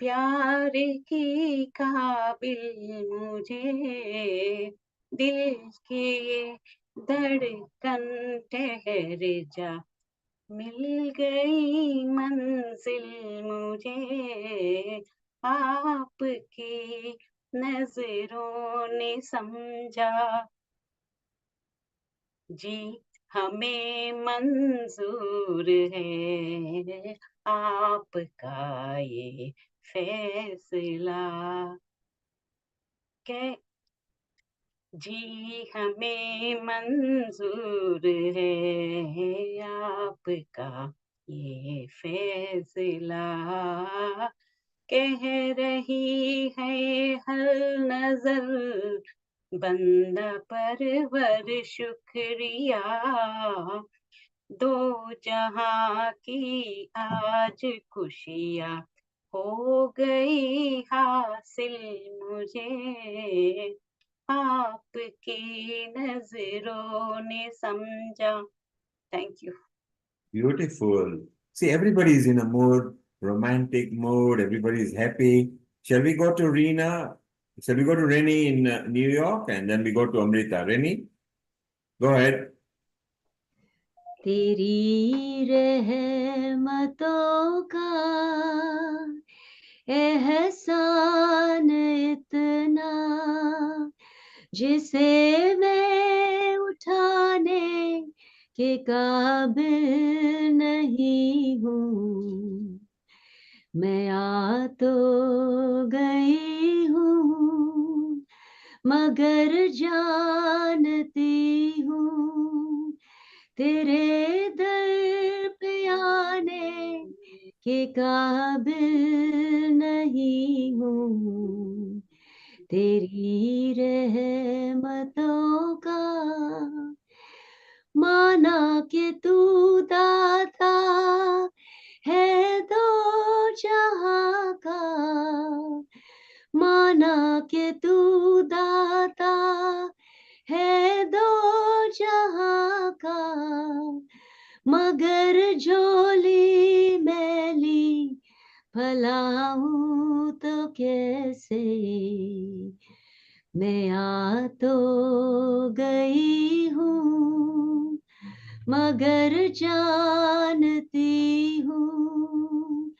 S16: प्यार की काबिल मुझे, दिल की धड़कन ठहर जा, मिल गई मंजिल मुझे, आपकी नजरों ने समझा, जी हमें मंजूर है आपका ये फैसला, के जी हमें मंजूर है आपका ये फैसला, कह रही है हर नजर बंदा परवर शुक्रिया, दो जहां की आज खुशियाँ हो गई हासिल मुझे, आपकी नजरों ने समझा. Thank you.
S7: Beautiful. See, everybody is in a mood, romantic mood. Everybody is happy. Shall we go to Rena? Shall we go to Rennie in New York, and then we go to Amrita? Rennie, go ahead.
S2: तेरी रहमतों का एहसान इतना, जिसे मैं उठाने के काबिल नहीं हूँ, मैं आ तो गई हूँ मगर जानती हूँ तेरे दर पे आने के काबिल नहीं हूँ, तेरी रहमतों का माना कि तू दाता है दो जहां का, माना कि तू दाता है दो जहां का, मगर झोली मैली फैलाऊं तो कैसे, मैं आ तो गई हूँ मगर जानती हूँ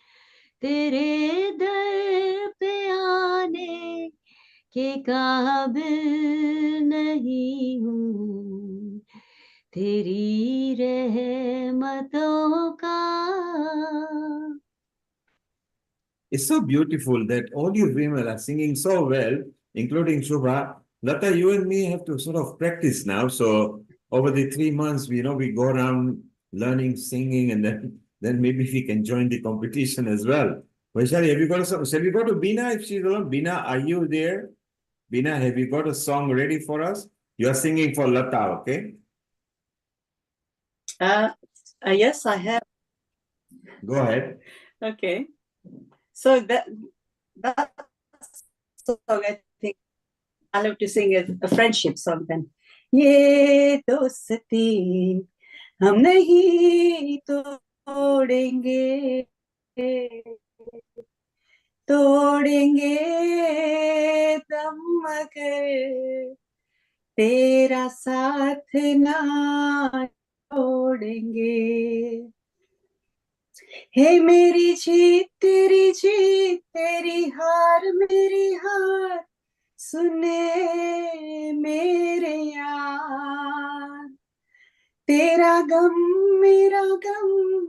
S2: तेरे दर पे आने के काबिल नहीं हूँ, तेरी रहमतों का.
S7: It's so beautiful that all you women are singing so well, including Shubha. Lata, you and me have to sort of practice now. So over the 3 months, we go around learning singing, and then maybe we can join the competition as well. Vaishali, have you got a song? Shall we go to Bina if she's alone? Bina, are you there? Bina, have you got a song ready for us? You are singing for Lata, okay?
S13: Yes, I have.
S7: Go ahead.
S13: Okay. So that song, I think I love to sing a friendship song then. ये दोस्ती हम नहीं तोड़ेंगे, तोड़ेंगे दम मगर तेरा साथ ना छोड़ेंगे, हे मेरी जीत तेरी हार मेरी हार, सुने मेरे यार, तेरा गम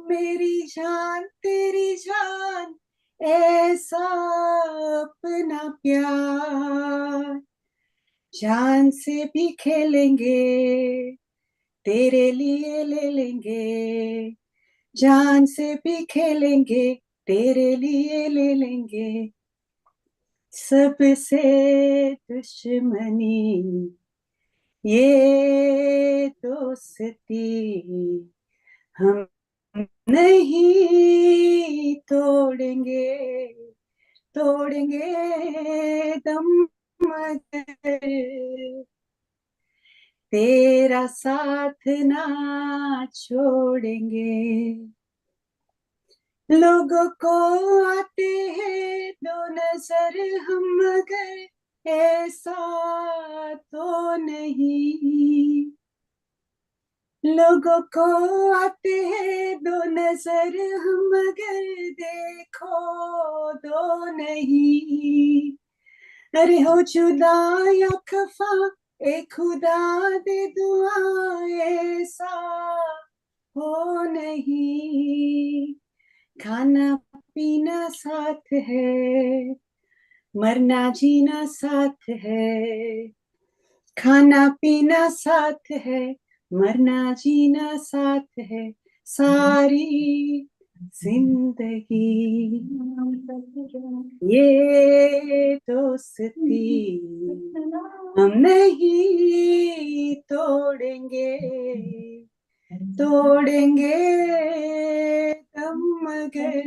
S13: मेरी जान तेरी जान, ऐसा अपना प्यार, जान से भी खेलेंगे तेरे लिए ले लेंगे, जान से भी खेलेंगे तेरे लिए ले लेंगे, सबसे दुश्मनी ये दोस्ती हम नहीं तोड़ेंगे, तोड़ेंगे दम मगर तेरा साथ ना छोड़ेंगे.
S12: लोगों को आते हैं दो नजर हम मगर ऐसा तो नहीं, लोगों को आते हैं दो नजर हम मगर देखो दो नहीं, अरे हो जुदा या खफा ए खुदा दे दुआ ऐसा हो नहीं, खाना पीना साथ है मरना जीना साथ है, खाना पीना साथ है मरना जीना साथ है, सारी जिंदगी ये दोस्ती हम नहीं तोड़ेंगे, तोड़ेंगे हम मगर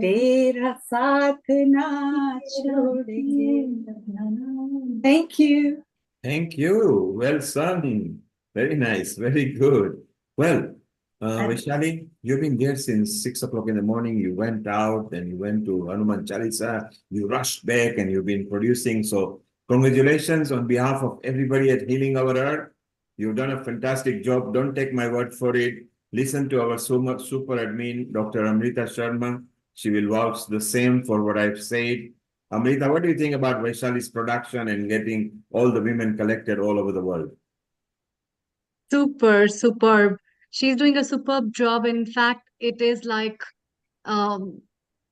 S12: तेरा साथ ना छोड़ेंगे. Thank you.
S7: Thank you. Well sung. Very nice. Very good. Well, Vaishali, you've been there since 6 o'clock in the morning. You went out and you went to Hanuman Chalisa. You rushed back and you've been producing. So congratulations on behalf of everybody at Healing Our Earth. You've done a fantastic job. Don't take my word for it. Listen to our super admin, Dr. Amrita Sharma. She will vouch the same for what I've said. Amrita, what do you think about Vaishali's production and getting all the women collected all over the world?
S11: Superb. She's doing a superb job. In fact, it is like um,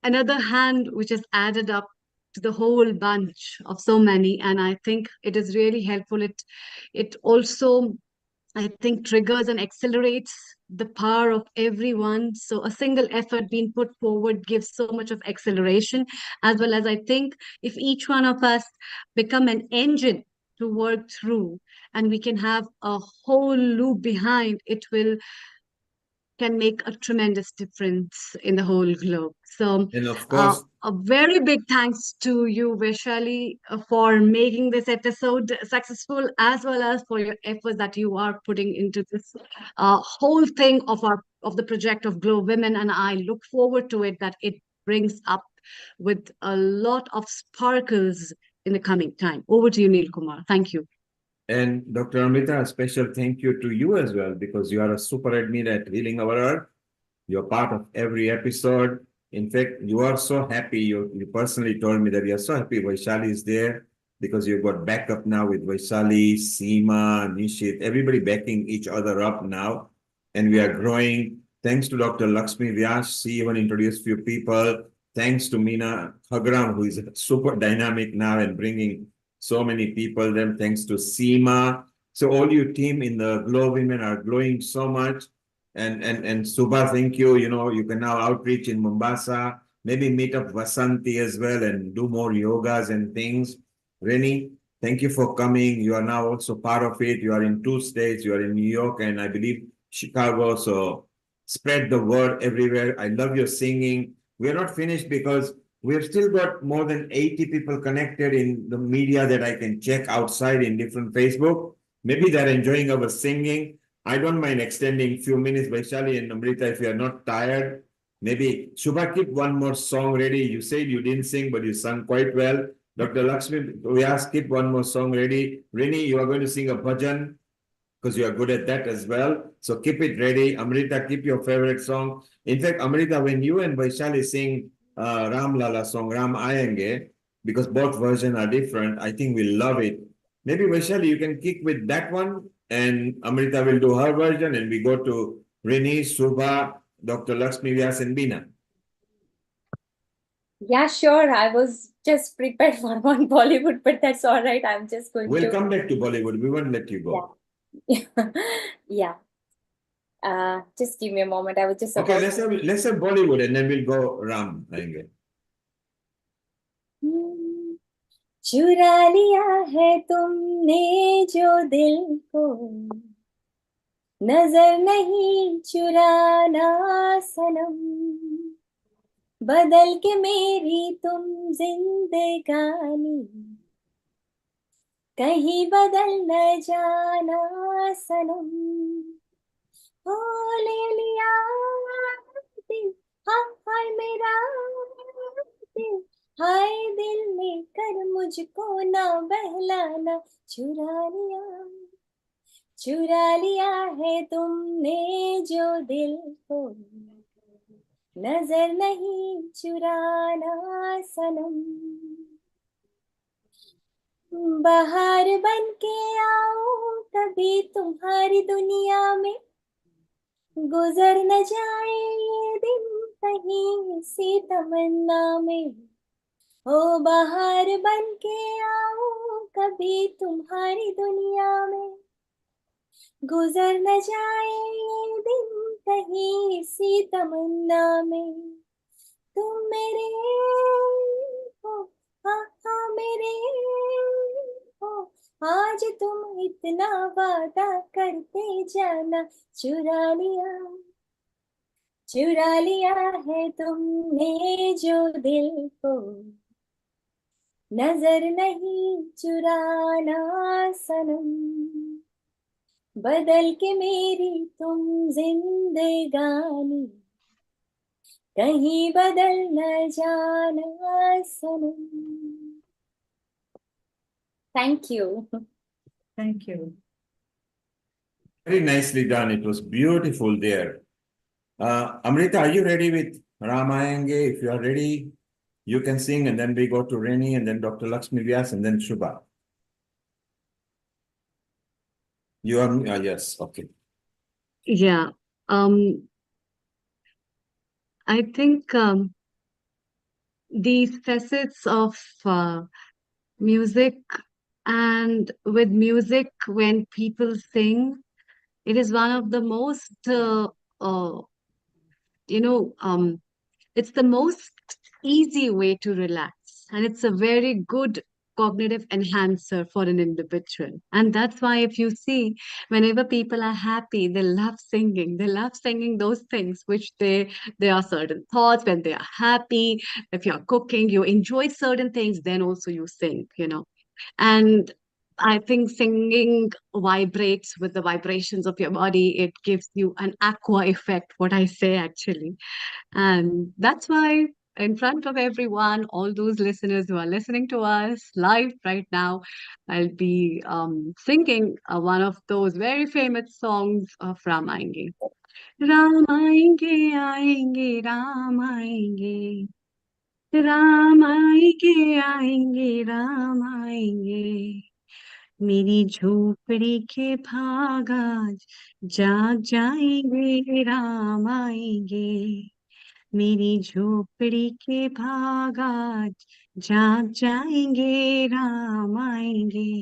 S11: another hand which is added up to the whole bunch of so many. And I think it is really helpful. It also, I think, triggers and accelerates the power of everyone. So a single effort being put forward gives so much of acceleration, as well as I think if each one of us become an engine to work through, and we can have a whole loop behind, it will can make a tremendous difference in the whole globe. So,
S7: And of course,
S11: a very big thanks to you, Vaishali, for making this episode successful, as well as for your efforts that you are putting into this whole thing of the project of Glow Women. And I look forward to it that it brings up with a lot of sparkles in the coming time. Over to you, Neil Kumar. Thank you.
S7: and Dr. Amrita, a special thank you to you as well, because you are a super admin at Healing Our Earth. You're part of every episode. In fact, you are so happy. You personally told me that you're so happy Vaishali is there because you've got backup now with Vaishali, Seema, Nishit, everybody backing each other up now. And we are growing. Thanks to Dr. Lakshmi Vyas, she even introduced few people. Thanks to Meena Khagram, who is super dynamic now and bringing so many people. Then thanks to Seema. So all you team in the Glow Women are glowing so much. And Subha, thank you. You know, you can now outreach in Mombasa, maybe meet up Vasanti as well and do more yogas and things. Reni, thank you for coming. You are now also part of it. You are in 2 states. You are in New York and I believe Chicago. So spread the word everywhere. I love your singing. We are not finished because we've still got more than 80 people connected in the media that I can check outside in different Facebook. Maybe they're enjoying our singing. I don't mind extending few minutes, Vaishali and Amrita, if you are not tired. Maybe Shubha, keep one more song ready. You said you didn't sing, but you sung quite well. Dr. Lakshmi, we ask keep one more song ready. Rini, you are going to sing a bhajan because you are good at that as well. So keep it ready. Amrita, keep your favorite song. In fact, Amrita, when you and Vaishali sing Ram Lala song, Ram Ayenge, because both versions are different, I think we'll love it. Maybe Vaishali, you can kick with that one and Amrita will do her version and we go to Rini, Subha, Dr. Lakshmi Vyas and Beena.
S8: Yeah, sure. I was just prepared for one Bollywood, but that's all right. I'm just going
S7: We'll
S8: to.
S7: come back to Bollywood. We won't let you go.
S8: Yeah. Yeah. Just give me a moment. I was just
S7: Okay,
S8: about
S7: let's have Bollywood and then we'll go Ram Ayenge.
S8: चुरा लिया है तुमने जो दिल को, नजर नहीं चुराना सनम, बदल के मेरी तुम जिंदगानी, कहीं बदल न जाना सनम, ओ ले लिया हाय मेरा दिल, हाय दिल लेकर मुझको ना बहलाना, चुरा लिया है तुमने जो दिल को, नजर नहीं चुराना सनम। बाहर बन के आओ कभी तुम्हारी दुनिया में, गुजर न जाए ये दिन कहीं सी तमन्ना में। ओ बाहर बन के आओ कभी तुम्हारी दुनिया में, गुजर न जाए ये दिन कहीं सी तमन्ना में। तुम मेरे हो, हाँ हाँ मेरे हो, आज तुम इतना वादा करते जाना, चुरा लिया है तुमने जो दिल को, नजर नहीं चुराना सनम। बदल के मेरी तुम जिंदगानी, कहीं बदल न जाना सनम। Thank you.
S3: Thank you.
S7: Very nicely done. It was beautiful there. Amrita, are you ready with Ramayenge? If you are ready, you can sing, and then we go to Reni, and then Dr. Lakshmi Vyas, and then Shubha. You are, yes, okay.
S11: Yeah. I think these facets of music, and with music, when people sing, it is one of the most, it's the most easy way to relax, and it's a very good cognitive enhancer for an individual. And that's why, if you see, whenever people are happy, they love singing. They love singing those things which there are certain thoughts when they are happy. If you're cooking, you enjoy certain things, then also you sing, And I think singing vibrates with the vibrations of your body. It gives you an aqua effect, what I say actually. And that's why, in front of everyone, all those listeners who are listening to us live right now, I'll be singing one of those very famous songs of Ramayenge. Ramayenge, aayenge, Ramayenge. Ramayenge, aayenge, Ramayenge. मेरी झोपड़ी के भाग आज जाग जाएंगे, राम आएंगे। मेरी झोपड़ी के भाग आज जाग जाएंगे, राम आएंगे।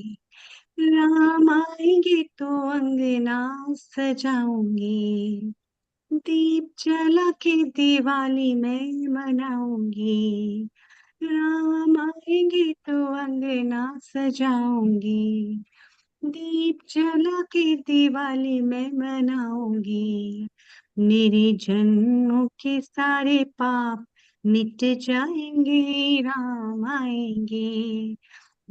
S11: राम आएंगे तो अंगना सजाऊंगी, दीप जला के दिवाली मैं मनाऊंगी। राम आएंगे तो अंगना सजाऊंगी, दीप जला के दिवाली मैं मनाऊंगी। मेरे जन्मों के सारे पाप मिट जाएंगे, राम आएंगे।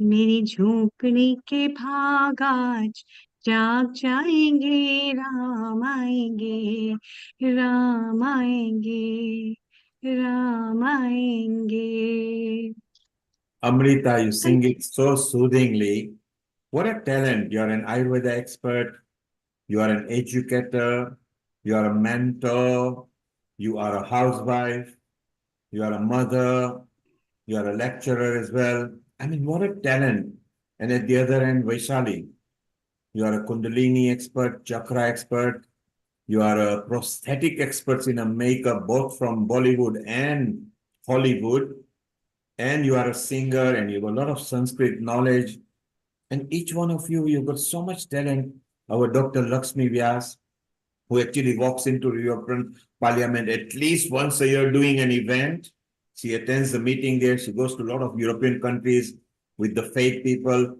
S11: मेरी झोपड़ी के भाग आज जाग जाएंगे, राम आएंगे, राम आएंगे, राम आएंगे।
S7: Amrita, you sing it so soothingly. What a talent. You're an Ayurveda expert. You are an educator. You are a mentor. You are a housewife. You are a mother. You are a lecturer as well. I mean, what a talent. And at the other end, Vaishali, you are a Kundalini expert, chakra expert. You are a prosthetic expert in a makeup, both from Bollywood and Hollywood. And you are a singer, and you have a lot of Sanskrit knowledge. And each one of you, you've got so much talent. Our Dr. Lakshmi Vyas, who actually walks into European Parliament at least once a year doing an event. She attends the meeting there. She goes to a lot of European countries with the faith people.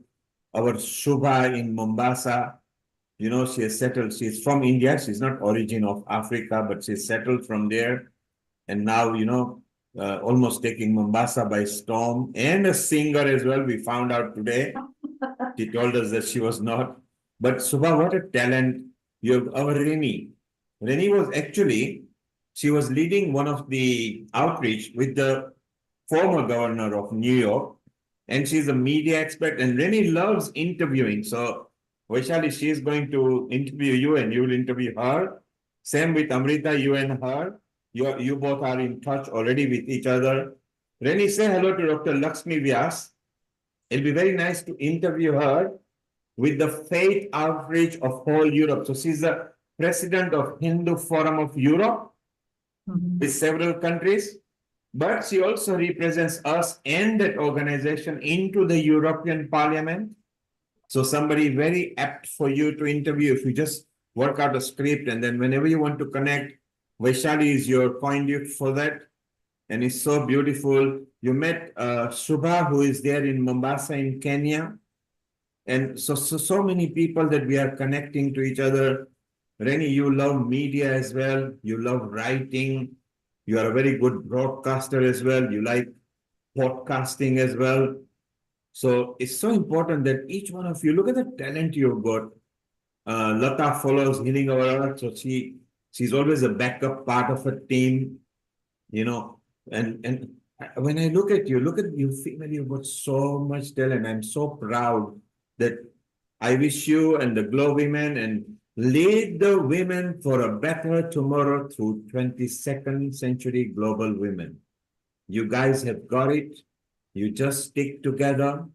S7: Our Shubha in Mombasa, she has settled. She's from India. She's not origin of Africa, but she's settled from there. And now, almost taking Mombasa by storm, and a singer as well. We found out today. She told us that she was not. But Subha, what a talent. You have our Reni. Reni was actually, She was leading one of the outreach with the former governor of New York, and she's a media expert and really loves interviewing. So, Vaishali, she is going to interview you and you will interview her. Same with Amrita, you and her. You both are in touch already with each other. Reni, say hello to Dr. Lakshmi Vyas. It'll be very nice to interview her with the faith outreach of whole Europe. So she's the president of Hindu Forum of Europe with several countries, but she also represents us and that organization into the European Parliament. So somebody very apt for you to interview if you just work out a script, and then whenever you want to connect, Vaishali is your conduit for that. And it's so beautiful. You met Shubha, who is there in Mombasa in Kenya. And so many people that we are connecting to each other. Reni, you love media as well. You love writing. You are a very good broadcaster as well. You like podcasting as well. So it's so important that each one of you, look at the talent you've got. Lata follows Healing Our Earth. So she's always a backup part of a team, you know. And when I look at you female, you've got so much talent. I'm so proud that I wish you and the GLOWomen and lead the women for a better tomorrow through 22nd century global women. You guys have got it. You just stick together,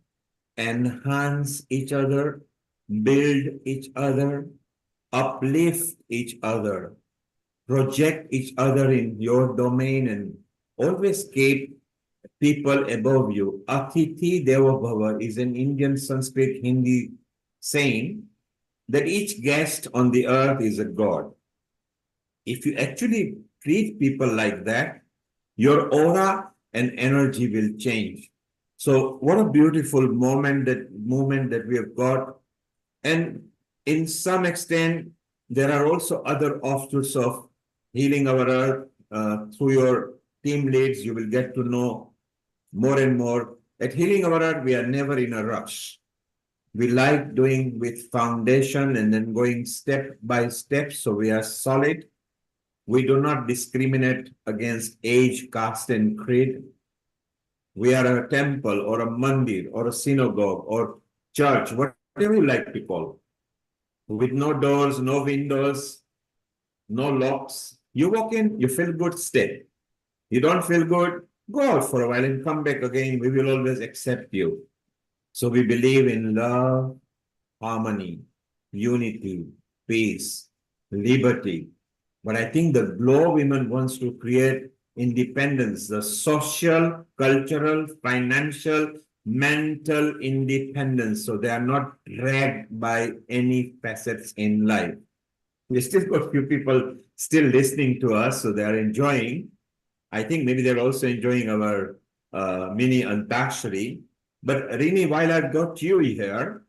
S7: enhance each other, build each other, uplift each other, project each other in your domain, and always keep people above you. Atithi Deva Bhava is an Indian Sanskrit Hindi saying that each guest on the earth is a god. If you actually treat people like that, your aura and energy will change. So what a beautiful movement that we have got. And in some extent, there are also other offshoots of Healing Our Earth. Through your team leads, you will get to know more and more. At Healing Our Earth, we are never in a rush. We like doing with foundation and then going step by step, so we are solid. We do not discriminate against age, caste, and creed. We are a temple or a mandir or a synagogue or church, whatever you like to call, with no doors, no windows, no locks. You walk in, you feel good, stay. You don't feel good, go out for a while and come back again. We will always accept you. So we believe in love, harmony, unity, peace, liberty. But I think the GLOWomen wants to create independence, the social, cultural, financial, mental independence. So they are not dragged by any facets in life. We still got a few people still listening to us, so they are enjoying. I think maybe they're also enjoying our mini Antakshari. But Rini, while I've got you here,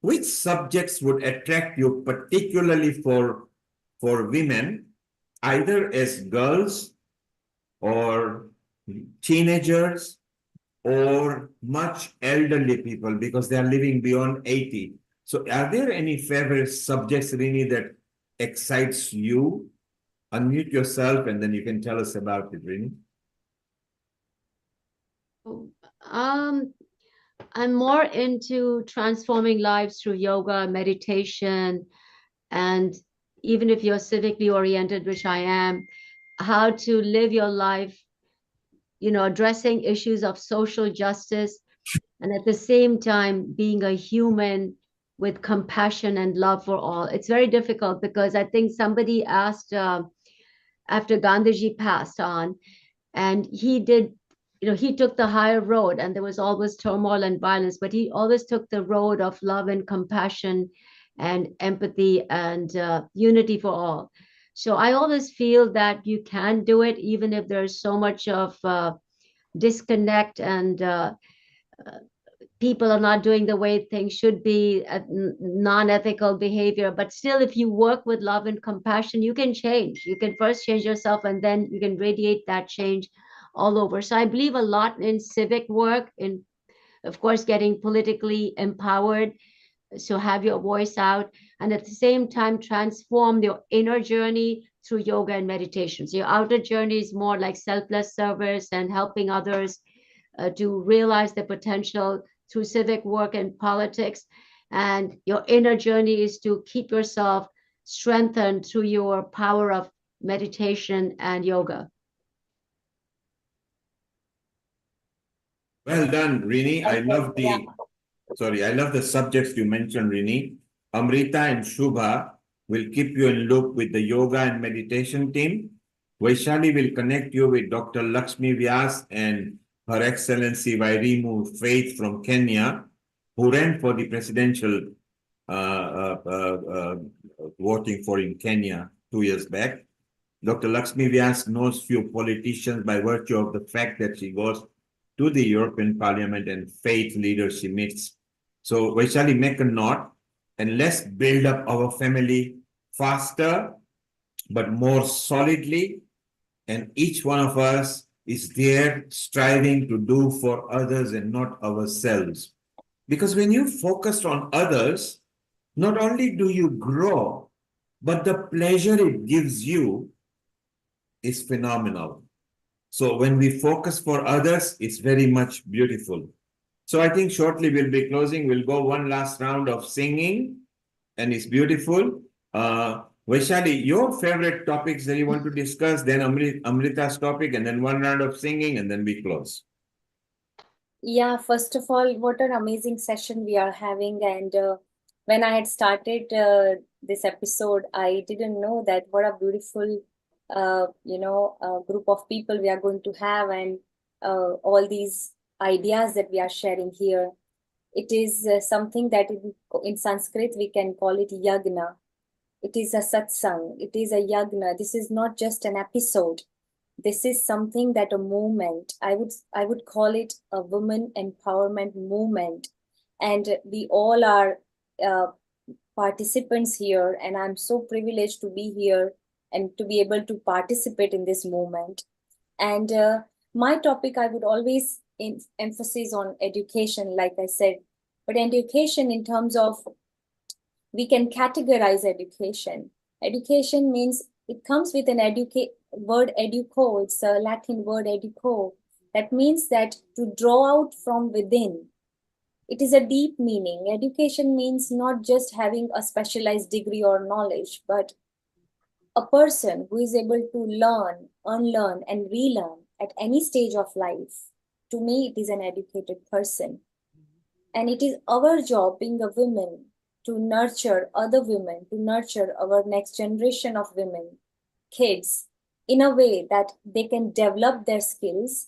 S7: which subjects would attract you particularly for women, either as girls or teenagers or much elderly people, because they are living beyond 80? So are there any favorite subjects, Rini, that excites you? Unmute yourself and then you can tell us about it, Rini.
S2: I'm more into transforming lives through yoga, meditation, and even if you're civically oriented, which I am, how to live your life, addressing issues of social justice, and at the same time being a human with compassion and love for all. It's very difficult because I think somebody asked after Gandhiji passed on, and he did, he took the higher road, and there was always turmoil and violence, but he always took the road of love and compassion and empathy and unity for all. So I always feel that you can do it, even if there's so much of disconnect and people are not doing the way things should be, non-ethical behavior. But still, if you work with love and compassion, you can change. You can first change yourself, and then you can radiate that change all over. So I believe a lot in civic work, in, of course, getting politically empowered, so have your voice out, and at the same time transform your inner journey through yoga and meditation. So your outer journey is more like selfless service and helping others to realize their potential through civic work and politics. And your inner journey is to keep yourself strengthened through your power of meditation and yoga.
S7: Well done, Rini. I love the subjects you mentioned, Rini. Amrita and Shubha will keep you in loop with the yoga and meditation team. Vaishali will connect you with Dr. Lakshmi Vyas and Her Excellency Wairimu Faith from Kenya, who ran for the presidential voting for in Kenya 2 years back. Dr. Lakshmi Vyas knows few politicians by virtue of the fact that she goes to the European Parliament and faith leaders she meets. So Vaishali, make a note and let's build up our family faster, but more solidly. And each one of us is there striving to do for others and not ourselves. Because when you focus on others, not only do you grow, but the pleasure it gives you is phenomenal. So when we focus for others, it's very much beautiful. So I think shortly we'll be closing. We'll go one last round of singing, and it's beautiful. Vaishali, your favorite topics that you want to discuss, then Amrita's topic, and then one round of singing, and then we close.
S8: Yeah, first of all, what an amazing session we are having. And when I had started this episode, I didn't know that what a beautiful group of people we are going to have, and all these ideas that we are sharing here. It is something that in Sanskrit we can call it yagna. It is a satsang. It is a yagna. This is not just an episode. This is something that a movement. I would call it a women empowerment movement, and we all are participants here. And I'm so privileged to be here and to be able to participate in this movement. And my topic, I would always emphasis on education, like I said, but education in terms of, we can categorize education. Education means it comes with an word educo. It's a Latin word educo. That means that to draw out from within. It is a deep meaning. Education means not just having a specialized degree or knowledge, but a person who is able to learn, unlearn, and relearn at any stage of life. To me, it is an educated person. And it is our job, being a woman, to nurture other women, to nurture our next generation of women, kids, in a way that they can develop their skills,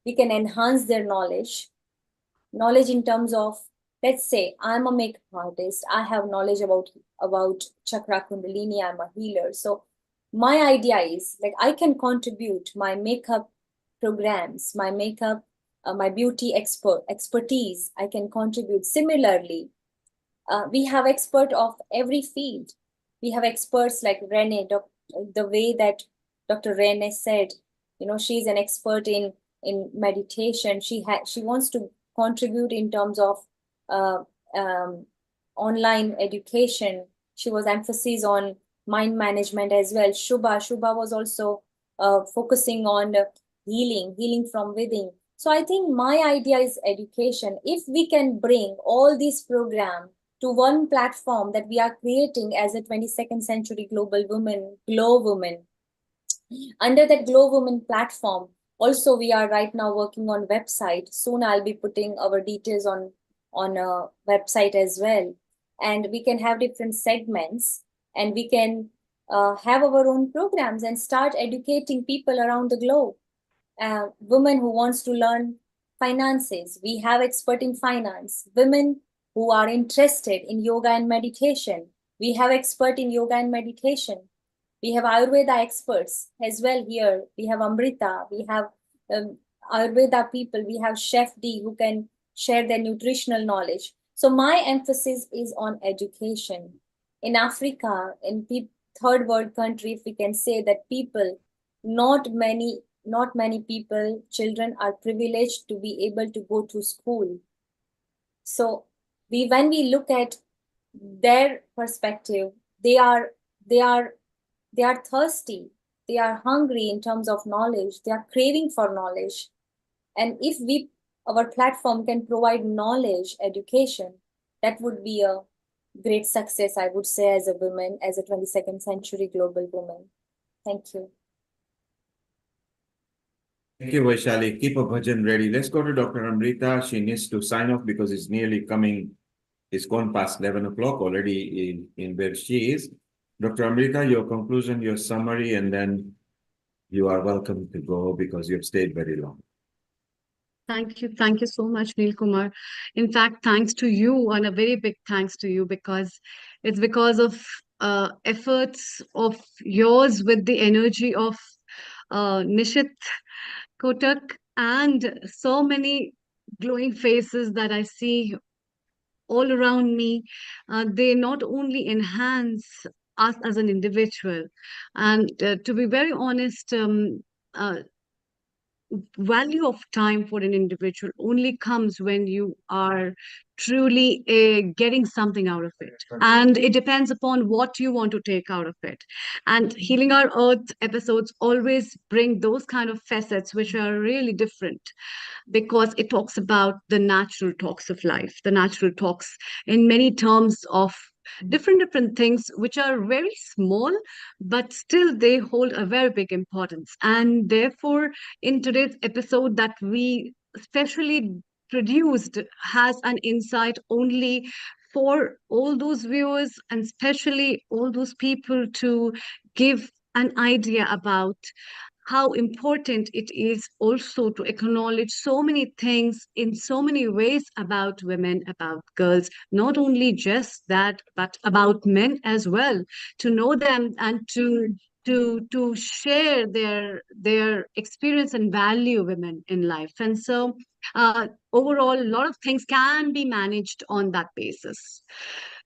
S8: we can enhance their knowledge in terms of, let's say, I'm a makeup artist, I have knowledge about chakra kundalini, I'm a healer. So my idea is, like, I can contribute my makeup programs, my makeup, my beauty expertise, I can contribute. Similarly, we have experts of every field. We have experts like Rene, the way that Dr. Rene said, she's an expert in meditation. She wants to contribute in terms of online education. She was emphasis on mind management as well. Shubha was also focusing on healing from within. So I think my idea is education. If we can bring all these programs to one platform that we are creating as a 22nd century global woman, GLOWomen. Under that GLOWomen platform, also we are right now working on website. Soon I'll be putting our details on a website as well. And we can have different segments, and we can have our own programs and start educating people around the globe. Women who wants to learn finances, we have expert in finance. Women who are interested in yoga and meditation, we have expert in yoga and meditation. We have Ayurveda experts as well here. We have Amrita, we have Ayurveda people, we have Chef D who can share their nutritional knowledge. So my emphasis is on education. In Africa, in third world country, if we can say that people, not many people, children are privileged to be able to go to school. So when we look at their perspective, they are They are thirsty. They are hungry in terms of knowledge. They are craving for knowledge. And if our platform can provide knowledge, education, that would be a great success, I would say, as a woman, as a 22nd century global woman. Thank you.
S7: Thank you, Vaishali. Keep a bhajan ready. Let's go to Dr. Amrita. She needs to sign off because it's nearly coming. It's gone past 11 o'clock already in where she is. Dr. Amrita, your conclusion, your summary, and then you are welcome to go because you have stayed very long.
S11: Thank you. Thank you so much, Neil Kumar. In fact, thanks to you, and a very big thanks to you, because it's because of efforts of yours with the energy of Nishit Kotak and so many glowing faces that I see all around me. They not only enhance us as an individual, and to be very honest, value of time for an individual only comes when you are truly getting something out of it, and it depends upon what you want to take out of it. And Healing Our Earth episodes always bring those kind of facets which are really different, because it talks about the natural talks of life, the natural talks in many terms of different things which are very small, but still they hold a very big importance. And therefore, in today's episode that we specially produced has an insight only for all those viewers, and especially all those people, to give an idea about how important it is also to acknowledge so many things in so many ways about women, about girls, not only just that, but about men as well, to know them and to share their experience and value women in life. And so overall, a lot of things can be managed on that basis.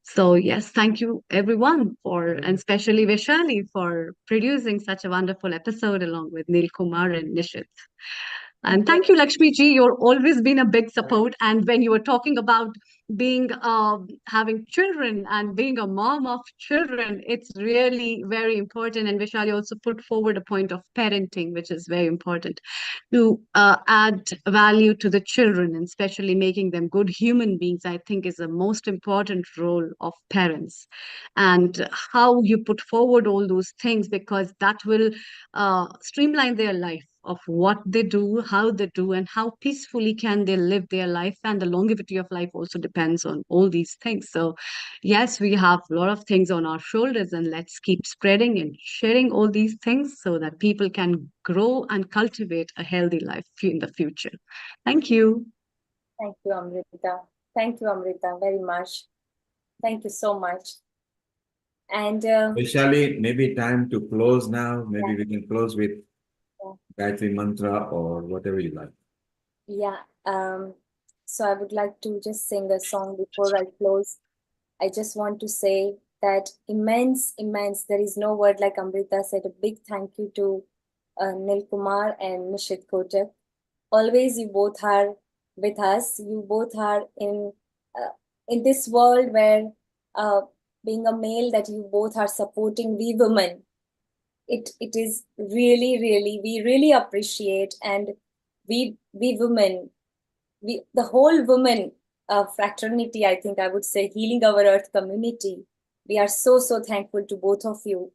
S11: So yes, thank you everyone and especially Vaishali for producing such a wonderful episode along with Neil Kumar and Nishit. And thank you, Lakshmi ji. You've always been a big support. And when you were talking about being having children and being a mom of children, it's really very important. And Vaishali also put forward a point of parenting, which is very important, to add value to the children, and especially making them good human beings, I think is the most important role of parents. And how you put forward all those things, because that will streamline their life of what they do, how they do, and how peacefully can they live their life. And the longevity of life also depends on all these things. So yes, we have a lot of things on our shoulders, and let's keep spreading and sharing all these things so that people can grow and cultivate a healthy life in the future. Thank you.
S8: Thank you, Amrita. Thank you, Amrita, very much. Thank you so much. And
S7: Vaishali, maybe time to close now. Maybe we can close with Gayatri Mantra or whatever you like.
S8: Yeah. So I would like to just sing a song before I close. I just want to say that immense, there is no word like Amrita said. A big thank you to Neil Kumar and Nishit Kotak. Always you both are with us. You both are in this world where being a male, that you both are supporting we women. It is really, we really appreciate. And we women, the whole women fraternity, I think I would say, Healing Our Earth community, we are so thankful to both of you,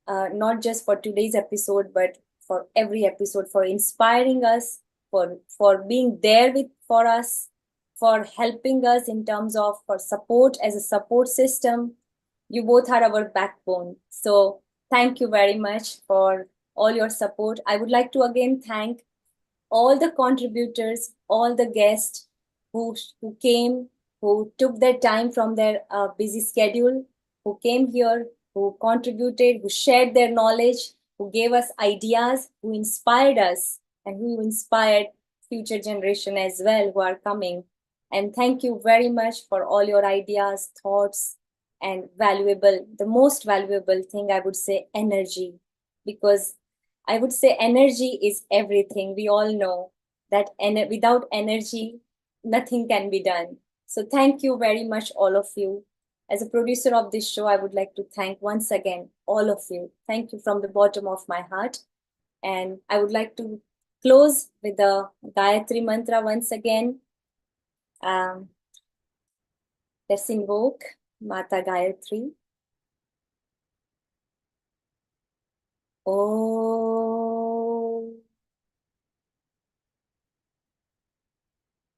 S8: not just for today's episode, but for every episode, for inspiring us, for being there for us, for helping us in terms of for support as a support system. You both are our backbone. So thank you very much for all your support. I would like to again thank all the contributors, all the guests who came, who took their time from their busy schedule, who came here, who contributed, who shared their knowledge, who gave us ideas, who inspired us, and who inspired future generation as well who are coming. And thank you very much for all your ideas, thoughts, and the most valuable thing, I would say, energy. Because I would say energy is everything. We all know that without energy, nothing can be done. So thank you very much, all of you. As a producer of this show, I would like to thank once again all of you. Thank you from the bottom of my heart. And I would like to close with the Gayatri Mantra once again. Let's invoke Mata Gayatri. Om.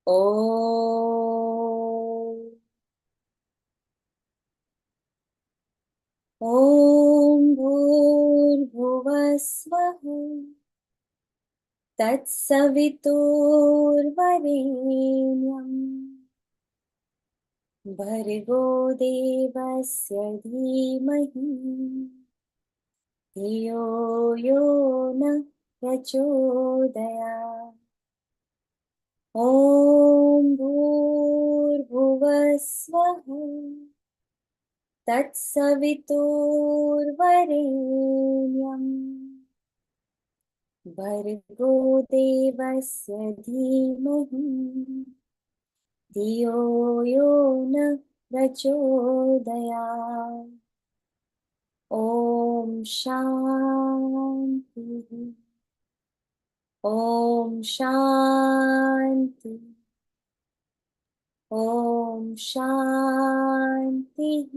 S8: Om. Om Bhurbhuvasvaha Tatsaviturvarenyam Bhargo Devasya Dhimahi Dhiyo Yo Na Prachodaya. Om Bhurbhuvasvaha Tatsaviturvarenyam Bhargo Devasya Dhimahi Dhiyo Yo Na Prachodaya. Om Shanti. Om Shanti. Om Shanti.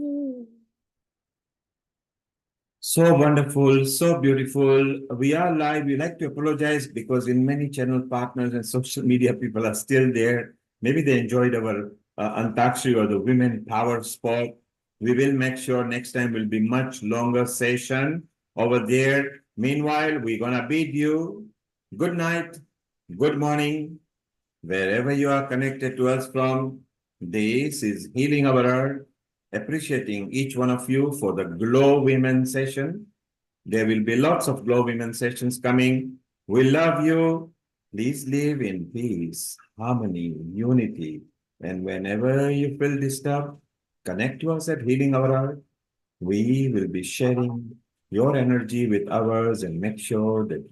S7: So wonderful, so beautiful. We are live. We like to apologize because in many channel partners and social media people are still there. Maybe they enjoyed our Antakshari or the women power spot. We will make sure next time will be much longer session over there. Meanwhile, we're gonna bid you good night, good morning, wherever you are connected to us from. This is Healing Our Earth. Appreciating each one of you for the Glow Women session. There will be lots of Glow Women sessions coming. We love you. Please live in peace, harmony, unity. And whenever you feel disturbed, connect to us at Healing Our Earth. We will be sharing your energy with ours and make sure that